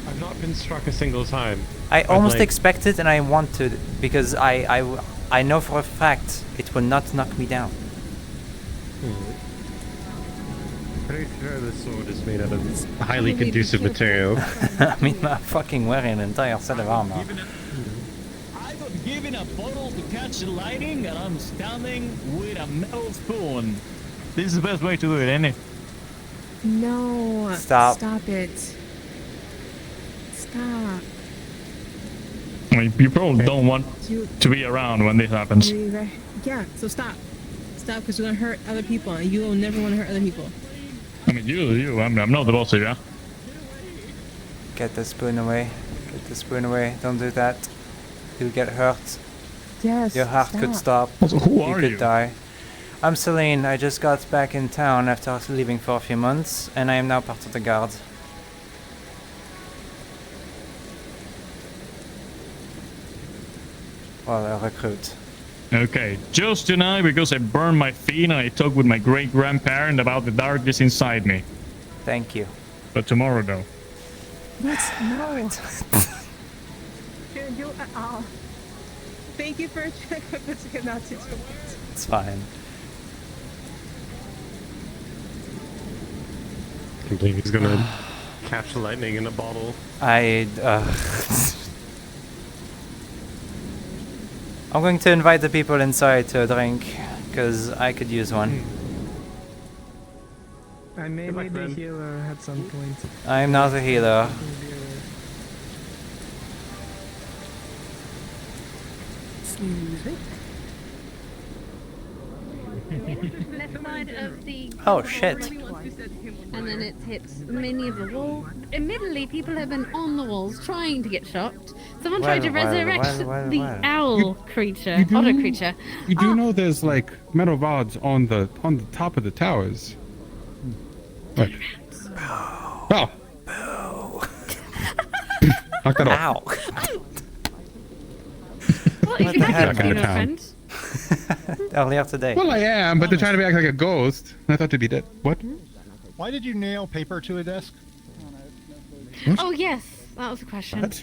I've not been struck a single time. I almost expect it and I want to, because I know for a fact it will not knock me down. Pretty sure this sword is made out of highly conducive material. I mean, I'm fucking wearing an entire set of armor. I got given a bottle to catch the lightning, and I'm standing with a metal spoon. This is the best way to do it, ain't it? No. Stop. Stop it. Stop. I mean, people don't want to be around when this happens. Yeah, so stop. Stop, because you're going to hurt other people, and you will never want to hurt other people. I mean, I'm not the boss of you. Get the spoon away. Get the spoon away. Don't do that. You'll get hurt. Yes. Your heart could stop. Also, who are you? you? Could die. I'm Seline. I just got back in town after leaving for a few months, and I am now part of the guard. Well, a recruit. Okay, just tonight because I burned my feet and I talked with my great-grandparent about the darkness inside me. Thank you. But tomorrow, though. What? No. Thank you for putting not to do it. It's fine. I think he's gonna catch the lightning in a bottle. I'm going to invite the people inside to a drink, because I could use one. I may be the healer at some point. I'm not a healer. Excuse me. Left side of the Oh shit. and then it hits many of the walls. Admittedly, people have been on the walls trying to get shot. Someone tried to resurrect the owl creature, otter creature. You do know there's like metal rods on the top of the towers. What? Oh. Knock that off. Ow. Well, if you had to, friend. Earlier today. Well, I am, but they're trying to act like a ghost. I thought they'd be dead. What? Why did you nail paper to a desk? Oh yes, that was a question. What?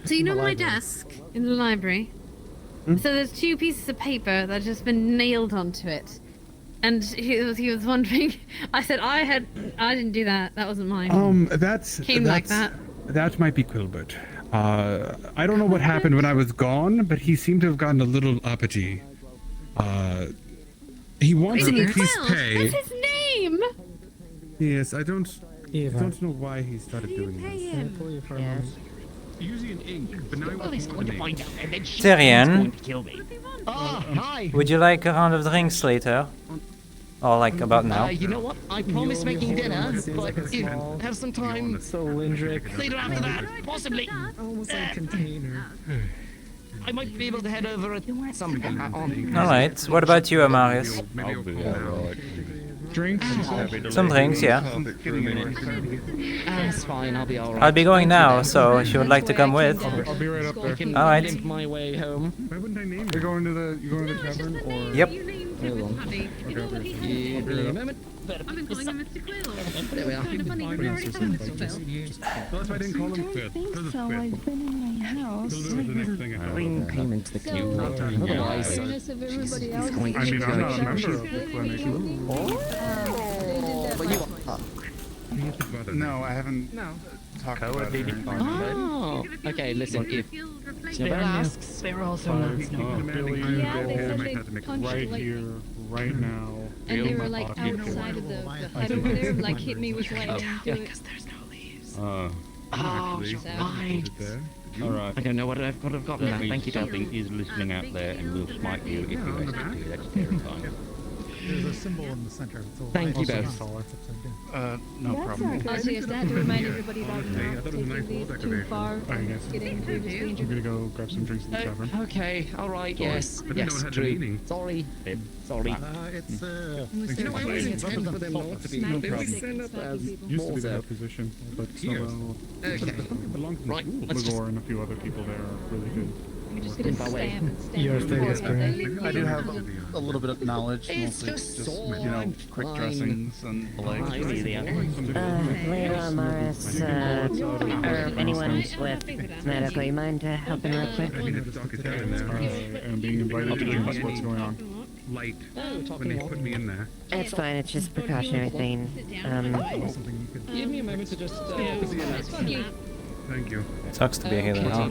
So you know my desk in the library? So there's 2 pieces of paper that have just been nailed onto it. And he was wondering, I said I didn't do that. That wasn't mine. Came like that. That might be Quilbert. I don't know what happened when I was gone, but he seemed to have gotten a little uppity. He wants an increased pay. That's his name! Yes, I don't know why he started doing this. Yes. Using an ink, but now he wants more than ink. Tyrion, Hi. would you like a round of drinks later? Or like about now? You know what? I promise making dinner, but if you have some time later after that, possibly. Almost like a container. I might be able to head over at some on. Alright, what about you, Amarius? Drinks? Some drinks, yeah. That's fine, I'll be alright. I'll be going now, so if you would like to come with. I'll be right up there. Alright. Limp my way home. Why wouldn't I name it? You're going to the tavern or? Yep. Hold on. Give me a moment. I've been calling him Mr. Quill. There we are. Kind of funny. We already have Mr. Quill. That's why I didn't call him Quid. So I've been in my house. Bring payment to the queue. Otherwise, Fairness of everybody else. going I mean, I'm not a member of They the clinic. but you No, I haven't talked about it. Oh, okay, listen, if Snowball asks, They were also not Yeah, they said they punched right like, here, right now. and they were like outside of the hut over there, like hit me with lightning. yeah, Do it. because there's no leaves. Oh, You're fine. Alright. I don't know what I've gotten now. Thank you, Dad. Something is listening out there and will smite you if you execute. That's terrifying. There's a symbol in the center. Thank you both. No problem. Oh, so yes, that to remind everybody about I not thought it was a nice taking wall these too decoration. far Oh, from yes. getting through this danger. I'm gonna go grab some drinks in the tavern. Okay, alright, Sorry. yes. I didn't know Yes, it had a true. meaning. Sorry. Sorry. It's You know, I always intend for them not to be. Smack They the always sick stand and up smacky as people. Used to be balls that out. position, but Yes. Snowball, Okay. belongs to Right, the let's just- Magor and a few other people there are really good. You just get a By way. stab and stab Your your forehead. status, They Graham. leave I do you have alone. a little bit of knowledge, It's mostly just just so quick fine. dressings and the like. Leila, Morris, or anyone with medical, you mind helping real quick? I had to talk it down now. And being invited to drink what's going on. Light. When they put me in there. It's fine, it's just precautionary thing. Give me a moment to just. Thank you. Sucks to be a healer, huh?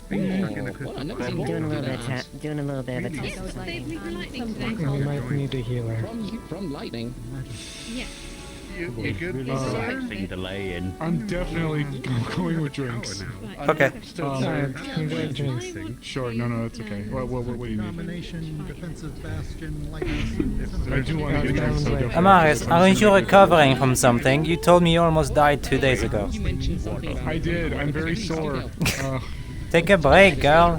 Doing a little bit of a test. We might need a healer. From lightning. Yeah. You good? Relaxing delay in. I'm definitely going with drinks. Okay. Drinks. Sure, no, it's okay. What do you need? Combination, defensive bastion, lightness. I do want to get drinks. So Amarius, aren't you recovering from something? You told me you almost died 2 days ago. I did. I'm very sore. Take a break, girl.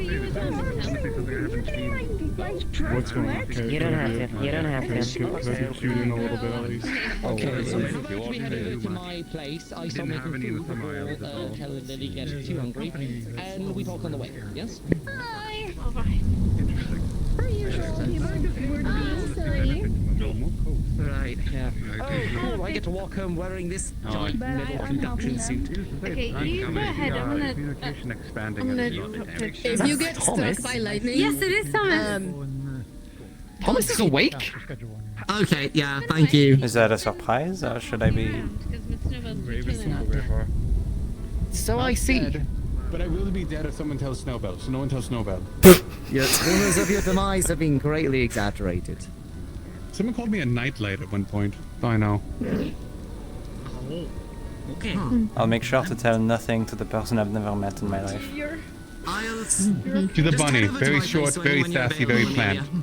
What's going on? Okay, You don't have to. You don't have to. Can I get chewed in a little bit at least? Okay, so before we head over to my place, I start making food before tell Lily gets too hungry, and we talk on the way. Yes? Hi. All right. Per usual, silly. Right. Yeah. Oh, I get to walk home wearing this giant metal conduction suit. Okay, you go ahead. I'm gonna. Communication expanding. I'm gonna talk to. If you get struck by lightning, Yes, it is Thomas. Thomas is awake? Okay, yeah, thank you. Is that a surprise, or should I be? So I see. But I will be dead if someone tells Snowball, so no one tells Snowball. Yes, rumors of your demise have been greatly exaggerated. Someone called me a nightlight at one point. I know. Okay. I'll make sure to tell nothing to the person I've never met in my life. To the bunny, very short, very sassy, very planned.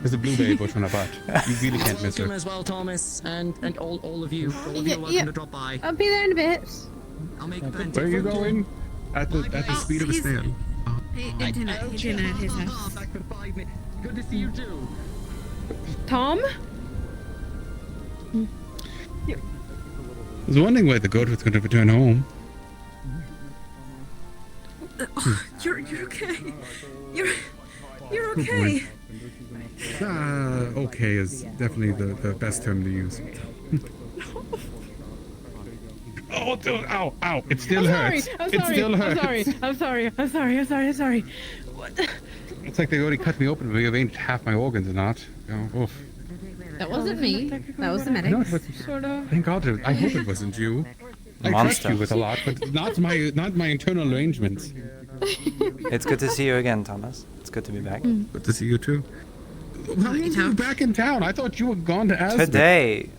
There's a blueberry bush on her butt. You really can't miss Welcome her. as well, Thomas, and all of you. All of you are welcome to drop by. I'll be there in a bit. I'll make Where are you going? At the speed of a snail. Dinner at his house. Back for 5 minutes. Good to see you too. Tom? I was wondering why the goat was going to return home. you're okay. You're okay. Okay is definitely the best term to use. Oh, Oh, ow, ow! It still I'm hurts. sorry. I'm It sorry. still hurts. I'm sorry. What? It's like they already cut me open, but they've changed half my organs and not. Oof. That wasn't me. That was the medic. No, but Sort of. thank God. I hope it wasn't you. I trust Monster. you with a lot, but not my internal arrangements. It's good to see you again, Thomas. It's good to be back. Good to see you too. How are you back in town? I thought you were gone to Aspen. Today.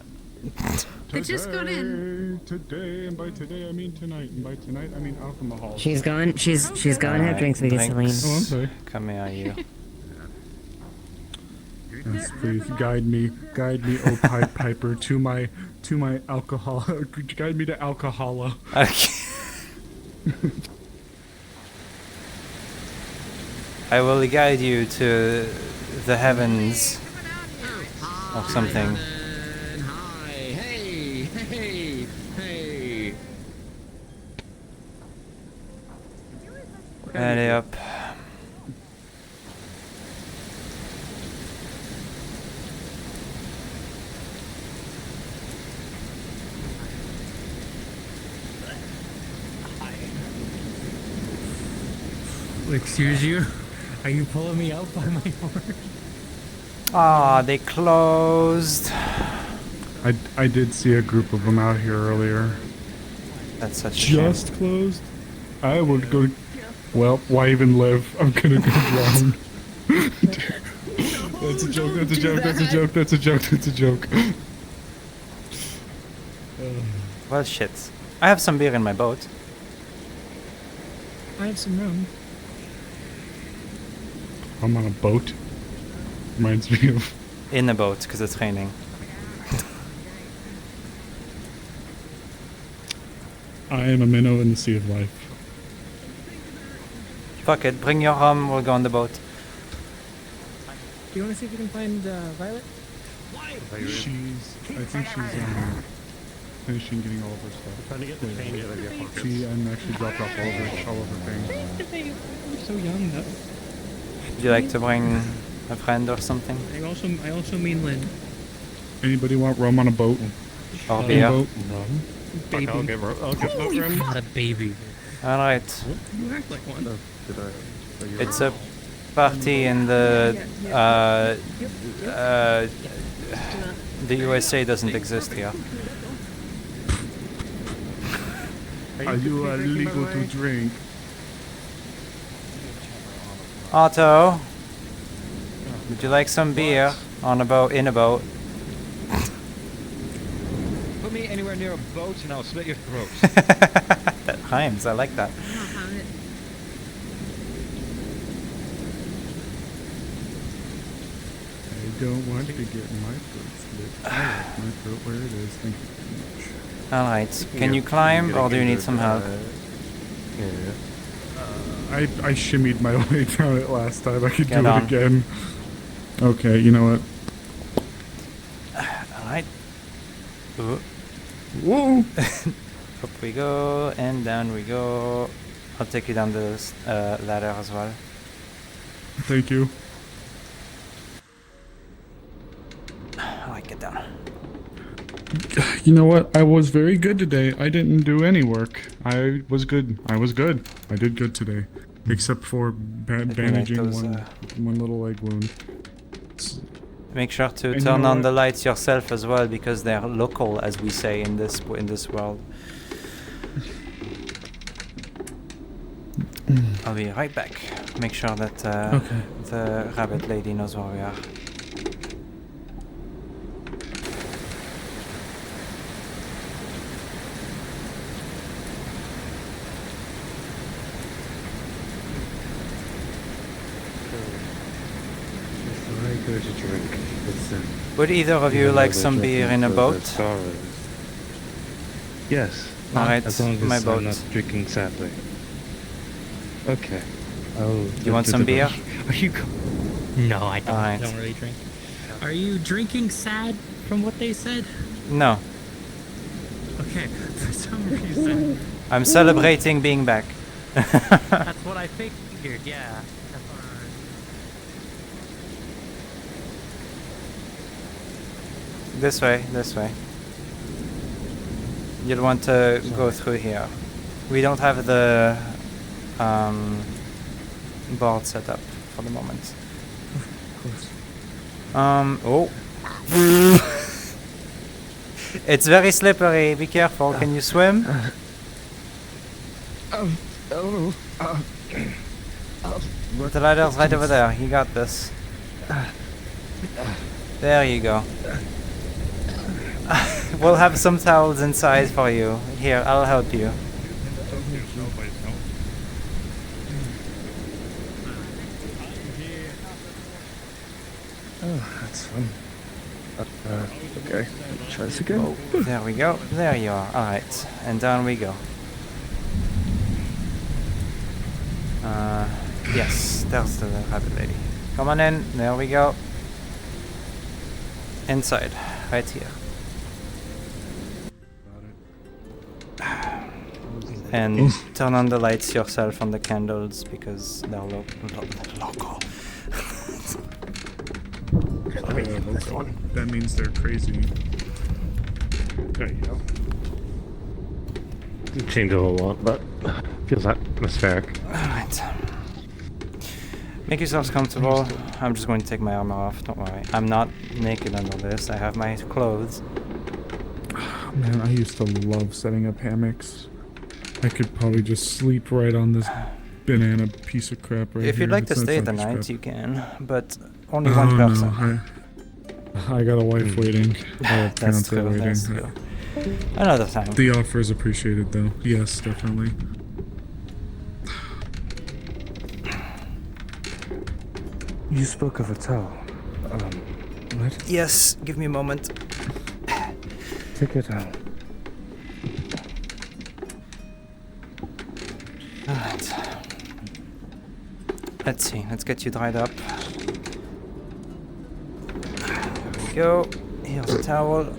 They just got in. Today, and by today I mean tonight, and by tonight I mean alcohol. She's going. She's going to have drinks with you, Seline. Oh, I'm sorry. Come here, you. Yes, please guide me, oh Pied Piper, to my alcohol. Guide me to alcohol. Okay. I will guide you to the heavens or something. Hey. Allez hop. Excuse you? Are you pulling me out by my horn? Ah, they closed. I did see a group of them out here earlier. That's such a shame. Just closed? I would go... Well, why even live? I'm gonna go drown. That's a joke, that's a joke, that's a joke, that's a joke, that's a joke. Well, shit. I have some beer in my boat. I have some room. I'm on a boat. Reminds me of... In a boat, because it's raining. I am a minnow in the sea of life. Fuck it, bring your rum, we'll go on the boat. Do you want to see if you can find Violet? I think she's finishing getting all of her stuff. Trying to get the paint out of your pockets. She actually dropped off all of her things. We're so young though. Would you like to bring a friend or something? I also mean Lynn. Anybody want rum on a boat? Or On a beer? boat? Baby. I'll give Oh, you're not a baby. Alright. You act like one. It's a party in the USA doesn't exist here. Are you legal to drink? Otto, would you like some beer on a boat, in a boat? Put me anywhere near a boat and I'll slit your throat. That rhymes, I like that. I don't want to get my throat slit. I like my throat where it is. Thank you very much. Alright, can you climb or do you need some help? I shimmied my way down it last time. I could Get do on. it again. Okay, you know what? Alright. Whoa! Up we go, and down we go. I'll take you down the ladder as well. Thank you. Alright, get down. You know what? I was very good today. I didn't do any work. I was good. I did good today. Except for bandaging those, one little leg wound. Make sure to And you turn know on what? the lights yourself as well, because they're local, as we say in this world. I'll be right back. Make sure that the rabbit lady knows where we are. Go to drink. Would either of you like some beer in a boat? Yes. Alright, as long as my boat. I'm not drinking sadly. Okay. You want some beer? Are you? No, I don't. Alright. Don't really drink. Are you drinking sad from what they said? No. Okay. For some reason. I'm celebrating being back. That's what I figured. Yeah. This way, this way. you'll want to go through here. We don't have the board set up for the moment. Oh. It's very slippery. Be careful. Can you swim? The ladder's right over there. You got this. There you go. We'll have some towels inside for you. Here, I'll help you. Oh, that's fun. Okay, try this again. Oh, there we go. There you are. Alright, and down we go. Yes, there's the rabbit lady. Come on in. There we go. Inside, right here. And turn on the lights yourself on the candles because they're local. That means they're crazy. There you go. Didn't change a whole lot, but feels atmospheric. Alright. Make yourselves comfortable. I'm just going to take my armor off, don't worry. I'm not naked under this, I have my clothes. Man, I used to love setting up hammocks. I could probably just sleep right on this banana piece of crap right If you'd here. like to It's not stay the selfish night, crap. you can, but only one person. No, I got a wife waiting. I have That's fiance true, waiting. that's true. Another time. The offer is appreciated, though. Yes, definitely. You spoke of a towel. What? Yes, give me a moment. Take it out. Alright. Let's see, let's get you dried up. There we go. Here's a towel.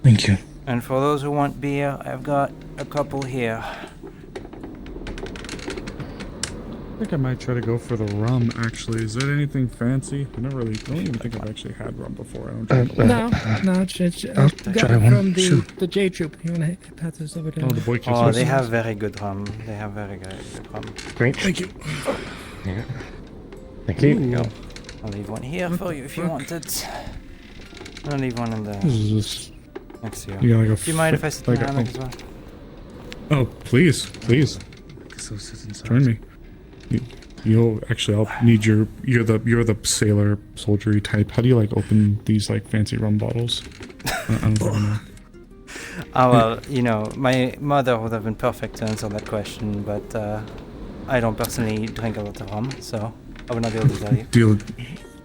Thank you. And for those who want beer, I've got a couple here. I think I might try to go for the rum, actually. Is that anything fancy? I don't even think I've actually had rum before. I don't drink No, rum. I'll got it from the J Troop. You wanna pass this over to Oh, the boy kiss Oh, they us. have very good rum. They have very good rum. Great. Thank you. Yeah. Thank you. There you go. I'll leave one here for you if you want it. I'll leave one in the next to you. You got like a Do you mind if I sit in like the a- hammock as well? Oh, please, please. So sit inside. Join me. You'll actually. I'll need your. You're the sailor soldiery type. How do you like open these like fancy rum bottles? I don't fucking know. Oh well, you know, my mother would have been perfect to answer that question, but I don't personally drink a lot of rum, so I would not be able to tell you.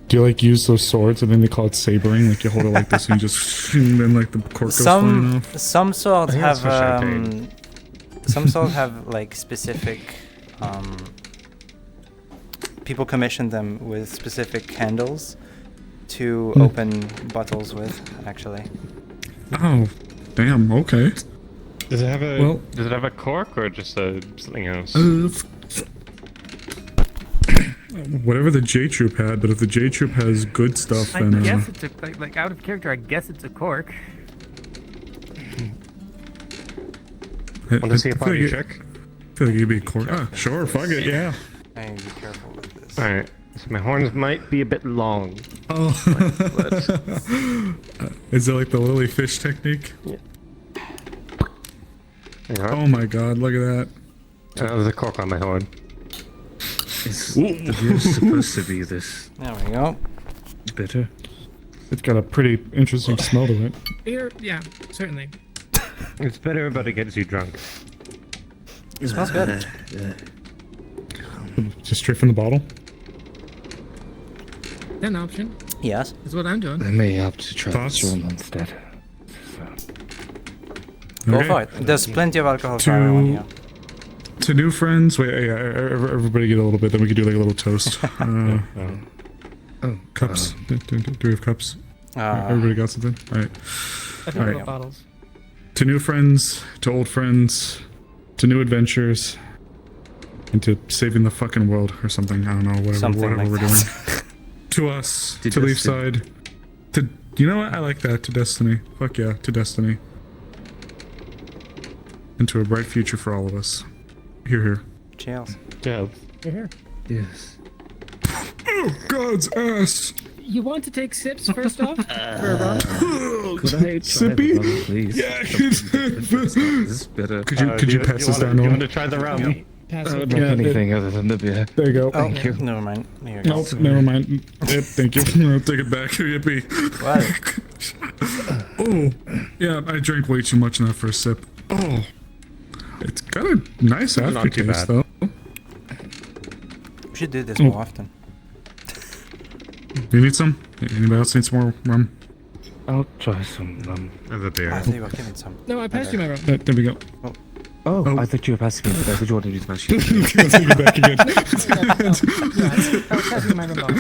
Do you like use those swords and then they call it sabering? Like you hold it like this and you just and then like the cork goes flying off. Some swords I think that's for have champagne. some swords have like specific people commission them with specific handles to open bottles with, actually. Oh, damn. Okay. Does it have a Well- does it have a cork or just something else? Whatever the J Troop had, but if the J Troop has good stuff, I then guess it's a like out of character. I guess it's a cork. Want to see a feel party like check? I feel like you'd be cork. Ah, sure. Fuck it. Yeah. I need to be careful with this. Alright, so my horns might be a bit long. Oh. Is it like the lily fish technique? Yeah. Oh my god! Look at that. There's a cork on my horn. Is the beer supposed to be this There we go. bitter? It's got a pretty interesting smell to it. Beer, yeah, certainly. It's better, but it gets you drunk. It smells good. Just straight from the bottle. An option. Yes. Is what I'm doing. I may opt to try Thoughts? this rum instead. Go Okay. for it. There's plenty of alcohol for everyone here. To new friends, wait, yeah, everybody get a little bit, then we can do like a little toast. Cups. Do we have cups? Everybody got something? Alright. I think Alright. about bottles. To new friends, to old friends, to new adventures, and to saving the fucking world or something. I don't know, whatever, Something whatever like we're that. doing. To us, To to Destiny. Leefside, to, you know what? I like that, to Destiny. Fuck yeah, to Destiny. into a bright future for all of us. Here. Cheers. Yeah. Here. Yes. Oh, God's ass! You want to take sips first off? For a rum? Could I Sippy? try the rum, please? Yeah. This is better. Could you pass this down? You want to try the rum? I don't drink anything other than the beer. There you go. Thank you. Never mind. Here you go. Nope, never mind. Yep, thank you. I'll take it back. Yippee. What? Oh, yeah, I drank way too much in that first sip. Oh, it's got a nice aftertaste, though. We should do this more often. You need some? Anybody else need some more rum? I'll try some rum. The beer. I thought you were giving some. No, I passed you my rum. There we go. Oh, I thought you were passing me, but I thought you wanted me to pass you. I'll take it back again. I was passing my rum.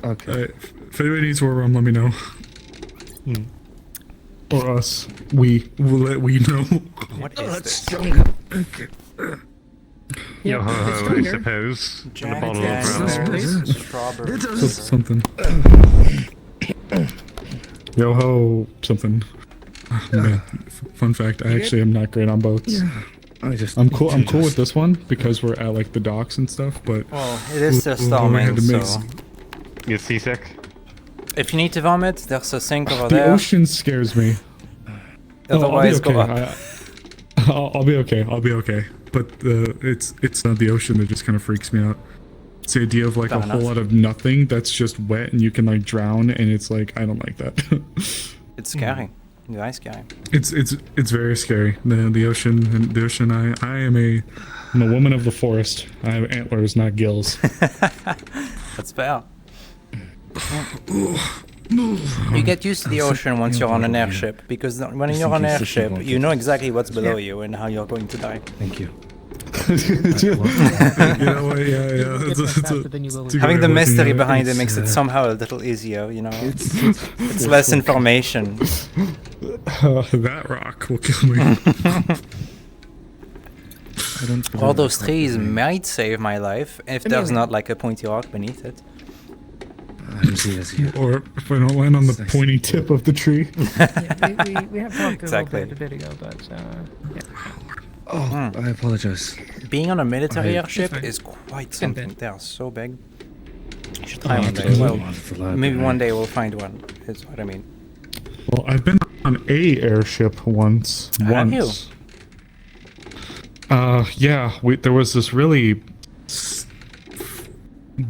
Okay. If anybody needs more rum, let me know. Or us. We will let we know. What is this? Okay. Yo ho ho, I suppose. And a bottle of rum. Strawberry. Something. Yo ho, something. Oh, man. Fun fact, I actually am not great on boats. Yeah. I'm cool with this one because we're at like the docks and stuff, but well, it is still storming, so you seasick? If you need to vomit, there's a sink over the there. ocean scares me. Otherwise, I'll be okay. go up. I'll be okay. I'll be okay. But it's not the ocean that just kind of freaks me out. It's the idea of like a whole lot of nothing that's just wet and you can like drown, and it's like I don't like that. It's scary. Very scary. It's very scary. The ocean. I'm a woman of the forest. I have antlers, not gills. That's fair. You get used to the ocean once you're on an airship, because when you're on an airship, you know exactly what's below you and how you're going to die. Thank you. You know what? Yeah. Having the mystery behind it makes it somehow a little easier, you know. It's less information. That rock will kill me. All those trees might save my life if there's not like a pointy rock beneath it. Or if I don't land on the pointy tip of the tree. Yeah, we have talked exactly. a bit ago, but yeah. Oh, I apologize. Being on a military airship is quite something. They are so big. You should try one day. Well, maybe one day we'll find one. Is what I mean. Well, I've been on a airship once. Have you? Yeah. There was this really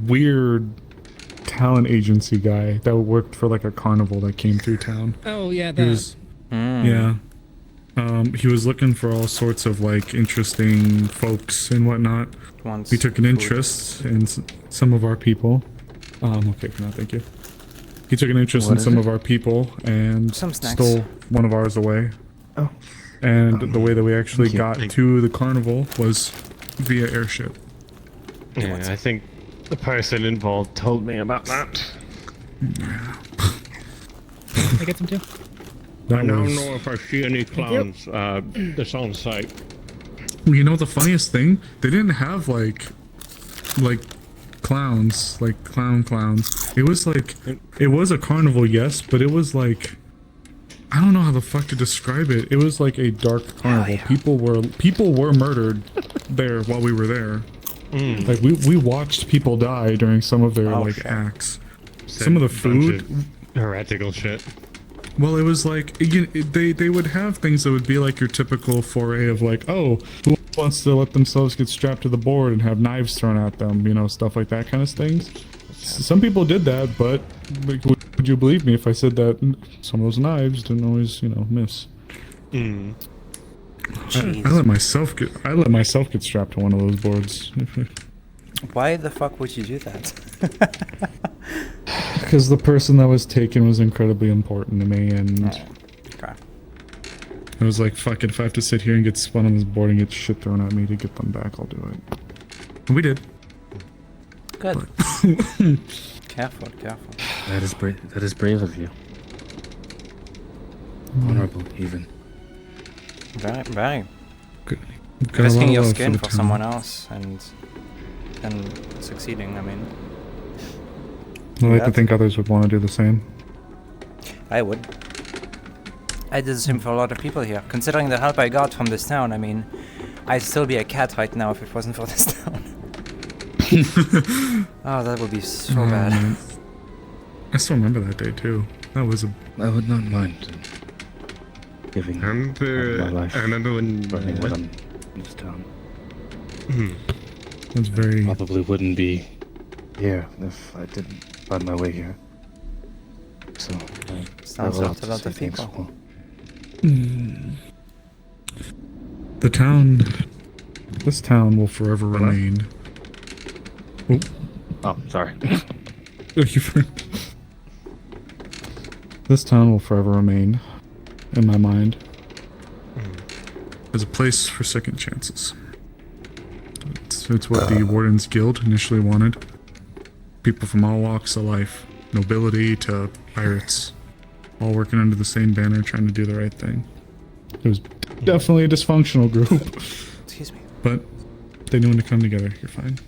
weird talent agency guy that worked for like a carnival that came through town. Oh yeah, that. Yeah. He was looking for all sorts of like interesting folks and whatnot. He took an interest in some of our people. Okay for now, thank you. He took an interest in some of our people and stole one of ours away. Oh. And the way that we actually got to the carnival was via airship. Yeah, I think the person involved told me about that. Can I get some too? I don't know if I see any clowns that's on site. You know the funniest thing? They didn't have like clowns, like clowns. It was like, it was a carnival, yes, but it was like, I don't know how the fuck to describe it. It was like a dark carnival. Yeah. People were murdered there while we were there. Like we watched people die during some of their acts. Some of the food, heretical shit. Well, it was like they would have things that would be like your typical foray of like, oh, who wants to let themselves get strapped to the board and have knives thrown at them, you know, stuff like that kind of things. Some people did that, but like, would you believe me if I said that some of those knives didn't always, you know, miss? I let myself get strapped to one of those boards. Why the fuck would you do that? Because the person that was taken was incredibly important to me, and I was like, fuck it, if I have to sit here and get spun on this board and get shit thrown at me to get them back, I'll do it. And we did. Good. Careful. That is brave of you. Honorable, even. Very. Good. Risking your skin for someone else and succeeding, I mean. I like to think others would want to do the same. I would. I did the same for a lot of people here. Considering the help I got from this town, I mean, I'd still be a cat right now if it wasn't for this town. Oh, that would be so bad. Man. I still remember that day too. That was a. I would not mind giving my life. I remember when for anyone in this town. That's very. Probably wouldn't be here if I didn't find my way here. So Sounds like a lot of people. The town. This town will forever remain. Oh, sorry. This town will forever remain, in my mind, as a place for second chances. It's what the Wardens Guild initially wanted. People from all walks of life, nobility to pirates, all working under the same banner, trying to do the right thing. It was definitely a dysfunctional group. Excuse me. But they knew when to come together. You're fine.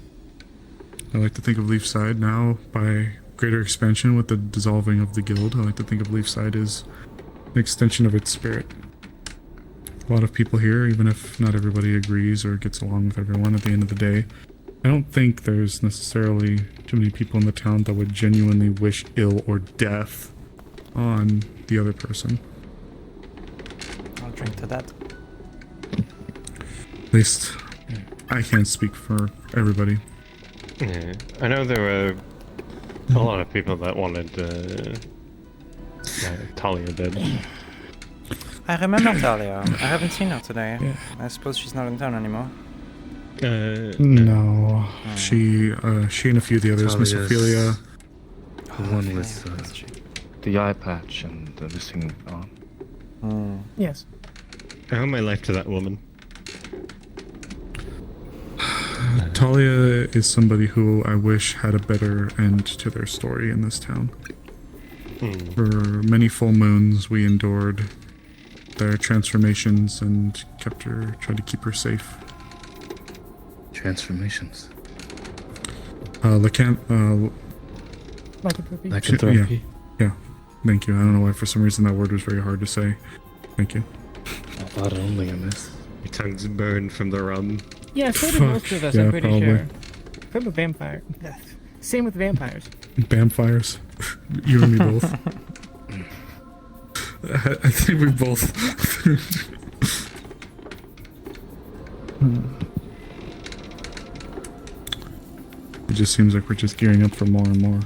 I like to think of Leefside now, by greater expansion with the dissolving of the guild. I like to think of Leefside as an extension of its spirit. A lot of people here, even if not everybody agrees or gets along with everyone at the end of the day, I don't think there's necessarily too many people in the town that would genuinely wish ill or death on the other person. I'll drink to that. At least, I can't speak for everybody. Yeah, I know there were a lot of people that wanted Talia dead. I remember Talia. I haven't seen her today. Yeah. I suppose she's not in town anymore. No. She and a few of the others, Miss Ophelia. The one with the eye patch and the missing arm. Yes. I owe my life to that woman. Talia is somebody who I wish had a better end to their story in this town. For many full moons, we endured their transformations and tried to keep her safe. Transformations? Lycanthropy. Yeah. Thank you. I don't know why for some reason that word was very hard to say. Thank you. I thought only a miss. Your tongue's burned from the rum. Yeah, so do most of us, yeah, I'm pretty probably. sure. From a vampire. Same with vampires. Vampires. You and me both. I think we both. It just seems like we're just gearing up for more and more.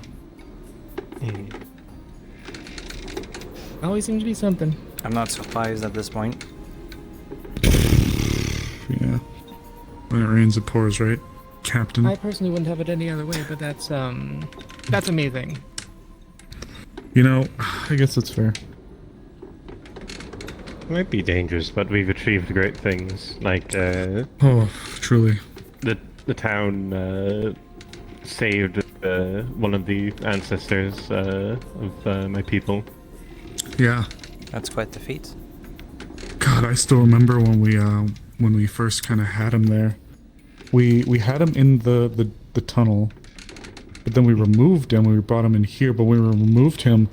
Always seems to be something. I'm not surprised at this point. Yeah. When it rains, it pours, right, Captain? I personally wouldn't have it any other way, but that's amazing. You know, I guess that's fair. It might be dangerous, but we've achieved great things. Like, oh, truly. The town saved one of the ancestors of my people. Yeah. That's quite the feat. God, I still remember when we first kind of had him there. We had him in the tunnel, but then we removed him. We brought him in here, but when we removed him,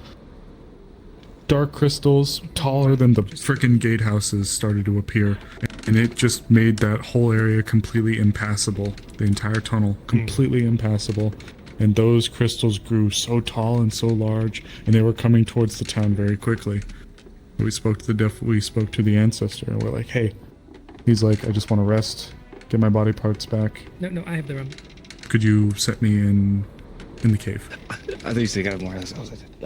dark crystals taller than the frickin' gatehouses started to appear, and it just made that whole area completely impassable. The entire tunnel completely impassable, and those crystals grew so tall and so large, and they were coming towards the town very quickly. We spoke to the ancestor, and we're like, hey. He's like, I just want to rest, get my body parts back. No, I have the room. Could you set me in the cave? I thought you said I was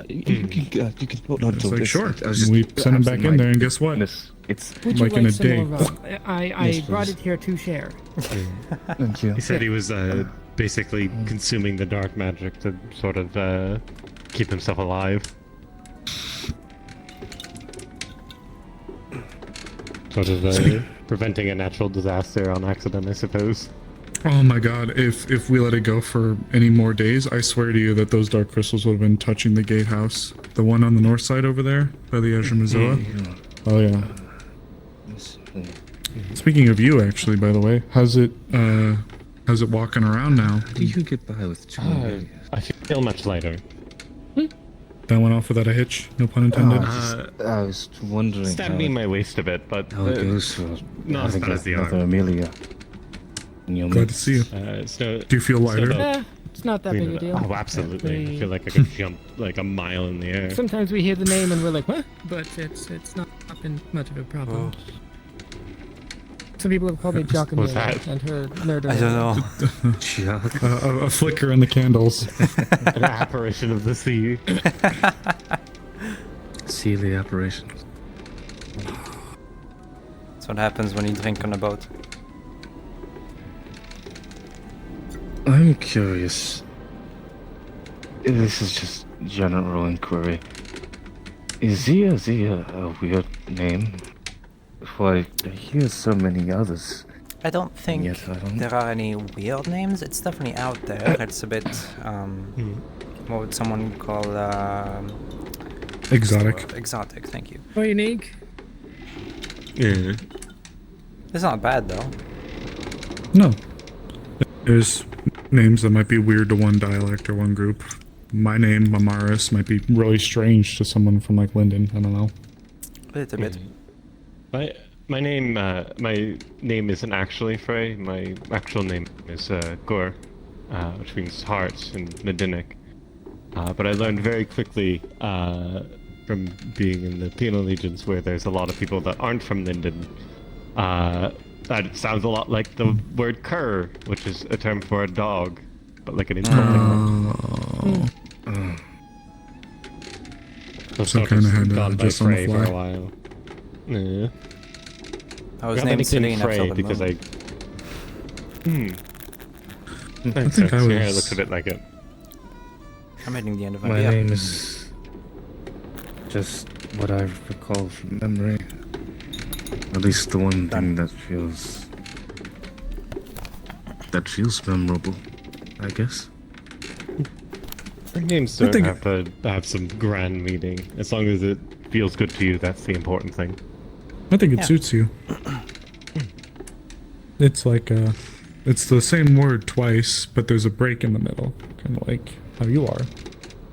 you can hold on It's to like, this. sure. I was just We sent him back in there, and guess what? It's Would like you in a some day. more rum? I Yes, brought please. it here to share. Thank you. He said he was basically consuming the dark magic to sort of keep himself alive. Sort of preventing a natural disaster on accident, I suppose. Oh my god, if we let it go for any more days, I swear to you that those dark crystals would have been touching the gatehouse. The one on the north side over there, by the Ezra Oh yeah. Speaking of you, actually, by the way, how's it walking around now? Do you get by with two? I feel much lighter. That went off without a hitch. No pun intended. I was wondering. Stabbing my waist a bit, but how it goes for not as having bad as the another arm. Amelia. In your Glad to midst. see you. Do you feel lighter? It's not that big a deal. Oh, absolutely. I feel like I could jump like a mile in the air. Sometimes we hear the name and we're like, what? But it's not been much of a problem. Some people have called me Jock What's Amelia that? and her nerd. I don't know. A flicker in the candles. An apparition of the sea. Sealy apparitions. That's what happens when you drink on a boat. I'm curious. This is just general inquiry. Is Zia a weird name? Why, I hear so many others. I don't think Yet I don't- there are any weird names. It's definitely out there. It's a bit, what would someone call, Exotic. Exotic, thank you. Or unique. Yeah. It's not bad, though. No. There's names that might be weird to one dialect or one group. My name, Mamaris, might be really strange to someone from like Linden. I don't know. A little bit. My name isn't actually Frey. My actual name is Gor, which means heart in Medinic. But I learned very quickly from being in the Penal Legions, where there's a lot of people that aren't from Linden, that it sounds a lot like the word cur, which is a term for a dog, but like an insulting one. So kind of had gone by just on the Frey for fly. a while. Yeah. I was Got named my Celine nickname after Frey the because moon. I think I Your hair was- looks a bit like it. I'm hitting the end of My my beer. name is just what I recall from memory. At least the one thing that feels memorable, I guess. Your names I don't think- have to have some grand meaning. As long as it feels good to you, that's the important thing. I think it Yeah. suits you. It's like it's the same word twice, but there's a break in the middle, kind of like how you are. I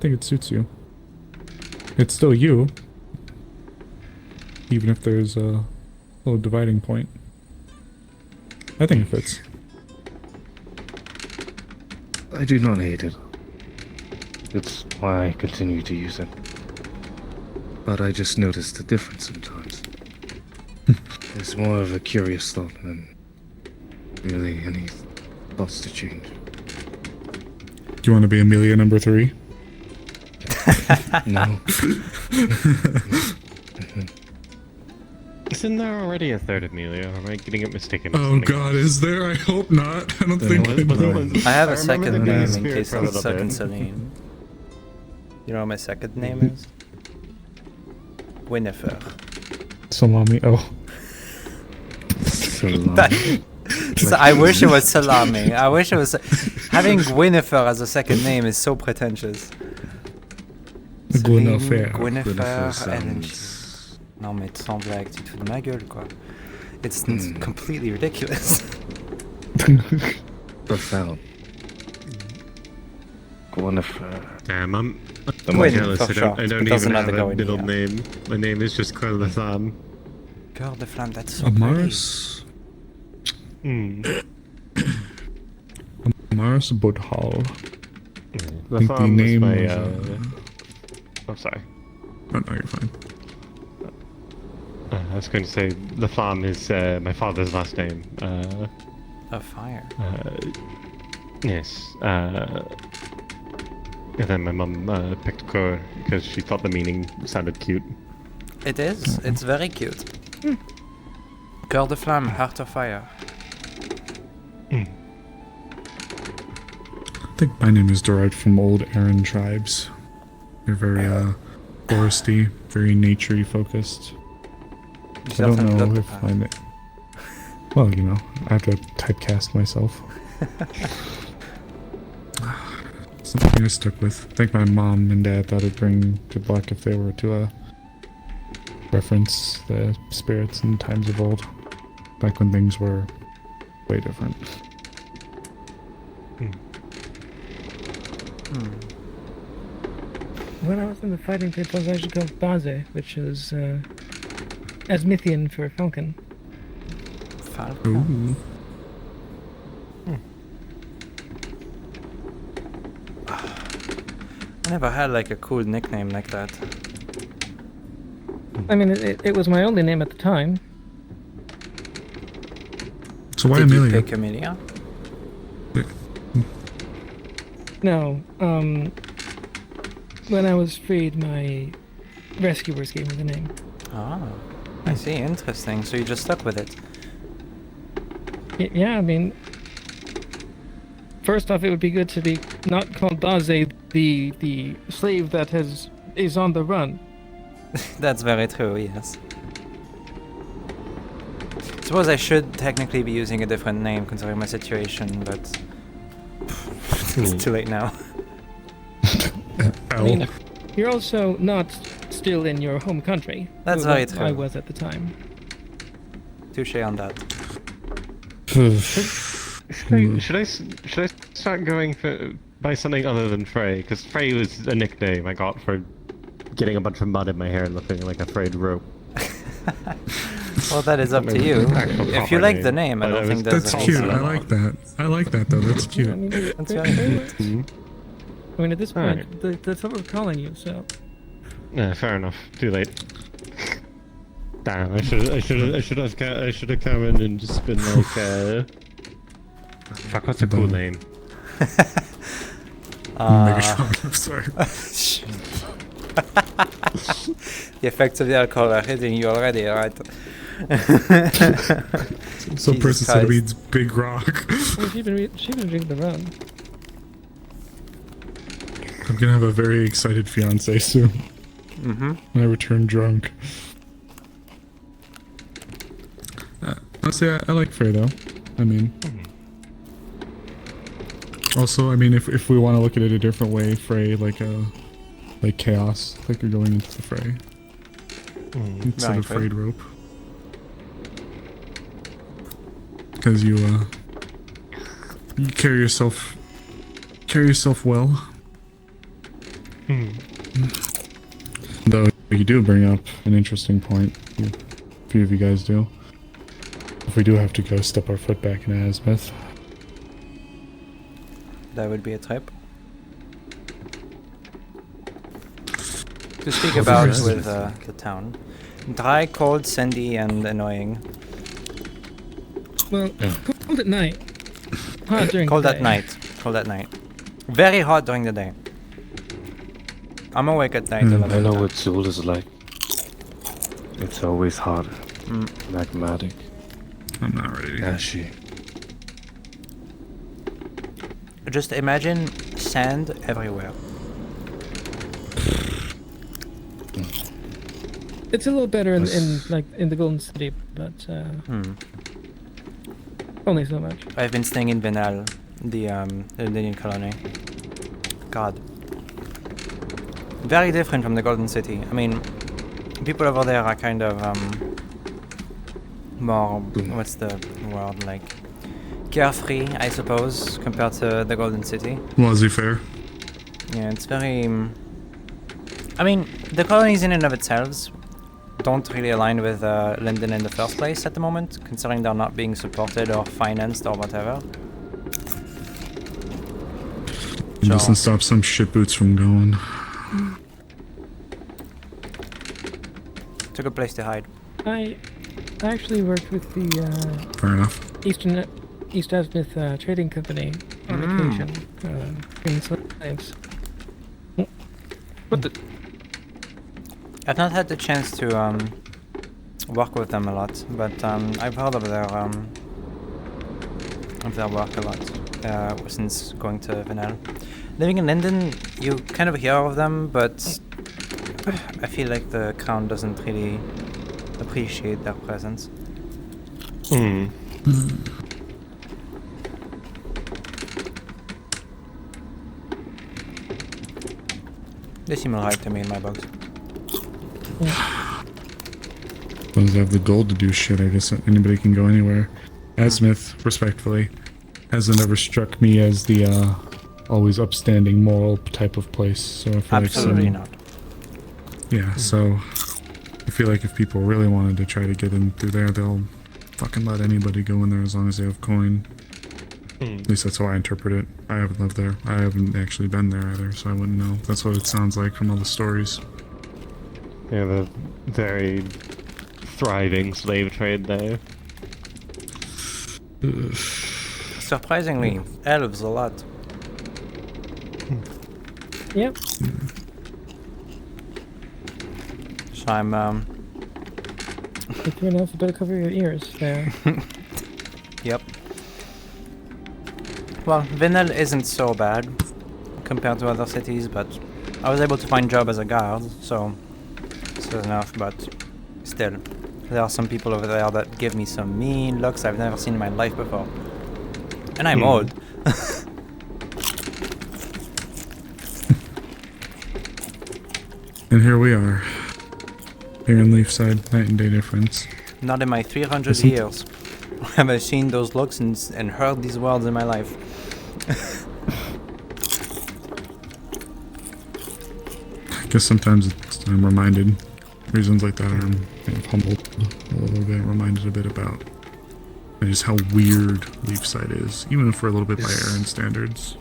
think it suits you. It's still you, even if there's a little dividing point. I think it fits. I do not hate it. It's why I continue to use it. But I just noticed the difference sometimes. It's more of a curious thought than really any thoughts to change. Do you want to be Amelia number 3? No. Isn't there already a third Amelia? Or am I getting it mistaken? with Oh something God, else? is there? I hope not. I don't think. I have a remember second the name name in spirit case for a I'm little stuck in bit. Celine. You know what my second name is? Winifred. Salami. Oh. I wish it was salami. I wish it was. Having Gwynethre as a second name is so pretentious. Celine, Gwynethre. Gwynethre, and non mais sans blague, tu te fous de ma gueule quoi. It's completely ridiculous. Profound. Gwynethre. Damn, I'm Gwyn, jealous. for sure. I don't It doesn't even have matter a going middle here. name. My name is just Carlatham. Cœur de flamme, that's so Amaris. Amaris Budhal. I think the Latham is name my. was, I'm sorry. Oh no, you're fine. I was going to say Latham is my father's last name. A fire. Yes. And then my mum picked Kor because she thought the meaning sounded cute. It is. It's very cute. Cœur de flamme, heart of fire. I think my name is derived from old Aryan tribes. They're very foresty, very nature-y focused. I don't know if my name. Well, you know, I have to typecast myself. Something I stuck with. I think my mom and dad thought it'd bring good luck if they were to reference the spirits in times of old, back when things were way different. when I was in the fighting pit, I was actually called Baze, which is Asmithian for falcon. Falcon? I never had like a cool nickname like that. I mean, it was my only name at the time. So why Did Amelia? you pick Amelia? No, when I was freed, my rescuers gave me the name. Ah, I see. Interesting. So you just stuck with it. Yeah, I mean, first off, it would be good to be not called Baze, the slave that is on the run. That's very true, yes. Suppose I should technically be using a different name considering my situation, but it's too late now. I mean, you're also not still in your home country. That's Well, very true. I was at the time. Touche on that. Should I start going by something other than Frey? Because Frey was a nickname I got for getting a bunch of mud in my hair and looking like a frayed rope. Well, that is up to you. If you like the name, I don't think there's That's cute. I like that. I like that though. That's cute. That's very cute. I mean, at this point, Alright. that's what we're calling you, so. Yeah, fair enough. Too late. Damn, I should have come in and just been like, fuck, what's a cool name? Megatron, sorry. The effects of the alcohol are hitting you already, right? So person said it means big rock. Well, she been drinking the rum. I'm gonna have a very excited fiance soon. When I return drunk. Honestly, I like Frey though. I mean, also, I mean, if we want to look at it a different way, Frey like chaos, like you're going into the fray instead Right, of frayed rope, because you carry yourself well. Though you do bring up an interesting point. A few of you guys do. If we do have to go step our foot back in Asmith, That would be a type. To speak about with the town. Dry, cold, sandy, and annoying. Well, cold at night. Hot during Cold the at day. night. Cold at night. Very hot during the day. I'm awake at night. I know what Zool is like. It's always hot. Magmatic. I'm not ready. Ashy. Just imagine sand everywhere. It's a little better in the Golden City, but only so much. I've been staying in Venal, the Indian colony. God. Very different from the Golden City. I mean, people over there are kind of more, what's the word, like, carefree, I suppose, compared to the Golden City. Laissez-faire. Yeah, it's very... I mean, the colonies in and of themselves don't really align with London in the first place at the moment, considering they're not being supported or financed or whatever. It doesn't stop some shit boots from going. It's a good place to hide. I actually worked with the Fair enough. East Asmith Trading Company on occasion in slaves. What the? I've not had the chance to work with them a lot, but I've heard of their work a lot since going to Venal. Living in Linden, you kind of hear of them, but I feel like the crown doesn't really appreciate their presence. They seem alright to me in my books. Once they have the gold to do shit, I guess anybody can go anywhere. Asmith, respectfully, hasn't ever struck me as the always upstanding moral type of place. So I feel Absolutely like not. Yeah, so I feel like if people really wanted to try to get in through there, they'll fucking let anybody go in there as long as they have coin. At least that's how I interpret it. I haven't lived there. I haven't actually been there either, so I wouldn't know. That's what it sounds like from all the stories. Yeah, the very thriving slave trade there. Surprisingly, elves a lot. Yep. So I'm If you're enough, you better cover your ears there. Yep. Well, Vinel isn't so bad compared to other cities, but I was able to find job as a guard, so it's enough, but still. There are some people over there that give me some mean looks I've never seen in my life before. And I'm old. And here we are. Here in Leefside, night and day difference. Not in my 300 years have I seen those looks and heard these words in my life. I guess sometimes I'm reminded, reasons like that I'm kind of humbled a little bit, reminded a bit about just how weird Leafside is, even for a little bit by Aaron standards.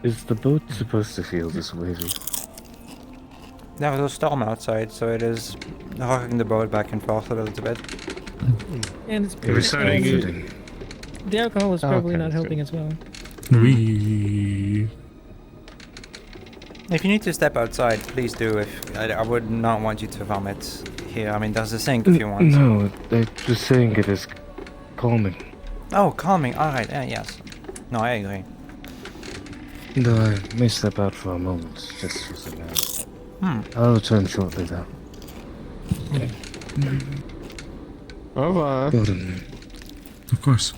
Is the boat supposed to feel this wavy? There was a storm outside, so it is rocking the boat back and forth a little bit. And it's It was starting good. The alcohol is probably not helping as well. If you need to step outside, please do. If I would not want you to vomit here. I mean, there's a sink if you want. No, I'm just saying it is calming. Oh, calming. All right. Yes. No, I agree. Though I may step out for a moment, just for some air. I'll return shortly, though. Okay. Au revoir. Gordon. Of course.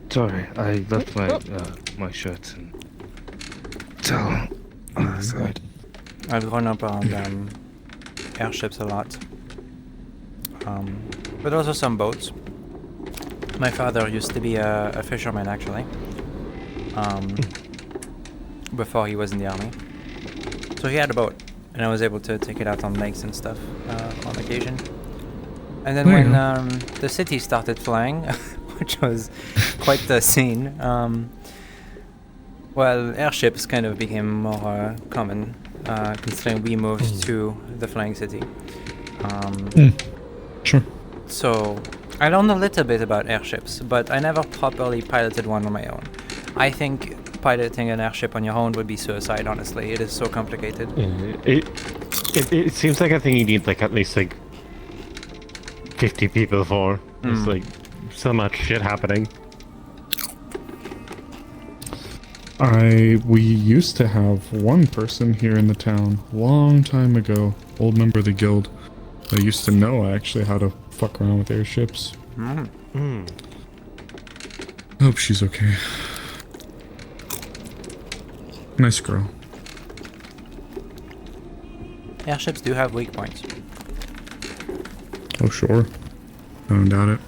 Sorry, I left my my shirt and towel on the side. I've grown up around airships a lot, but also some boats. My father used to be a fisherman, actually, before he was in the army. So he had a boat, and I was able to take it out on lakes and stuff on occasion. And then when the city started flying, which was quite the scene, well, airships kind of became more common, considering we moved to the flying city. Sure. So I learned a little bit about airships, but I never properly piloted one on my own. I think piloting an airship on your own would be suicide, honestly. It is so complicated. It seems like a thing you need like at least like 50 people for. There's like so much shit happening. We used to have one person here in the town, long time ago, old member of the guild, that used to know actually how to fuck around with airships. Hope she's okay. Nice girl. Airships do have weak points. Oh, sure. I don't doubt it.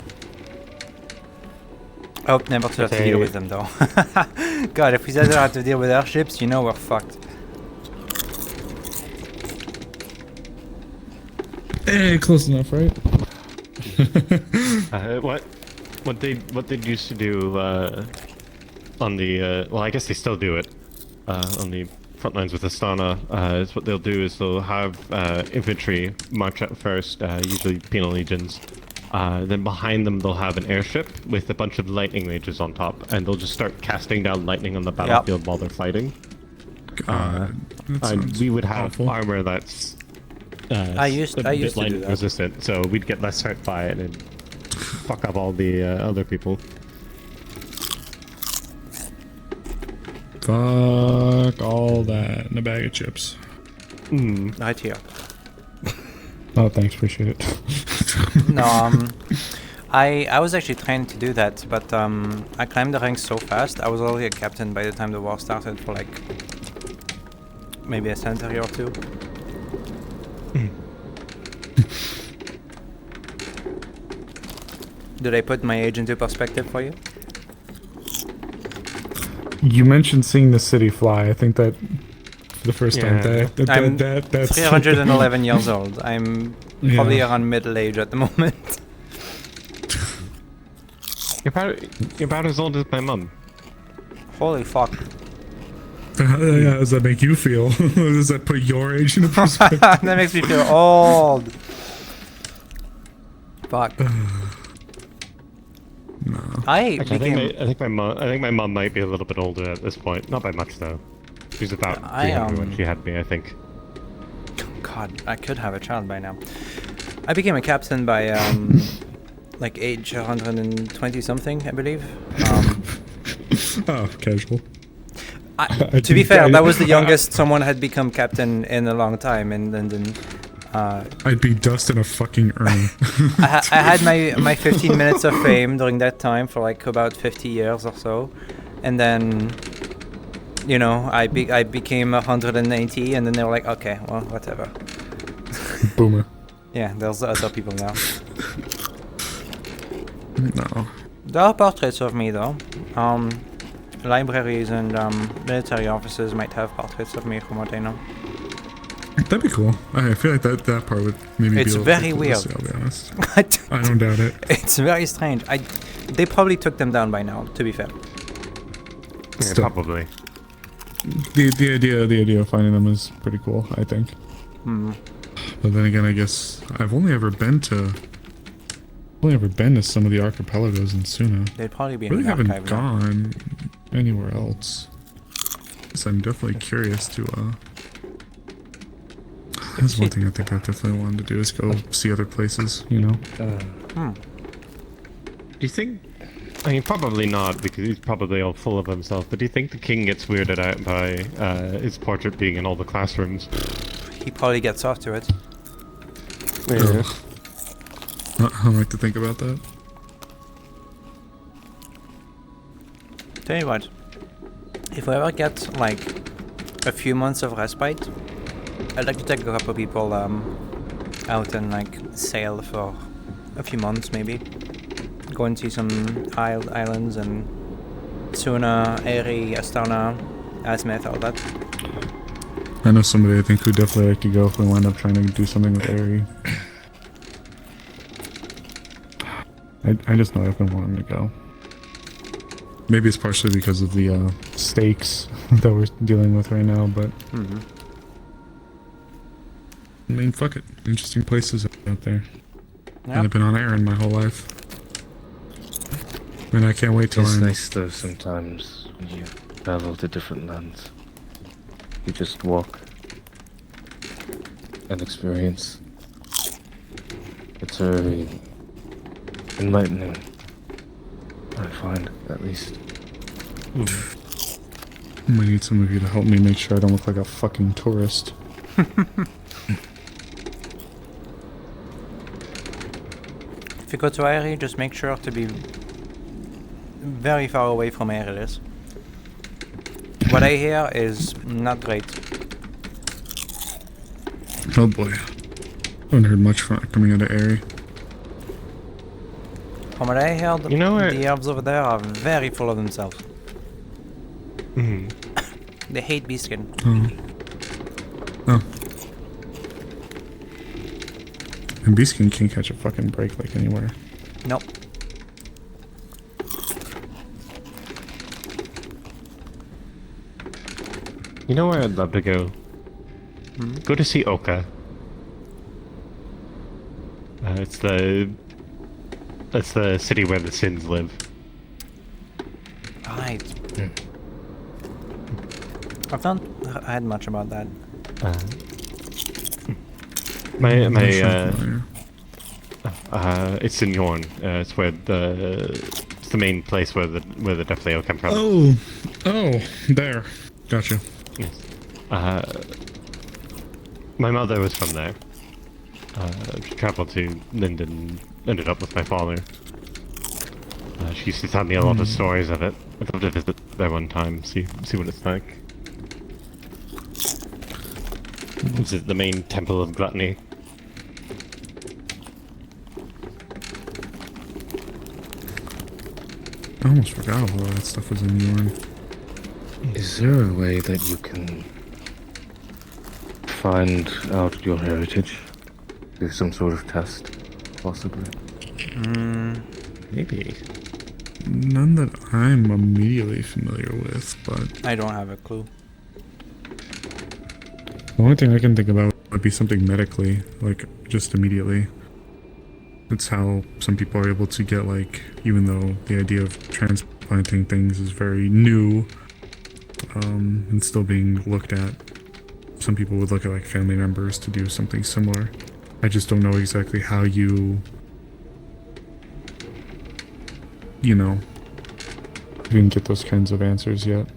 I hope never to have to deal with them, though. God, if we ever have to deal with airships, you know we're fucked. Hey, close enough, right? What they used to do on the well, I guess they still do it on the front lines with Astana. Is what they'll do is they'll have infantry march up first, usually penal legions. Then behind them they'll have an airship with a bunch of lightning mages on top, and they'll just start casting down lightning on the battlefield while they're fighting. And we would have armor that's I used to do that. resistant, so we'd get less hurt by it and fuck up all the other people. Fuck all that in a bag of chips. Right here. Oh, thanks, appreciate it. No, I was actually trained to do that, but I climbed the ranks so fast. I was already a captain by the time the war started for like maybe a century or two. Did I put my age into perspective for you? You mentioned seeing the city fly. I think that for the first time. I'm That's 311 years old. I'm probably Yeah. around middle age at the moment. You're about as old as my mum. Holy fuck. How does that make you feel? Does that put your age into perspective? That makes me feel old. Fuck. No. I Actually, became. I think my mum might be a little bit older at this point. Not by much though. She's about I, 300 when she had me, I think. God, I could have a child by now. I became a captain by like age 120 something, I believe. Oh, casual. To be fair, that was the youngest someone had become captain in a long time in London. I'd be dust in a fucking urn. I had my 15 minutes of fame during that time for like about 50 years or so, and then, you know, I became 180, and then they were like, okay, well, whatever. Boomer. Yeah, there's other people now. No. There are portraits of me though. Libraries and military offices might have portraits of me from what I know. That'd be cool. I feel like that part would maybe It's be a little very bit cool weird. to see, I'll be honest. I don't doubt it. It's very strange. They probably took them down by now, to be fair. Yeah, probably. The idea of finding them is pretty cool, I think. Hmm. But then again, I guess I've only ever been to some of the archipelagos in Suna. They'd probably be in really the haven't archive now. gone anywhere else. So I'm definitely curious to that's one thing I think I definitely wanted to do is go see other places, you know. Do you think? I mean, probably not, because he's probably all full of himself. But do you think the king gets weirded out by his portrait being in all the classrooms? He probably gets off to it. Yeah. I like to think about that. Tell you what, if we ever get like a few months of respite, I'd like to take a couple of people out and like sail for a few months maybe. Go and see some islands and Suna, Eri, Astana, Azmith, all that. I know somebody I think who definitely like to go if we wind up trying to do something with Aerie. I just know I've been wanting to go. Maybe it's partially because of the stakes that we're dealing with right now, but I mean, fuck it. Interesting places out there. Yeah. I've been on Aaron my whole life. I mean, I can't wait till It's I'm... nice though sometimes when you travel to different lands. You just walk and experience. It's very enlightening, I find, at least. I might need some of you to help me make sure I don't look like a fucking tourist. If you go to Eri, just make sure to be very far away from Eris. What I hear is not great. Oh boy. I haven't heard much from coming out of Aerie. From what I heard, You know the elves over there are very full of themselves. They hate Beastkin. Oh. And Beastkin can't catch a fucking break like anywhere. Nope. You know where I'd love to go? Go to see Oka. It's the city where the Sins live. Right. I've not heard much about that. It's in Yorn. It's where it's the main place where the Defleo come from. Oh, there. Gotcha. Yes. My mother was from there. She traveled to Linden, ended up with my father. She used to tell me a lot of stories of it. I'd love to visit there one time, see what it's like. This is the main temple of gluttony. I almost forgot all that stuff was in Yorn. Is there a way that you can find out your heritage? Do some sort of test, possibly? Maybe. None that I'm immediately familiar with, but... I don't have a clue. The only thing I can think about would be something medically, like, just immediately. It's how some people are able to get, like, even though the idea of transplanting things is very new, and still being looked at, some people would look at, like, family members to do something similar. I just don't know exactly how you know, you can get those kinds of answers yet.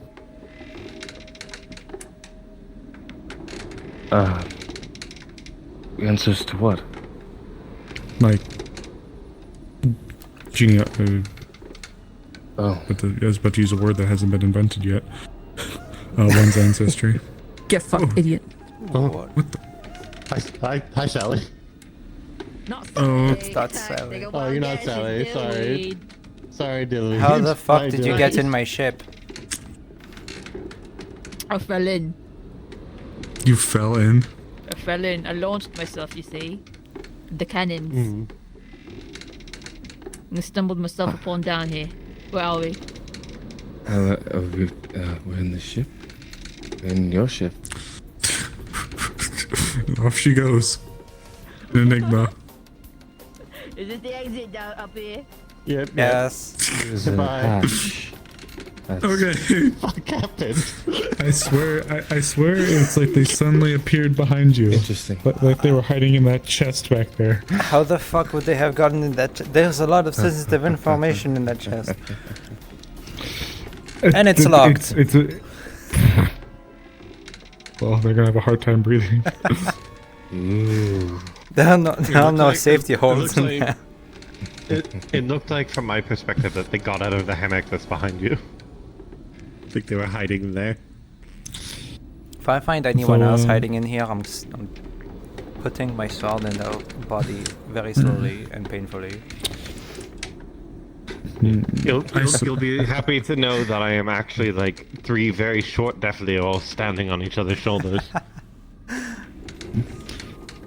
Answers to what? Like, genie. Oh. But I was about to use a word that hasn't been invented yet. One's ancestry. Get fucked, idiot. Oh, what the? Hi, Sally. Oh, it's not Sally. Oh, you're not Sally. Sorry, Dylan. How the fuck did you get in my ship? I fell in. You fell in? I fell in. I launched myself, you see. The cannons. And I stumbled myself upon down here. Where are we? We're in the ship. In your ship. Off she goes. Enigma. Is this the exit down up here? Yep. Yes. Goodbye. Okay. Fuck, Captain. I swear it's like they suddenly appeared behind you. Interesting. Like they were hiding in that chest back there. How the fuck would they have gotten in that? There's a lot of sensitive information in that chest. And it's locked. Well, they're gonna have a hard time breathing. Ooh. There are no safety holes in there. It looked like, from my perspective, that they got out of the hammock that's behind you. I think they were hiding there. If I find anyone else hiding in here, I'm putting my sword in their body very slowly and painfully. You'll be happy to know that I am actually like 3 very short deathly all standing on each other's shoulders.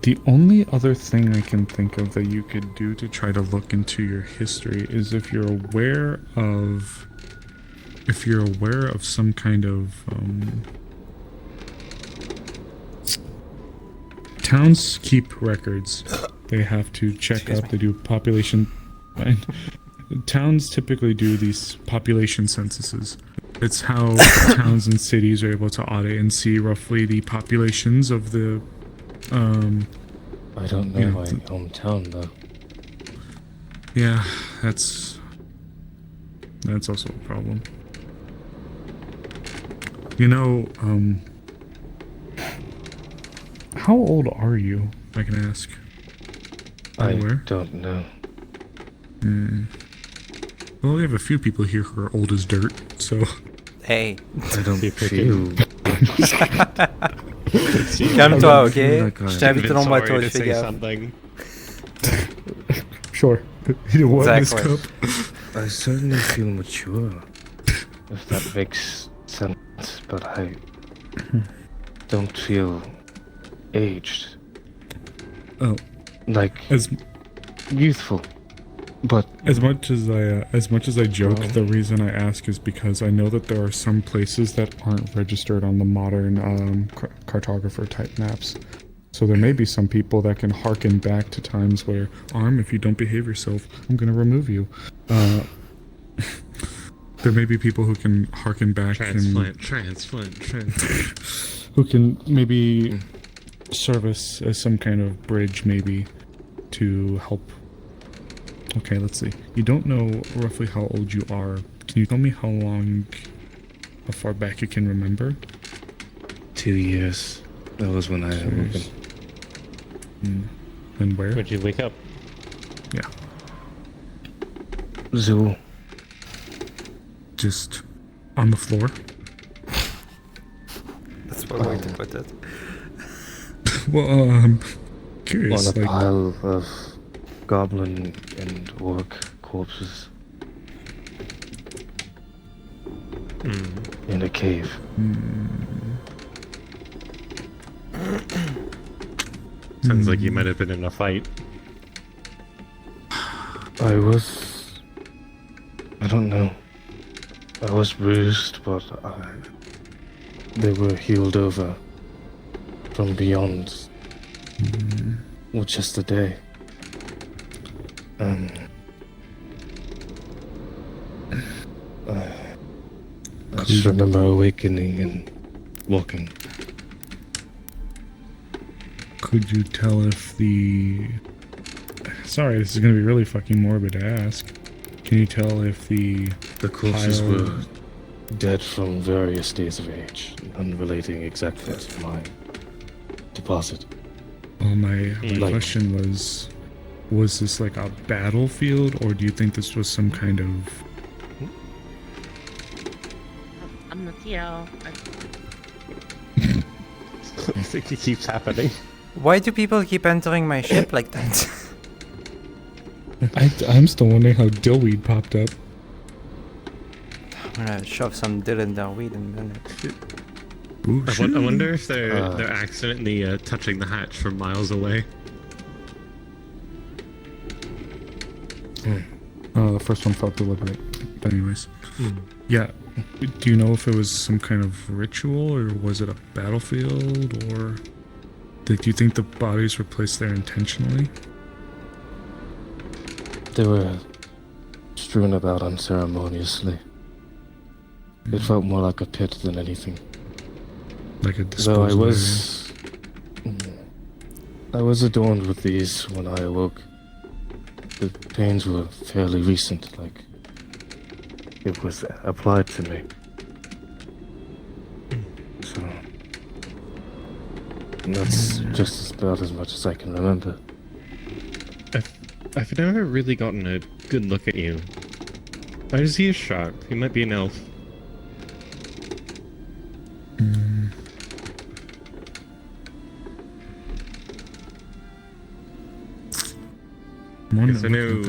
The only other thing I can think of that you could do to try to look into your history is if you're aware of some kind of towns keep records. They have to check up. They do population. Towns typically do these population censuses. It's how towns and cities are able to audit and see roughly the populations of the I don't know my hometown though. Yeah, that's also a problem. You know, how old are you, if I can ask? I don't know. Well, we have a few people here who are old as dirt, so... Hey. I don't feel... Calme-toi, ok? Je t'invite dans le bateau, fais gaffe. Sure. You know what, Miss Exactly. Cup? I certainly feel mature, if that makes sense, but I don't feel aged. Oh. Like, youthful. But as much as I joke, the reason I ask is because I know that there are some places that aren't registered on the modern cartographer type maps. So there may be some people that can harken back to times where, if you don't behave yourself, I'm gonna remove you. There may be people who can harken back Transplant. who can maybe service as some kind of bridge, maybe, to help. Okay, let's see. You don't know roughly how old you are. Can you tell me how far back you can remember? 2 years. That was when I awoken. And where? Where'd you wake up? Yeah. Zoo. Just on the floor? That's one way to put it. Well, curious. On a pile of goblin and orc corpses. in a cave. Sounds like you might have been in a fight. I don't know. I was bruised, but they were healed over from beyond with just a day. I just remember awakening and walking. Could you tell if the... Sorry, this is gonna be really fucking morbid to ask. Can you tell if the corpses pile... were dead from various days of age, unrelating exactly to my deposit? Well, my question was this like a battlefield, or do you think this was some kind of... I'm not here. I think it keeps happening. Why do people keep entering my ship like that? I'm still wondering how dillweed popped up. I'm gonna shove some dill in their weed in a minute. I wonder if they're accidentally touching the hatch from miles away. The first one felt deliberate. But anyways. Yeah. Do you know if it was some kind of ritual, or was it a battlefield, or... Do you think the bodies were placed there intentionally? They were strewn about unceremoniously. It felt more like a pit than anything. Like a Though disposal I was adorned with these when I awoke. The pains were fairly recent, like it was applied to me. So that's just about as much as I can remember. I've never really gotten a good look at you. Why is he a shark? He might be an elf. Because I know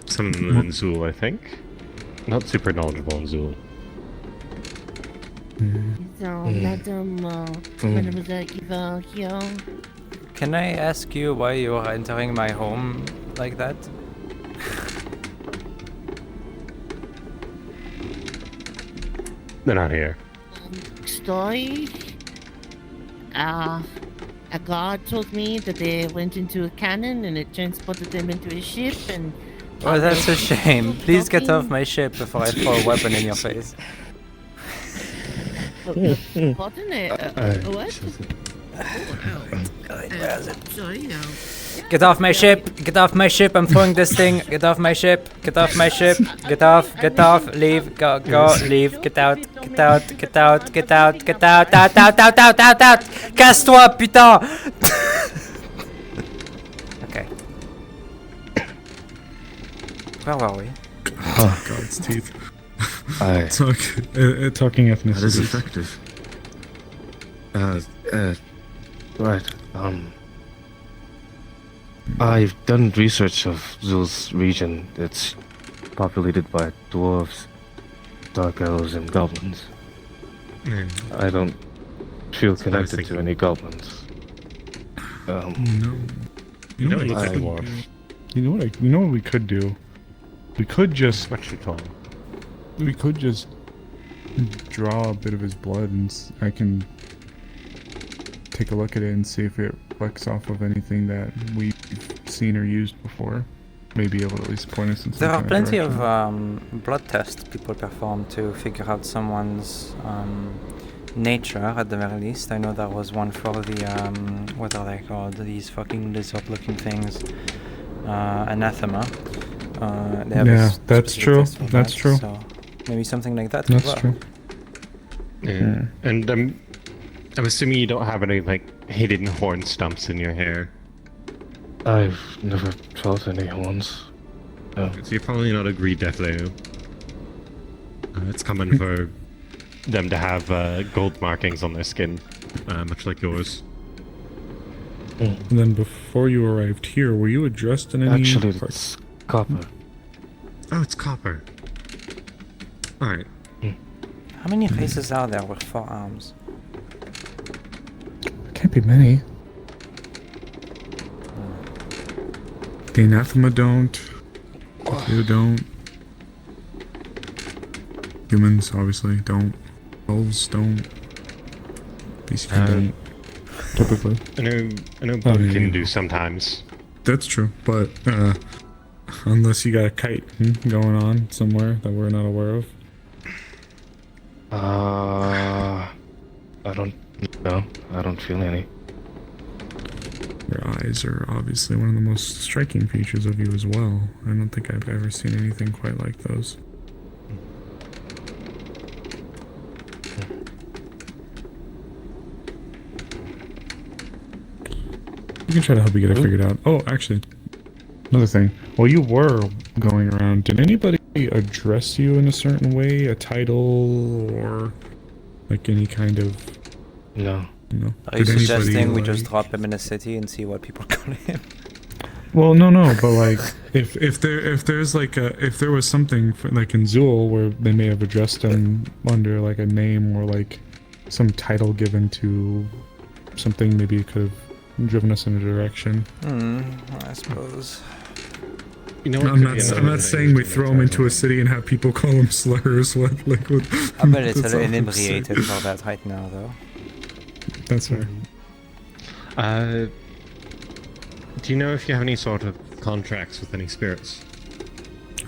some of them in Zool, I think. Not super knowledgeable in Zool. So, Mademoiselle Eva here. Can I ask you why you are entering my home like that? They're not here. Story? A guard told me that they went into a cannon and it transported them into a ship and... Oh, that's a shame. Please get off my ship before I throw a weapon in your face. Pardon it? What? Sorry, no. Get off my ship! Get off my ship! I'm throwing this thing! Get off my ship! Get off my ship! Get off! Get off! Leave! Go! Go! Leave! Get out! Get out! Get out! Get out! Get out! Out! Out! Out! Out! Out! Out! Casse-toi, putain! Okay. Where were we? Oh god, it's teeth. Talking ethnicity. That is effective. Right. I've done research of Zul's region. It's populated by dwarves, dark elves, and goblins. I don't feel connected to any goblins. No. You know what we could do? We could just... We could just draw a bit of his blood and I can take a look at it and see if it reflects off of anything that we've seen or used before. Maybe able to at least point us in some There are kind plenty direction. of blood tests people perform to figure out someone's nature, at the very least. I know there was one for the, what are they called? These fucking lizard-looking things. Anathema. They have Yeah, that's true. That's true. So maybe something like that. That's true. Yeah. And I'm assuming you don't have any, like, hidden horn stumps in your hair. I've never felt any horns. So you're probably not a Greed Deathlew. It's common for them to have gold markings on their skin, much like yours. And then before you arrived here, were you addressed in any... Actually, it's copper. Oh, it's copper. Alright. How many races are there with 4 arms? Can't be many. The anathema don't. You don't. Humans obviously don't. Elves don't. These don't. Typically. I know bug can do sometimes. That's true, but unless you got a kite going on somewhere that we're not aware of. I don't know. I don't feel any. Your eyes are obviously one of the most striking features of you as well. I don't think I've ever seen anything quite like those. We can try to help you get it figured out. Oh, actually, another thing. While you were going around, did anybody address you in a certain way? A title or like any kind of... No. No. Are you suggesting we just drop him in a city and see what people call him? Well, no, but like, if there was something like in Zool where they may have addressed him under like a name or like some title given to something, maybe it could have driven us in a direction. I suppose. You know, I'm not saying we throw him into a city and have people call him slurs. What? I'm a little inebriated for that right now, though. That's fair. Do you know if you have any sort of contracts with any spirits?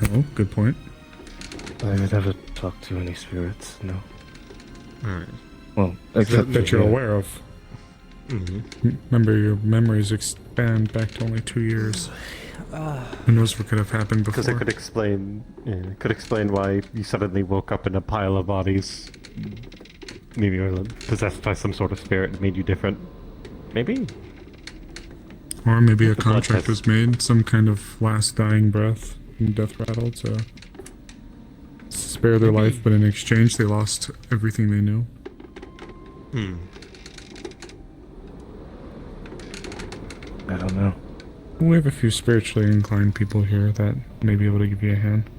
Oh, good point. I've never talked to any spirits, no. Alright. Well, except that you're aware of. Remember, your memories expand back to only 2 years. Who knows what could have happened before? Because it could explain why you suddenly woke up in a pile of bodies. Maybe you were possessed by some sort of spirit that made you different. Maybe? Or maybe a contract was made, some kind of last dying breath and death rattle to spare their life, but in exchange they lost everything they knew. I don't know. We have a few spiritually inclined people here that may be able to give you a hand.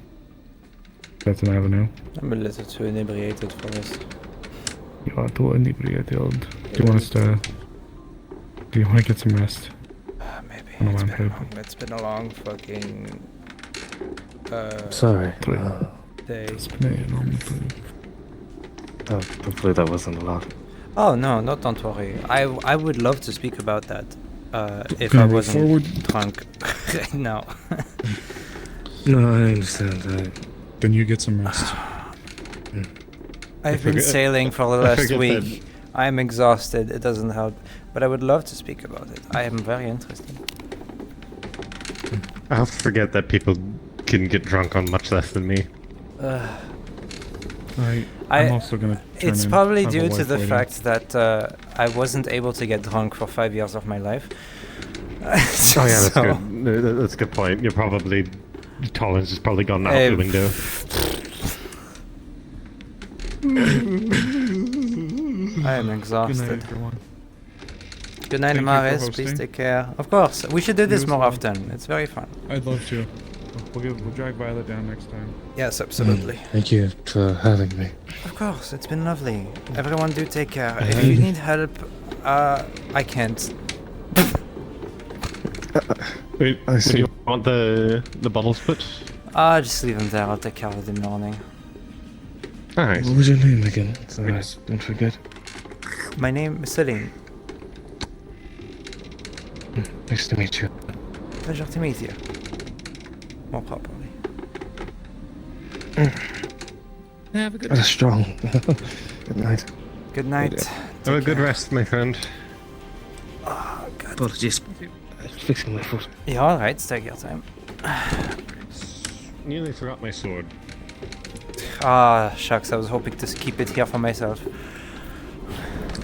That's an avenue. I'm a little too inebriated for this. You are too inebriated. Do you want us to... Do you want to get some rest? Maybe. It's been a long fucking... Sorry. day. It's been a long hopefully that wasn't a lot. Oh, no, don't worry. I would love to speak about that. If Can I I roll wasn't forward? drunk right now. No, I understand that. Then you get some rest. I've been sailing for the last week. I'm exhausted. It doesn't help. But I would love to speak about it. I am very interested. I'll forget that people can get drunk on much less than me. I'm also gonna turn It's in. probably Have a due to life the waiting. fact that I wasn't able to get drunk for 5 years of my life. Oh yeah, that's good. No, that's a good point. You're probably... Tolerance has probably gone out the window. I am exhausted. Good night, everyone. Good night, Thank you for Amaris. Please hosting. take care. Of course, we should do this You as more well. often. It's very fun. I'd love to. We'll drag Violet down next time. Yes, absolutely. Thank you for having me. Of course, it's been lovely. Everyone do take care. If you need help, I can't. Wait, do you want the bottle split? Just leave them there. I'll take care of it in the morning. Alright. What was your name again? So I don't forget. My name is Seline. Nice to meet you. Pleasure to meet you. More properly. Have a good That's strong. Good night. Good night. Have a good rest, my friend. Oh, God. Apologies. Fixing my foot. Yeah, alright. Take your time. Nearly forgot my sword. Ah, shucks. I was hoping to keep it here for myself.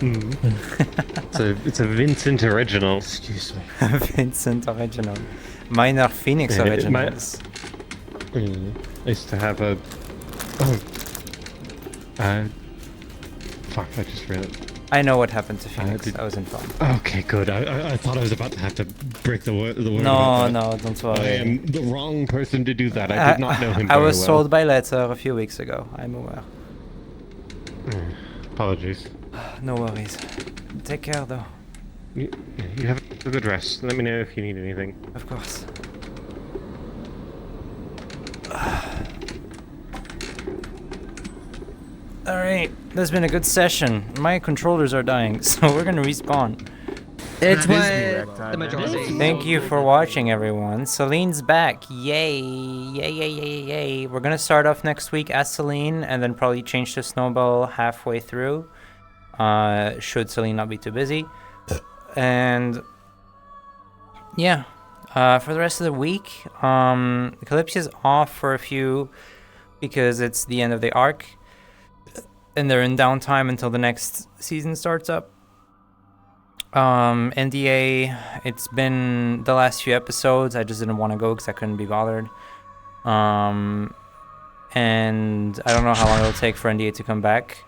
It's a Vincent original. Excuse me. Vincent original. Mine are Phoenix originals. I used to have a... Oh. Fuck, I just read it. I know what happened to Phoenix. I was informed. Okay, good. I thought I was about to have to break the word. No, about that. no, don't worry. I am the wrong person to do that. I did not know him I very was well. told by letter a few weeks ago. I'm aware. Apologies. No worries. Take care, though. You have a good rest. Let me know if you need anything. Of course. Alright, that's been a good session. My controllers are dying, so we're gonna respawn. It's what the majority. Thank you for watching, everyone. Celine's back. Yay. Yay, yay, yay, yay. We're gonna start off next week as Seline, and then probably change to Snowball halfway through. Should Seline not be too busy. And yeah, for the rest of the week, Calypsia's off for a few because it's the end of the arc. And they're in downtime until the next season starts up. NDA, it's been the last few episodes. I just didn't want to go because I couldn't be bothered. And I don't know how long it'll take for NDA to come back.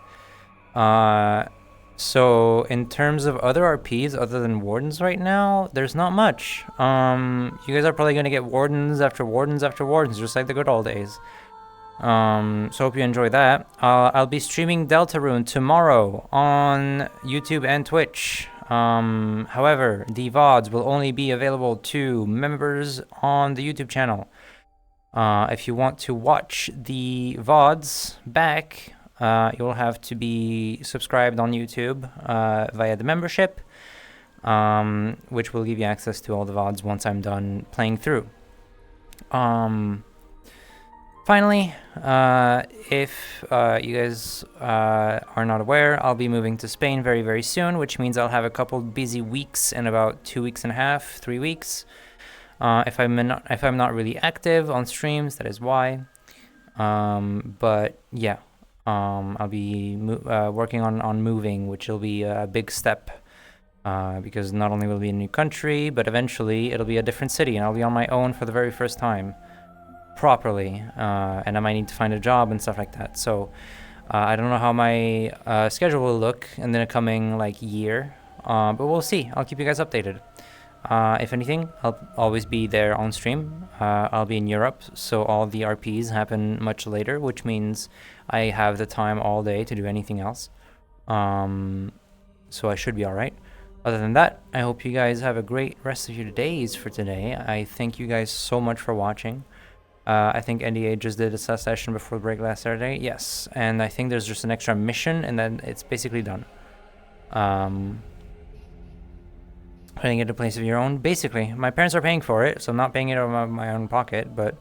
So in terms of other RPs other than Wardens right now, there's not much. You guys are probably going to get Wardens after Wardens after Wardens, just like the good old days. So hope you enjoy that. I'll be streaming Deltarune tomorrow on YouTube and Twitch. However, the VODs will only be available to members on the YouTube channel. If you want to watch the VODs back, you'll have to be subscribed on YouTube via the membership, which will give you access to all the VODs once I'm done playing through. Finally, if you guys are not aware, I'll be moving to Spain very, very soon, which means I'll have a couple busy weeks in about 2 weeks and a half, 3 weeks. If I'm not really active on streams, that is why. But yeah, I'll be working on moving, which will be a big step. Because not only will it be a new country, but eventually it'll be a different city, and I'll be on my own for the very first time. Properly, and I might need to find a job and stuff like that. So I don't know how my schedule will look in the coming year, but we'll see. I'll keep you guys updated. If anything, I'll always be there on stream. I'll be in Europe, so all the RPs happen much later, which means I have the time all day to do anything else. So I should be all right. Other than that, I hope you guys have a great rest of your days for today. I thank you guys so much for watching. I think NDA just did a session before break last Saturday. Yes, and I think there's just an extra mission, and then it's basically done. Putting it in a place of your own. Basically, my parents are paying for it, so I'm not paying it out of my own pocket, but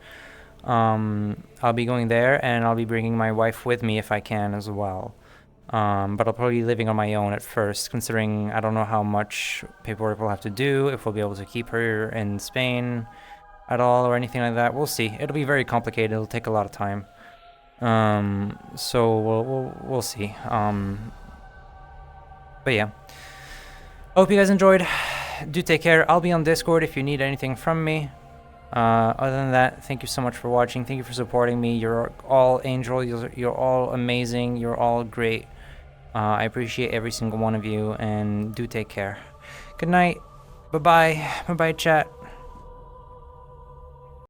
I'll be going there, and I'll be bringing my wife with me if I can as well. But I'll probably be living on my own at first, considering I don't know how much paperwork we'll have to do, if we'll be able to keep her in Spain at all or anything like that. We'll see. It'll be very complicated. It'll take a lot of time. So we'll see. But yeah, hope you guys enjoyed. Do take care. I'll be on Discord if you need anything from me. Other than that, thank you so much for watching. Thank you for supporting me. You're all angels. You're all amazing. You're all great. I appreciate every single one of you, and do take care. Good night. Bye bye. Bye bye, chat.